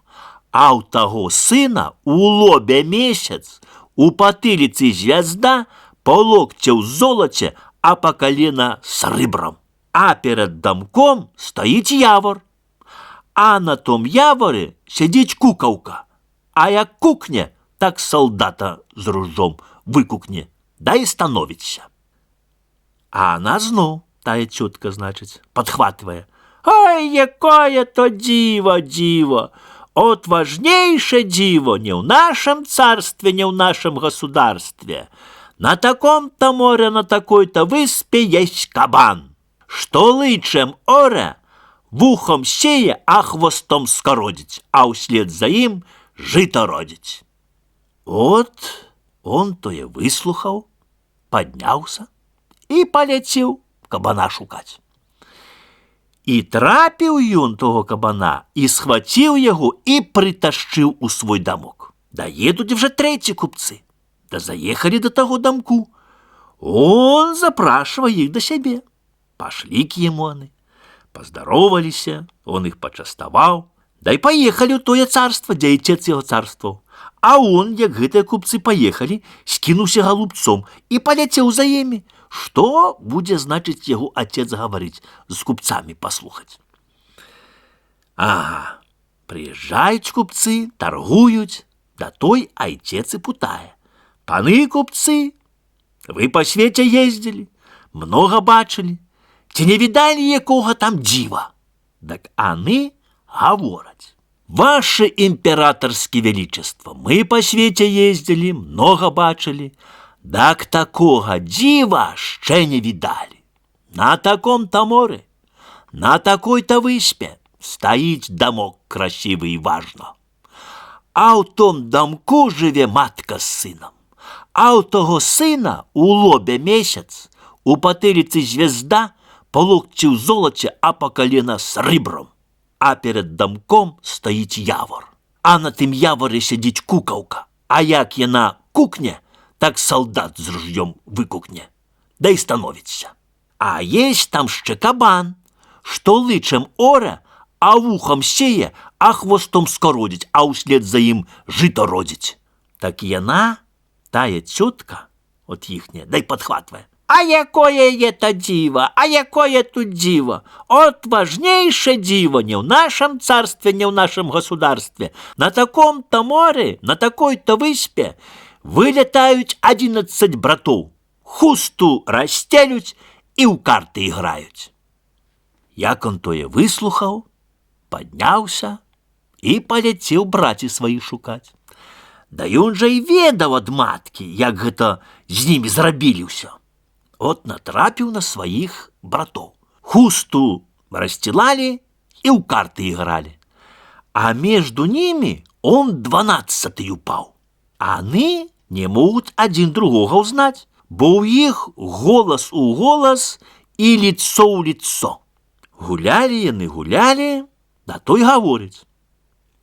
а ў таго сына у лобе месяц, у патыліцы звязда, па локця ў золаце, а па калена срыбрам. А перед дамком стоит явор, а на том яворе сидить куколка, а як кукне, так солдата з ружом выкукне, да и становится. А она зноў, тая тетка, значит, подхватывая: ай, якое то диво! От важнейше диво не в нашем царстве, не в нашем государстве. На таком-то море, на такой-то выспе есть кабан, что лычем оре, вухом сея, а хвостом скородить, а услед за им жито родить. От он тое выслухаў, падняўся і паляцеў кабана шукаць. І трапіў ён того кабана, і схваціў яго і прыташчыў у свой дамок. Да едуць вже трэці купцы, да заехалі да таго дамку. Он запрашивае іх да сябе. Пашлі к яму яны, паздароваліся, он іх пачаставаў, да і паехалі ў тое царства, дзе айцец яго царстваў. А он, як гэтыя купцы паехалі, скінуўся галубцом і паляцеў за імі. Што будзе значыць яго отец гаварыць з купцамі паслухаць? Ага, прыязджаюць купцы, торгуюць, да той айцец і путае: паны купцы, вы па свеце ездзілі, многа бачылі, ці не відалі якога там дзіва? Дак аны гавораць: ваше императорское величество, мы по свете ездили, много бачили, дак такого дива ще не видали. На таком-то море, на такой-то выспе стоит дамок красивый и важно. А у том дамку живе матка с сыном, а у того сына у лобе месяц, у патыліцы звезда, по локцю в золоте, а по колено с рыбром. А перед дамком стоїть явор, а на тим яворі сидить куколка, а як яна кукне, так солдат з ружьем викукне, да й становиться. А есть там ще кабан, що личем оре, а вухом сеє, а хвостом скородить, а услед за їм жито родить. Так яна, тая тетка, от їхня, да й подхватыває: а якое это диво, а якое тут диво? От важнейше диво не в нашем царстве, не в нашем государстве. На таком-то море, на такой-то выспе вылетают 11 братов, хусту расстелють и у карты играют. Як он тое выслухаў, подняўся и полетел браці свои шукать. Да ён жа и ведаў ад маткі, як гэта з ними зрабілі ўсё. От натрапіў на своих братов. Хусту расстилали и у карты играли. А между ними он 12-й упал. Они не могут один другого узнать, бо у их голос у голос и лицо у лицо. Гуляли яны, гуляли, да той гаворыць: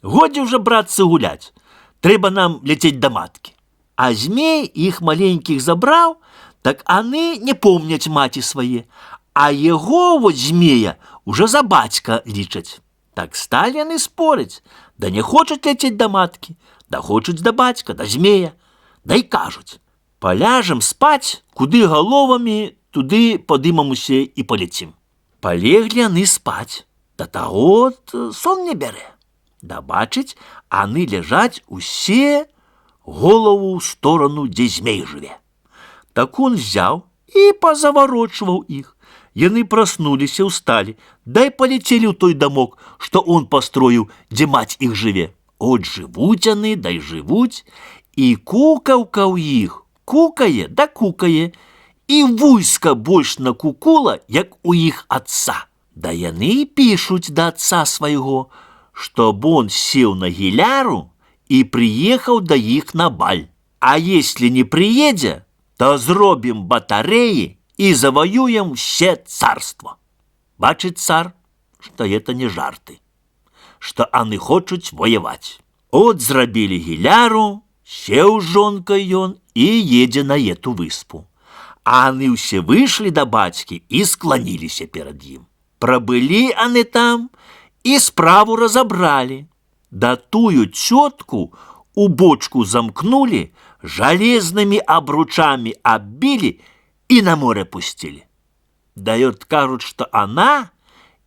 годзе уже, братцы, гулять, трэба нам лететь до матки. А змей их маленьких забрал, так они не помнят мати свои, а яго вот змея уже за бацька лічаць. Так сталі яны спорыць, да не хочуць ляцець да маткі, да хочуць да бацька, да змея, да й кажуць: паляжам спаць, куды галовамі, туды падымамуся і паляцім. Палеглі яны спаць, да таго сон не бярэ. Да бачыць, аны ляжаць усе голову ў сторону, дзе змей жыве. Так он взяў і пазаварочваў іх. Яны проснуліся, усталі, дай полетели ў той дамок, што он построіў, дзе маць іх жыве. От жывуць яны, дай жывуць, і кукаўка ў іх кукае да кукае, і вуйска больш накукула, як у іх отца. Да яны пішуць да отца свайго, чтоб он сеў на гіляру і прыехаў да іх на баль. А если не приедзе, то зробім батареи и завоюем все царство. Бачит цар, что это не жарты, что аны хочуць воевать. От зрабілі гіляру, сеў з жонкай ён і едзе на эту выспу. А аны ўсе выйшлі да бацькі і скланіліся перад ім. Прабылі аны там і справу разабралі. Да тую цётку у бочку замкнули, железными обручами оббили и на море пустили. Дает, кажут, что она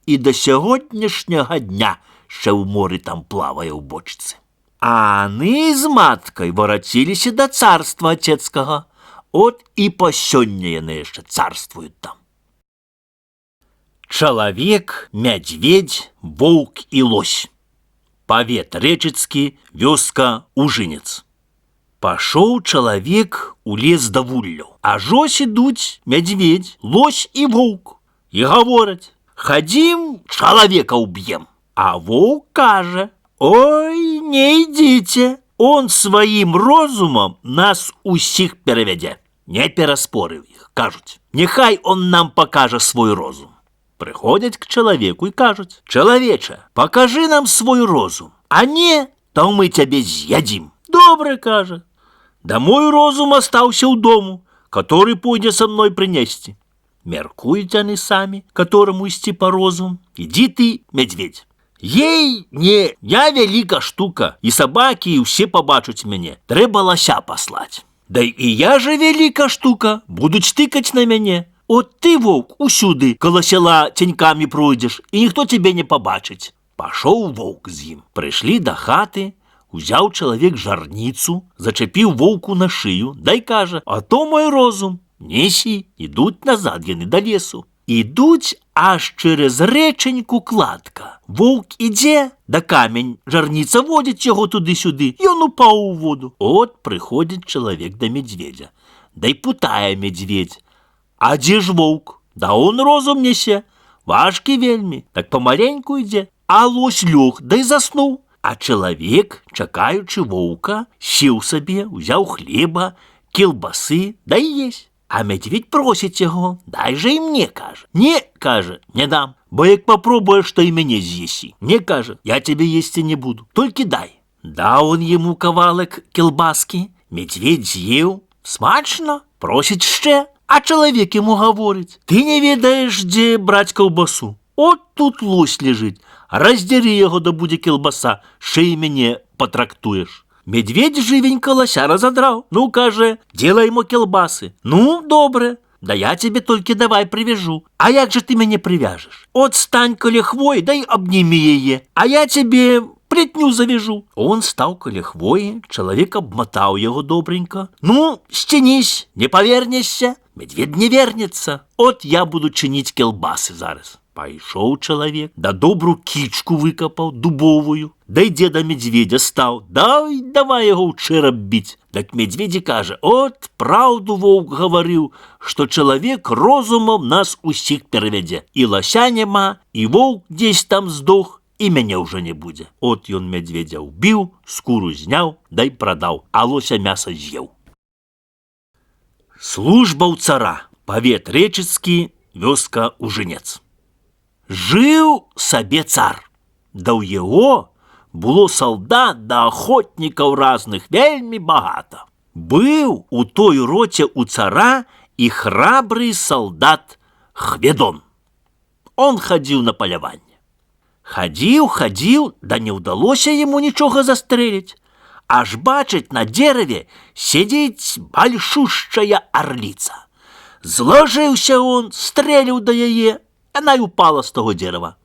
и до сегодняшнего дня ще в море там плаває у бочці. А они з маткой воротились до царства отецкого, от и по сёння яны яшчэ царствуют там. Чалавек, мядзведь, воўк и лось. Павет Рэчыцкі, вёска Ужынец. Пашоў чалавек у лес да вуллю, а жось ідуць мядзведь, лось і воўк. І гавораць: хадзім, чалавека ўб'ем. А воўк кажа: ой, не ідзіце, он сваім розумам нас усіх перавядзе. Не пераспорыў іх, кажуць: няхай он нам пакажа свой розум. Прыходзяць к чалавеку і кажуць: чалавеча, пакажы нам свой розум, а не, то мы цябе з'ядзім. Добре, кажа. Да мой розум астаўся ў дому, который пойдзе со мной прынесці. Мяркуюць яны самі, которому ісці по розум. Ідзі ты, мядзведь. Ей, не, я вяліка штука, і сабакі, і ўсе пабачуць мяне. Трэба лася паслаць. Да і я же вяліка штука, будуць тыкаць на мяне. От ты, воўк, усюды каля села ценькамі пройдзеш, і ніхто цябе не пабачыць. Пашоў воўк з ім. Прыйшлі да хаты, узяў чалавек жарніцу, зачапіў воўку на шыю, дай кажа: а то мой розум. Несі, ідуць назад яны да лесу. Ідуць аж через рэчаньку кладка. Воўк ідзе, да камень жарніца водзіць яго туды-сюды, ён упаў у воду. От прыходзіць чалавек да мядзведзя. Дай пытае мядзведь: а дзе ж воўк? Да он розум несе, важкі вельмі, так помаленьку ідзе. А лось лёг, да і заснуў. А чалавек, чакаючы воўка, сеў сабе, узяў хлеба, кілбасы, да і есть. А мядзведь просіць яго: дай же і мне, кажа. Не, кажа, не дам, бо як попробуеш, то і мяне з'есі. Не, кажа, я тебе есці не буду, толькі дай. Даў он яму кавалак кілбаскі, мядзведь з'еў, смачно, просіць яшчэ. А чалавек ему гаворыць: ты не ведаеш, дзе браць каўбасу. От тут лось лежыць, раздзяры яго, да будзе кілбаса, ще і мяне патрактуеш. Медведь жывенька лося разодрал. Ну, каже, делай ему кілбасы. Ну, добре, да я тебе только давай привяжу. А як же ты мяне привяжешь? От стань каля хвои, дай обними яе, а я тебе плетню завяжу. Он стал каля хвои, человек обмотал его добренько. Ну, стянись, не повернешься. Медведь не вернется. От я буду чинить кілбасы зараз. Пайшоў чалавек, да добру кічку выкапаў, дубовую, да ідзе да медведя стаў, давай яго ў чэрап біць. Так медведзі кажа: от праўду воўк гаварыў, што чалавек розумам нас усіх перавядзе. І лася няма, і воўк дзесь там здох, і мяне ўжо не будзе. От ён медведзя ўбіў, скуру зняў, дай прадаў, а лося мяса з'еў. Служба ў цара. Павет Рэчыцкі, вёска Ужынец. Жыў сабе цар, да ў яго было салдат да ахотнікаў разных вельмі багата. Быў у той роце у цара і храбрый салдат Хведон. Он хадзіў на паляванне. Хадзіў, да не ўдалося яму нічога застрэліць. Аж бачыць, на дереве сидзіць большущая орлица. Зложыўся он, стрэліў да яе, она і упала з того дерева.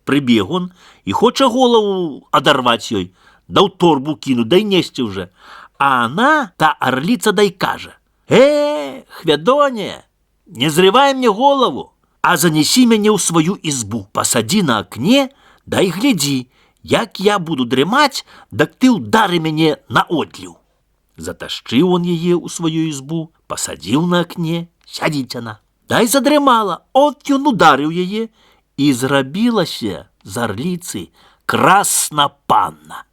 Прыбег он і хоча голову адарваць ёй, да ў торбу кіну, да і несці уже. А она, та орлица, да й кажа: Хведоне, не зрывай мне голову, а занесі мяне ў сваю избу, пасадзі на акне, да і глядзі, як я буду дрэмаць, дак ты ўдары мяне на одліў. Заташчыў он яе ў сваю избу, пасадзіў на акне, сядзіць она. Да і задрэмала, от ён ударыў яе, і зрабілася з арліцы красна панна.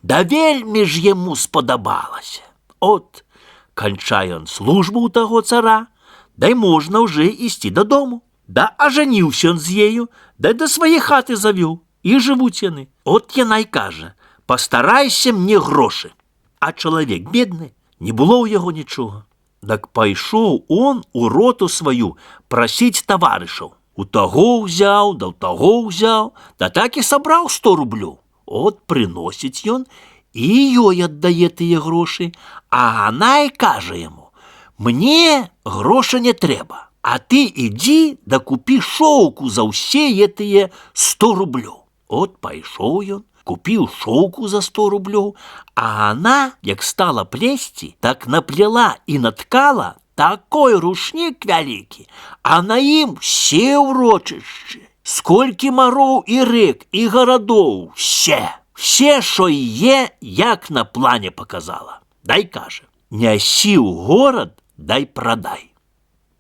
Да вельмі ж яму спадабалася. От, канчае он службу ў таго цара, да й можна ўжо ісці дадому. Да ажаніўся он з ею, да й да свае хаты завёў. І жывуць яны. От яна й кажа: пастарайся мне грошы. А чалавек бедны, не было ў яго нічога. Дак пайшоў он у роту сваю прасіць таварышаў. У таго ўзяў, да ў таго ўзяў, да так і сабраў 100 рублёў. От прыносіць ён і ёй аддае тыя грошы, а яна і кажа яму: мне гроша не трэба, а ты ідзі да купі шоўку за ўсе гэтыя 100 рублёў. От пайшоў ён, купіў шоўку за 100 рублёў, а она, як стала плесці, так наплела і наткала такой рушнік вялікі, а на ім все ўрочышчы, сколькі мароў і рэк, і гарадоў, все, що є, як на плане показала. Дай каже: нясі ў горад, дай прадай.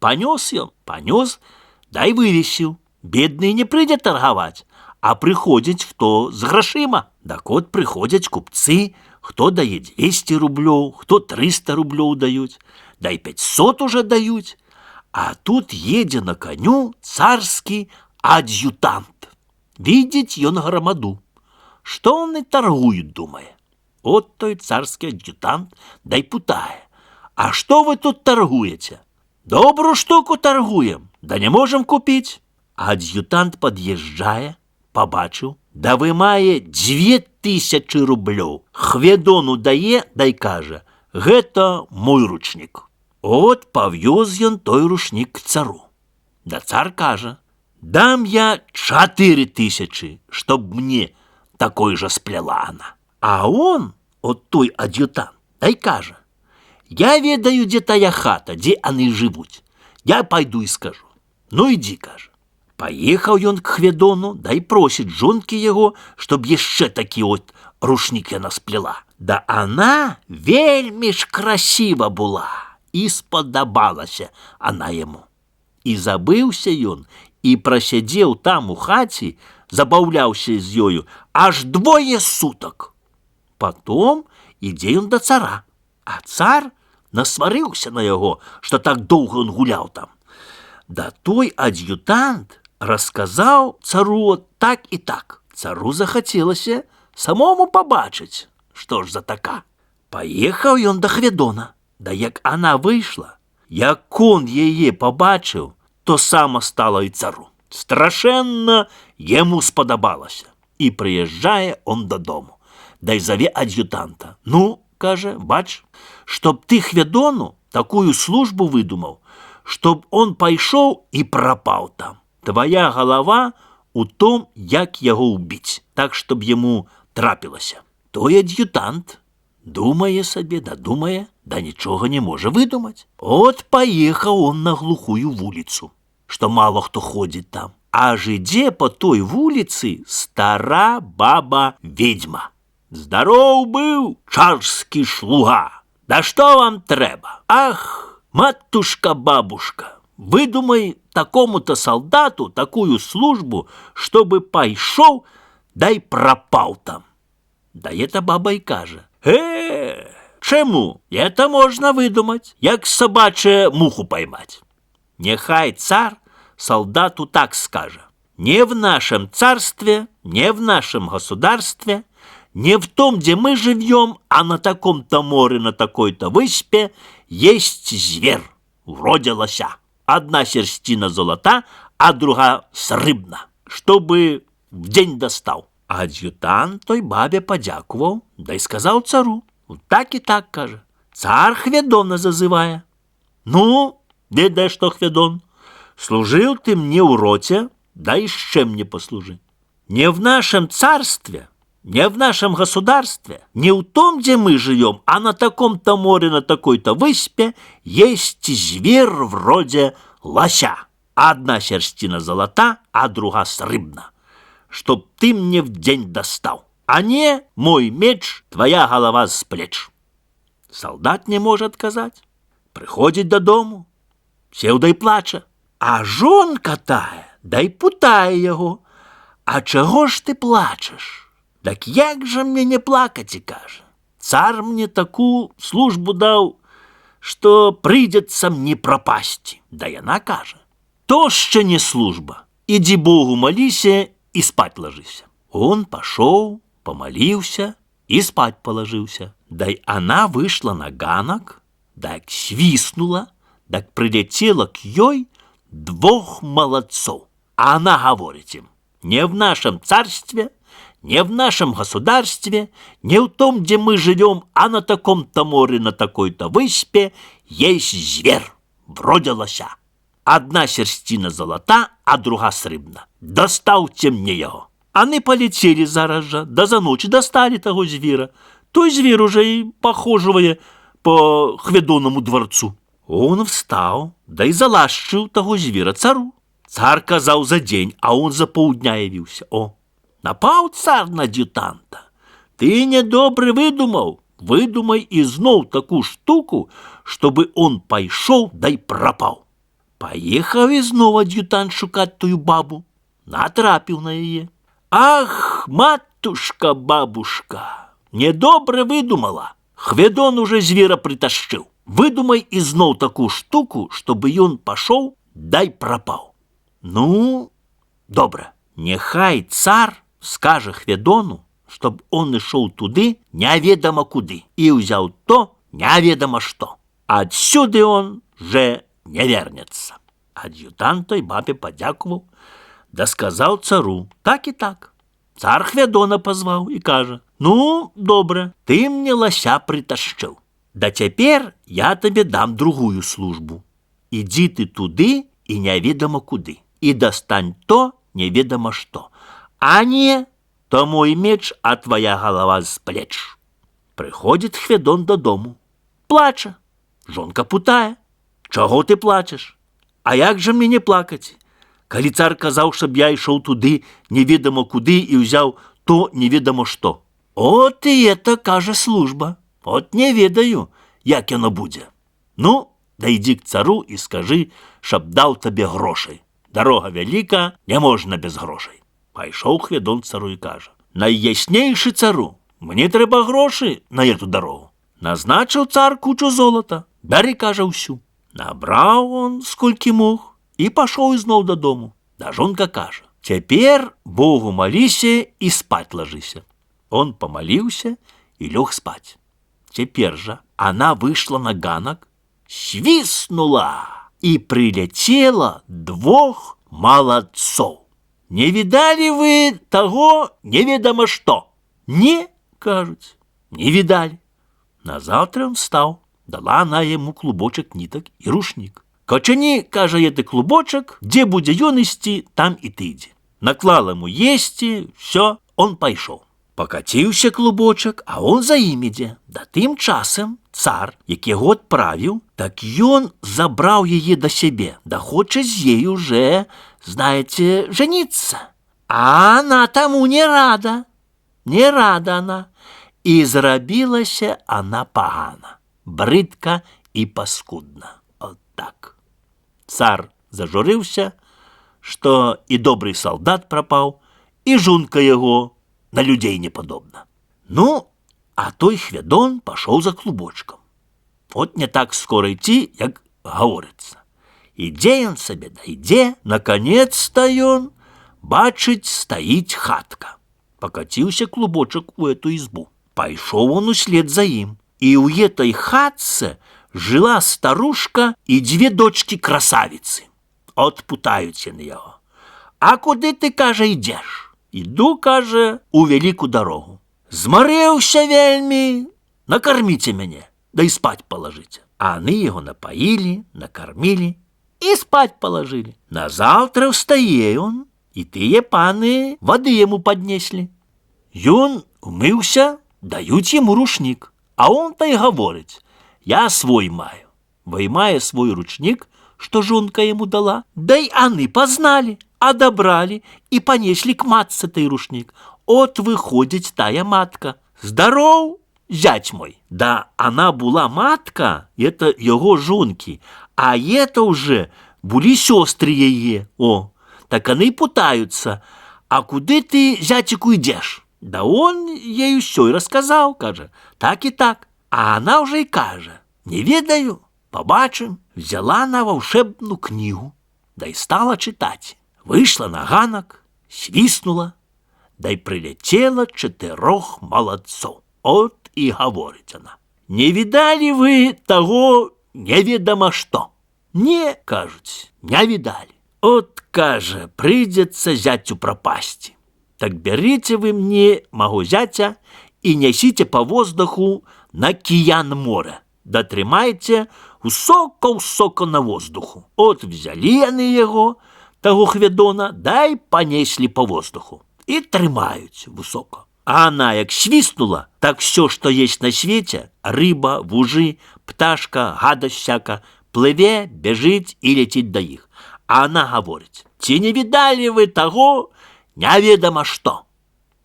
Панёс ён, дай вывесіў. Бедны не прыйдзе таргаваць, а прыходзіць хто з грашыма. Так от прыходзяць купцы, хто дае 200 рублёў, хто 300 рублёў даюць, дай 500 уже даюць. А тут едзе на коню царскі ад'ютант. Видзіць ён грамаду. Што он і торгует, думае. От той царскі ад'ютант дай пытае: а што вы тут торгуеце? Добрую штуку торгуем, да не можем купіць. Ад'ютант пад'язджае, побачыў, да вымае 2000 рублёў. Хведону дае, дай кажа: гэта мой ручнік. От павёз ён той рушнік к цару. Да цар кажа: дам я 4000, чтоб мне такой же сплела она. А он, от той ад'ютант, дай кажа: я ведаю, дзе тая хата, дзе яны жывуць. Я пайду і скажу. Ну ідзі, кажа. Паехаў ён к Хведону, да і просіць жонкі яго, чтоб яшчэ такі от рушнік яна сплела. Да она вельмі ж красіва була, і спадабалася она яму. І забыўся ён, і прасядзеў там у хаце, забаўляўся з ёю аж 2 сутак. Потом ідзе ён да цара, а цар насварыўся на яго, што так доўга ён гуляў там. Да той ад'ютант расказаў цару так і так. Цару захацелася самому побачыць, што ж за така. Паехаў ён да Хведона, да як она выйшла, як он яе побачыў, то сама стала і цару. Страшэнна яму спадабалася. І прыязджае он дадому, да й заве ад'ютанта. Ну, кажа, бач, чтоб ты Хведону такую службу выдумаў, чтоб он пайшоў і прапаў там. Твоя голова у том, як яго ўбіць, так, чтоб яму трапілася. Той ад'ютант думае сабе, дадумае, да нічога не можа выдумаць. От паехаў он на глухую вуліцу, што мало хто ходзіць там. Аж ідзе по той вуліцы стара баба-ведьма. Здароў быў, царскі слуга. Да што вам трэба? Ах, матушка-бабушка, выдумай такому-то солдату такую службу, чтобы пайшоў, дай прапаў там. Да эта баба і кажа: чему? Это можно выдумать, як собачья муху поймать. Нехай царь солдату так скажет: не в нашем царстве, не в нашем государстве, не в том, где мы живем, а на таком-то море, на такой-то выспе есть зверь, вроде лося. одна серстина золота, а друга срібна, чтобы в день достав. Ад'ютант той бабі подякував, да й сказав цару. Так і так, каже. Цар Хведона зазиває. Ну, де що, Хведон? Служил ты мне у роте, да еще мне послужи. Не в нашем царстве, не в нашем государстве, не в том, где мы живем, а на таком-то море, на такой-то выспе есть зверь вроде лося. Одна серстина золота, а друга срібна, чтоб ты мне в день достал. А не мой меч, твоя голова с плеч. Солдат не может отказать. Приходит додому, сел да й плаче. А жонка тая, да й путає його. А чого ж ти плачеш? Так як же мені не плакати, каже. Цар мені таку службу дав, що прийдеться мені пропасти. Да яна каже. То ще не служба. Иди Богу молися и спать ложися. Он пошел, помолился и спать положился. Да и она вышла на ганок, так свистнула, так прилетела к ёй двух молодцов. А она говорит им, не в нашем царстве, не в нашем государстве, не в том, где мы живем, а на таком-то море, на такой-то выспе есть зверь, вроде лося. Одна серстина золота, а друга срібна. Доставте мне його. Они полетели зараз же, да за ночь достали того звіра. Той звір уже и похоживає по Хведоному дворцу. Он встал, да и залащив того звіра цару. Цар казав за день, а он за полдня явился. О, напав цар на ад'ютанта. Ты недобре выдумал. Выдумай и знов таку штуку, чтобы он пойшов, да й пропав. Поїхав і знов ад'ютант шукати тую бабу. Натрапив на її. Ах, матушка, бабушка, недобре видумала. Хведон уже звіра притащив. Видумай і знов таку штуку, щоб він пішов, да й пропав. Ну, добре, нехай цар скаже Хведону, щоб он ішов туди, невідомо куди, і взяв то, невідомо що. Отсюди он же не вернется. Ад'ютант той бабі подякував, да сказав цару, так і так. Цар Хведона позвав і каже, ну, добре, ти мені лося притащив. Да тепер я тобі дам другую службу. Іди ти туди і невідомо куди. І достань то, невідомо що. А не, то мой меч, а твоя голова з плеч. Приходить Хведон додому. Плаче. Жонка путає. Чого ти плачеш? А як же мені не плакати? Коли цар казав, щоб я йшов туди, невідомо куди, і взяв то невідомо що. От і це, каже, служба. От не ведаю, як воно буде. Ну, да йди к цару і скажи, щоб дав тобі грошей. Дорога велика, не можна без грошей. Пайшов Хведон цару і каже, найяснейший цару, мені треба гроші на эту дорогу. Назначив цар кучу золота, бери, каже, всю. Набрав он, скільки мог, і пішов знов додому. Да жонка каже, тепер Богу молися і спать ложися. Он помолився і лег спать. Теперь же она вышла на ганок, свистнула и прилетела двух молодцов. Не видали вы того неведомо что? Не, кажуть, не видали. Назавтра он встал, дала она ему клубочек ниток и рушник. Кочани, каже, это клубочек, где буде он исти, там и ты иди. Наклал ему ести, все, он пойшов. Покатився клубочок, а он за ім іде. Да тим часом цар, який його відправив, так ён забрав її до себе, да хоче з їй уже, знаєте, жениться. А она тому не рада она. І зробилася она погана, бридка і паскудна. От так. Цар зажурився, що і добрий солдат пропав, і жонка його на людей не подобно. Ну, а той Хведон пошел за клубочком. Вот не так скоро идти, як говорится. Іде он себе, да іде, наконец-то он, бачить, стоїть хатка. Покатился клубочек у эту избу. Пошел он услед за им. И у этой хатце жила старушка і дві дочки-красавиці. От путаються на його. А куди ти, каже, йдеш? Іду, каже, у велику дорогу. Зморився вельми, накормите мене, да й спать положите. А вони його напоїли, накормили і спать положили. Назавтра встає он, і тие пани води йому піднесли. Ён умився, дають йому рушник, а он та й говорить: я свой маю. Виймає свой ручник, что жонка ему дала, да и они познали, одобрали и понесли к матце той рушник. От выходит тая матка. Здоров, зять мой. Да она була матка, это его жонки, а это уже були сестры ее. О, так они путаются. А куди ти, зятику, йдеш? Да он ей все и рассказал, каже, так и так. А она уже и каже, не ведаю, побачим. Взяла на волшебну книгу, да й стала читать. Вышла на ганок, свистнула, да й прилетела 4 молодцов. От и говорит она: не видали вы того неведомо что? Не, кажуть, не видали. От, каже, придется зятю пропасти. Так берите вы мне моего зятя и несите по воздуху на Киян-море. Да тримайте высоко-высоко на воздуху. От взяли они его, того Хведона, да й понесли по воздуху. И тримають высоко. А она як свистнула, так все, что есть на свете, рыба, вужи, пташка, гадость всяка, плыве, бежит и летит до их. А она говорит: «Ти не видали вы того неведомо что?»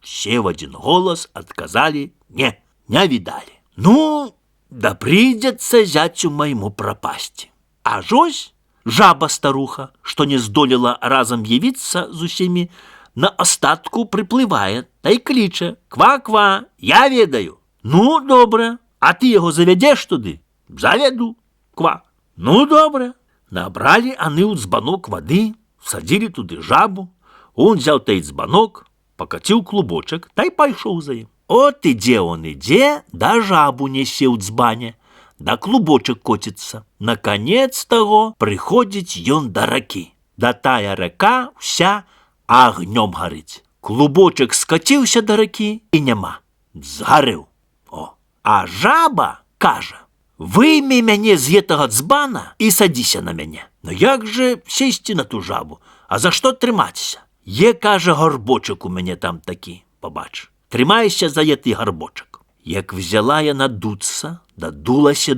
Все в один голос отказали: «Не, не видали». Ну, да придется зятю моему пропасть. А жось, жаба-старуха, что не здолела разом явиться з усіми, на остатку приплывает, та й кличе: «Ква-ква, я ведаю». Ну, добре, а ти його заведеш туди? Заведу. Ква. Ну, добре. Набрали они у дзбанок воды, садили туди жабу. Он взял той дзбанок, покатил клубочек, та й пайшов за им. От иде он иде, да жабу несе у дзбане, да клубочек котится. Наконец того приходит ён до раки. Да тая река вся огнем горить. Клубочек скатился до раки и нема. Згорів. О. А жаба каже: «Вийми мене з єтого дзбана і садися на мене». Ну як же сісти на ту жабу? А за що триматися? Є, каже, горбочок у мене там такий, побач. Тримайся за єтий горбочок. Як взяла я надуться, да дулася,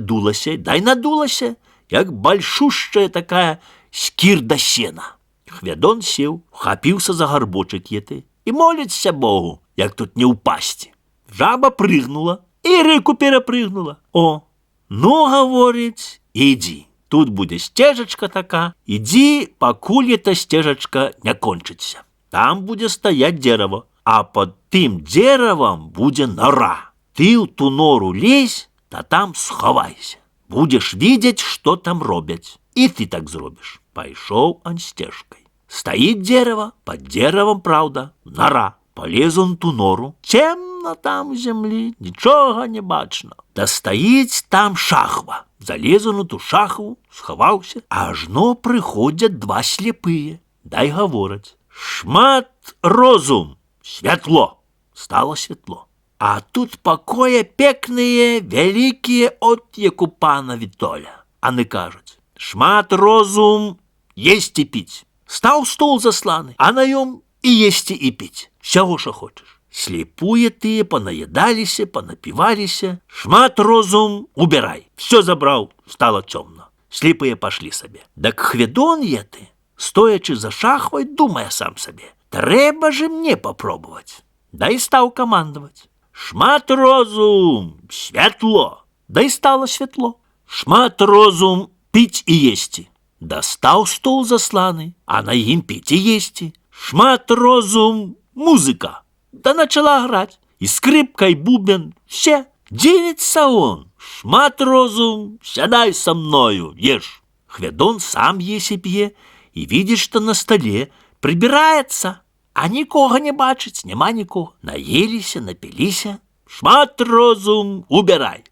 да й надулася, як большущая такая скирда сена. Хведон сів, вхопився за горбочок єти і молиться Богу, як тут не упасти. Жаба пригнула і реку перепригнула. О, ну, говорить, іди. Тут буде стежечка така, іди, покуль эта стежечка не кончится. Там буде стоять дерево, а под тим деревом буде нора. Ти в ту нору лезь, та там сховайся. Будеш видеть, что там робять. І ти так зробиш. Пайшов он стежкой. Стоит дерево, под деревом, правда, нора. Полез он в ту нору. Темно там в землі, нічого не бачно. Да стоїть там шахва. Залез он у ту шахву, сховався, ажно приходять 2 сліпые. Дай говорить: «Шмат розум, світло». Стало світло. А тут покоя пекные, великие от як у пана Вітоля. А не кажуть: «Шмат розум, есть и пить». Став стол засланий, а на ньому і єсти, і пить. Всього, що хочеш. Сліпує ти, понаїдалися, понапивалися. «Шмат розум, убирай». Все забрав, стало темно. Сліпые пошли собі. Так Хведон єти, стоячи за шахвою, думає сам собі: «Треба же мне попробовать». Да й став командувати: «Шмат розум, світло». Да й стало світло. «Шмат розум, пить і єсти». Достав стол засланий, а на їм пить і єсти. «Шмат розум, музика». Да начала грать. И скрипка, и бубен. Все. Дивится он: «Шмат розум, сядай со мною, ешь». Хведон сам есть и пье, и видит, что на столе прибирается, а нікого не бачить, нема нікого. Наелися, напилися. «Шмат розум, убирай».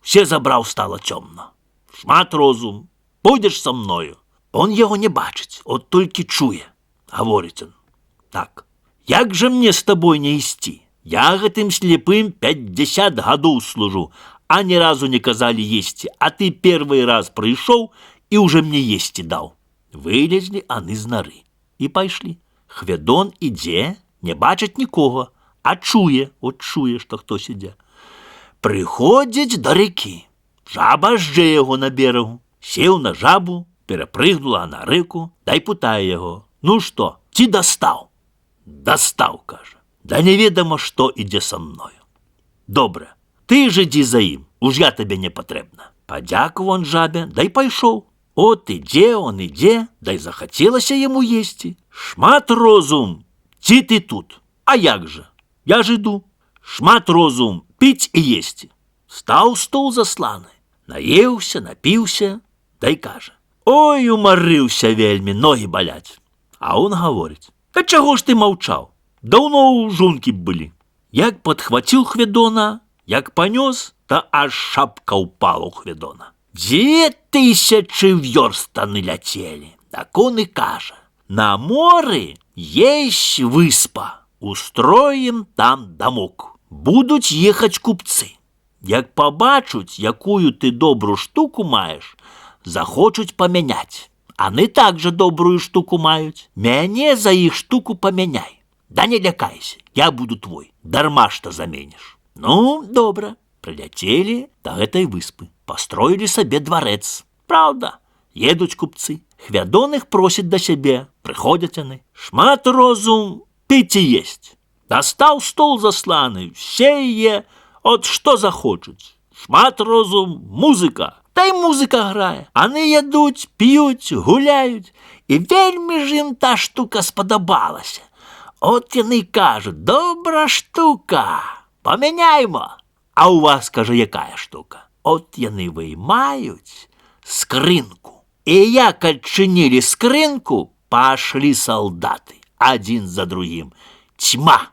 Все забрав, стало темно. шмат розум, будеш со мною. Он його не бачить, от тільки чує. Говорить он, так, як же мне с тобой не істи? Я гэтым слепым 50 гадоў служу, а ни разу не казали ести, а ты первый раз пришел и уже мне ести дал. Вылезли они з норы и пошли. Хведон ідзе, не бачить нікого, а чує, от чує, що хтось іде. Приходять до реки. Жаба жде його на берегу. Сів на жабу, перепригнула на реку, да й питає його, ну що, ті достав? Достав, каже. Да невідомо, що іде со мною. Добре, ти ж іди за їм, уж я тобі не потрібна. Подякував он жабі, да й пішов. От іде он іде, да й захотілося йому їсти. Шмат розум, ті ти тут. А як же? Я ж іду. Шмат розум, пить і їсти. Став стол засланий, наївся, напівся, да й каже, ой, уморився вельми, ноги болять. А он говорить, та чого ж ти мовчав? Давно жунки б були. Як подхватил Хведона, як понес, та аж шапка упала у Хведона. 2000 вёрст они летели. Так он и каже, на море есть выспа, устроим там домок. Будуть ехать купцы. Як побачуть, якую ти добру штуку маєш, захочуть помінять. Они также добрую штуку мають. Мяне за их штуку поміняй. Да не лякайся, я буду твой. Дарма что заменишь. Ну, добро. Прилетели до этой выспы. Построили себе дворец. Правда, едут купцы. Хведон их просит до себе. Приходят они. Шмат розум, пить и есть. Достал стол засланый, все е, от что захочуть. Шмат розум, музика. Та й музика грає. Они ядуть, п'ють, гуляють. І вельми ж їм та штука сподобалася. От вони кажуть, добра штука, поміняймо. А у вас, каже, яка штука? От вони виймають скринку. І як відчинили скринку, пошли солдати, один за другим. Тьма.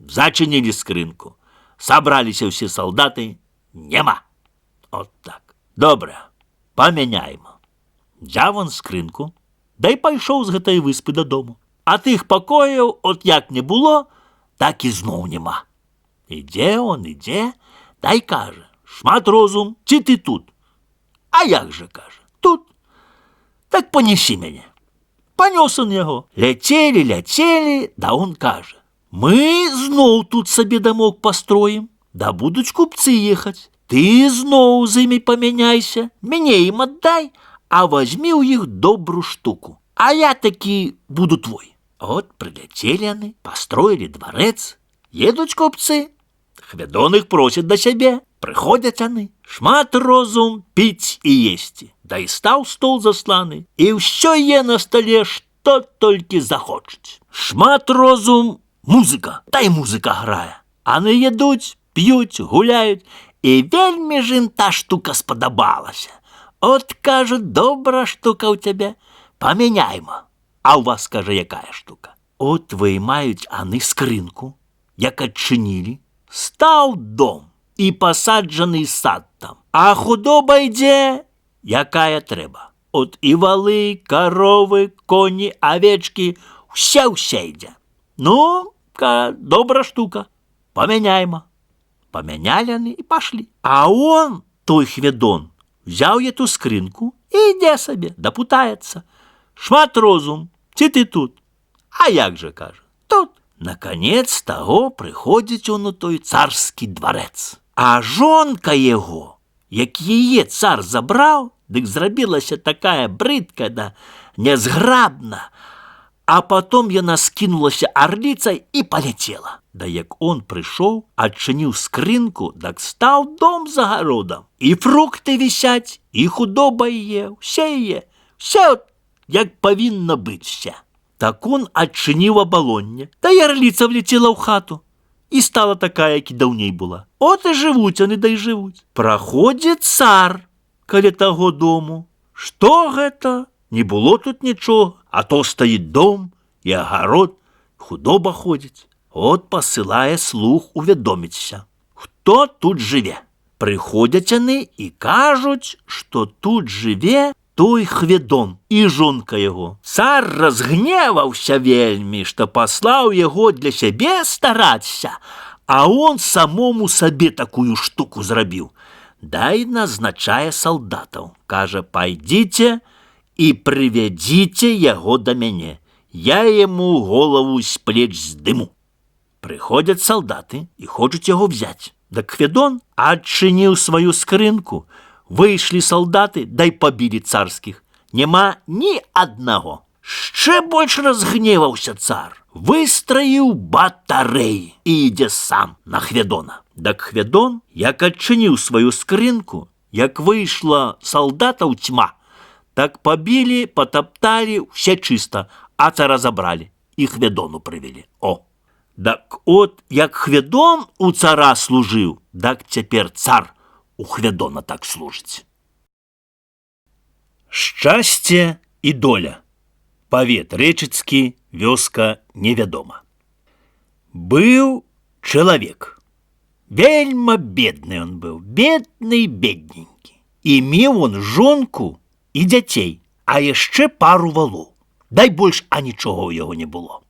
Зачинили скринку. Собралися всі солдати, нема. От так. Добре, поміняємо. Взяв он скринку, да й пішов з гэтай виспи додому. А тих покоїв, от як не було, так і знов нема. Іде он, іде, да й каже, шмат розум, чи ти тут? А як же, каже, тут? Так понеси мене. Понес он його. Летели, да он каже, ми знов тут собі домок построїм, да будуть купці їхать. Ти знову з ними поміняйся, мене їм отдай, а возьми у їх добру штуку. А я таки буду твой. От прилетели они, построили дворец, едут купцы. Хведон их просит до себе. Приходят они, шмат розум, пить и есть. Да и стал стол засланий, и все е на столе, что только захочет. Шмат розум, музика, та й музика грає. Они едуть, п'ють, гуляють, і вельми ж їм та штука сподобалася. От, кажуть, добра штука у тебе, поміняймо. А у вас, каже, яка штука? От виймають они скринку, як відчинили, став дом і посаджений сад там. А худоба йде, яка треба. От і вали, корови, коні, овечки, все йде. Ну, добра штука, поміняймо. Поміняли они і пошли. А он, той Хведон, взяв эту скринку і йде собі, допутається. Шмат розум, чи ти тут? А як же, каже, тут. Наконец того приходить он у той царський дворець. А жонка його, як її цар забрав, дик зробилася така бридка да незграбна, а потом яна скинулася орлицей і полетела. Да як он прийшов, отчинив скринку, так став дом за городом. І фрукти висять, і худоба є, все от, як повинно бути все. Так он отчинив оболоння, та й орлиця влетіла в хату. І стала така, як і давней була. От і живуть вони, да й живуть. Проходить цар коло того дому. Що гэта? Не було тут нічого, а то стоїть дом і огород, худоба ходить. От посилає слух уведомитися, хто тут живе. Прыходзяць яны і кажуць, што тут жыве той Хведон і жонка яго. Цар разгневаўся вельмі, што паслаў яго для сябе старацца, а он самому сабе такую штуку зрабіў. Дай назначае салдатаў. Кажа, пайдзіце і прывядзіце яго да мяне. Я яму голову з плеч здыму. Прыходзяць салдаты і хочуць яго взяць. Дак Хведон адчыніў сваю скрынку. Выйшлі салдаты, дай пабілі царскіх. Няма ні аднаго. Ще больш разгневаўся цар. Выстраіў батарэі і ідзе сам на Хведона. Дак Хведон, як адчыніў сваю скрынку, як выйшла салдатаў цьма, так пабілі, патапталі, все чыста, а цара забралі і Хведону прывялі. О! Так от, як Хведон у цара служыў, так цяпер цар у Хведона так служыць. Шчасце і доля. Павет рэчыцкі, вёска невядома. Быў чалавек. Вельма бедны он быў, бедны, бедненькі. І меў он жонку і дзяцей, а яшчэ пару валоў. Дай больш, а нічога ў яго не было.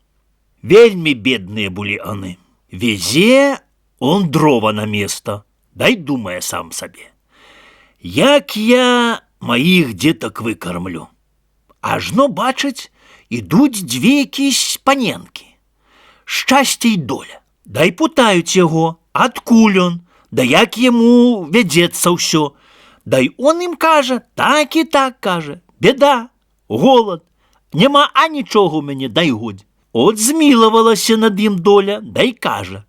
Вельмі бедныя былі яны. Везе он дрова на место, дай думае сам сабе. Як я маіх дзетак выкармлю? Ажно бачыць, ідуць дзве якісь паненкі. Шчасце і доля. Дай пытаюць яго, адкуль он, да як яму вядзецца ўсё. Дай он ім кажа, так і так кажа. Беда, голад, няма а нічога ў мяне, дай годзе. От змілавалася над ім доля, дай кажа.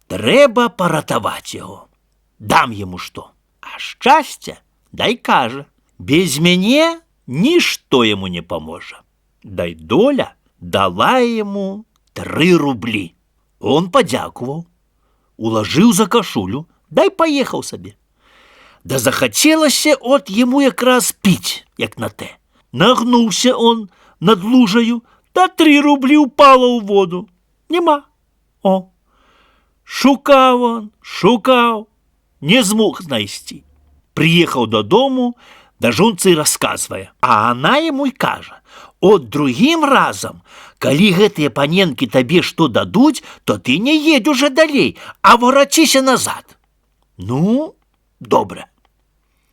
Трэба паратаваць яго. Дам яму што. А шчасце, дай кажа. Без мяне нішто яму не паможа. Дай доля дала яму 3 рублі. Он падзякуваў, улажыў за кашулю, дай паехаў сабе. Да захацелася от яму якраз піць, як на те. Нагнуўся он над лужаю, та 3 рублі упала ў воду. Нема. О! Шукаў он, шукаў, не змог знайсці. Прыехаў дадому, да жонцы расказвае, а она яму і кажа, от другім разам, калі гэтыя паненкі табе што дадуць, то ты не едь уже далей, а вараціся назад. Ну, добра.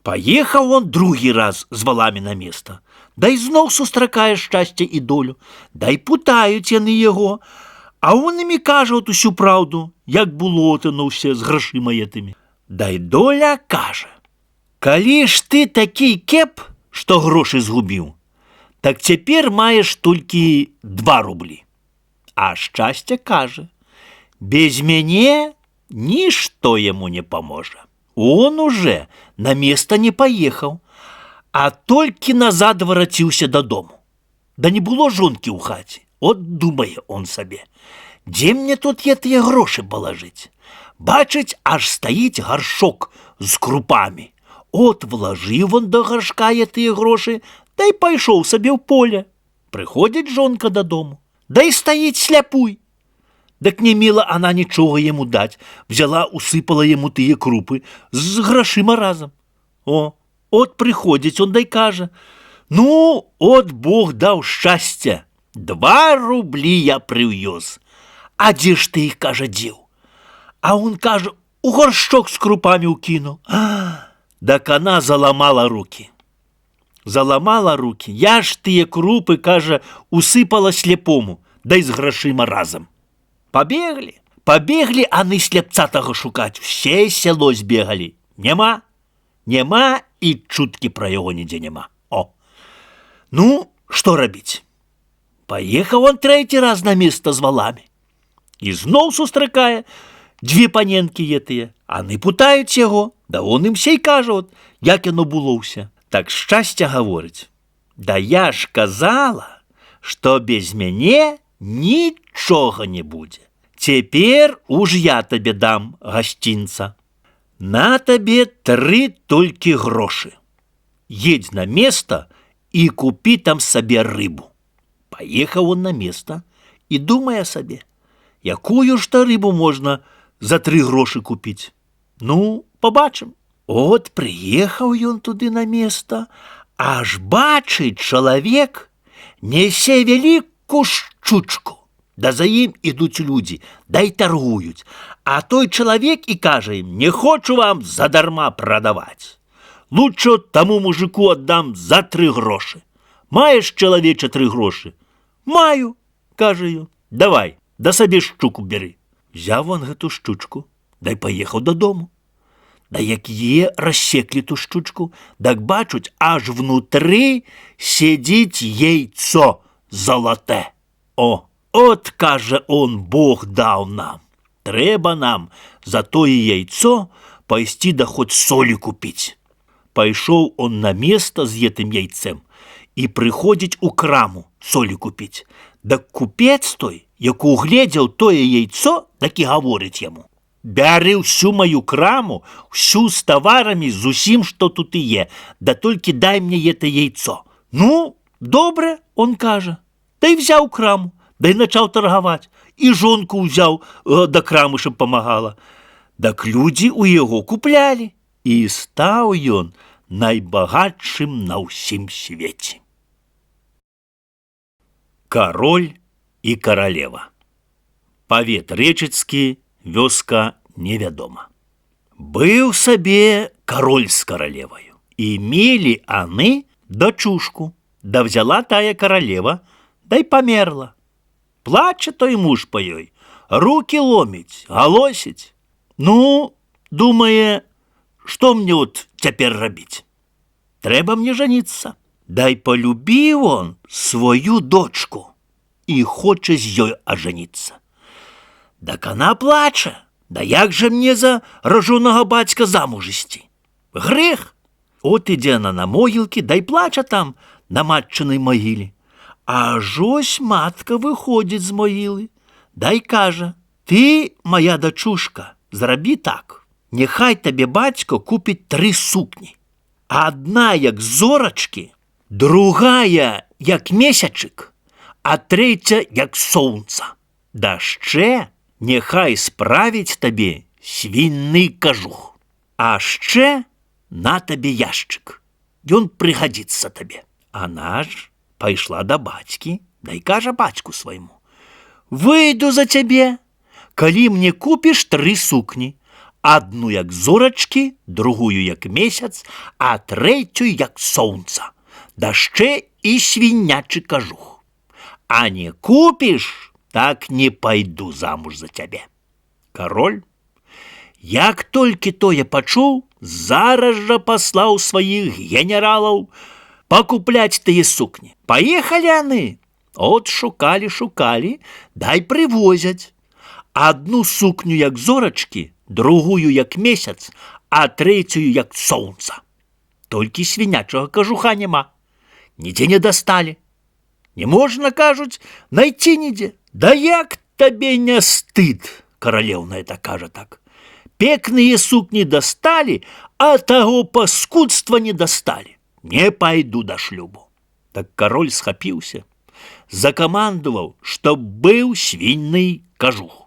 Паехаў он другі раз з валамі на место. Дай зноў сустракае шчасце і долю. Дай пытаюць яны яго, а он імі кажа от усю праўду, як было то на ўсе з грашыма гэтымі. Дай доля кажа, калі ж ты такі кеп, што грошы згубіў, так цяпер маеш толькі 2 рублі. А шчасце кажа, без мяне нішто яму не паможа. Он уже на место не паехаў, а толькі назад вараціўся дадому. Да не было жонкі ў хаце. От думае он сабе, дзе мне тут гэтыя грошы палажыць? Бачыць, аж стаіць гаршок з крупамі. От влажыў он да гаршка гэтыя грошы, да і пайшоў сабе ў поле. Прыходзіць жонка дадому, да і стаіць сляпуй. Дак не мела она нічога яму даць, взяла, усыпала яму тыя крупы з грашыма разам. О, от прыходзіць он, дай кажа, ну, от Бог даў шчасця, 2 рублі я прывёз. А дзе ж ты іх, кажа, дзеў? А он кажа, у горшчок з крупамі ўкінуў. Дак она заламала руки. Заламала руки, я ж тыя крупы, кажа, усыпала слепому, дай з грашыма разам. Пабеглі, аны слепца таго шукаць, усе сяло збегалі. Няма, няма і чуткі пра яго нідзе няма. О, ну, што рабіць? Паехаў он 3-й раз на место з валамі. І зноў сустракае 2 паненкі гэтыя. Аны пытаюць яго, да он ім сей кажа, от, як яно было ўся. Так шчасце гаворыць, да я ж казала, што без мяне нічога не будзе. Цяпер уж я табе дам гасцінца. На табе 3 толькі грошы. Едь на место і купі там сабе рыбу. Паехаў он на место і думае сабе, якую ж то рыбу можна за 3 грошы купіць. Ну, побачым. От прыехаў ён туды на место, аж бачыць чалавек несе вялікую шчучку. Да за ім ідуць людзі, да і таргуюць. А той чалавек і кажа ім: не хочу вам задарма прадаваць. Лучше таму мужику аддам за 3 грошы. Маеш, чалавеча, 3 грошы? Маю, кажа ён. Давай, да сабе шчуку бяры. Взяв он гэту шчучку, да й паехаў дадому. Да як рассеклі ту шчучку, так бачуць, аж внутры сидіць яйцо золоте. О, от, кажа он, Бог даў нам. Трэба нам за тое яйцо пайсці да хоць солі купіць. Пайшоў он на место з гэтым яйцем і прыходзіць у краму солі купіць. Дак купец той, як угледзеў тое яйцо, так і гаворыць яму: бяры ўсю маю краму, всю з таварамі, з усім, што тут і є, да толькі дай мне гэта яйцо. Ну, добре, он кажа. Да й взяў краму, да й начаў таргаваць. І жонку ўзяў да крамы, щоб памагала. Так людзі ў яго куплялі. І стаў ён найбагатшым на ўсім свеце. Король і каралева. Павет рэчыцкі, вёска невядома. Быў сабе король з каралеваю, і мелі аны дачушку, да взяла тая каралева, да й памерла. Плаче той муж па ёй, руки ломіць, галосіць. Ну, думае, што мне от цяпер рабіць? Трэба мне жаніцца. Дай полюбіў он свою дочку і хоча з ёй ажаніцца. Так она плача: да як жа мне за ражонага бацька замуж ісці? Грэх. От ідзе она на могілкі, да й плача там на матчынай магіле. Аж ось матка выходзіць з могілы, да й кажа: ты, моя дачушка, зрабі так. Няхай табе бацька купіць 3 сукні. Адна як зорачкі, другая як месячык, а трэця як сонца. Дашчэ няхай справіць табе свінны кажух. А шчэ на табе яшчык. Ён прыгадзіцца табе. Она ж пайшла да бацькі, да й кажа бацьку свайму: выйду за цябе, калі мне купіш 3 сукні. Адну як зорачкі, другую як месяц, а трэцю як сонца. Дашчэ і свінячы кажух. А не купіш, так не пайду замуж за цябе. Король, як толькі тое пачуў, зараз жа паслаў сваіх генералаў пакупляць тыя сукні. Паехалі яны. От шукалі, дай прывозяць. Адну сукню як зорачкі, другую як месяц, а трэцюю як сонца. Толькі свінячага кажуха няма. Нідзе не дасталі. Не можна, кажуць, найти нідзе. Да як табе не стыд, каралеўна это кажа так. Пекныя сукні дасталі, а таго паскудства не дасталі. Не пайду да шлюбу. Так король схапіўся, закамандаваў, што быў свінны кажух.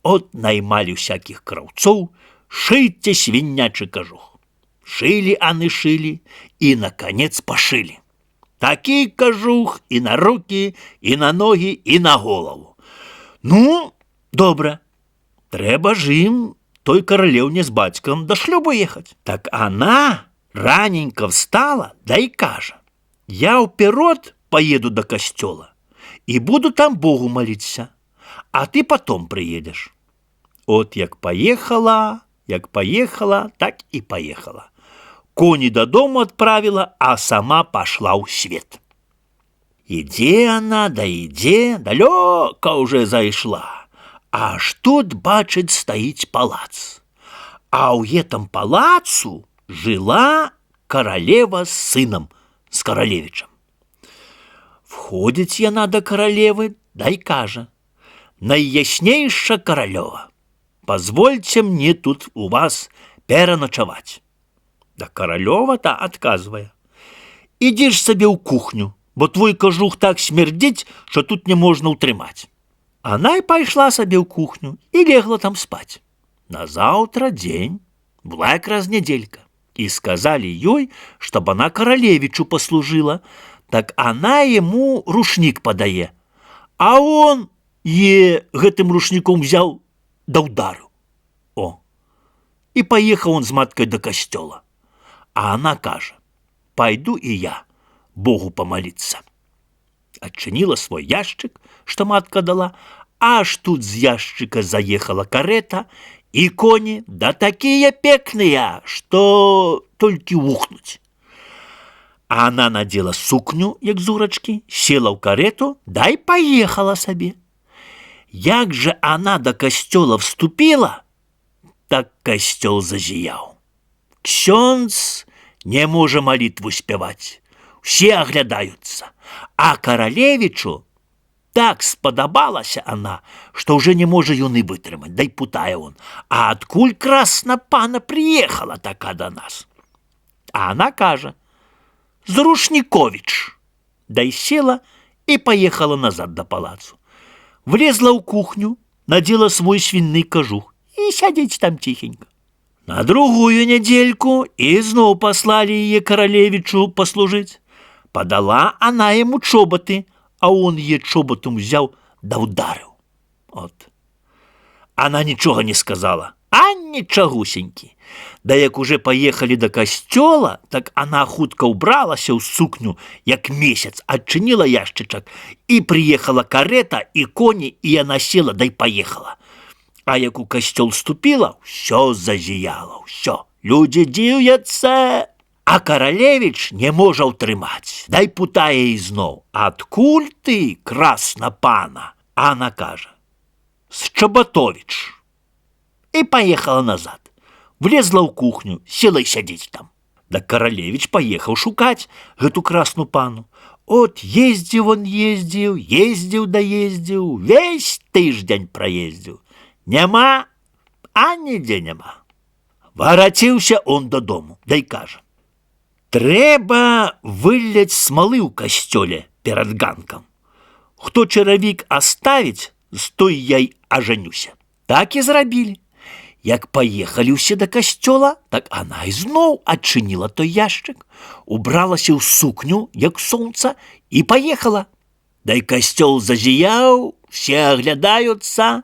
От наймалі всякіх краўцоў, шыйце свінячы кажух. Шылі аны шылі і, наконец, пашылі. Такі кажух і на руки, і на ногі, і на голову. Ну, добра, трэба ж ім, той каралеўне з бацькам, да шлюбу ехаць. Так она раненько встала, да і кажа: я ўперод поеду до касцёла і буду там Богу молиться, а ты потом приедешь. От як поехала, так и поехала. Кони додому отправила, а сама пошла ў свет. Ідзе она, да ідзе, далёка уже зайшла. Аж тут, бачыць, стаіць палац. А ў гэтым палацу жила королева с сыном, с королевичем. Входить яна до королевы, да и кажа: найяснейша королева, позвольте мне тут у вас переночевать. Да королева-то отказывая: иди ж себе ў кухню, бо твой кажух так смердить, что тут не можно утрымать. Она и пошла себе ў кухню и легла там спать. Назаўтра дзень, Была якраз неделька. И сказали ей, чтобы она королевичу послужила. Так она ему рушник подае. А он гэтым рушником взял да ударил. О! И поехал он с маткой до костела. А она каже: пойду и я Богу помолиться. Отчинила свой ящик, что матка дала, аж тут з ящика заехала карета, и кони, да такие пекные, что только ухнуть. А она надела сукню, як зурочки, села в карету, да и поехала себе. Як же она до костела вступила, так костел зазиял. Ксёндз не може молитву спевать, все оглядаются, а королевичу так сподобалася она, что уже не може юны вытрымать, да и путая он, а откуль красна пана приехала така до нас? А она каже: з Рушникович. Да и села и поехала назад до палацу. Влезла в кухню, надела свой свиный кожух и сядеть там тихенько. На другую недельку и снова послали ее королевичу послужить. Подала она ему чоботы, а он ей чоботом взял да ударил. Вот. Она ничего не сказала, а ничагусеньки. Да як уже поехали до костела, так она хутко убралася в сукню, як месяц, отчинила ящичок, и приехала карета, и кони, и она села, да и поехала. А як у костел ступила, все зазияло, все. Люди дивятся, а королевич не може утримать. Да й путає їй знов: откуль ти, красна пана? А она каже: з Чоботович. И поехала назад. Влезла в кухню, села и сядеть там. Да королевич поехал шукать эту красную пану. От ездил он, ездил да ездил, весь тиждень проездил. Нема, а ніде нема. Воротився он додому, да й каже: треба вылять смолы у костеле перед ганком. Хто чаровик оставить, з той я й оженюся. Так и зрабили. Як поехали все до костела, так она и знов отчинила той ящик, убралася в сукню, як солнце, и поехала. Да и костел зазиял, все оглядаются,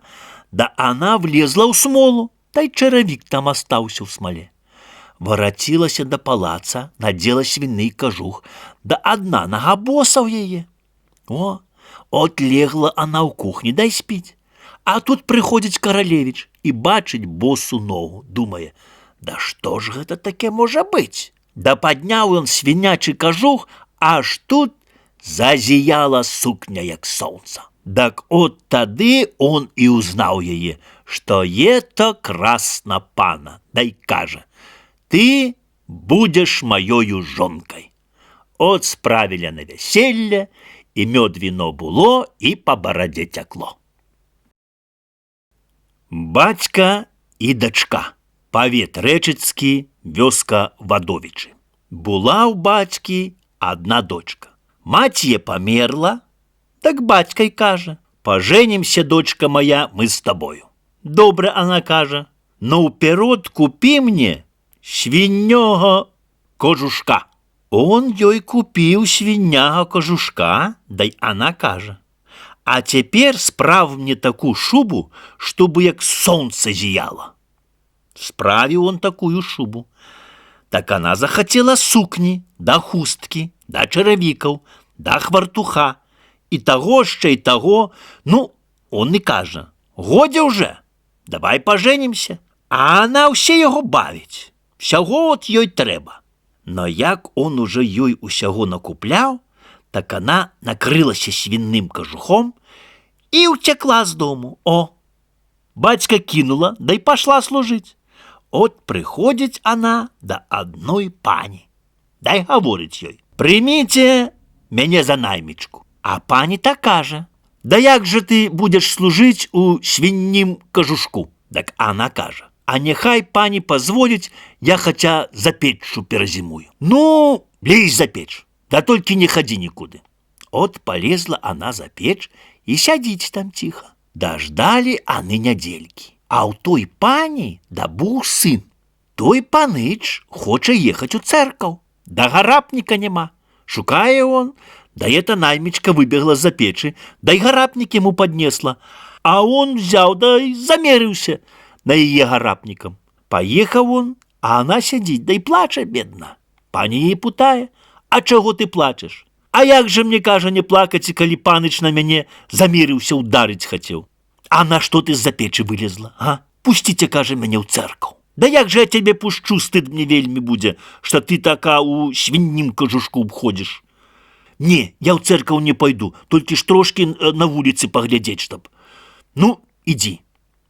да она влезла в смолу, да и чаровик там остался в смоле. Воротилася до палаца, надела свиный кожух, да одна нога боса в ее. О, отлегла она в кухне, дай спить. А тут приходить королевич и бачить босу ногу, думає: да что ж гэта таке може быть? Да подняв он свинячий кожух, аж тут зазияла сукня, як солнце. Так от тады он и узнал ее, что это красна пана, да и каже: ты будешь моею жонкой. От справили на веселье, и мед вино було, и по бороде текло. Бацька і дачка. Павет Рэчыцкі, вёска Вадовічы. Була ў бацькі одна дочка. Маці померла, так бацька й каже: поженимся, дочка моя, мы с тобою. Добре, она каже: но уперед купи мне свиньего кожушка. Он ёй купил свиняга кожушка, да й она каже: а теперь справ мне такую шубу, чтобы як солнце зияло. Справил он такую шубу. Так она захотела сукни, да хустки, да черевиков, да хвартуха, и того ще, и того. Ну, он и каже: годі уже, давай поженимся. А она все його бавить, всього от їй треба. Но як он уже їй усього накупляв, так она накрылася свиным кожухом и утекла с дому. О, батька кинула, да и пошла служить. От приходит она до одной пани, да и говорит ей: примите меня за наймичку. А пани така же: да як же ты будешь служить у свиннім кожушку? Так она каже: а нехай пани позволить, я хотя за печью перезимую. Ну, лезь за печь, да только не ходи никуда. От полезла она за печь и сядите там тихо. Дождали они недельки. А у той пани да був сын. той паныч хоча ехаць у церкаў. Да гарапніка няма. Шукае он, да эта наймичка выбегла за печи, да и гарапник ему поднесла. А он взял, да и замерился на ее гарапником. Поехал он, а она сидит, да и плаче, бедна. Пані їй путає: а чого ти плачеш? А як же мне, каже, не плакать, коли паныч на мяне замерился, ударить хотел? А на что ты з-за печи вылезла, а? Пустите, каже, мяне ў церкву. Да як же я тебе пушчу, стыд мне вельми буде, что ты така у свиннім кожушку обходишь. Не, я ў церкву не пойду, только ж трошки на улице поглядеть, чтоб. Ну, иди,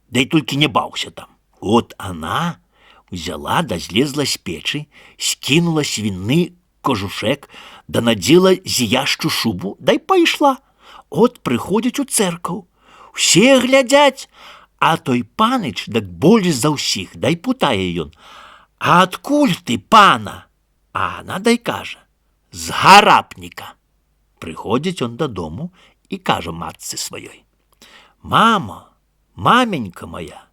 да и только не баўся там. Вот она взяла да злезла с печи, скинула свинный кожушек, да надела зияшчу шубу, да и пайшла. От приходять у церкву, все глядять, а той паныч так больш за ўсіх, да и путае ён: а адкуль ты, пана? А она дай каже: з гарапніка. Приходить он додому и каже матці своей: мамо, маменька моя,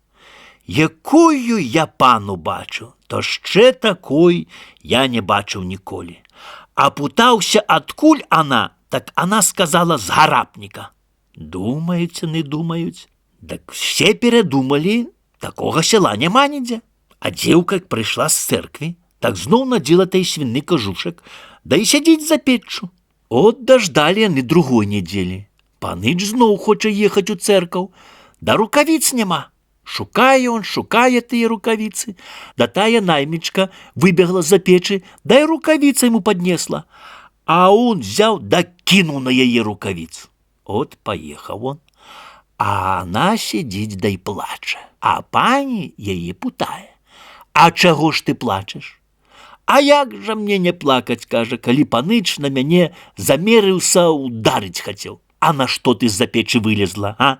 якую я пану бачу, то ще такой я не бачив ніколи. А путався, откуль она, так она сказала: з гарапніка. Думаються, не думають. Так все передумали, такого села нема ніде. А дівка, як прийшла з церкви, так знов наділа той свинний кожушек, да й сидіть за печчю. От дождали они другой недели. Паныч знов хоче ехать у церкву, да рукавиц нема. Шукає он, шукає тие рукавицы, да тая наймичка выбегла за печи, да и рукавица ему поднесла. А он взял да кинул на яе рукавицу. От поехал он, а она сидит да и плаче, а пані яе путае: а чаго ж ты плачешь? А як же мне не плакать, каже, коли паныч на мяне замерился, ударить хотел? А на что ты з-за печи вылезла, а?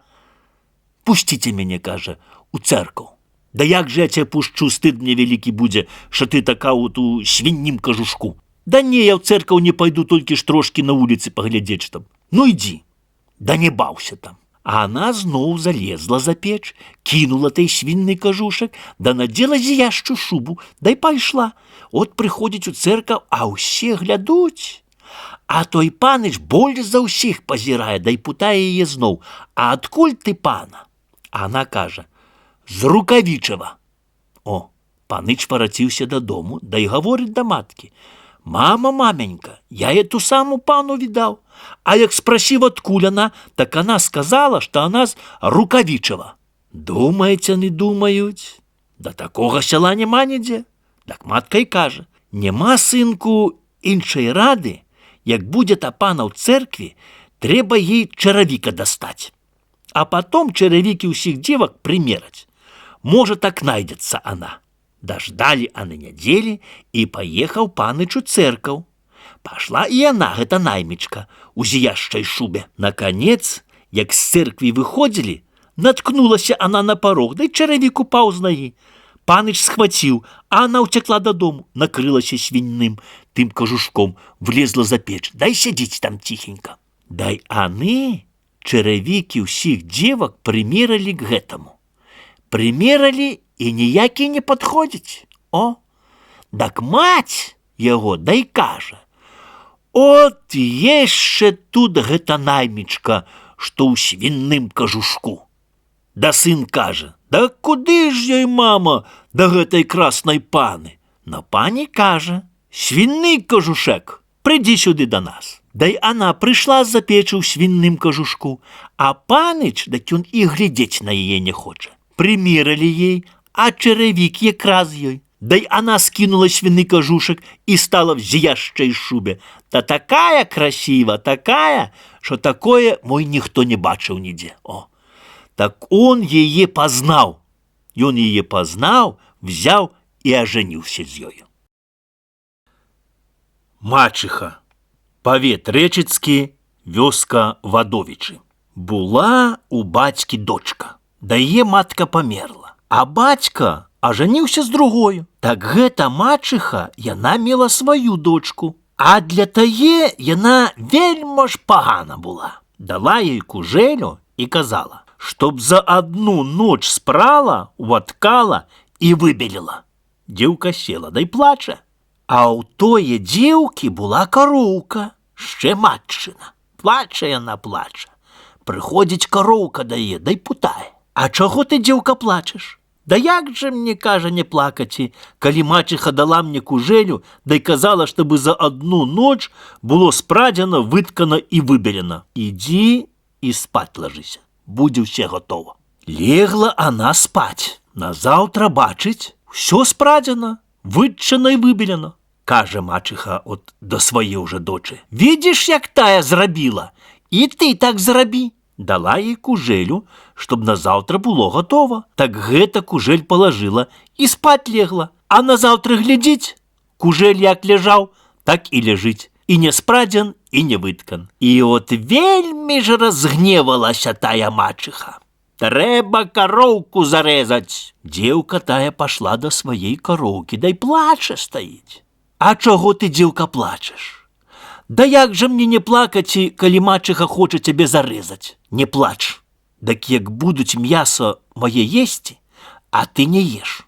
Пустите меня, каже, у церкву. Да як же я тебе пущу, стыд мне великий буде, что ты така вот у свиннім кожушку. Да не, я в церковь не пойду, только ж трошки на улице поглядеть, чтоб. Ну иди. Да не баўся там. А она зноў залезла за печ, кинула той свинный кожушек, да надела зияшчу шубу, да и пайшла. От приходить у церковь, а усе глядуть. А той паныч больш за ўсіх пазірае, да и путае яе зноў: а адкуль ты, пана? А она каже: з Рукавічева. О, паныч вараціўся дадому, да и гаворыць да маткі: мама, маменька, я эту саму пану видал. А як спросив, откуль она, так она сказала, что она з Рукавічева. Думаете, не думают? Да такого села нема ніде. Так матка й каже: нема, синку, іншої ради, як буде та пана в церкві, треба їй черевіка достать. А потом черевики усіх девок примерать. Может, так найдется она. Дождали они недели, и поехал паныч у церковь. Пошла и она, эта наймичка, у зияшчай шубе. Наконец, як с церкви выходили, наткнулась она на порог, да и черевик упал з ноги. Паныч схватил, а она утекла додому, накрылась свинным тым кожушком, влезла за печь, дай сидеть там тихенько. Дай они черевики усіх девок примерили к гэтому. Примерили и ніякі не подходить. О, так мать его дай каже: от еще тут гэта наймичка, что у свинным кожушку. Да сын каже: да куды ж ёй, мама, да гэтай красной паны? Но пані каже: свинный кожушек, приди сюды до нас. Да и она пришла за печи у свинным кожушку, а паныч, так он и глядеть на ее не хочет. Примерили ей, а черевик якраз ёй. Да и она скинула свиный кожушек и стала в зияшчай шубе. Та такая красива, такая, что такое мой никто не бачил нигде. О, так он ее познал. И он ее познал, взял и оженился з ёю. Мачыха. Павет Рэчыцкі, вёска Вадовічы. Була у бацькі дочка, да яе матка памерла, а бацька ажаніўся з другою. Так гэта мачыха, яна мела сваю дочку, а для тае яна вельмі ж пагана була. Дала ёй кужэлю і казала, чтоб за одну ноч спрала, уаткала і выбеліла. Дзеўка села, дай плача. А ў тое дзеўкі була кароўка, ще матчына. Плача яна, плача. Прыходзіць кароўка дае, дай путае. А чаго ты, дзеўка, плачаш? Да як жа мне, кажа, не плакаці, калі мачыха дала мне кужэлю, дай казала, чтобы за одну ноч было спрадзена, выткана і выбелена. Ідзі і спаць лажыся, будзе ўсе готова. Легла она спаць. Назаўтра бачыць, усё спрадзена, вытчана і выбелена. Кажа мачыха от да свае ўжо дочы. Видишь, як тая зрабіла? І ты так зрабі. Дала ей кужэлю, чтоб назаўтра было готова. Так гэта кужэль палажыла і спаць легла. А назаўтра глядзіць, кужэль як ляжаў, так і ляжыць. І не спрадзен, і не выткан. І от вельмі ж разгневалася тая мачыха. Трэба кароўку зарэзаць. Дзеўка тая пашла да сваей кароўкі, дай плача стаіць. А чаго ты, дзеўка, плачаш? Да як жа мне не плакаці, калі мачыха хоча цябе зарэзаць? Не плач. Дак як будуць мяса мае есці, а ты не еш.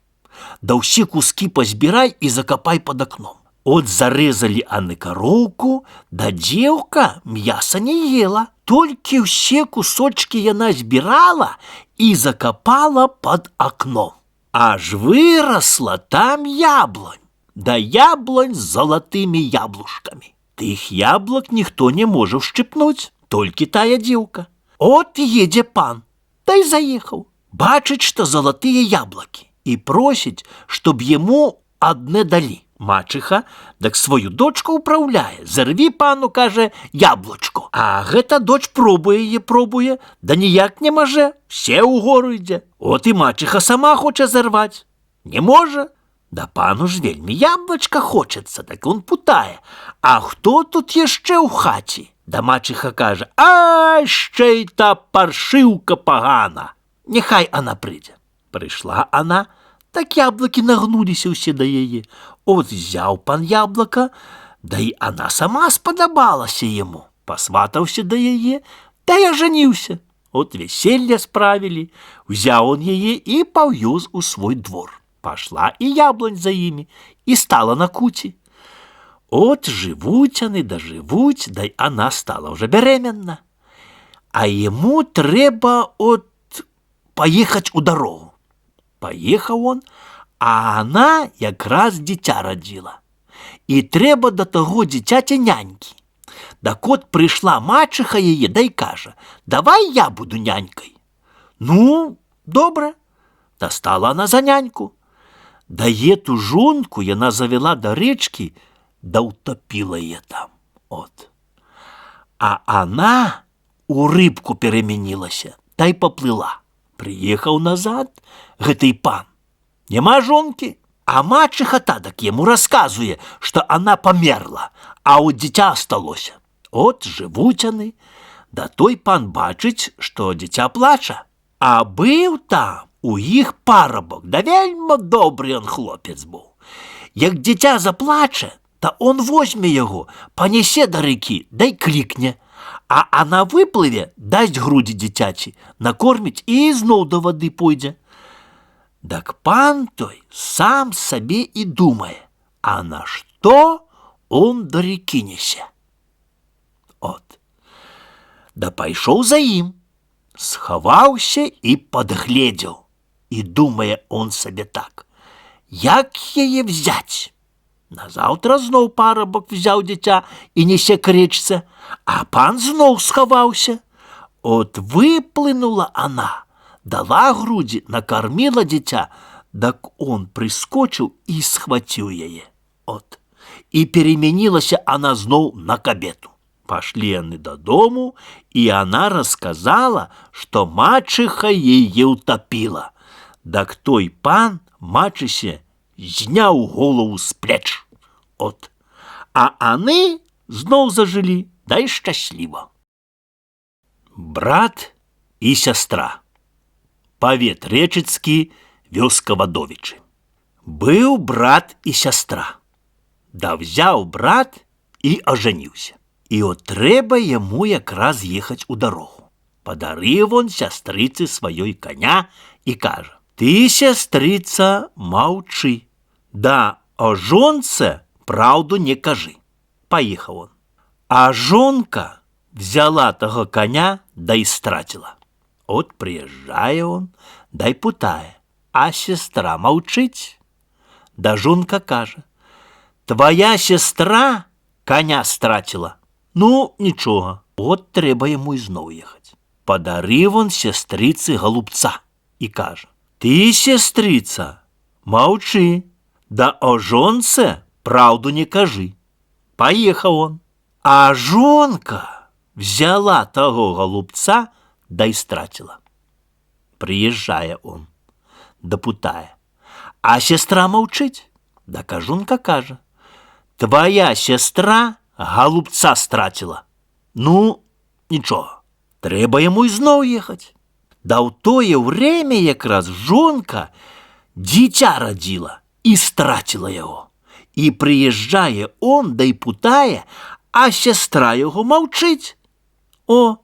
Да ўсе кускі пазбірай і закапай пад акном. От зарэзалі аны кароўку, да дзеўка мяса не ела. Толькі ўсе кусочкі яна збірала і закапала пад акном. Аж вырасла там яблонь. Да яблонь з залатымі яблушкамі. Тых яблок ніхто не можа ўшчыпнуць, толькі тая дзеўка. От едзе пан, та й заехаў. Бачыць, што залатыя яблокі, і просіць, чтоб яму адне далі. Мачыха так сваю дочку ўпраўляе. Зарві, пану, кажа, яблочко. А гэта доч пробуе, да ніяк не маже, все ў гору ідзе. От і мачыха сама хоча зарваць. Не можа. Да пану ж вельмі яблочка хочацца, так он путае. А хто тут яшчэ ў хаці? Да мачыха кажа, а ще й та паршыўка пагана. Няхай она прыйдзе. Прыйшла она, так яблокі нагнуліся ўсе да яе. От взяў пан яблока, да і она сама спадабалася яму. Пасватаўся да яе, та і ажаніўся. От веселье справілі, взяў он яе і павёз у свой двор. Пашла і яблонь за імі, і стала на куці. От жывуць яны, да жывуць, да й она стала ўжо бярэменна. А яму трэба от паехаць у дарогу. Паехаў он, а она якраз дзіця радзіла. І трэба да таго дзіцяця нянькі. Так от прыйшла мачыха яе, да й кажа, давай я буду нянькай. Ну, добра. Да стала она за няньку. Да эту жонку яна завела да рэчкі, да ўтапіла яе там. От. А она у рыбку перамянілася, та й паплыла. Прыехаў назад гэты пан. Няма жонкі, а мачыха тадак яму расказуе, што она памерла, а от дзіця асталося. От жывуць яны, да той пан бачыць, што дзіця плача. А быў там у іх парабок, да вельмі добры он хлопец быў. Як дзіця заплача, та он возьме яго, панясе да рэкі, дай клікне, а она выплыве, дасць грудзі дзіцячі, накорміць і зноў да вады пойдзе. Так пан той сам сабе і думае, а на што он да рэкі несе. От. Да пайшоў за ім, схаваўся і падгледзеў. І думае он сабе так, як яе взяць? Назаўтра зноў парабак взяў дзіця і несе к рэчцы, а пан зноў схаваўся. От выплынула она, дала грудзі, накарміла дзіця, так он прыскочыў і схваціў яе. От. І перемянілася она зноў на кабету. Пашлі яны дадому, і она расказала, што мачыха яе ўтапіла. Так той пан мачысе зняў голову з плеч. От. А аны зноў зажылі, да й шчасліва. Брат і сястра. Павет рэчыцкі, вёска Вадовічы. Быў брат і сястра. Да взяў брат і ажаніўся. І от трэба яму якраз ехаць у дарогу. Падарыў он сястрыцы сваёй каня і кажа, ты, сястрыца, маўчы, Да о жонце правду не кажи. Поехал он. А жонка взяла того коня, да и стратила. От приезжая он, да й путає, а сестра мовчить. Да жонка каже: твоя сестра коня стратила. Ну, нічого, от треба йому й знов їхати. Подарив он сестриці голубця і каже: ти, сестрица, мовчи, да о жонце правду не кажи. Поехал он. А жонка взяла того голубца, да и стратила. Приезжая он, да путає, а сестра мовчить. Да кажунка каже: твоя сестра голубца стратила. Ну, нічого, треба йому й знов їхати. Да в тое время якраз жонка дитя родила і стратила його. І приїжджає он, да й путає, а сестра його мовчить. О,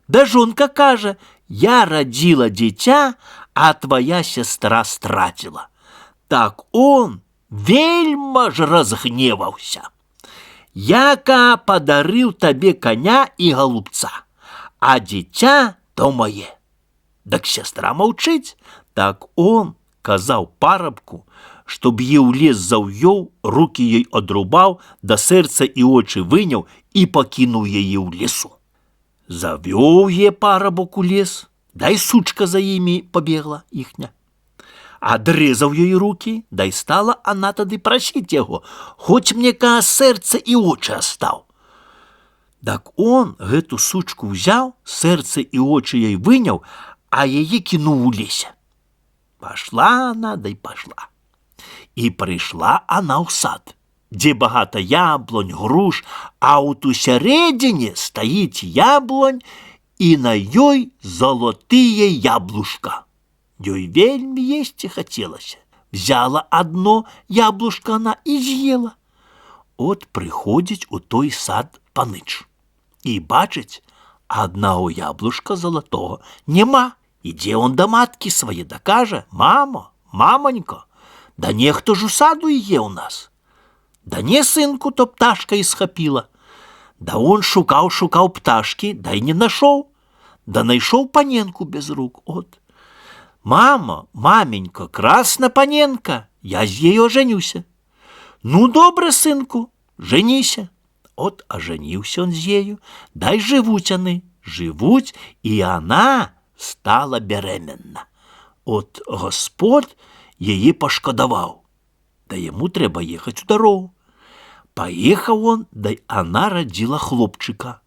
да жонка каже: я родила дитя, а твоя сестра стратила. Так он вельма ж разгневався. Яка подарив тобі коня і голубца, а дитя то моє. Так сестра мовчить. Так он казав парабку, щоб її в ліс зав'яв, руки їй одрубав, да серце і очі виняв і покинув її в лісу. Зав'яв її парабок у ліс, да й сучка за їми побігла їхня. Одрезав їй руки, да й стала вона тоді просить його: хоч мені ка серце і очі остав. Так он гэту сучку взяв, серце і очі їй виняв, а її кинув у лісі. Пошла она, да й пошла. І прийшла она в сад, де багато яблонь, груш, а от усередині стоїть яблонь, і на ёй золотые яблушка. Ёй вельми їсти хотілося. Взяла одно яблушко она і з'їла. От приходить у той сад панич. І бачить, одного яблушка золотого нема. Іде он до матки своєї, да каже: мамо, мамонько, да нехто ж у саду є у нас. Да не, синку, то пташка і схопила. Да он шукав пташки, да й не нашов. Да найшов паненку без рук. От. Мамо, маменько, красна паненка, я з її оженюся. Ну, добре, синку, женіся. От оженився он з їю, да й живуть вони. Живуть, і вона стала беременна. От Господь її пошкодував. Да йому треба їхати в дорогу. Поїхав он, да й вона родила хлопчика.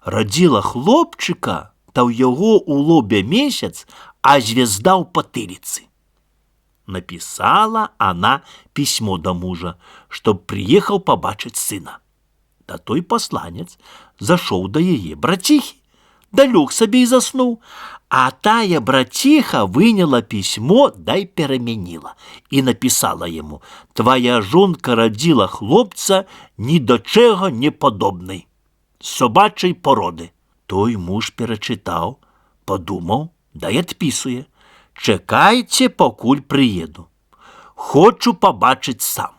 Родила хлопчика, та в його у лобі місяць, а звезда в потилиці. Написала она письмо до мужа, чтоб приехал побачить сына. Да той посланец зашел до її братихи, да лег собі і заснув. А тая братиха виняла письмо, да й перемінила. І написала йому: твоя жонка родила хлопця ні до чого не подобний, собачої породи. Той муж перечитав, подумав, да й відписує: чекайте, покуль приїду. Хочу побачить сам.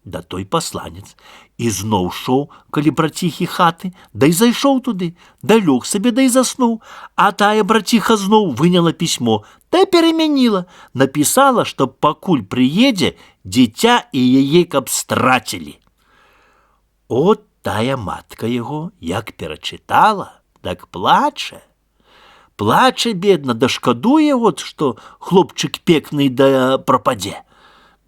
Да той посланець і знов шов колі братихи хати, да й зайшов туди, да лег собі, да й заснув. А тая братиха знов виняла письмо, та й перемінила. Написала, щоб покуль приїде, дитя і її каб стратили. От тая матка його, як перечитала, так плаче. Плаче, бедна, да шкодує, от, що хлопчик пекний да пропаде.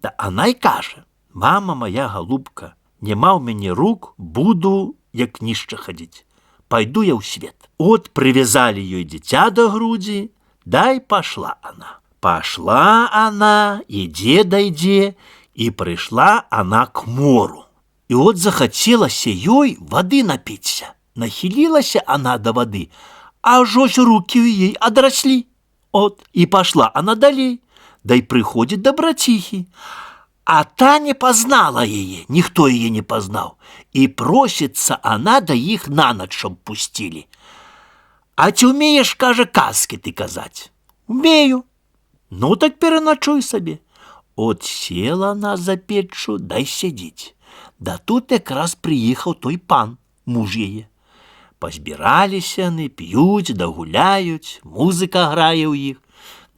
Да вона й каже: мама моя голубка, нема в мені рук, буду як ніще ходить. Пойду я в світ. От привязали їй дитя до груді, да й пошла она. Пошла она, іде да йде, і прийшла она к мору. І от захотілося їй води напитися. Нахилилася она до води, аж ось руки у їй одросли. От, і пошла она далей, да й приходить до братихи. А та не познала її, ніхто її не познав. І проситься она до їх на ночь, щоб пустили. А ти вмієш, каже, казки ти казать? Вмію. Ну так переночуй собі. От села она за печчу, дай сядзіць. Да тут якраз прыехаў той пан, муж яе. Пазбіраліся яны, п'юць, да гуляюць, музыка грае ў іх.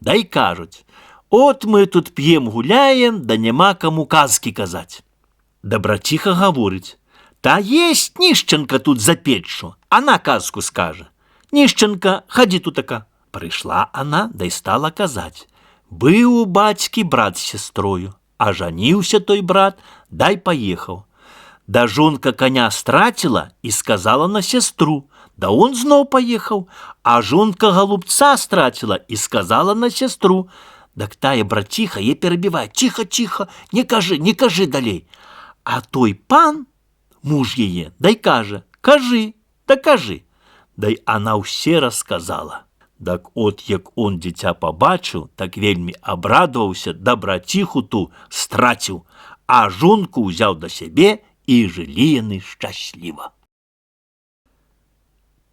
Дай кажуць: от мы тут п'ем, гуляем, да няма каму казкі казаць. Да браціха гаворыць: та есть Нішчанка тут за печчу, она казку скажа. Нішчанка, хадзі тутака. Прыйшла она, да й стала казаць: быў у бацькі брат з сястрою, а жаніўся той брат, дай паехаў. Да жонка коня страціла і сказала на сястру, да он зноў паехаў, а жонка голубца страціла і сказала на сястру. Дак тая браціха е перабівае: ціха, ціха, не кажы далей. А той пан, муж яе, дай кажа: кажы, да кажы. Дай она ўсе расказала. Дак от як он дзіця пабачыў, так вельмі абрадаваўся, да браціху ту страціў, а жонку ўзяў да сябе, і жылі яны шчасліва.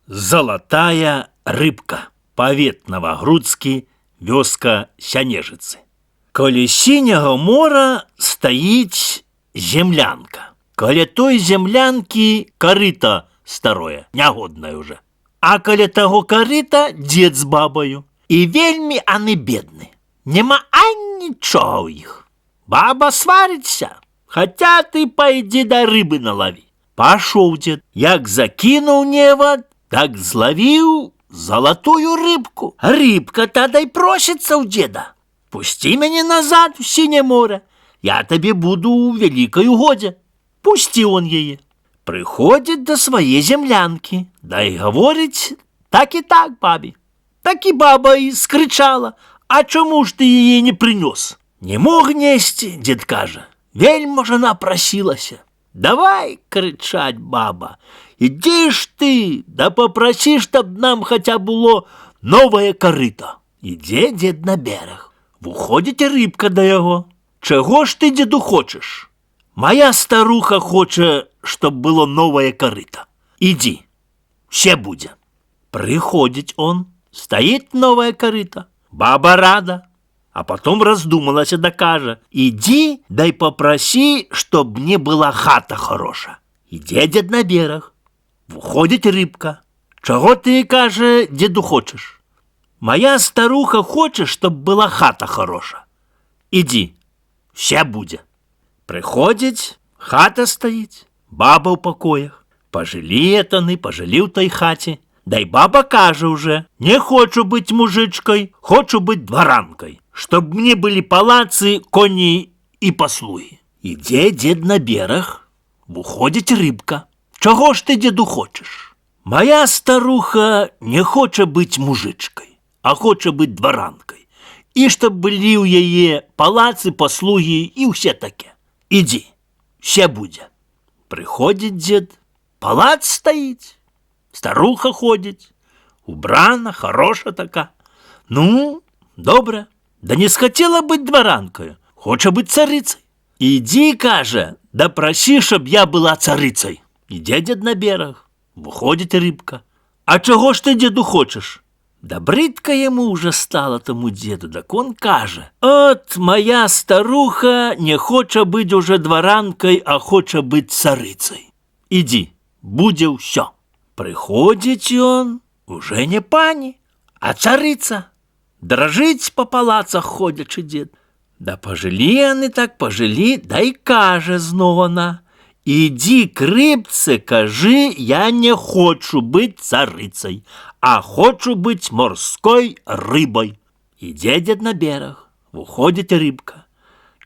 Залатая рыбка. Павет Новагрудскі, вёска Сянежыцы. Каля сіняга мора стаіць землянка. Каля той землянкі карыта старое, нягоднае уже. А каля таго карыта дзед з бабаю. І вельмі аны бедны. Нема анічога ў іх. Баба сварыцца: хаця ты пайдзі да рыбы налаві. Пашоў дзед, як закінуў невад, так злавіў залатую рыбку. Рыбка тада й просіцца ў дзеда: пусці мяне назад у сіняе море, я табе буду ў вялікай угодзе. Пусціў он яе. Прыходзіць да свае землянкі, да і гаворыць так і так бабе. Так і баба і скрычала: а чаму ж ты яе не прынёс? Не мог несці, дзед кажа, вельмі жана прасілася. Давай, крычаць баба, ідзі ж ты, да папрасі, чтоб нам хаця было новае карыта. Ідзе дзед на берег. Выходзіць рыбка да яго: чаго ж ты, дзеду, хочаш? Моя старуха хоча, чтоб было новое корыто. Иди, все будет. Приходит он, стоит новое корыто. Баба рада, а потом раздумалась да кажа: иди, дай попроси, чтоб мне была хата хороша. Иди, дед, на берег. Выходит рыбка. Чего ты, каже, деду, хочешь? Моя старуха хочет, чтоб была хата хороша. Иди, все будет. Приходить, хата стоїть, баба в покоях. Пожаліє тони, пожалів той хаті. Да й баба каже уже: не хочу быть мужичкой, хочу быть дворанкой, чтоб мне были палацы, кони и послуги. Іде дед на берег, виходить рибка. Чого ж ти, деду, хочеш? Моя старуха не хоче быть мужичкой, а хоче быть дворанкой. І чтоб были у яе палацы, послуги и все таке. Иди, все будет. Приходит дед, палац стоит, старуха ходит, убрана, хороша така. Ну, добре, да не схотела быть дворанкою, хоче быть царицей. Иди, каже, да проси, чтоб я была царицей. Иде дед на берег, выходит рыбка. А чего ж ты, деду, хочешь? Да бридко ему уже стало тому деду, так он каже: от моя старуха не хоче быть уже дворанкой, а хоче быть царицей. Иди, буде все. Приходит он, уже не пани, а царица. Дрожить по палацах ходячи дед. Да пожалі они так пожалі, да й каже знов вона: иди к рыбце, кажи, я не хочу быть царицей, а хочу быть морской рыбой. Иде дед на берег, выходит рыбка.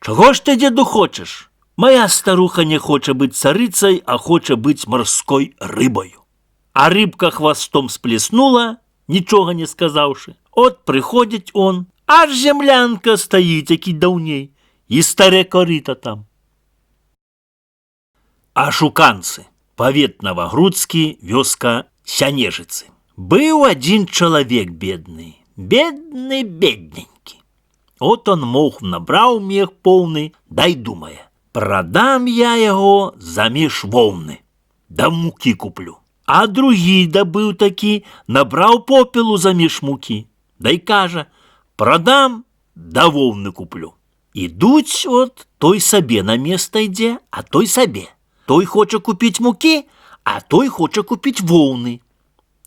Чего ж ты, деду, хочешь? Моя старуха не хоче быть царицей, а хоче быть морской рыбою. А рыбка хвостом сплеснула, ничего не сказавши. От приходит он, аж землянка стоит, який давней, и старе корыто там. Ашуканцы. Павет Новагрудскі, вёска Сянежыцы. Быў один человек бедный, бедненький. Вот он мох набрал мех полный, дай думая: продам я его замеж волны, да муки куплю. А другий добыл таки, набрал попелу замеж муки, дай каже: продам, да волны куплю. Ідуць, от, той сабе на место йде, а той сабе. Той хоча купіць мукі, а той хоча купіць воўны.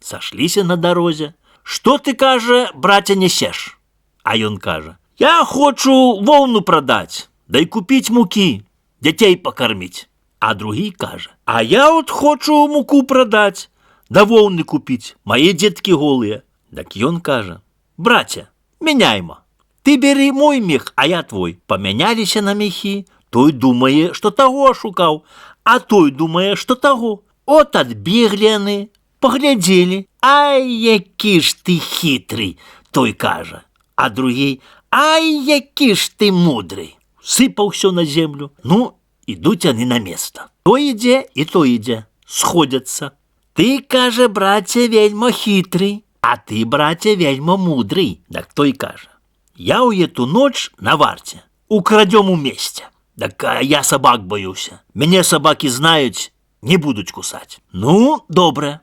Сашліся на дарозе. Што ты, кажа, браце, несеш? А ён кажа: я хочу воўну прадаць, дай купіць мукі, дзяцей пакарміць. А другі кажа: а я от хочу муку прадаць, да воўны купіць, мае дзеткі голыя. Дак ён кажа: браце, мяняйма. Ты бери мой мех, а я твой. Памяняліся на мехі. Той думае, што таго шукаў, а той думае, што таго. От адбеглі яны, паглядзелі. Ай, які ж ты хітрый, той кажа. А другі: ай, які ж ты мудрый. Сыпаў усё на землю. Ну, ідуць яны на место. Той ідзе і той ідзе. Сходяцца. Ты, кажа, браце, вельма хітрый, а ты, браце, вельма мудрый. Так той кажа: я ў эту ноч на варце, украдём у месте. Так я собак боюся. Мяне собаки знаюць, не будуць кусаць. Ну, добре,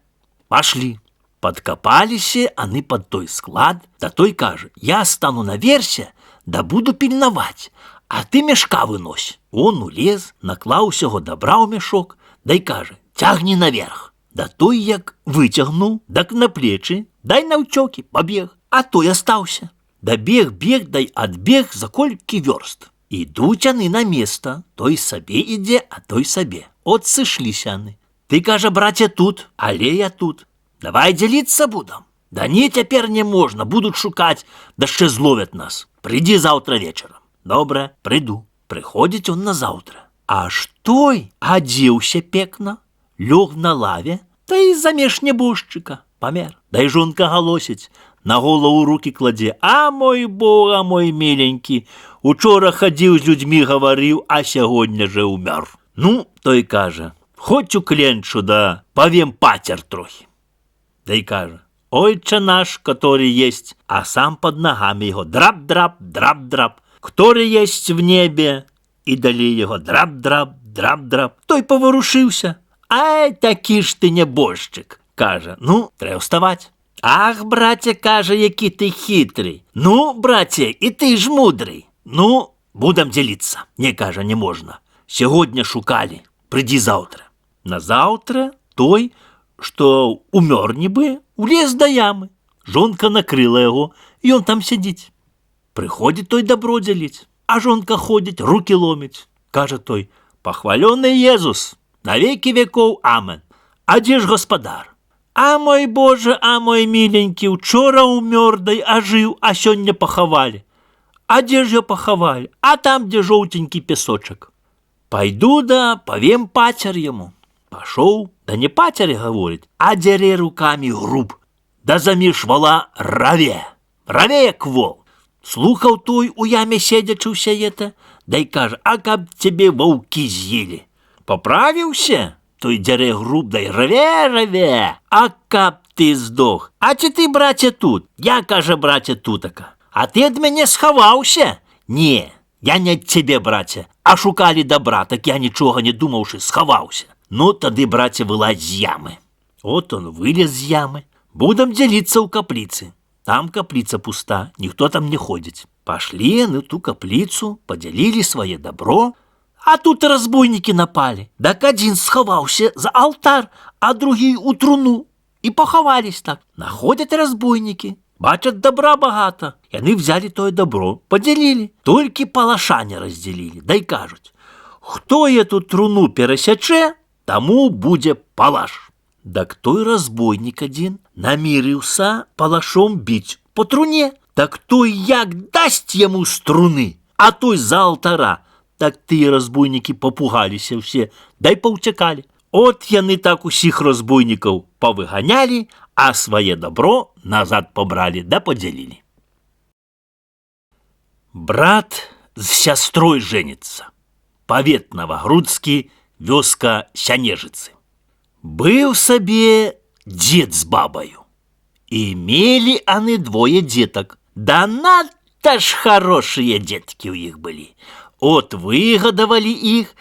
пошли. Подкопаліся аны под той склад, да той кажа: я стану наверсе, да буду пільнаваць, а ты мешка вынось. Он улез, наклаў усяго добра ў мешок, да й кажа: цягні наверх. Да той як выцягнуў, так на плечы, дай наўцёкі, пабег, а той астаўся. Да бег, дай адбег за колькі вёрст. Ідуць яны на место, той сабе ідзе, а той сабе. От сышліся яны. Ты, кажа, браце, тут, але я тут. Давай дзяліцца будам. Да не, цяпер не можна, будуць шукаць, да яшчэ зловяць нас. Прыйдзі заўтра вечарам. Добра, прыйду. Прыходзіць он назаўтра. Аж той адзеўся пекна, лёг на лаве, та і замеж нябожчыка памер. Да і жонка галосіць, на голову руки кладзе: а мой Бог, а мой миленький, учора хадзіў з людзьмі гаварыў, а сягоння же умёр. Ну, той кажа: хоць у кленчу, да павем пацер трохи. Да і кажа: ойче наш, который есть, а сам под ногами его драп-драп, драп-драп, который есть в небе, и далей его драп-драп, драп-драп. Той поворушыўся. Ай, такі ж ты нябожчык. Кажа: ну, трэба вставать. Ах, браце, кажа, які ты хитрый. Ну, браце, і ты ж мудрый. Ну, будем дзяліцца. Не, кажа, не можна. Сягоння шукалі, прыйдзі заўтра. Назаўтра той, што умёр нібы, улез да ямы. Жонка накрыла яго, і ён там сядзіць. Прыходзіць той дабро дзяліць, а жонка ходзіць, руки ломіць. Кажа той: пахвалёны Езус, на веки веков, амен. А дзе ж гаспадар? А мой Боже, а мой миленький, учора умёр, дай ажыў, а сёння пахавалі. А дзе ж я пахавалі? А там, дзе жоўтенькі песочак. Пайду, да павем пацер яму. Пашоў, да не пацер, гаворыць, а дзярэ руками груб. Да заміж вала раве, як вол. Слухаў той у яме седзячы ўся это, дай кажа: а каб цябе ваўкі з'елі. Поправіўся? Той дзярэ груб, дай раве, а каб ты здох. А ці ты, браце, тут? Я, кажа, браце, тутака. А ты ад мяне схаваўся? Не, я не ад цябе, браце, а шукалі добра, так я нічога не думаўшы схаваўся. Ну, тады, браце, вылазь з ямы. От он вылез з ямы. Будам дзяліцца ў капліцы. Там капліца пуста, ніхто там не ходзіць. Пашлі на ту капліцу, падзялілі свае добро, а тут разбойнікі напалі. Так адзін схаваўся за алтар, а другі ў труну. І пахавались так. Находят разбойнікі, бачат добра багата. Яны взяли тое добро, падзялілі. Толькі палаша не раздзялілі, дай кажуць: хто эту труну перасячэ, таму будзе палаш. Так той разбойнік адзін намірыўся палашом біць по труне. Так той як дасць яму з труны, а той за алтара. Так тыя разбойнікі попугаліся ўсе, дай паўцякалі. От яны так усіх разбойнікаў павыганялі, а свае добро назад побралі да подзялілі. Брат з сястрой женится. Павет Новогрудскі, вёска Сянежыцы. Быў сабе дзед з бабаю. І мелі аны двое дзетак. Да надта ж хорошыя дзеткі ў іх былі. От выгадавалі іх,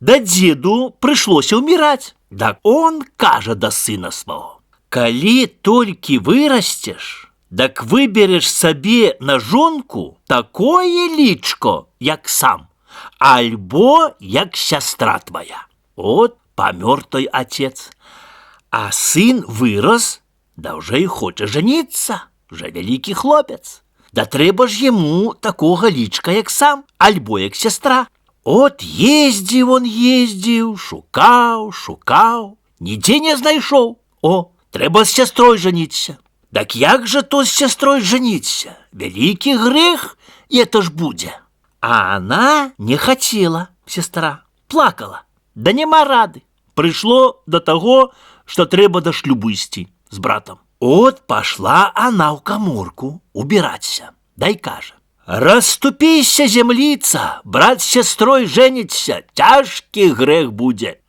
да дзеду прыйшлося ўміраць. Так он кажа да сына сваго: калі толькі вырасцеш, дак выбереш сабе на жонку такое личко, як сам, альбо як сястра твоя. От помер той отец, а сын вырос, да уже и хочет жениться, уже великий хлопец. Да трэба ж ему такого личка, як сам, альбо як сестра. От ездзіў, шукаў, нідзе не знайшоў. О, трэба з сястрой жаніцца. Так як же то з сястрой жаніцца? Вялікі грэх это ж будзе. А она не хотела, сестра, плакала. Да нема рады. Прыйшло до того, что трэба да шлюбу ісці з братом. От пошла она в каморку убираться. Дай кажа: «Расступися, землица, брат с сестрой женится, тяжкий грех будет».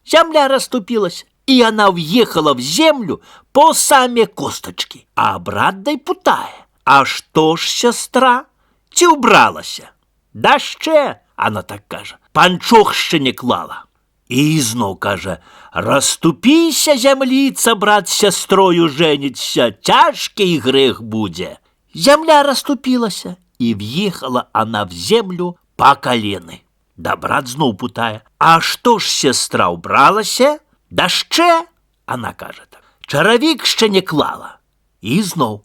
Земля расступилась, и она въехала в землю по саме косточки. А брат дай путає: «А что ж, сестра, ці убралася?» «Да ще», она так каже, «панчох ще не клала». І знов каже: «Расступися, землица, брат с сестрою женится, тяжкий грех буде». Земля расступилася, и въехала она в землю по колены. Да брат знов путає: «А что ж, сестра, убралася?» «Да ще», она каже так, «чаровік ще не клала». І знов: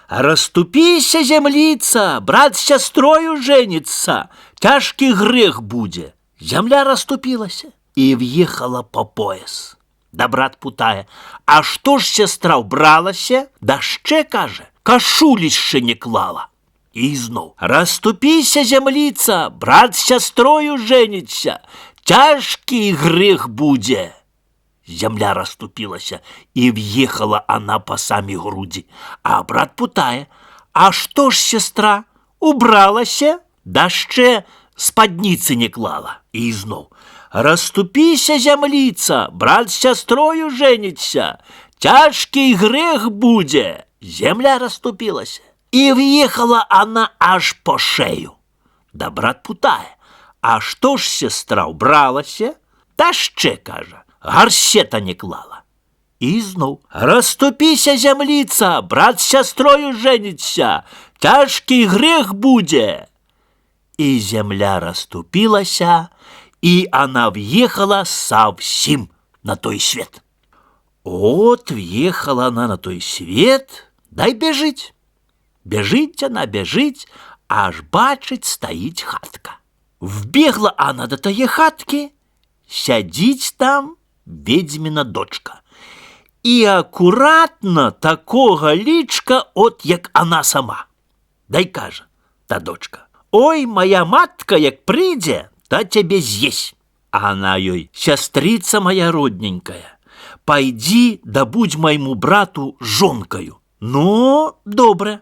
«Расступися, землица, брат с сестрою женится, тяжкий грех буде». Земля расступилася и въехала по пояс. Да брат путає: «А что ж, сестра, убралася?» «Да ще», каже, «кашулі ще не клала». І знов: «Расступися, землица, брат с сестрою женится, тяжкий грех буде». Земля расступилася, и въехала она по сами груди. А брат путає: «А что ж, сестра, убралася?» «Да ще спадницы не клала». І знов: «Расступися, землица, брат с сестрою женится, тяжкий грех буде». Земля расступилась, и въехала она аж по шею. Да брат путає: «А что ж, сестра, убралася?» «Та ще», каже, «гарсета не клала». І знов: «Расступися, землица, брат с сестрою женится, тяжкий грех буде». И земля расступилася, и она въехала совсем на той свет. Вот въехала она на той свет, дай бежить. Бежить она, бежить, аж бачить, стоїть хатка. Вбегла она до тої хатки, сядить там ведьмина дочка. И аккуратно такого личка, от як она сама. Дай каже та дочка: «Ой, моя матка, як прийде, та тебе з'есть». А она ей: «Сестрица моя родненькая, пойди да будь моему брату жонкою». «Ну, добре,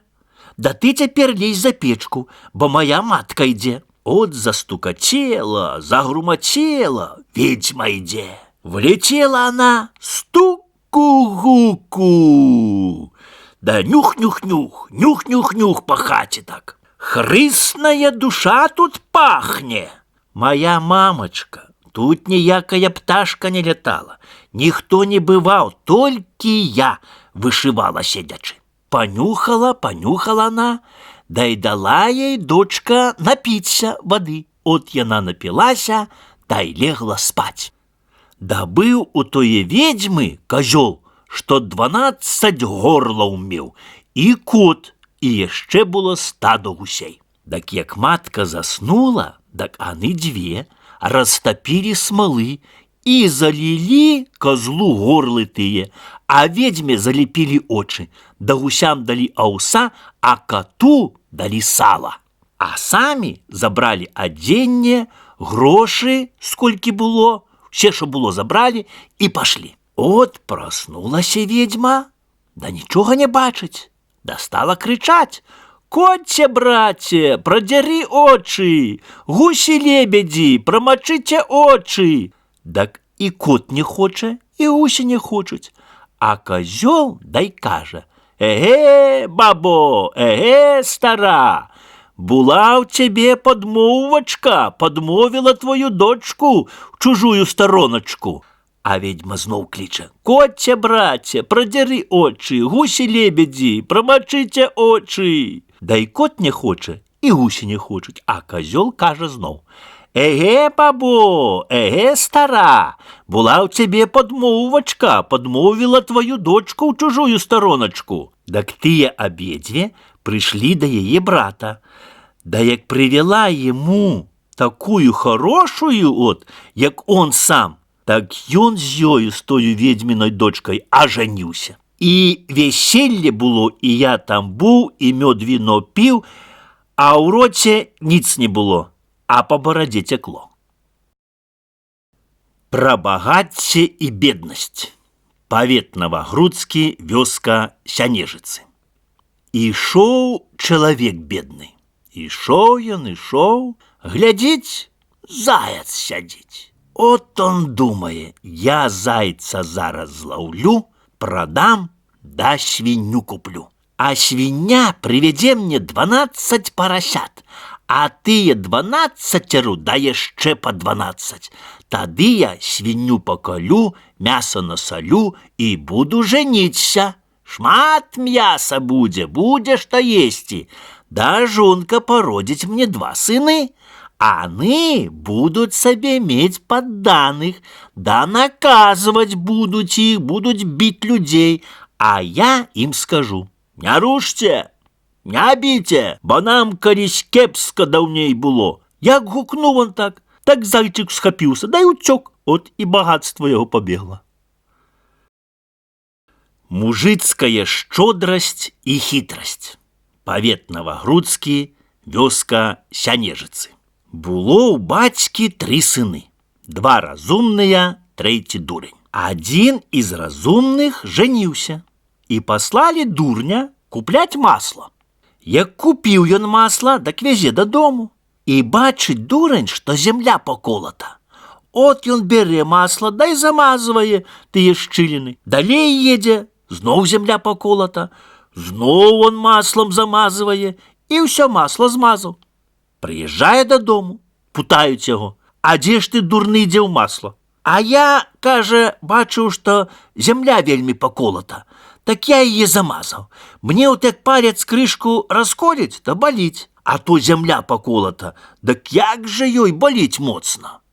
да ты теперь лезь за печку, бо моя матка йде». От застукотела, загруматела, ведьма йде. Влетела она, стуку-гуку, да нюх-нюх-нюх, нюх-нюх-нюх по хате так. «Хрисная душа тут пахне». «Моя мамочка, тут ніякая пташка не летала, ніхто не бывал, толькі я вышивала сидячи». Понюхала, понюхала она, да и дала ей дочка напиться воды. От яна напилася, да и легла спать. Да быў у тое ведьмы козёл, что 12 горла умел, и кот, и яшчэ было стадо гусей. Так як матка заснула, так они две растопили смолы и залили козлу горлы тые, а ведьме залепили очи, да гусям дали ауса, а коту дали сало. А сами забрали оденье, гроши, скольки было, все, что было, забрали и пошли. От проснулася ведьма, да ничего не бачить, да стала кричать: «Котце, братья, продери очи, гуси-лебеди, промочите очи». Так и кот не хоче, и гуси не хочуть. А козел дай каже: «Еге, бабо, еге, стара, була в тебе подмовочка, подмовила твою дочку в чужую стороночку». А ведьма зноў кліча: «Котце, браце, прадзяры очы, гусі-лебедзі, прамачыце очы». Дай кот не хоча, і гусі не хочуць, а казёл кажа зноў: «Эге, бабо, эге, стара, була ў цябе падмоўвачка, падмовіла твою дочку ў чужую староначку». Дак тыя абедзве прыйшлі да яе брата. Да як прывяла ему такую хорошую, як он сам, так ён з ёю, з тою ведьминой дочкой, ажаніўся. І веселье было, і я там був, і мёд віно піў, а ў роце ніц не было, а по барадзе цякло. Пра багацце і беднасць. Павет Новогрудскі, вёска Сянежыцы. Ішоў чалавек бедны. Ішоў ён, ішоў, глядзіць, заяц сядзіць. От он думае: я зайца зараз злаўлю, продам, да свинью куплю. А свинья приведе мне 12 поросят, а тыя 12 да яшчэ по 12. Тады я свинью поколю, мясо насолю и буду жениться. Шмат мяса буде что есці. Да жонка породить мне 2 сыны. Они будут себе мець подданых, да наказывать будут их, будут бить людей, а я им скажу: не рушьте, не бійте, бо нам колись кепска даўней было. Як гукнув он так зайчик схапіўся, да й уцёк, от і багатство яго побегла. Мужицкая шчодрасць і хітрасць. Павет Новогрудскі, вёска Сянежыцы. Было ў бацькі 3 сыны. 2 разумныя, 3 дурень. Адзін из разумных женіўся, і паслалі дурня купляць масла. Як купіў ён масла, дак вязе дадому. І бачыць дурень, што земля поколота. От ён бярэ масла, да й замазвае тыя шчыліны. Далей едзе, зноў земля поколота, зноў он маслом замазвае, і ўсё масло змазаў. Прыязджае дадому, путаюць яго: а дзе ж ты, дурны, дзеў масла? А я, кажа, бачыў, што земля вельмі поколота, так я яе замазаў. Мне от як палец крышку расколіць, да баліць, а то земля поколота, дак як жа ёй баліць моцна.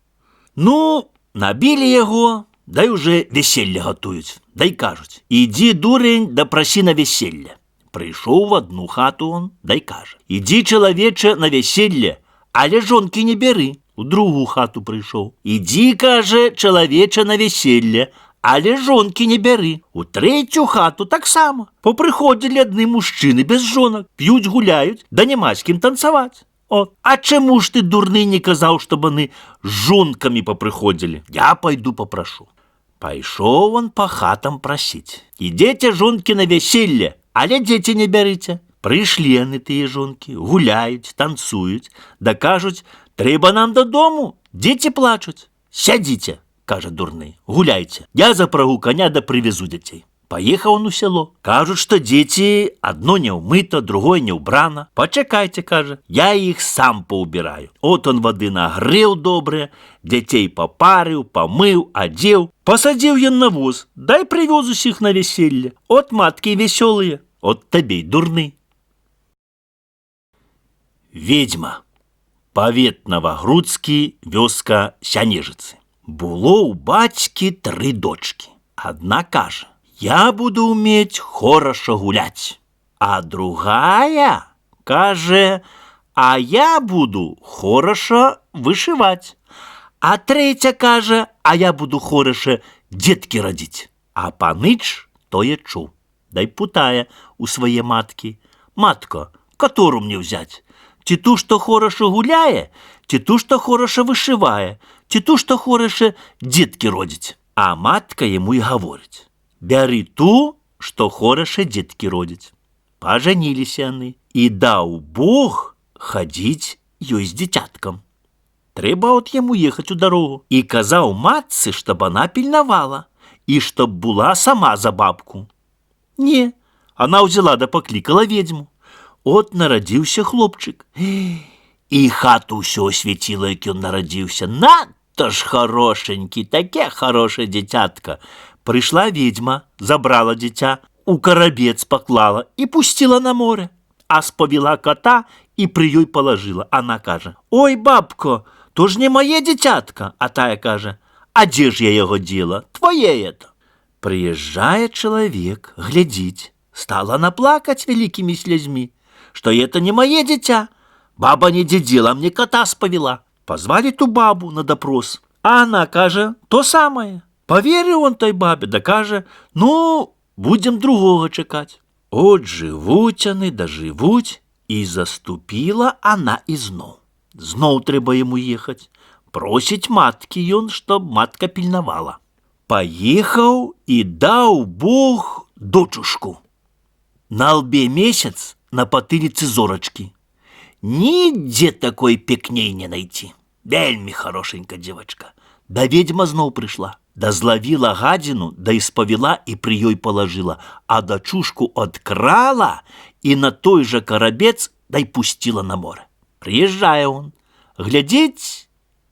Ну, набілі яго, да й уже веселье гатуюць, да й кажуць: ідзі, дурень, да прасі на веселье. Прыйшоў в одну хату он, да й кажа: ідзі, чалавеча, на веселье, але жонкі не бяры. У другую хату прыйшоў: ідзі, кажа, чалавеча, на веселье, але жонкі не бяры. У трэцюю хату таксама. Попрыходзілі адны мужчыны без жонак, п'юць, гуляюць, да няма з кім танцаваць. От. А чаму ж ты, дурны, не казаў, чтоб яны з жонкамі попрыходзілі? Я пайду папрашу. Пайшоў он по хатам прасіць: ідзеце, жонкі, на веселье, але дзеці не бярыце. Прыйшлі яны, тыя жонкі, гуляюць, танцуюць, да кажуць: трэба нам дадому, дзеці плачуць. Сядзіце, кажа дурны, гуляйце, я запрагу коня да прывезу дзяцей. Паехаў он у сяло. Кажуць, што дзеці адно не ўмыта, другое не ўбрана. Пачакайце, кажа, я іх сам паўбіраю. От он вады нагрэў добрыя, дзяцей папарыў, памыў, адзеў, пасадзіў ён на воз, дай прывёз усіх на веселье. От маткі весёлыя, от табе, дурны. Ведьма. Павет Новогрудскі, вёска Сянежыцы. Было ў бацькі 3 дочкі. Адна кажа: я буду уметь хорошо гулять. А другая каже: а я буду хорошо вышивать. А третья каже: а я буду хорошо детки родить. А паныч тое чуў, дай путае у свае маткі: матка, которую мне взять? Ці ту, што хорошо гуляе, ці ту, што хорошо вышывае, ці ту, што хорошо детки родить? А матка яму і гаворыць: бяры ту, што хороша дзеткі родзіць. Пажаніліся яны, і даў Бог хадзіць ёй з дзіцяткам. Трэба от яму ехаць у дарогу. І казаў матцы, чтоб она пільнавала, і чтоб була сама за бабку. Не, она ўзяла да паклікала ведьму. От нарадзіўся хлопчык. І хату ўсё асвяціла, як ён нарадзіўся. На то ж хорошенький, таке хороше дитятка. Прийшла відьма, забрала дитя, у карабець поклала і пустила на море. А сповіла кота і при їй положила. Вона каже: «Ой, бабко, то ж не моє дитятка». А тая каже: «А де ж я його діла? Твоє это». Приїжджає чоловік, глядіть, стала наплакать великими слезьми, что это не мое дитя. Баба не дедила, мне кота сповела. Позвали ту бабу на допрос, а она каже то самое. Поверив он той бабі, да каже: «Ну, будем другого чекать». От живуть они, да живуть, і заступила она ізноў. Зноў трэба ему ехать. Просить матки ён, чтоб матка пільнавала. Поехал и дал Бог дочушку. На лбе месяц, на потылице зорочки. Нигде такой пекней не найти. Вельми хорошенькая девочка. Да ведьма зноў пришла, да зловила гадину, да исповела и при ёй положила, а дочушку открала и на той же карабец да и пустила на море. Приезжая он, глядеть,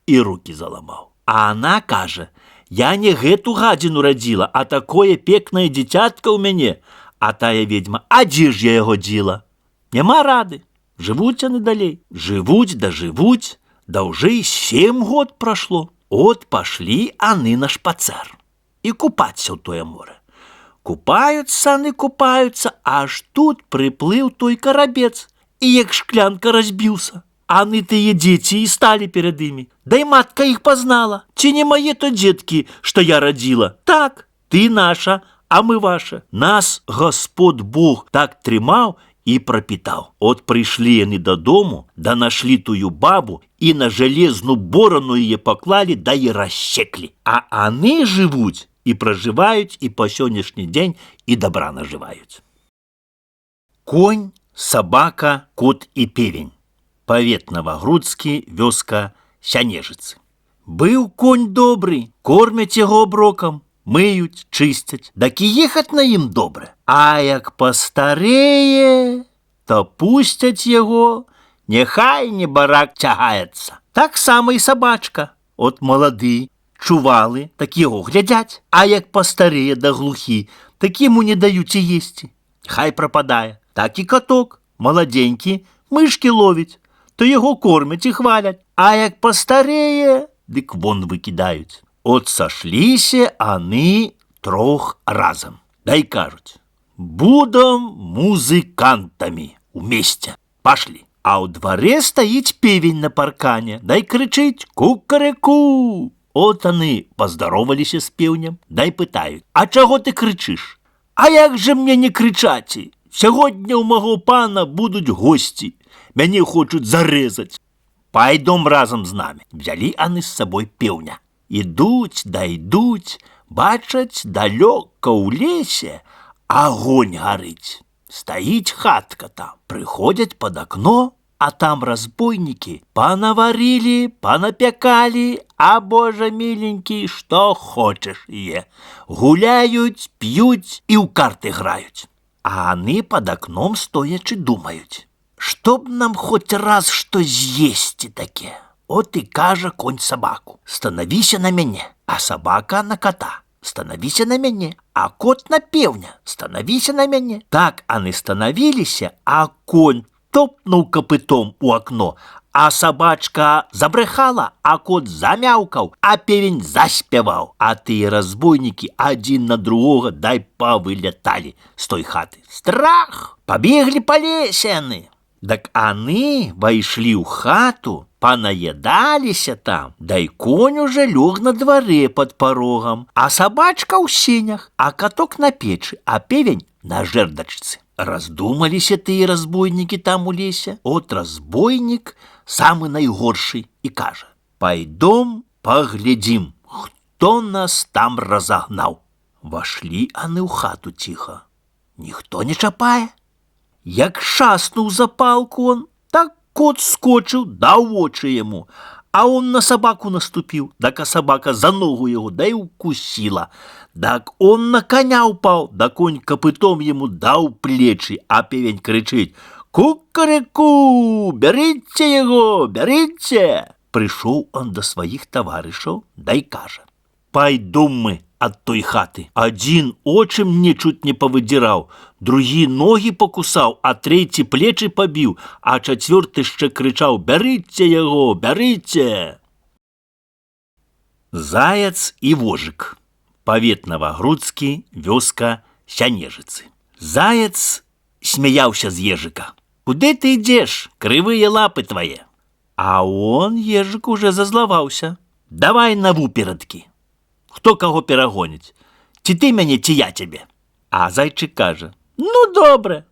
и руки заломал. А она каже: «Я не гэту гадину родила, а такое пекное дитятка у мяне». А тая ведьма: «А дзе ж я яго дзела?» Нема рады. Живуть они далей. Живуть, да уже и 7 год прошло. От пошли они на шпацер и купаться в тое море. Купаются они, купаются, аж тут приплыл той карабец, и як шклянка разбился. Они тые дети и стали перед ими. Да и матка их познала. Чи не мои то детки, что я родила? Так, ты наша, а мы ваша. Нас Господь Бог так тримав и пропитал. От пришли они додому, да нашли тую бабу, и на железную борону ее поклали, да и рассекли. А они живут и проживают, и по сённяшний день и добра наживают. Конь, собака, кот и певень. Павет Новогрудскі, вёска Сянежицы. Быў конь добрый, кормяць яго оброкам, мыюць, чыстяць, дак і ехаць на ім добра. А як пастарэе, то пусцяць яго, няхай не барак цягаецца. Так сама і сабачка. От малады, чувалы, так яго глядяць. А як пастарэе да глухі, так яму не даюць і есці. Хай прападае. Так і каток, маладзенькі, мышкі ловіць, то яго кормяць і хваляць. А як пастарэе, дык вон выкідаюць. От сашліся они 3 разом. Да и кажуть: «Будем музыкантами вместе». Пошли. А у дворе стоит певень на паркане, да и кричить: «Кукареку!» От они поздоровались с певнем, да и пытают: «А чего ты кричишь?» «А як же мне не кричати? Сьогодні у мого пана будуть гості. Мяне хочуть зарезать». «Пойдем разом з нами». Взяли они с собой певня. Ідуть, да йдуть, бачать, далеко у лесе огонь горить. Стоит хатка там, приходят под окно, а там разбойники понаварили, понапекали, а боже миленький, что хочешь е. Гуляют, пьют и у карты играют. А они под окном стоячи думают: «Чтоб нам хоть раз что з'їсти таке». От і каже конь собаку: «Становися на мяне». А собака на кота: «Становися на мяне». А кот на певня: «Становися на мяне». Так они становились, а конь топнул копытом у окно, а собачка забрехала, а кот замяукал, а певень заспевал. А тые разбойники один на другого дай повылетали с той хаты. Страх! Побегли по лесены. Так они вошли у хату, понаедалися там, да и конь уже лег на дворе под порогом, а собачка у сенях, а каток на печи, а певень на жердочце. Раздумались тые разбойники там у лесе. От разбойник самый найгорший и каже: «Пойдем поглядим, кто нас там разогнал». Вошли они у хату тихо. Никто не чапае. Як шаснув за палку он, так кот скочил, да в очи ему, а он на собаку наступил, так собака за ногу его, да и укусила. Так он на коня упал, да конь копытом ему дал плечи, а певень кричит: «Кукареку, берите его, берите!» Прыйшоў он да сваіх таварышаў, дай кажа: «Пайдум мы ад той хаты. Адзін очы мне чуць не павыдзіраў, другі ногі пакусаў, а трэці плечы пабіў, а чацвёрты яшчэ крычаў: бярыце яго, бярыце!» Заяц і вожык. Павет Новагрудскі, вёска Сянежыцы. Заяц смяяўся з ежыка: «Куды ты ідзеш? Крывыя лапы твае!» А он, ежык, уже зазлаваўся: «Давай навуперадкі. Хто каго перагоніць? Ці ты мяне, ці я цябе?» А зайчык кажа: «Ну, добра».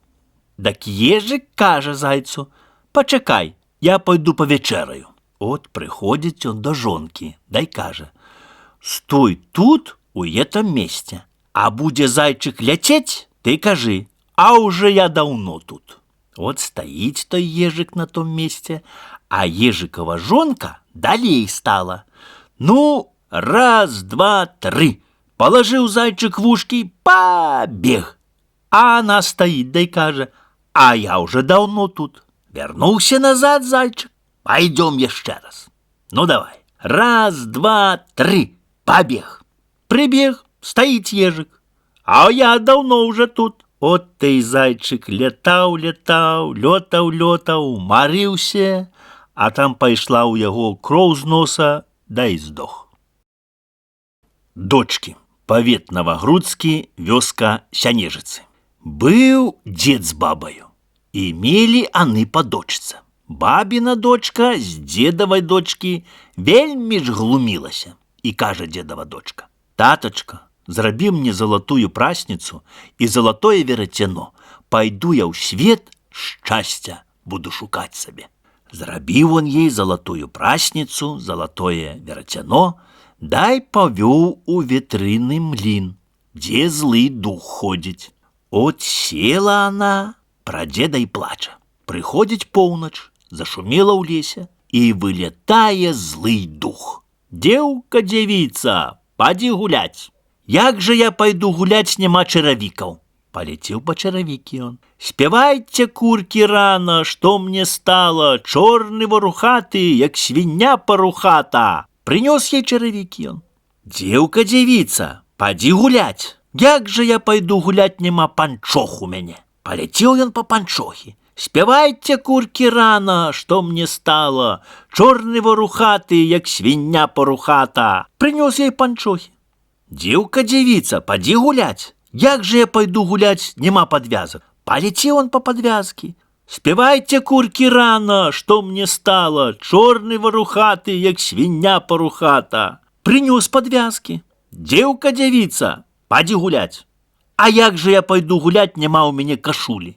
Дак ежык кажа зайцу: «Пачакай, я пойду павячэраю». От прыходзіць он да жонкі, дай кажа: «Стой тут, у гэтым месце, а будзе зайчык ляцець, ты кажы: а уже я даўно тут». От стаіць той ежык на том месте, а ежыкова жонка далей стала. Ну, раз, два, тры. Палажыў зайчык вушкі, пабег. А она стаіць, дай кажа: «А я уже даўно тут». Вярнуўся назад зайчык. Пойдем яшчэ раз. Ну, давай. Раз, два, тры. Пабег. Прыбег, стаіць ежык. А я даўно уже тут. От той зайчык летаў, лётаў, марыўся, а там пайшла ў яго кроў з носа, да і здох. Дочкі. Павет Новагрудскі, вёска Сянежыцы. Быў дзед з бабаю, і мелі аны па дочцы. Бабіна дочка з дзедавай дочкі вельмі ж глумілася. І кажа дзедава дочка: «Татачка, зрабі мне залатую прасніцу і залатое верацяно. Пайду я ў свет, шчасця буду шукаць сабе». Зрабіў он ей залатую прасніцу, залатое верацяно, дай павёў у ветрыны млін, дзе злы дух ходзіць. От села она, пра дзеда і плача. Прыходзіць поўнач, зашумела ў лесе, і вылетае злый дух. «Дзеўка, дзявіца, падзі гуляць». «Як же я пайду гуляць, няма чаравікаў?» Полетел по чаравікі он. «Спявайце, куркі, рана, што мне стала, чорны варухаты, як свіння парухата». Принёс ей чаравікі он. «Дзеўка, дзявіца, падзі гуляць». «Як же я пайду гуляць, няма панчох у мяне». Полетел ён по панчохі. «Спявайце, куркі, рана, што мне стала, чорны варухаты, як свіння парухата». Принёс ей панчохі. «Дзеўка, дзявіца, падзі гуляць». «Як же я пойду гулять, нема подвязок». Полетел он по подвязке. «Спевайте, курки, рано, что мне стало, черный варухаты, як свинья порухата». Принес подвязки. «Девка, девица, пади гулять». «А як же я пойду гулять, нема у меня кашули».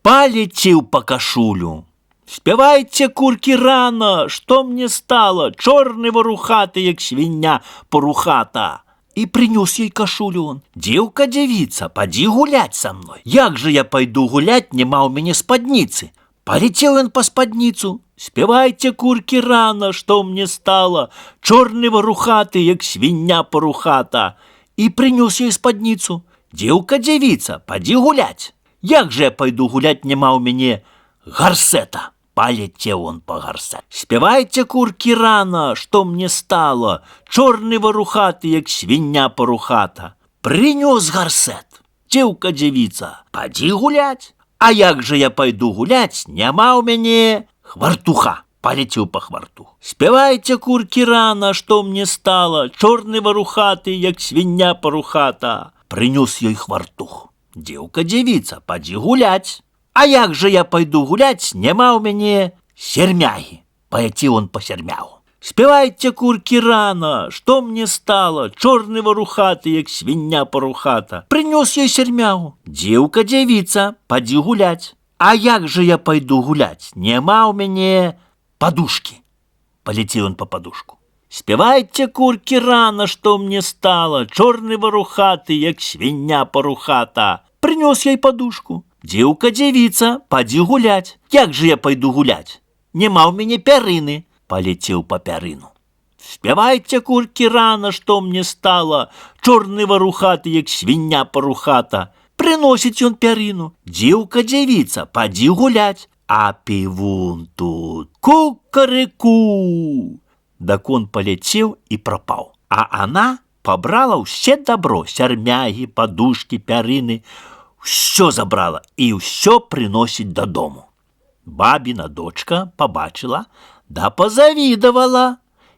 Полетел по кашулю. «Спевайте, курки, рано, что мне стало, черный варухаты, як свинья порухата». И принес ей кашулю он. «Девка, девица, поди гулять со мной». «Як же я пойду гулять, нема у меня спадницы». Полетел он по спадницу. «Спевайте, курки, рано, что мне стало, черный варухаты, як свинья порухата». И принес ей спадницу. «Девка, девица, поди гулять». «Як же я пойду гулять, нема у меня гарсета». Полетел он по гарсету. «Спевайте, курки, рано, что мне стало, черный варухаты, як свинья порухата». Принес гарсет. «Девка, девица, поди гулять». «А як же я пойду гулять, нема у меня хвартуха». Полетел по хварту. «Спевайте, курки, рано, что мне стало, черный варухаты, як свинья порухата». Принес ей хвартух. «Девка, девица, поди гулять». «А як же я пойду гулять, нема у меня сермяги». Полетел он по сермягу. «Спевайте, курки, рано, что мне стало, черный варухаты, як свинья порухата». Принес ей сермягу. «Девка, девица, поди гулять». «А як же я пойду гулять, нема у меня подушки». Полетел он по подушку. «Спевайте, курки, рано, что мне стало, черный варухаты, як свинья порухата». Принес ей подушку. «Девка, девица, поди гулять». «Як же я пойду гулять, нема у меня пярыны». Полетел по пярыну. «Спевайте, курки, рано, что мне стало, черный варухаты, як свинья порухата». Приносит он пярыну. «Девка, девица, поди гулять». А пивун тут: «Кукареку». дак он паляцеў і прапаў. А она пабрала ўсе дабро, сярмягі, падушкі, пярыны, ўсё забрала і ўсё прыносіць дадому. Бабіна дочка пабачыла, да пазавідавала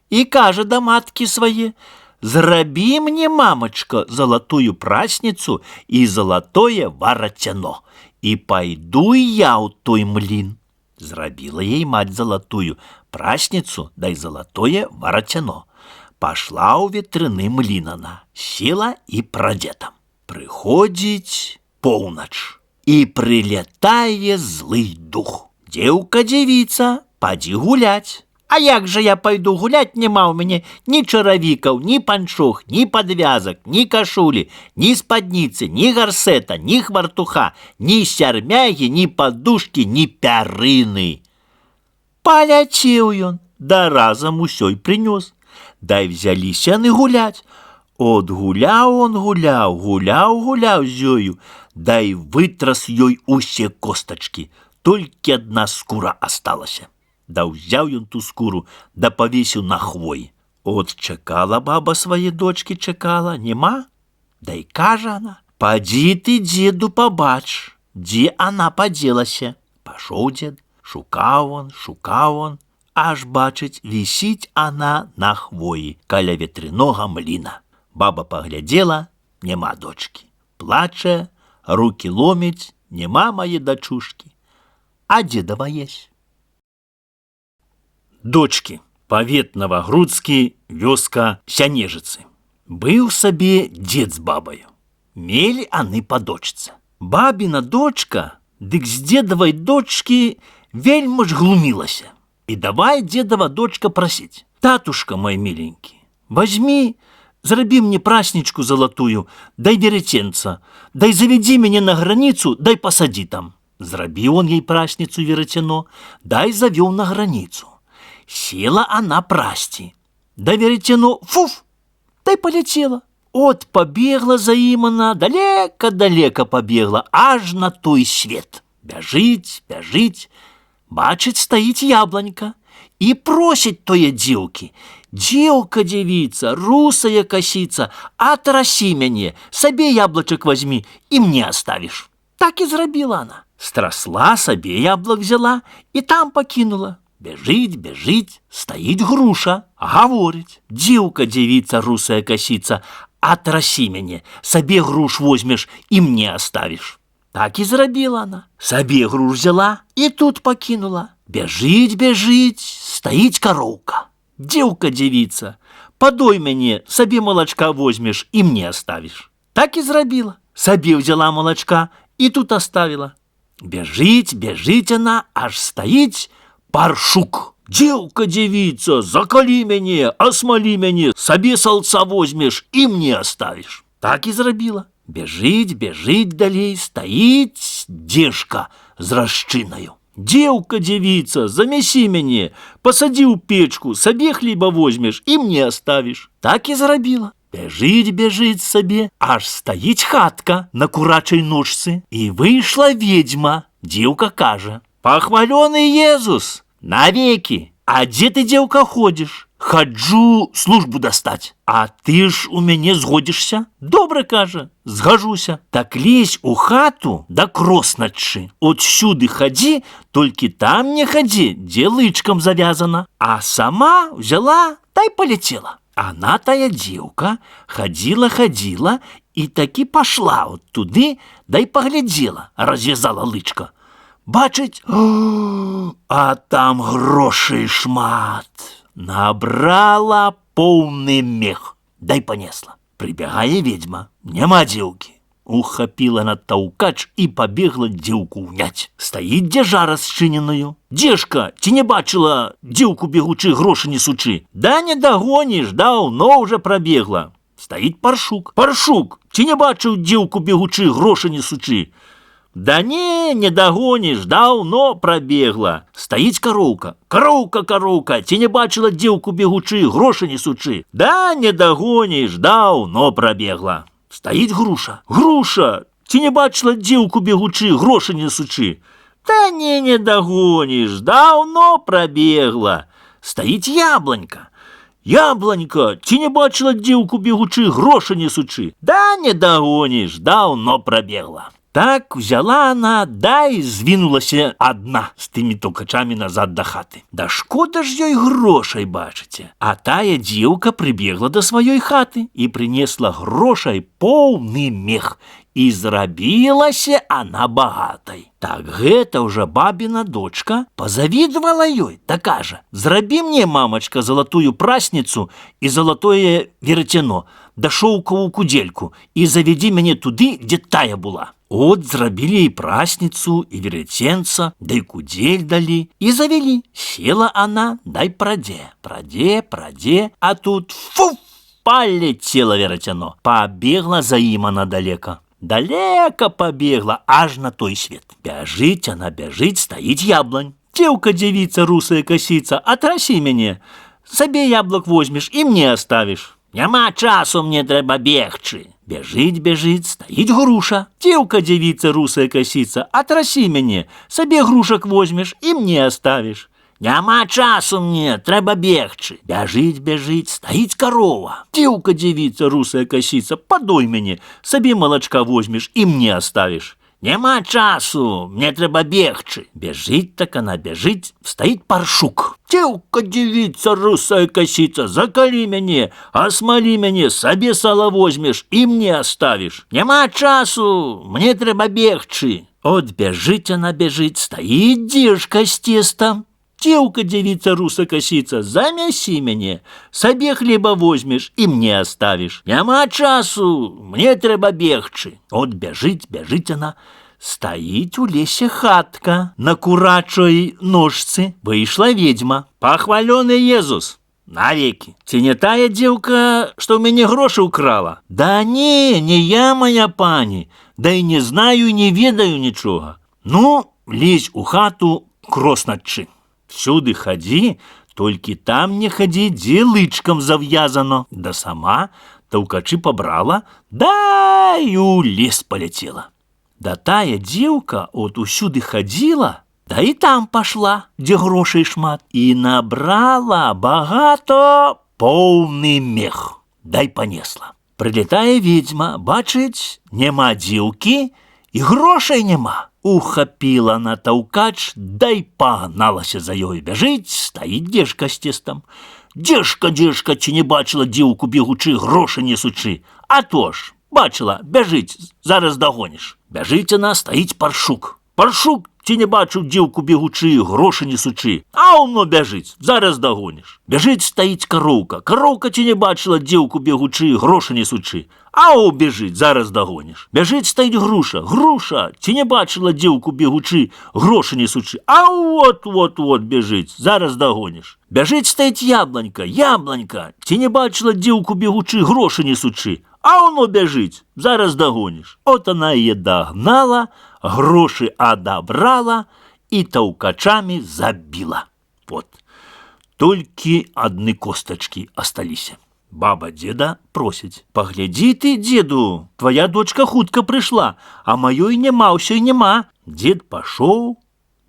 і кажа да маткі свае: «Зрабі мне, мамачка, залатую прасніцу і залатое варацяно, і пайду я ў той млін». Зрабіла ей мать залатую прасніцу, дай залатое варацяно. Пашла ў ветрыны млін она, села і прадзетам. Прыходзіць поўнач, і прылятае злы дух. «Дзеўка-дзявіца, падзі гуляць». «А як жа я пайду гуляць, няма ў мяне ні чаравікаў, ні панчох, ні падвязак, ні кашулі, ні спадніцы, ні гарсета, ні хвартуха, ні сярмягі, ні падушкі, ні пярыны». Паляцеў ён, да разам усё і прынёс. Дай взяліся яны гуляць. От гуляў он гуляў з ёю, дай вытрас ёй усе костачкі, толькі адна скура асталася. Да ўзяў ён ту скуру, да павесіў на хвоі. От чакала баба свае дочкі, чакала, нема. Дай кажа она: «Падзі ты, дзеду, пабач, дзе она падзелася». Пашоў дзед, шукаў он, аж бачыць, вісіць она на хвоі каля ветрынога мліна. Баба паглядзела, няма дочкі. Плаче, рукі ломіць, няма мае дачушкі. А дзедава есть. Дочкі. Павет Новагрудскі, вёска Сянежыцы. Быў сабе дзед з бабаю. Мелі аны па дочцы. Бабіна дочка, дык з дзедавай дочкі вельмі ж глумілася. І давай дзедава дочка прасіць: «Татушка мой миленькі, возьми, зрабі мне праснічку залатую, дай веретенца, дай заведзі мяне на граніцу, дай пасадзі там». Зрабіў он ей прасніцу веретено, дай завёў на граніцу. Села она прасці, да веретено фуф, дай паляцела. От побегла за ім она, далека побегла, аж на той свет. Бяжыць, бачыць, стаіць яблонька і просіць тое дзеўкі: «Дзеўка-дзявіца, русая касіца, атрасі мяне, сабе яблочек возьми і мне оставишь». Так і зрабіла она. Страсла, сабе яблок взяла і там пакінула. Бяжыць, стаіць груша, гаворыць: «Дзеўка-дзявіца, русая касіца, атрасі мяне, сабе груш возьмеш і мне оставишь». Так і зрабіла она. Сабе груш взяла і тут пакінула. Бяжыць, стаіць кароўка: «Дзеўка-дзявіца, падой мяне, сабе малачка возьмеш і мне оставишь». Так і зрабіла. Сабе взяла малачка і тут оставила. Бяжыць она, аж стаіць паршук: «Дзеўка-дзявіца, закалі мяне, асмалі мяне, сабе салца возьмеш і мне оставишь». Так і зрабіла. Бяжыць далей, стаіць дзежка з расчынаю: «Дзеўка-дзявіца, замясі мяне, пасадзі ў печку, сабе хлеба возьмеш і мне оставишь». Так і зрабіла. Бяжыць сабе, аж стаіць хатка на курачай ножцы, і выйшла ведьма. Дзеўка кажа: «Пахвалёны Езус, навеки! А дзе ты, дзеўка, ходзіш?» «Хаджу службу дастаць». «А ты ж у мяне згодзішся?» «Добра, кажа, згажуся». «Так лезь у хату да кросначы. От сюды хадзі, толькі там не хадзі, дзе лычкам завязана». А сама взяла, та й полетела. Она, тая дзеўка, хадзіла і такі пашла от туды, да й паглядзела, развязала лычка. Бачыць, а там грошай шмат. Набрала поўны мех, дай понесла. Прыбягае ведьма, няма дзеўкі. Ухапіла на таўкач і пабегла дзеўку ўняць. Стаіць дзяжа расчыненую. «Дзежка, ці не бачыла дзеўку бегучы, грошы несучы?» «Да не дагоніш, даўно ўжо прабегла». Стаіць паршук. «Паршук, ці не бачыў дзеўку бегучы, грошы несучы?» «Да не дагоніш, даўно прабегла». Стаіць кароўка. «Кароўка, ці не бачыла дзеўку бегучы, грошы несучы?» «Да не дагоніш, даўно прабегла». Стаіць груша. «Груша, ці не бачыла дзеўку бегучы, грошы несучы?» «Да не дагоніш, даўно прабегла». стаіць яблонька. Яблонька, ці не бачила дзеўку бегучы, грошы несучы? Да не дагоніш, даўно прабегла. Так взяла она, да і звінулася адна з тымі таўкачамі назад да хаты. Да шкода ж ёй грошай, бачыце. А тая дзеўка прыбегла да сваёй хаты і прынесла грошай поўны мех. І зрабілася она багатай. Так гэта ўжо бабіна дочка пазавідвала ёй, да кажа: зрабі мне, мамачка, залатую прасніцу і залатое верацяно, да шоўкавую кудзельку, і завядзі мяне туды, дзе тая була. От зрабілі і прасніцу, і вераценца, да і кудзель далі, і завялі. Села она, дай прадзе, а тут фу, палецела верацяно. Пабегла за ім она далека. Далека побегла, аж на той свет. Бяжыць она, бяжыць, стаіць яблонь. Дзеўка дзявіца русая косіца, атрасі мяне. Сабе яблок возьмеш і мне оставіш. Няма часу, мне трэба бегчы. Бяжыць, стаіць груша. Дзеўка дзявіца русая косіца, атрасі мяне. Сабе грушак возьмеш і мне оставіш. Няма часу мне, трэба бегчы. Бяжыць, стаіць карова. Дзеўка дзявіца русая косіца, падой мяне, сабе малачка возьмеш і мне оставіш. Няма часу, мне трэба бегчы. Бяжыць так она, бяжыць, стаіць паршук. Дзеўка дзявіца русая косіца, закалі мяне, асмалі мяне, сабе сала возьмеш і мне оставіш. Няма часу, мне трэба бегчы. От бяжыць она, бяжыць, стаіць дзежка з цестам. Дзеўка дзявіца русая косіца, замясі мяне, сабе хлеба возьмеш і мне оставіш. Няма часу, мне трэба бегчы. От бяжыць она, стаіць у лесе хатка. На курачой ножцы выйшла ведьма. Пахвалёны Езус, навеки. Ці не тая дзеўка, што ў мяне грошы украла? Да не я, моя пані, да і не знаю, не ведаю нічога. Ну, лезь у хату, кросначы. Всюды хадзі, толькі там не хадзі, дзе лычкам зав'язано. Да сама таўкачы пабрала, да і ў лес паляцела. Да тая дзеўка от усюды хадзіла, да і там пашла, дзе грошай шмат, і набрала багато поўны мех. Дай панесла. Прылетае ведьма, бачыць, няма дзеўкі і грошай няма. Ухапіла на таўкач, дай пагналася за ёй. Бяжыць, стаіць дзежка з цестам. Дзежка, ці не бачыла дзеўку бегучы, грошы несучы? А то ж, бачыла, бяжыць, зараз дагоніш. Бяжыць она, стаіць паршук. Паршук, ці не бачыў дзеўку бегучы, грошы несучы? А оно бяжыць, зараз дагоніш. Бяжыць, стаіць кароўка. Кароўка, ці не бачыла дзеўку бегучы, грошы несучы? Ау, бежыць, зараз дагоніш. Бяжыць, стаіць груша. Груша, ці не бачыла дзеўку бегучы, грошы несучы? Ау, вот бежыць, зараз дагоніш. Бяжыць, стаіць яблонька. Яблонька, ці не бачыла дзеўку бегучы, грошы несучы? А оно бяжыць, зараз дагоніш. От она яе дагнала, грошы адабрала і таўкачамі забіла. Вот. Толькі адны костачкі асталіся. Баба дзеда просіць: паглядзі ты, дзеду, твоя дочка хутка прыйшла, а маёй няма, ўсёй няма. Дзед пашоў,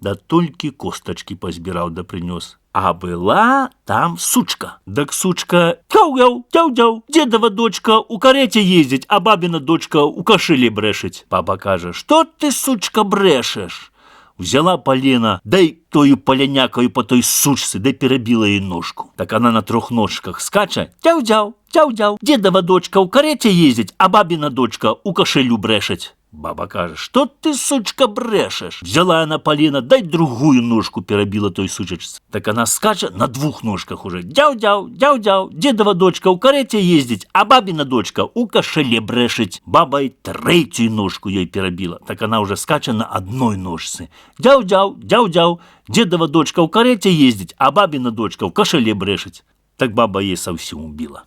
да толькі костачкі пазбіраў да прынёс. А была там сучка. Дак сучка: тяу-яу, дедова дочка у карете ездзіць, а бабіна дочка у кашыле брэшыць. Баба кажа: што ты, сучка, брэшаш? Взяла полено, дай тою полянякою по той сучцы, да перебила ей ножку. Так она на трох ножках скача: тяу-дяу, дедова дочка у карете ездить, а бабина дочка у кошелю брешет. Баба каже: что ты, сучка, брешешь? Взяла она полено, дай другую ножку перебила той сучечце. Так она скача на двух ножках уже: дяу-дяу, дедова дочка у карете ездить, а бабина дочка у кошеле брешет. Баба и третью ножку ей перебила. Так она уже скача на одной ножце: дяу-дяу, дедова дочка у карете ездить, а бабина дочка у кошеле брешет. Так баба ей совсем убила.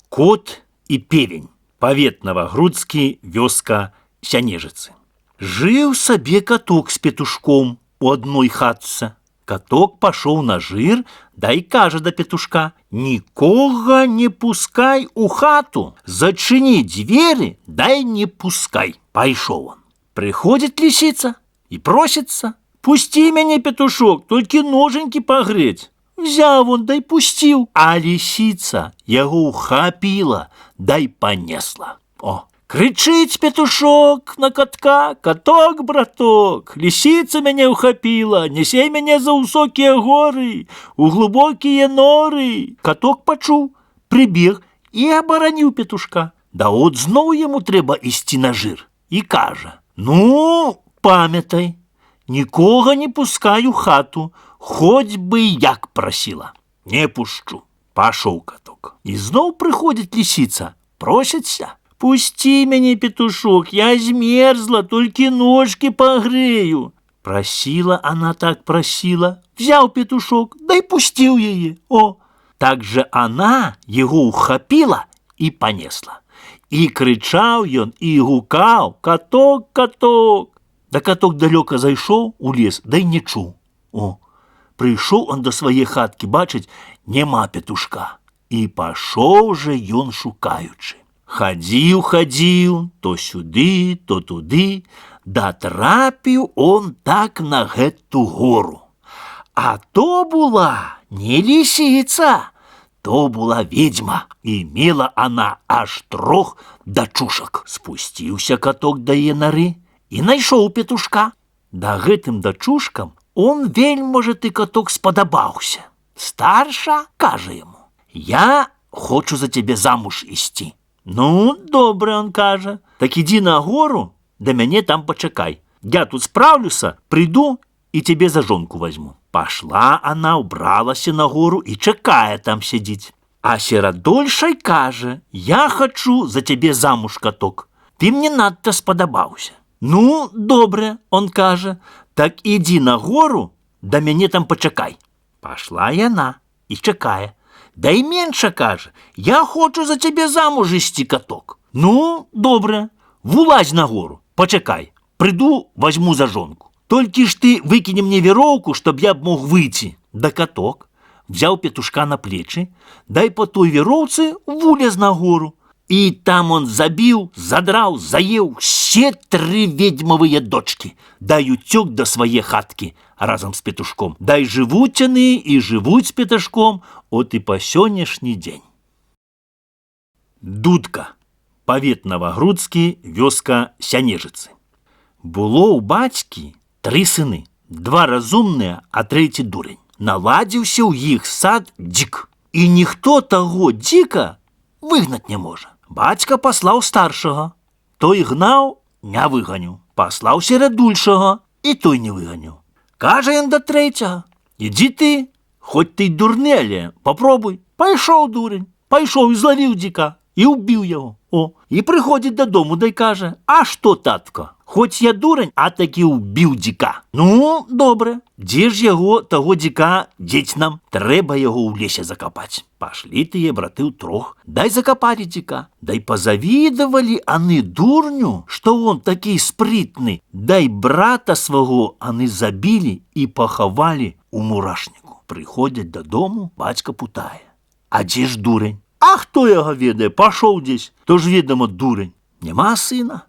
Кот и певень. Павет Новогрудскі, вёска Сянежыцы. Жыў сабе каток з петушком у адной хатцы. Каток пашоў на жыр, да і кажа да петушка: нікога не пускай у хату, зачыні дзверы, дай не пускай. Пайшоў он. Прыходзіць лісіца і просіцца: пусці мяне, петушок, толькі ноженькі пагрэць. взяв он, дай пусціў, а лісіца яго ухапіла, дай панесла. О, крычыць петушок на катка: «Каток, браток, лисица меня ухапила, несей меня за высокие горы, у глубокие норы». Каток пачуў, прибег и оборонил петушка. Да от зноў ему трэба ісці на жир. И кажа: «Ну, памятай, нікога не пускай у хату, хоть бы як просила». «Не пушчу». Пашоў каток. И зноў прыходзіць лисица, просіцца: «Пусти меня, петушок, я змерзла, только ножки погрею». Просила она, так просила, взял петушок, да и пустил ее. О, так же она его ухапила и понесла. И кричал он, и гукал: «Каток, каток». Да каток далеко зайшоў у лес, да и не чуў. О, пришел он до своей хатки, бачыць, нема петушка. И пошел же ён шукаючы. Хадзіў, то сюды, то туды, да трапіў он так на гэту гору. А то була не лисица, то була ведьма, и мела она аж 3 дачушак. Спусціўся каток да яе нары и найшоў петушка. Да гэтым дачушкам он вельможа ты, каток, спадабаўся. Старша кажа ему: «Я хочу за тебе замуж ісці». «Ну, добре, он каже, так иди на гору, да мяне там почекай. Я тут справлюся, приду и тебе за жонку возьму». Пошла она, убралася на гору и чекає там сидеть. А Серадольшай каже: «Я хочу за тебе замуж, каток, ты мне надто сподобався». «Ну, добре, он каже, так иди на гору, да мяне там почекай». Пошла яна и чекає. Да и меньше каже: «Я хочу за тебе замуж ісці, каток». «Ну, добре, вылазь на гору, почекай, приду, возьму за жонку. Только ж ты выкини мне веровку, чтоб я мог выйти». Да каток взял петушка на плечи, да и по той веровце вылез на гору. И там он забил, задрал, заел все 3 ведьмовые дочки, да и утек до своей хатки разом с петушком. Да и живут они, и живут с петушком, от и по сённяшний день. Дудка. Павет Новогрудскі, вёска Сянежицы. Было у бацькі 3 сыны, 2 разумныя, а 3 дурень. Наладзіўся ў іх сад дзік, і ніхто таго дзіка выгнаць не можа. Бацька паслаў старшага, той гнаў, не выганіў. Паслаў серадульшага, і той не выганіў. Кажа ён да 3: «Иди ты, хоть ты дурны, але попробуй». Пайшоў дурень, пайшоў і злавіў дзіка, і ўбіў яго. О, і прыходзіць дадому, да й кажа: «А што, татко, хоть я дурень, а таки убил дзіка». «Ну, добре, дзе ж яго, таго дзіка, дзець нам? Трэба яго ў лесе закапаць». Пашлі тыя браты ўтрох, дай закапалі дзіка. Дай позавидовали аны дурню, што он такі спрытны. Дай брата сваго аны забілі і пахавалі у мурашніку. Прыходзяць дадому, бацька пытае: «А дзе ж дурень?» «А хто яго ведае, пашоў дзесь, то ж ведама дурень». Нема сына.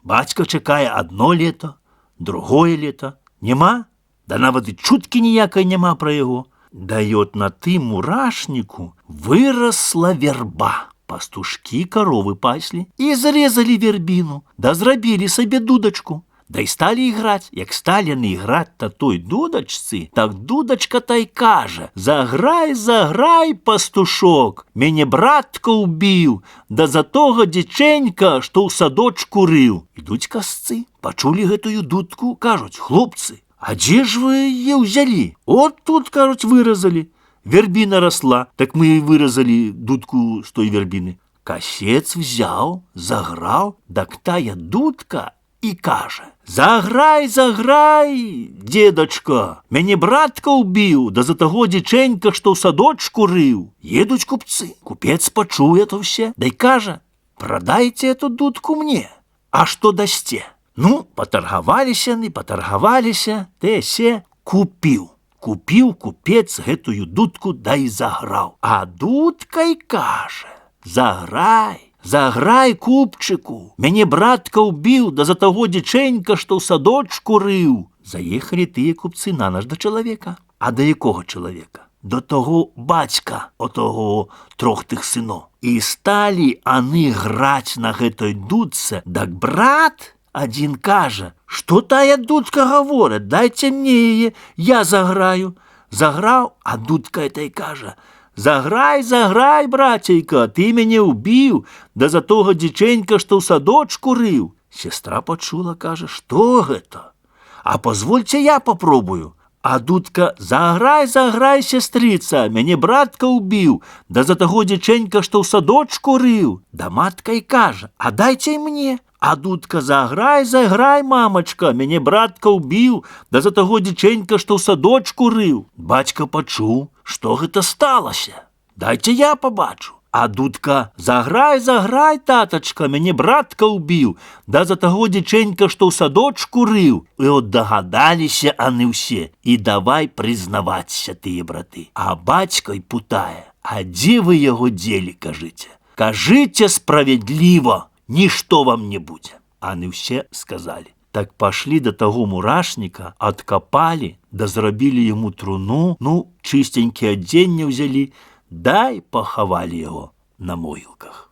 Бацька чакае 1 лето, другое лето. Нема, да нават і чуткі ніякай няма пра яго. Да і от на тым мурашніку вырасла верба. Пастушкі каровы паслі і зрэзалі вербіну, да зрабілі сабе дудачку. Да і сталі іграць. Як сталі яны іграць та той дудачцы, так дудачка та й кажа: «Заграй, заграй, пастушок, мяне братка ўбіў, да за тога дзічэнька, што ў садочку рыў». Ідуць касцы, пачулі гэтую дудку, кажуць: «Хлопцы, а дзе ж вы яе ўзялі?» «От тут, кажуць, выразалі. Вербіна росла, так мы і выразалі дудку з той вербіны». Касец взяў, заграў, дак тая дудка і кажа: «Заграй, заграй, дедачка, мяне братка ўбіў, да за таго дзічэнька, што ў садочку рыў». Едуць купцы. Купец пачуў это все, да й кажа: «Продайте эту дудку мне. А што дасце?» Ну, патаргаваліся яны, патаргаваліся, те-се, купіў. Купіў купец гэтую дудку, да і заграў. А дудка й кажа: «Заграй, заграй, купчыку, мяне братка ўбіў, да за таго дзічэнька, што ў садочку рыў». Заехалі тыя купцы на наш да чалавека. А да якога чалавека? до того бацька, отого трох тых сыноў. І сталі аны граць на гэтай дудцы, дак брат адзін кажа: «Што тая дудка гаворыць, дайце мне яе, я заграю». Заграў, а дудка этой кажа: «Заграй, заграй, брацейка, ты мяне ўбіў, да за тога дзічэнька, што ў садочку рыў». Сестра пачула, кажа: «Што гэта? А позвольце я попробую». А дудка: «Заграй, заграй, сестрыца, мяне братка ўбіў, да за таго дзічэнька, што ў садочку рыў». Да матка і кажа: «А дайце і мне». А дудка: «Заграй, заграй, мамачка, мяне братка ўбіў, да за таго дзічэнька, што ў садочку рыў». Бацька пачуў, што гэта сталася. «Дайце я пабачу». А дудка: «Заграй, заграй, татачка, мяне братка ўбіў, да за таго дзічэнька, што ў садочку рыў». І от дагадаліся аны ўсе, і давай прызнавацца тыя браты. А бацька й путае: «А дзе вы яго дзелі, кажыце? Кажыце справядліва, нішто вам не будзе». Аны ўсе сказалі. Так пашлі да таго мурашніка, адкапалі, да зрабілі яму труну, чыстенькі адзенне ўзялі, дай пахавалі яго на могілках.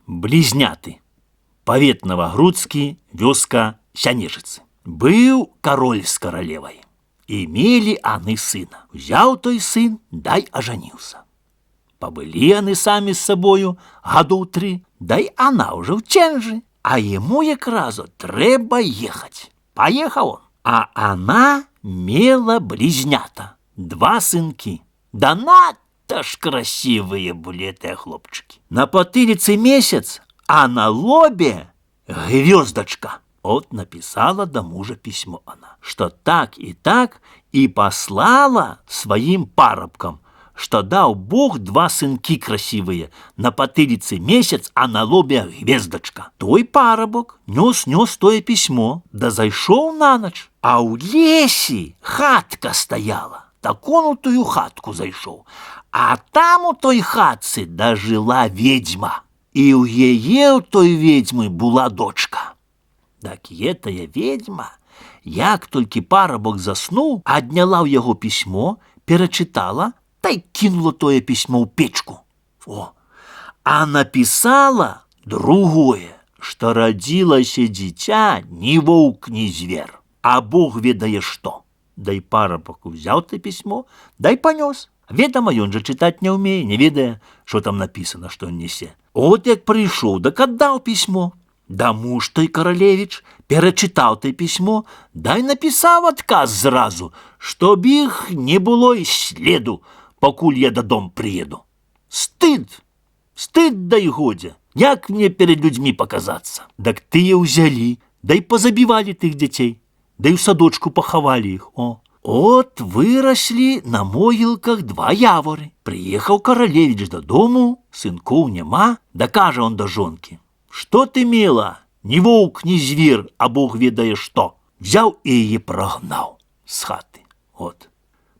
Блізняты. Павет Новагрудскі, вёска Сянежыцы. Быў кароль з каралевай. І мелі аны сына. Узяў той сын, дай ажаніўся. Пабылі яны самі з сабою гадоў 3, дай она ўжо ў ценжы, а яму якраз трэба ехаць. Паехаў он. А она мела блізнята, 2 сынкі. Да надта ж красивые были этыя хлопчыкі. На патыліцы месяц, а на лобе гвёздачка. От написала до мужа письмо она, что так, и послала своим парабкам, что дал Бог 2 сынки красивые, на патыліцы месяц, а на лобе гвездочка. Той парабок нёс тое письмо, да зайшоў на ноч, а ў лесе хатка стояла. Так он у тую хатку зайшоў, а там у той хатцы дажила ведьма, і ў яе у той ведьмы была дочка. Так этая ведьма, як толькі парабок заснуў, адняла ў яго пісьмо, перачытала, та й кинула тое пісьмо ў печку. А написала другое, што радзілася дзіця ні воўк, ні звер, а Бог ведае што. Дай парабок узяў ты письмо, дай понёс. Ведама, ён жа чытаць не ўмее, не ведае, што там написано, што он несе. От як прыйшоў, дак аддаў письмо. Да муж той каралевіч перачытаў ты письмо, дай напісаў адказ зразу, чтоб іх не было і следу, пакуль я дадому прыеду. Стыд дай годзе, як мне перед людзьмі паказацца. Дак тыя ўзялі, дай позабівалі тых дзяцей. Да і ў садочку пахавалі іх. От выраслі на могілках 2 яворы. Прыехаў каралевіч дадому, сынкоў няма, да кажа он да жонкі: «Што ты мела? Ні воўк, ні звер, а Бог ведае што». Взяў і яе прагнаў з хаты. От.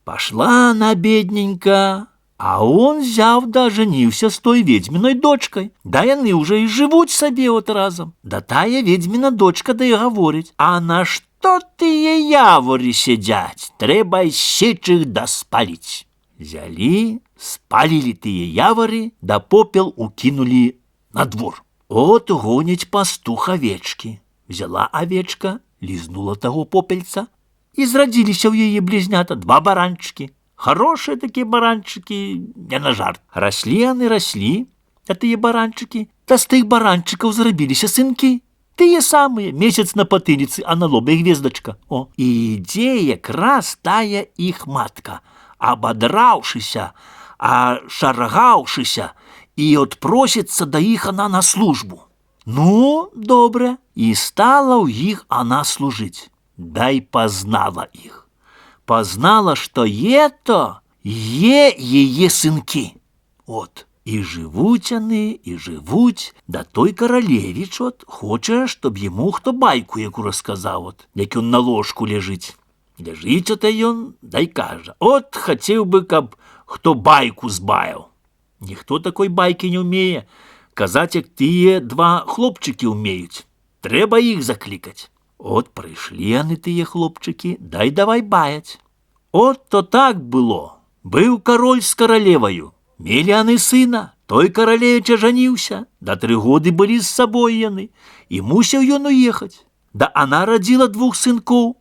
Пашла она бедненька, а он взяв да женіўся з той ведьминой дочкой. Да яны уже і жывуць сабе от разом. Да тая ведьмина дочка да і гаворыць: «А на што тыя яворы сядзяць? Трэба сечь іх да спаліць». Взялі, спалілі тыя яворы, да попел укинули на двор. От гоніць пастух авечки. Взяла авечка, лизнула таго попельца, і зрадзіліся ў яе блізнята 2 баранчыкі. Хорошие такие баранчики, не на жарт. Росли они, росли, а тыя баранчики, та з тых баранчиков зрабіліся сынки. Тыя самые, месяц на патыліцы, а на лобе гвездочка. І ідзе якраз тая іх матка, абадраўшыся, а шаргаўшыся, і от просіцца да іх она на службу. Ну, добре, і стала ў іх она служыць. Дай познала іх. Познала, что это ее сынки. От. И живуть они, и живуть. Да той королевич от хоче, чтоб ему хто байку яку розказав, от, як он на ложку лежить. Лежить ота ён, дай каже: «От хотів би, каб хто байку збаяв». Ніхто такой байки не вміє. Казать, як тие 2 хлопчики вміють. Треба їх закликать. От прийшли они тыя хлопчики, дай давай баяць. От то так было. Быў кароль з каралеваю. Мелі яны сына. Той каралевіч ажаніўся. Да 3 годы былі з сабой яны. І мусіў ён уехаць. Да она радзіла 2 сынкоў.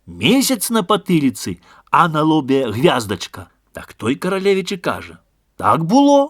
Месяц на патыліцы, а на лобе гвяздачка. Так той каралевіч і кажа: так было.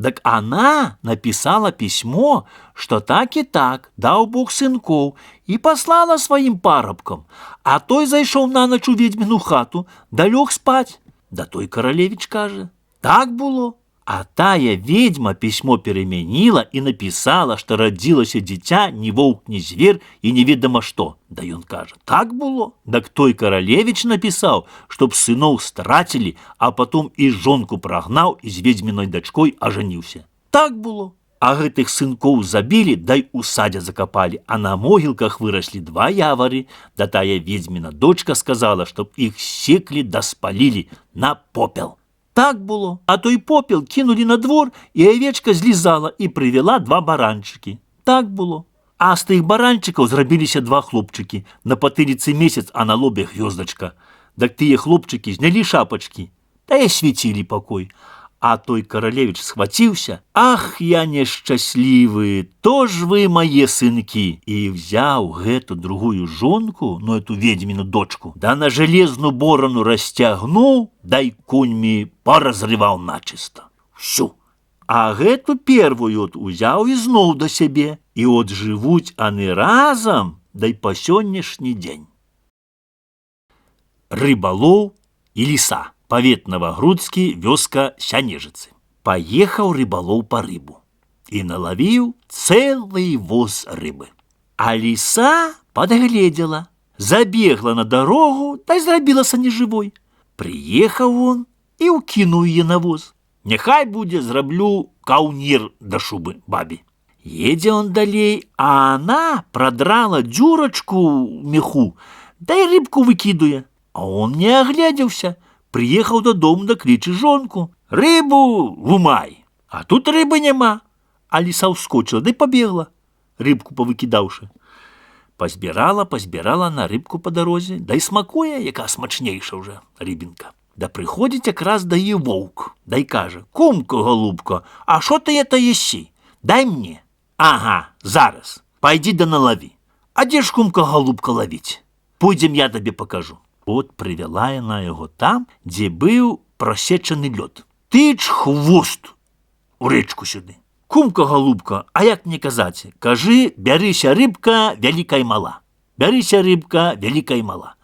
Так она написала письмо, что так и так, дал Бог сынков, и послала своим парабкам, а той зайшоў на ноч у ведьмину хату, да лег спать. Да той каралевич каже: так было. А тая ведьма письмо переменила и написала, что родилось дитя ни волк, ни зверь и неведомо что. Да ён каже: так было. Так той каралевич написал, чтоб сынов стратили, а потом и жонку прогнал, и с ведьминой дочкой оженился. Так было. А гэтых сынков забили, дай у садя закопали, а на могилках выросли 2 явори. Да тая ведьмина дочка сказала, чтоб их секли да спалили на попел. Так было. А той попел кинули на двор, и овечка злізала и привела 2 баранчики. Так было. А з тых баранчиков зрабіліся 2 хлопчики. На патыліцы месяц, а на лобе гвёздачка. Так тыя хлопчики зняли шапочки, да и осветили покой. А той каралевич схватился: ах, я несчастливый, то ж вы мои сынки. И взял гэту другую жонку, ну эту ведьмину дочку, да на железную борону растягнул, да и коньми поразрывал начисто. Всю. А гэту первую от узял и знов до себе. И от живуть они разом, да и по сённяшний день. Рыболов и лиса. Павет Новогрудскі, вёска Сянежицы. Поехал рыболов по рыбу и наловил целый воз рыбы. А лиса подгледела, забегла на дорогу, да и зрабілася неживой. Приехал он и укинул ее на воз. Нехай буде, зраблю каўнір да шубы бабе. Едзе он далей, а она продрала дзюрачку в меху, да и рыбку выкидуе. А он не огляделся. Приехал додому, да кличе жонку: рыбу вымай. А тут рыбы нема. А лиса ускочила, да и побегла, рыбку повыкидавши. Позбирала на рыбку по дорозе, да и смакуе, яка смачнейша уже рыбинка. Да приходит якраз да и вовк, да и каже: кумко, голубко, а шо ты это еси? Дай мне. Ага, зараз, пойди да налови. А где ж, кумка, голубка, ловить? Пойдем, я тебе покажу. От привела яна яго там, дзе быў просечаны лёд. Тыч хвост у рэчку сюды. Кумка, голубка, а як мне казаць? Кажы: бярыся рыбка, вялікая і мала. Бярыся рыбка, вялікая і мала.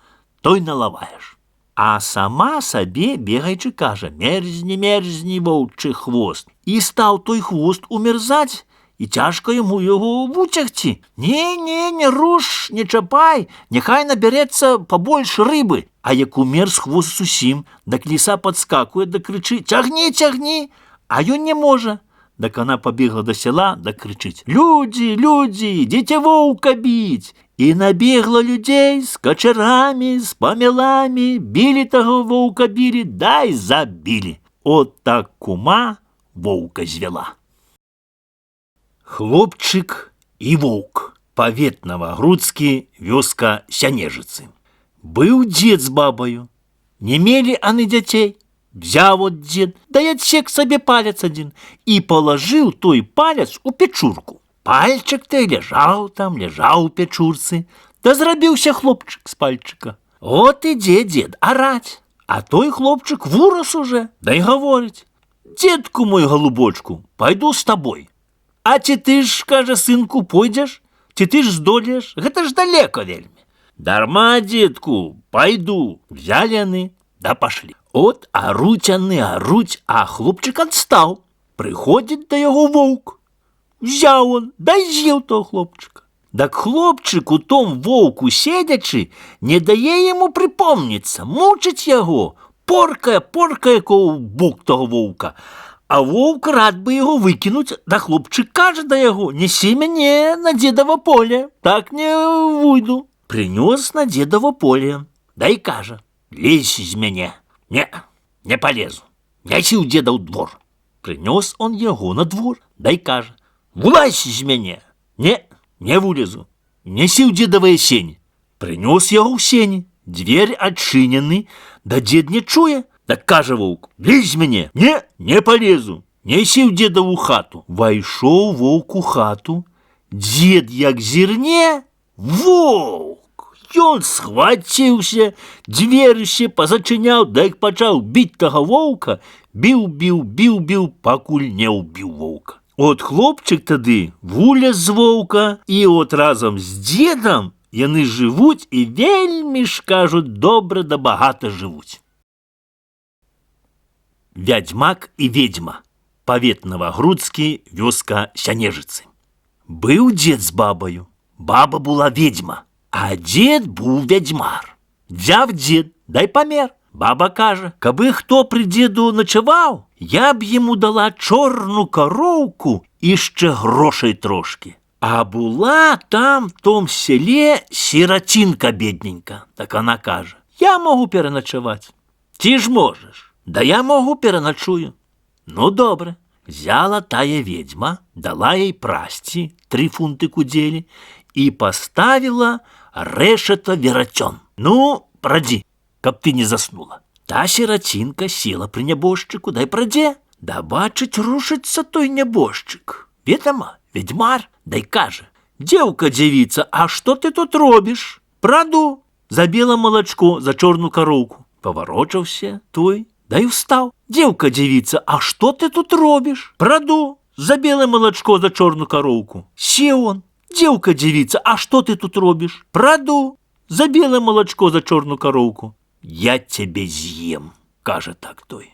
Той налаваеш. А сама сабе бегаючы кажа: мерзні, воўчы хвост. І стаў той хвост умерзаць, і цяжка яму яго выцягці. Не руш, не чапай, няхай набярэцца побольш рыбы. А як умерз хвост зусім, дак лиса подскакуе да крычыць: цягні. А ён не можа. Дак она побегла до села, да крычыць: люди, ідзіце воўка біць. І набегла людзей з качарамі, з памелами, білі таго воўка, білі, да і забілі. От так кума воўка звяла. Хлопчык і воўк. Павет Новогрудскі, вёска Сянежицы. Быў дзед з бабаю. Не мелі аны дзяцей. Взяў от дзед, да і адсек сабе палец адзін і палажыў той палец у печурку. Пальчык ты ляжаў у печурцы, да зрабіўся хлопчык з пальчыка. От ідзе дзед араць, а той хлопчык вырас уже, да і гаворыць: дзедку мой голубочку, пайду з табой. А ці ты ж, кажа, сынку, пойдзеш? Ці ты ж здолееш? Гэта ж далеко вельмі. Дарма, дзедку, пайду. Взяли яны, да пашлі. От аруць яны, а хлопчык адстаў. Прыходзіць да яго воўк. Взяў он, да і з'еў того хлопчыка. Так хлопчык у том воўку седячы не дае яму припомніцца, мучыць яго, поркае бок того воўка. А воўк рад бы яго выкінуць, да хлопчык кажа да яго: несі мяне на дзедава поле, так не выйду. Прынёс на дзедава поле, да і кажа: лезь з мяне. Не полезу, нясі ў дзеда ў двор. Прынёс он яго на двор, да і кажа: вылазь з мяне. Не вылезу, нясі ў дзедавыя сені. Прынёс яго ў сені, Дверь адчынены, да дзед не чуе. Так кажа воўк: лезь мяне. Не полезу. Нясі ў дзеда ў хату. Вайшоў воўк у хату. Дзед як зірне, воўк! Ён схваціўся, дзверы все пазачыняў, да як пачаў біць тага воўка, біў, пакуль не ўбіў воўка. От хлопчык тады вулез з воўка, і от разам з дзедам яны жывуць і вельмі ж, кажуць, добра да багата жывуць. Вядзьмак і ведьма. Павет Новагрудскі, вёска Сянежыцы. Быў дзед з бабаю. Баба була ведьма, а дзед був вядзьмар. Взяв дзед, дай памер. Баба кажа: кабы хто пры дзеду начаваў, я б яму дала чорну кароўку і яшчэ грошай трошки. А була там, в том селе, сиротинка бедненька. Так она кажа: я могу переначаваць. Ці ж можеш? Да я могу переначую. Ну, добре. Взяла тая ведьма, дала ей прасці, 3 фунты кудзелі, і поставила решето верацён. Ну, прадзі, каб ты не заснула. Та сиротинка села пры нябожчыку, дай прадзе. Да бачыць, рушыцца той нябожчык. Ведама, ведьмар, дай кажа: дзеўка, дзявіца, а што ты тут робіш? Праду, за беле малачко, за чорну кароўку. Паварочаўся той, дай устаў. Дзеўка, дзявіца, а што ты тут робіш? Праду, за беле малачко, за чорну кароўку. Сеў он. Дзеўка, дзявіца, а што ты тут робіш? Праду, за беле малачко, за чорну кароўку. Я цябе з'ем, кажа так той.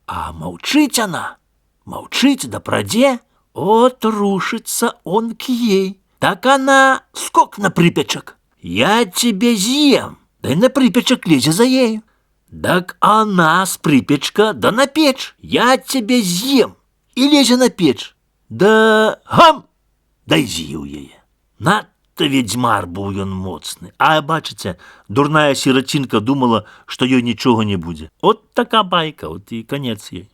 А маўчыць она, маўчыць, да прадзе. От рушится он к ей. Так она скок на припечак. Я тебе съем. Да и на припечак лезе за ею. Так она с припечка да на печь. Я тебе съем. И лезе на печь. Да гам! Да и з'ел яе. Надто ведьмар был ён моцны. А бачыце, дурная сиротинка думала, что ёй ничего не будет. Вот такая байка, вот и конец ей.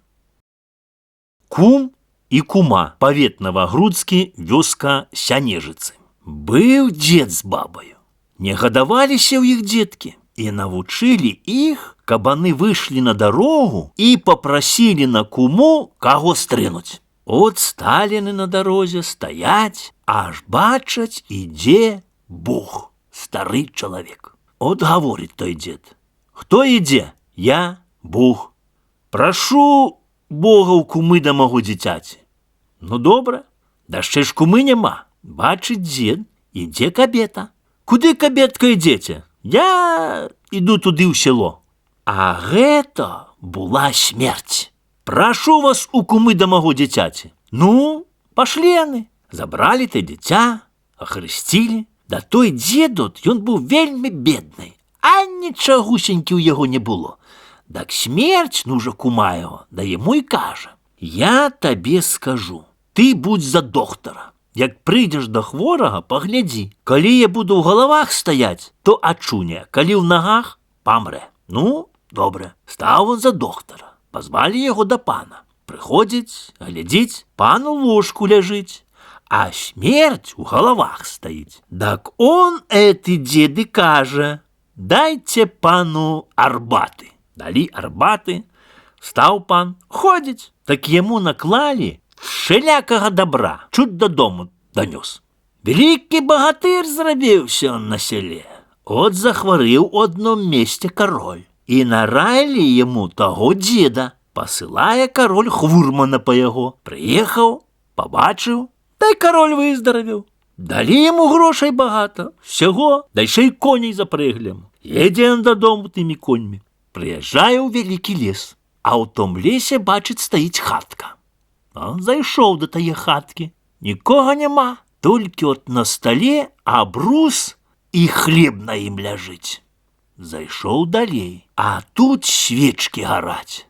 Кум і кума. Павет Новагрудскі, вёска Сянежыцы. Быў дзед з бабаю. Не гадаваліся ў іх дзеткі і навучылі іх, каб яны выйшлі на дарогу і папрасілі на куму каго стрынуць. От сталі на дарозе стаяць, аж бачаць, ідзе Бог, стары чалавек. От гаворыць той дзед: хто ідзе? Я, Бог. Прашу Бога ў кумы да маго дзіцяці. Ну, добра, да яшчэ ж кумы няма. Бачыць дзед, ідзе кабета. Куды, кабетка, ідзеце? Я іду туды ў село. А гэта була смерць. Прашу вас у кумы да маго дзіцяці. Ну, пашлі яны. Забралі ты дзіця, ахрысцілі. Да той дзедут, ён быў вельмі бедны, а нічагусенькі ў яго не было. Так смерць, ну же кума яго, да яму і кажа: я табе скажу, ты будь за доктара. Як прыйдзеш да хворага, паглядзі. Калі я буду ў галавах стаяць, то ачуне, калі ў нагах, памрэ. Ну, добре. Стаў он за доктара. Пазвалі яго да пана. Прыходзіць, глядзіць, пан у ложку ляжыць, а смерць у галавах стаіць. Так он, эти дзеды, кажа: дайце пану арбаты. Далі арбаты. Стаў пан, ходзіць. Так яму наклалі всялякага добра, чуть дадому данёс. Вялікі багатыр зрабіўся он на селе. От захварэў у адном месте кароль. І нараілі яму таго дзеда. Пасылае кароль хвурмана па яго. Прыехаў, пабачыў, да і кароль выздаравіў. Далі яму грошай багата, всяго, да яшчэ і коней запрэглі. Едзе ён дадому тымі коньмі. Прыязджае ў вялікі лес, а ў том лесе, бачыць, стаіць хатка. Он зайшоў да тае хаткі. Нікога няма, толькі от на стале абрус і хлеб на ім ляжыць. Зайшоў далей, а тут свечкі гараць.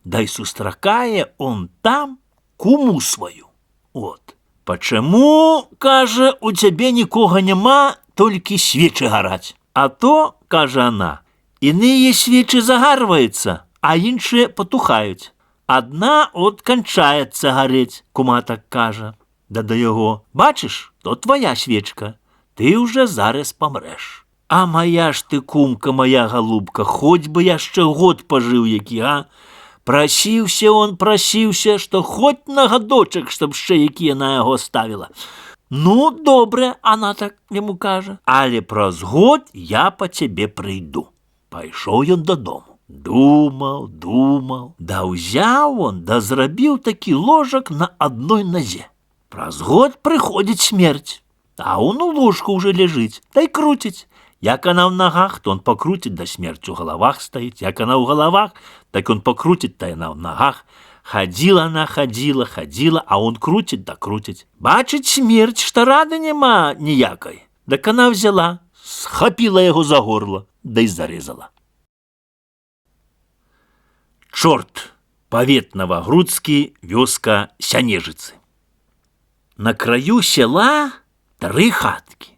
Дай сустракае он там куму сваю. От. Пачаму, кажа, у цябе нікога няма, толькі свечы гараць. А то, кажа она, іныя свечы загарваюцца, а іншыя патухаюць. Адна от канчаецца гарець, кума так кажа. Да яго: бачыш, то твоя свечка, ты уже зараз памрэш. А моя ж ты, кумка, моя голубка, хоть бы яшчэ год пожыў які, а? Прасіўся, што хоть на гадочак, чтоб ще які на яго ставіла. Ну, добре, она так яму кажа, але праз год я па цябе прыйду. Пайшоў ён дадому. Думаў, да ўзяў он, да зрабіў такі ложак на адной назе. Праз год прыходзіць смерць, а он у ложку уже ляжыць, да і круціць. Як она в ногах, то он покрутит, да смерть у головах стоит. Як она у головах, так он покрутит, то она в ногах. Ходила она, ходила, а он крутит, да крутит. Бачить смерть, что рады нема ніякой. Так она взяла, схопила его за горло, да и зарезала. Чорт, павет Новогрудскі, вёска Сянежицы. На краю села 3 хатки.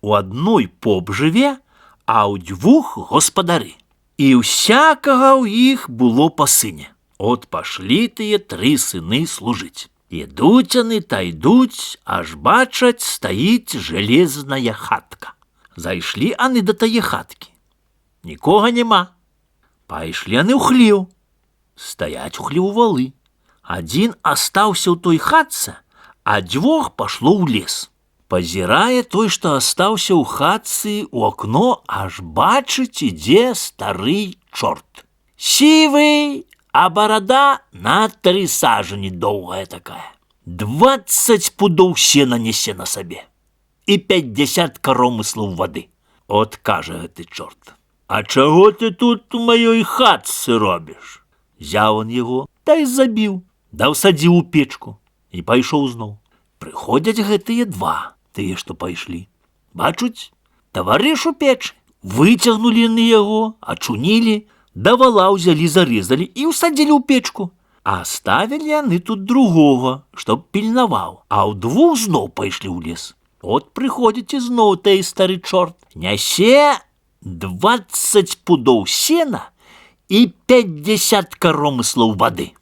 У одной поп жыве, а ў 2 гаспадары. І ўсякага ў іх было па сыне. От пашлі тыя 3 сыны служыць. Ідуць яны та ідуць, аж бачаць, стаіць жалезная хатка. Зайшлі яны да тае хаткі. Нікога няма. Пайшлі яны ў хлеў. Стаяць у хлеў валы. Адзін астаўся ў той хатцы, а 2 пашло ў лес. Пазірае той, што астаўся ў хатцы, у акно, аж бачыць, ідзе стары чорт. Сівы, а барада на 3 сажані доўгая такая. 20 пудоў сена несе на сабе. І 50 каромыслаў вады. От кажа гэты чорт: а чаго ты тут у маёй хатцы робіш? Взяў он яго, та й забіў, да ўсадзіў у печку і пайшоў зноў. Прыходзяць гэтыя 2. Тыя, што пайшлі. Бачуць, таварыш у печы. Выцягнулі яны яго, ачунілі, да вала ўзялі, зарэзалі і ўсадзілі ў печку. А ставілі яны тут другога, чтоб пільнаваў, а ў 2 зноў пайшлі ў лес. От прыходзіць ізноў той стары чорт. Нясе 20 пудоў сена і 50 каромыслаў вады.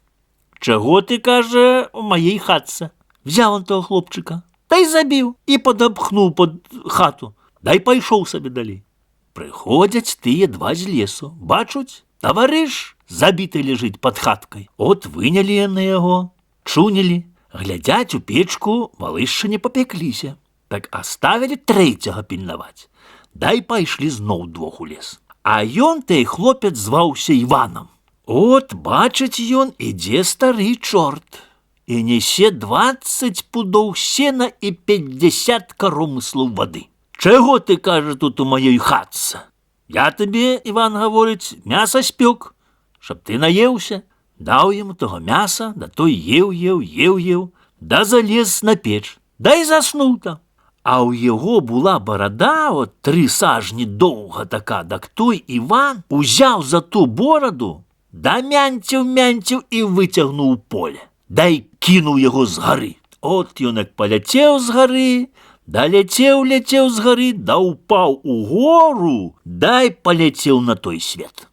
Чаго ты, кажа, у маёй хатцы? Взяў он того хлопчыка, та й забіў і падапхнуў пад хату, да й пайшоў сабе далей. Прыходзяць тыя 2 з лесу, бачуць, таварыш забіты ляжыць пад хаткай. От вынялі яны яго, чунілі, глядзяць у печку, валышча не папекліся. Так аставілі 3-го пільнаваць, да й пайшлі зноў 2 у лес. А ён, той хлопец, зваўся Іванам. От бачыць ён, ідзе стары чорт і несе 20 пудоў сена і 50 каромыслаў вады. Чаго ты, кажа, тут у маёй хатцы? Я табе, Іван гаворыць, мяса спёк, чтоб ты наеўся. Даў яму того мяса, да той еў, да залез на печ, да і заснуў там. А ў яго була барада, от 3 сажні доўга така, дак той Іван узяў за ту бораду, да мянціў і выцягнуў у поле. Да й кінуў яго з гары. От ён як паляцеў з гары, да ляцеў з гары, да упаў у гору, да й паляцеў на той свет.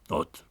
От,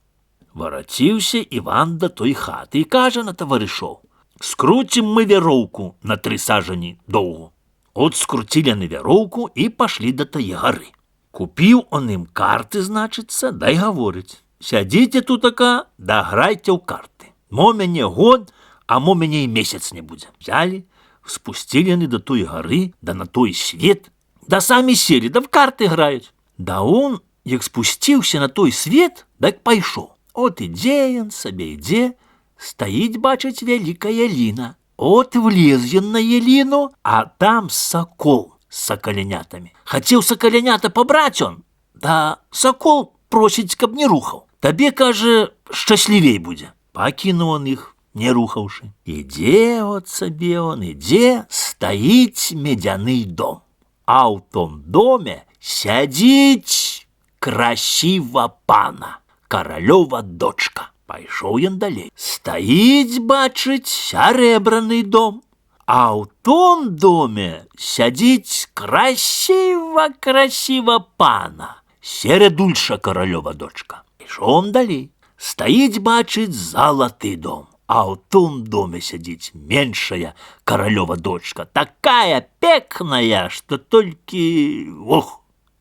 вараціўся Іван да той хаты і кажа на таварышоў: скруцім мы вяроўку на 3 сажані доўгу. От скруцілі на вяроўку і пашлі да тае гары. Купіў он ім карты, значыцца, да й гаворыць: сядзіце тутака, да грайце ў карты. Мо мяне год, а мо мяне і месяц не будзе. Взялі, спусцілі яны да той гары, да на той свет, да самі селі, да в карты граюць. Да он, як спусціўся на той свет, так пайшоў. От ідзе ён сабе, ідзе, стаіць, бачыць, вялікая ліна. От влез ён на еліну, а там сакол з сакалянятамі. Хацеў сакалянята пабраць он, да сакол просіць, каб не рухаў. Табе, кажа, шчаслівей будзе. Пакінуў он іх, не рухаўшы. Ідзе от сабе он, ідзе, стаіць медзяны дом. А ў том доме сядзіць красіва пана, каралёва дочка. Пайшоў ён далей. Стаіць, бачыць, сярэбраны дом. А ў том доме сядзіць красіва пана, середульша каралёва дочка. Пайшоў он далей. Стаіць, бачыць, залаты дом. А ў том доме сядзіць меншая каралёва дочка, такая пекная, што толькі, ох,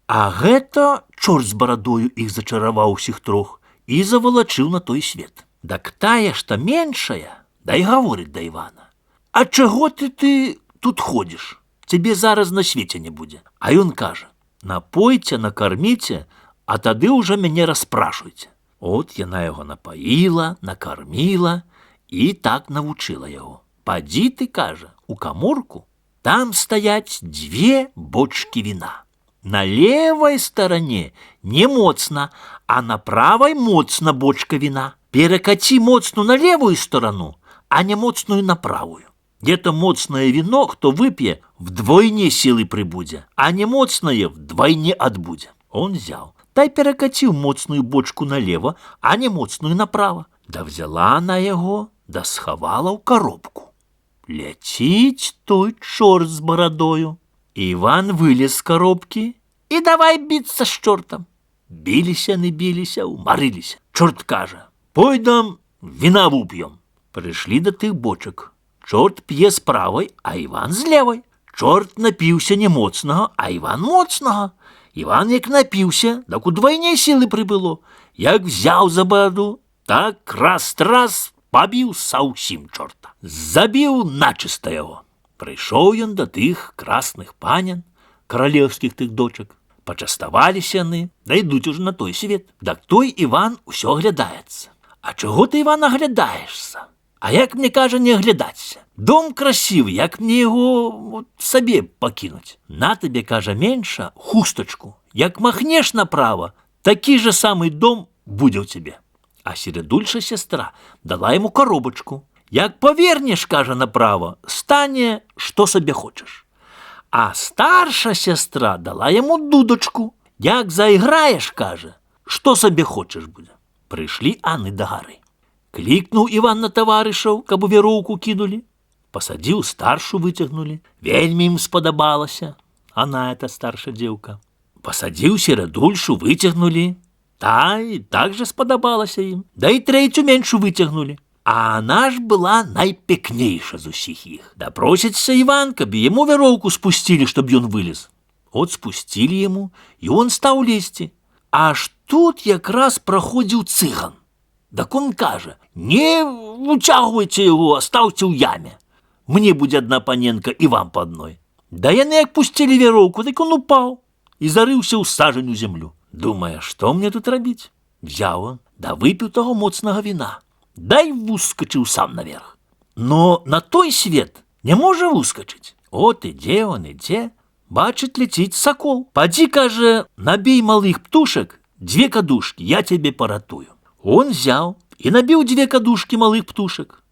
А гэта чорт з барадою іх зачараваў усіх трох і завалачыў на той свет. Дак тая, што меншая, дай гаворыць да Івана: «А чаго ты тут ходзіш? Цябе зараз на свеце не будзе». А ён кажа: «Напойце, накарміце, а тады ўжо мяне распрашуйце». От яна яго напаіла, накарміла і так навучыла яго. «Падзі ты, кажа, у каморку, там стаяць 2 бочкі віна. На левой стороне не моцна, а на правой моцна бочка вина. Перекати моцную на левую сторону, а не моцную на правую. Где-то моцное вино, кто выпье, вдвойне силы прибудзе, а не моцное вдвойне отбудзе». Он взял, дай перекатил моцную бочку налево, а не моцную направо. Да взяла она его, да сховала в коробку. Ляціць той чорт з бородою. Іван вылез з коробки і давай биться з чортом. Біліся, не біліся, умарилися. Чорт каже: «Пойдем вина вуп'єм». Прийшли до тих бочок. Чорт п'є з правой, а Іван з левой. Чорт напівся не моцного, а Іван моцного. Іван як напівся, так удвойне сили прибило. Як взяв за бороду, так раз-раз побив совсім чорта. Забив начисто його. Прийшов він до тих красних панян, королевських тих дочок. Почаставалися вони, да йдуть уже на той світ. Так той Іван усьо оглядається. «А чого ти, Іван, оглядаєшся? А як мені, каже, не оглядатися? Дом красивий, як мені його собі покинуть? На тобі, каже, менше хусточку. Як махнеш направо, такий же самий дом буде в тебе». А середульша сестра дала йому коробочку. «Як повернеш, каже, направо, стане, що собі хочеш». А старша сестра дала йому дудочку. «Як заіграєш, каже, що собі хочеш буде». Прийшли они до гори. Кликнул Иван на товаришаў, каб у вяроўку кінули. Посадил старшу, вытягнули. Вельмі им сподобалася. Она, эта старшая девка. Посадил середульшу, вытягнули. Та и также сподобалася им. Да и третью меньшу вытягнули. А она ж была найпекнейша з усіх іх. Да просится Иван, каб ему вяроўку спустили, чтоб ён вылез. От спустили ему, и он стал лезти. Аж тут якраз проходил цыган. Так он каже: «Не утягивайте его, оставьте в яме. Мне будет одна паненка и вам по одной». Да яны як пустили веровку, так он упал и зарылся у сажень у землю. Думая, что мне тут робить? Взял он, да выпил того моцного вина. Дай выскочил сам наверх. Но на той свет не може выскочить. От іде он, іде. Бачить, летить сокол. «Поди, каже, набей малых птушек 2 кадушки, я тебе поратую». Он взял и набил 2 кадушки малых птушек.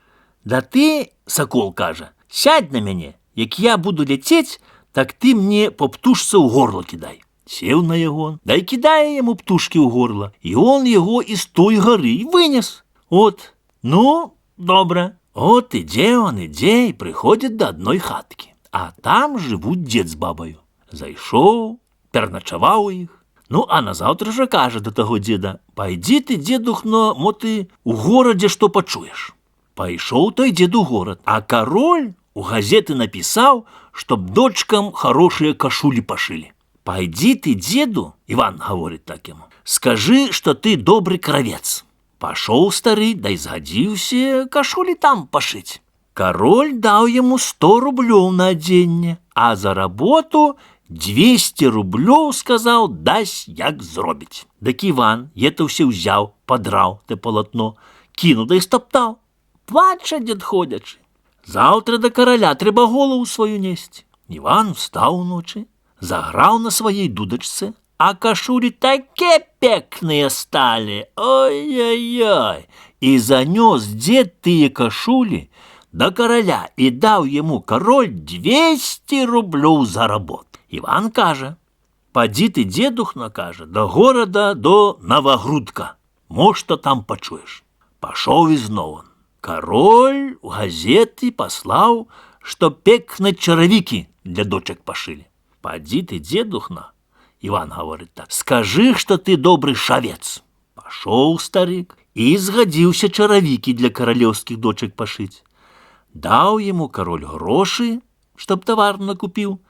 «Да ты, сокол, каже, сядь на мяне, як я буду лететь, так ты мне по птушце ў горло кидай». Сел на яго, да и кидая ему птушки ў горло, и он его из той горы вынес. От, ну, добре. От іде он, іде, и приходит до одной хатки. А там живуть дід з бабою. Зайшов, переночував у їх. Ну, а назавтра же каже до того діда: «Пойди ти, дідухно, мо ти у городі що почуєш». Пайшов той дід у город, а король у газеты написал, чтоб дочкам хорошие кашули пошили. «Пойди ты, деду, — Иван говорит так ему, — скажи, что ты добрый кравец». Пошел старый, да и сгодился кашули там пошить. Король дал ему 100 рублев на оденне, а за работу 200 рублев, сказал, дасть, як зробить. Так Иван это все взял, подрал те полотно, кинул да и стоптал. Плаче дед ходячи. Завтра до короля треба голову свою нести. Иван встал ночи, заграл на своей дудочце, а кашули таке пекные стали, ой-ой-ой, и занес дед тые кашули до короля и дал ему король 200 рублев за работу. Иван каже: «Поди ты, дедухна, каже, до города, до Новогрудка, может, там почуешь». Пошел и снова. Король в газеты послал, что пекные черевики для дочек пошили. «Поди ты, дедухна, — Иван говорит так, — скажи, что ты добрый шавец». Пошел старик и сгодился черевики для королевских дочек пошить. Дал ему король гроши, чтоб товар накупил,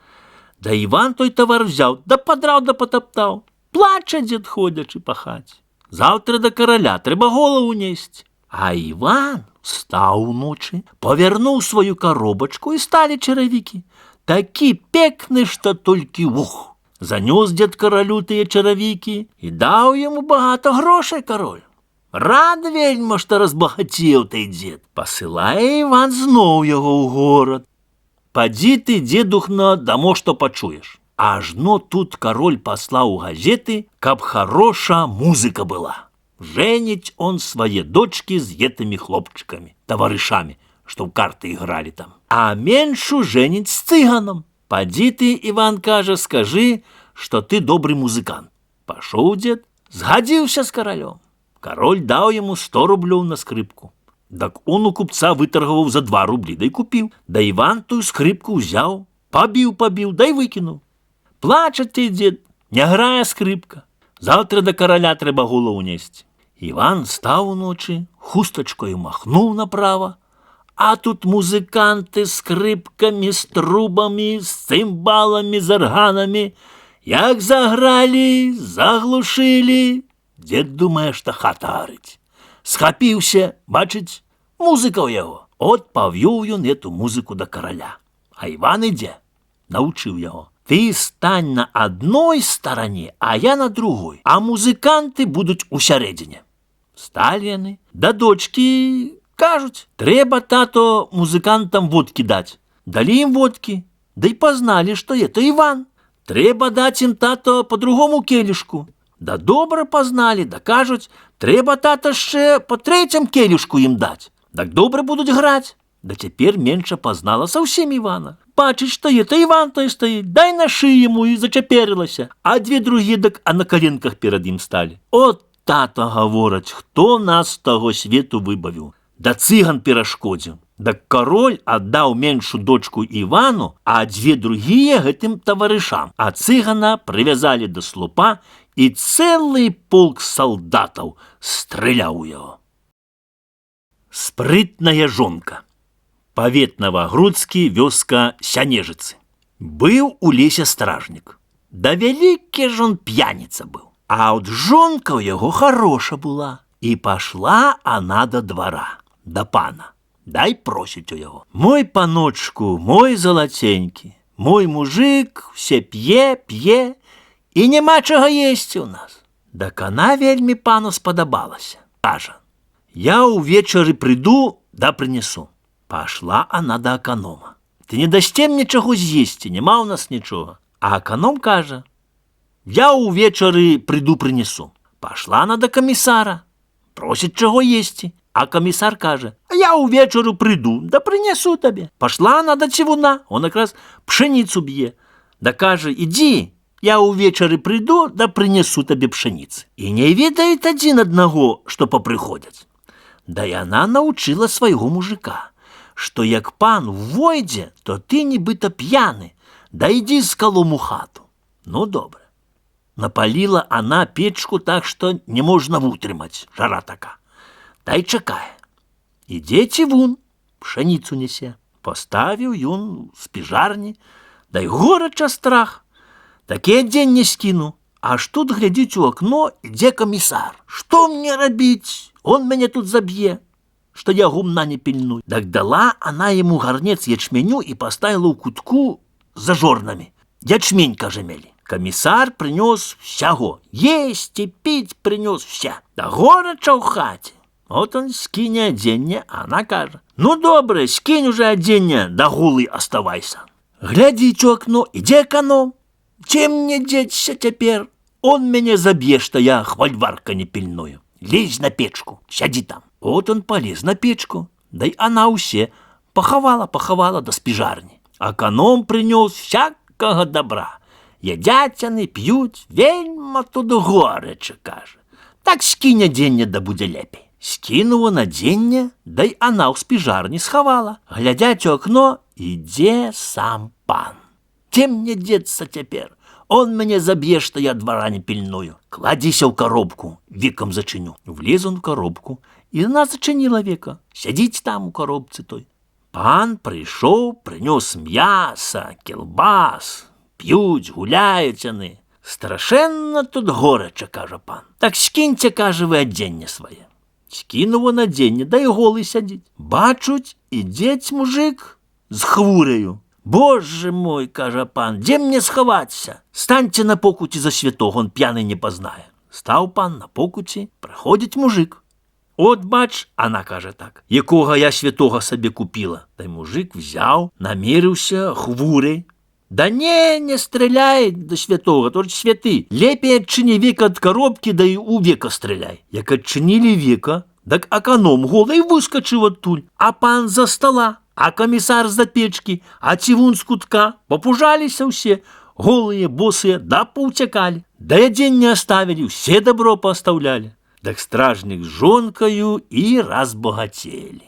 Да Іван той товар взяв, да подрав, да потоптав. Плаче дід, ходячи по хаті. Завтра до короля треба голову несть. А Іван встав уночі, повернув свою коробочку і стали черевики. Такі пекні, що тільки ух. Занес дід королю тие черевики і дав йому багато грошей король. Рад вельмо, що розбагатів той дід. Посилає Іван знов його у город. Поди ты, дедухна, дамо что почуешь. Ажно тут король послал у газеты, каб хороша музыка была. Женить он свои дочки с этими хлопчиками, товаришами, что в карты играли там. А меньшу женить с цыганом. Поди ты, Иван каже, скажи, что ты добрый музыкант. Пошел дед, сгодился с королем. Король дал ему 100 рублев на скрипку. Так он у купца выторговал за 2 рубли, да й купил. Да Иван ту скрипку взял, побил, да й выкинул. Плаче той дед, не грає скрипка. Завтра до короля треба голову нести. Іван став уночі, хусточкою махнув направо, а тут музиканти з скрипками, з трубами, з цимбалами, з органами. Як заграли, заглушили. Дед думає, що хата горить. Схапився, бачить, музика у його. От повів він эту музику до короля. А Іван іде, научив його. Ти стань на одной стороні, а я на другой, а музиканти будуть усередині. Стали вони, да дочки кажуть, треба, тато, музикантам водки дать. Дали їм водки, да й познали, що це Іван. Треба дать їм, тато, по другому келішку. Да добре познали, да кажуть, треба, тато, ще по 3-м келішку їм дать. Так добре будуть грати. Да тепер менше познала совсем Івана. Бачить, що це Іван той стоїть, дай на шиї йому і зачепірилася. А 2 другі так а на коленках перед ним стали. От тато говорить, хто нас з того світу вибавив. Да циган перешкодив. Так король отдав меншу дочку Івану, а 2 другие гэтым товаришам. А цигана прив'язали до слупа, і цілий полк солдатів стріляв у його. Спрытная жонка. Павет Новогрудскі, вёска Сянежицы. Быў у лесе стражнік. Да вялікі ж он п'яніца быў. А от жонка ў яго хороша была. І пашла она до двора, до пана. Дай просіць у яго. Мой паночку, мой залаценькі, мой мужик все п'е, і няма чаго есці ў нас. Так она вельмі пану спадабалася. Кажа, я увечары приду, да принесу. Пошла она до эконома. Ты не дасте мне чаго з'есці, няма ў нас нічога. А эконом кажа, я увечары приду, принесу. Пошла она до комиссара, просить чаго есці. А комиссар каже, я увечары приду, да принесу тебе. Пошла она до цівуна, он якраз пшеницу б'е. Да каже, иди, я увечары приду, да принесу тебе пшеницы. И не ведает один одного, что поприходять. Да и она научила свайго мужика, что як пан войдзе, то ты нібыта п'яны, да иди з калом у хату. Ну, добре. Напалила она печку так, что не можна вутрымаць, жара така. Та й чакае. Ідзе цівун, пшеніцу несе. Поставіў ён з піжарні, да й горача страх. Такі дзень не скіну. Аж тут глядзіць у акно, ідзе камісар. Што мне рабіць? Он мяне тут заб'е, што я гумна не пільную. Так дала она ему гарнец ячменю і поставила ў кутку за жорнамі. Ячмень, кажа, мелі. Камісар прынёс всяго. Есці, піць прынёс вся. Да горача ў хаце. Вот он скине оденье, а она кажа, ну добре, скинь уже оденье, да голый оставайся. Глядіть у окно, иди эконом. Чем мне деться теперь? Он меня забье, что я хвальварка не пильную. Лезь на печку, сяди там. Вот он полез на печку, да и она усе поховала до спижарни. Эконом принес всякого добра. Едят они, пьют, вельма тут горече, каже. Так скинь оденье, да буде лепей. Скинула на денье, да й она ў спіжарні схавала. Глядять у окно, ідзе сам пан. Где мне деться теперь? Он мне заб'е, что я двора не пильную. Кладися ў коробку, веком зачиню. Влез он в коробку, и она зачинила века. Сядите там у коробцы той. Пан пришел, принес мясо, келбас, п'ють, гуляють вони. Страшенно тут горяче, каже пан. Так скиньте, каже, ви одіння своє. Скинув он одіння, да й голий сидить. Бачуть, ідеть мужик з хвурею. Боже мой, каже пан, де мені сховатися? Станьте на покуті за святого, он п'яний не познає. Став пан на покуті, приходить мужик. От бач, вона каже так, якого я святого собі купила. Та й мужик взяв, намірився хвурий. Да не стріляй до святого, то ж святий. Лепей отчини века от коробки, да й у века стріляй. Як отчинили века, так економ голий вискочив оттуль, а пан за стола, а комісар за печки, а цівун з кутка. Попужалися все, голые, босые, да поутекали. Да и день не оставили, все добро поставляли. Так стражник с жонкою и разбогатели.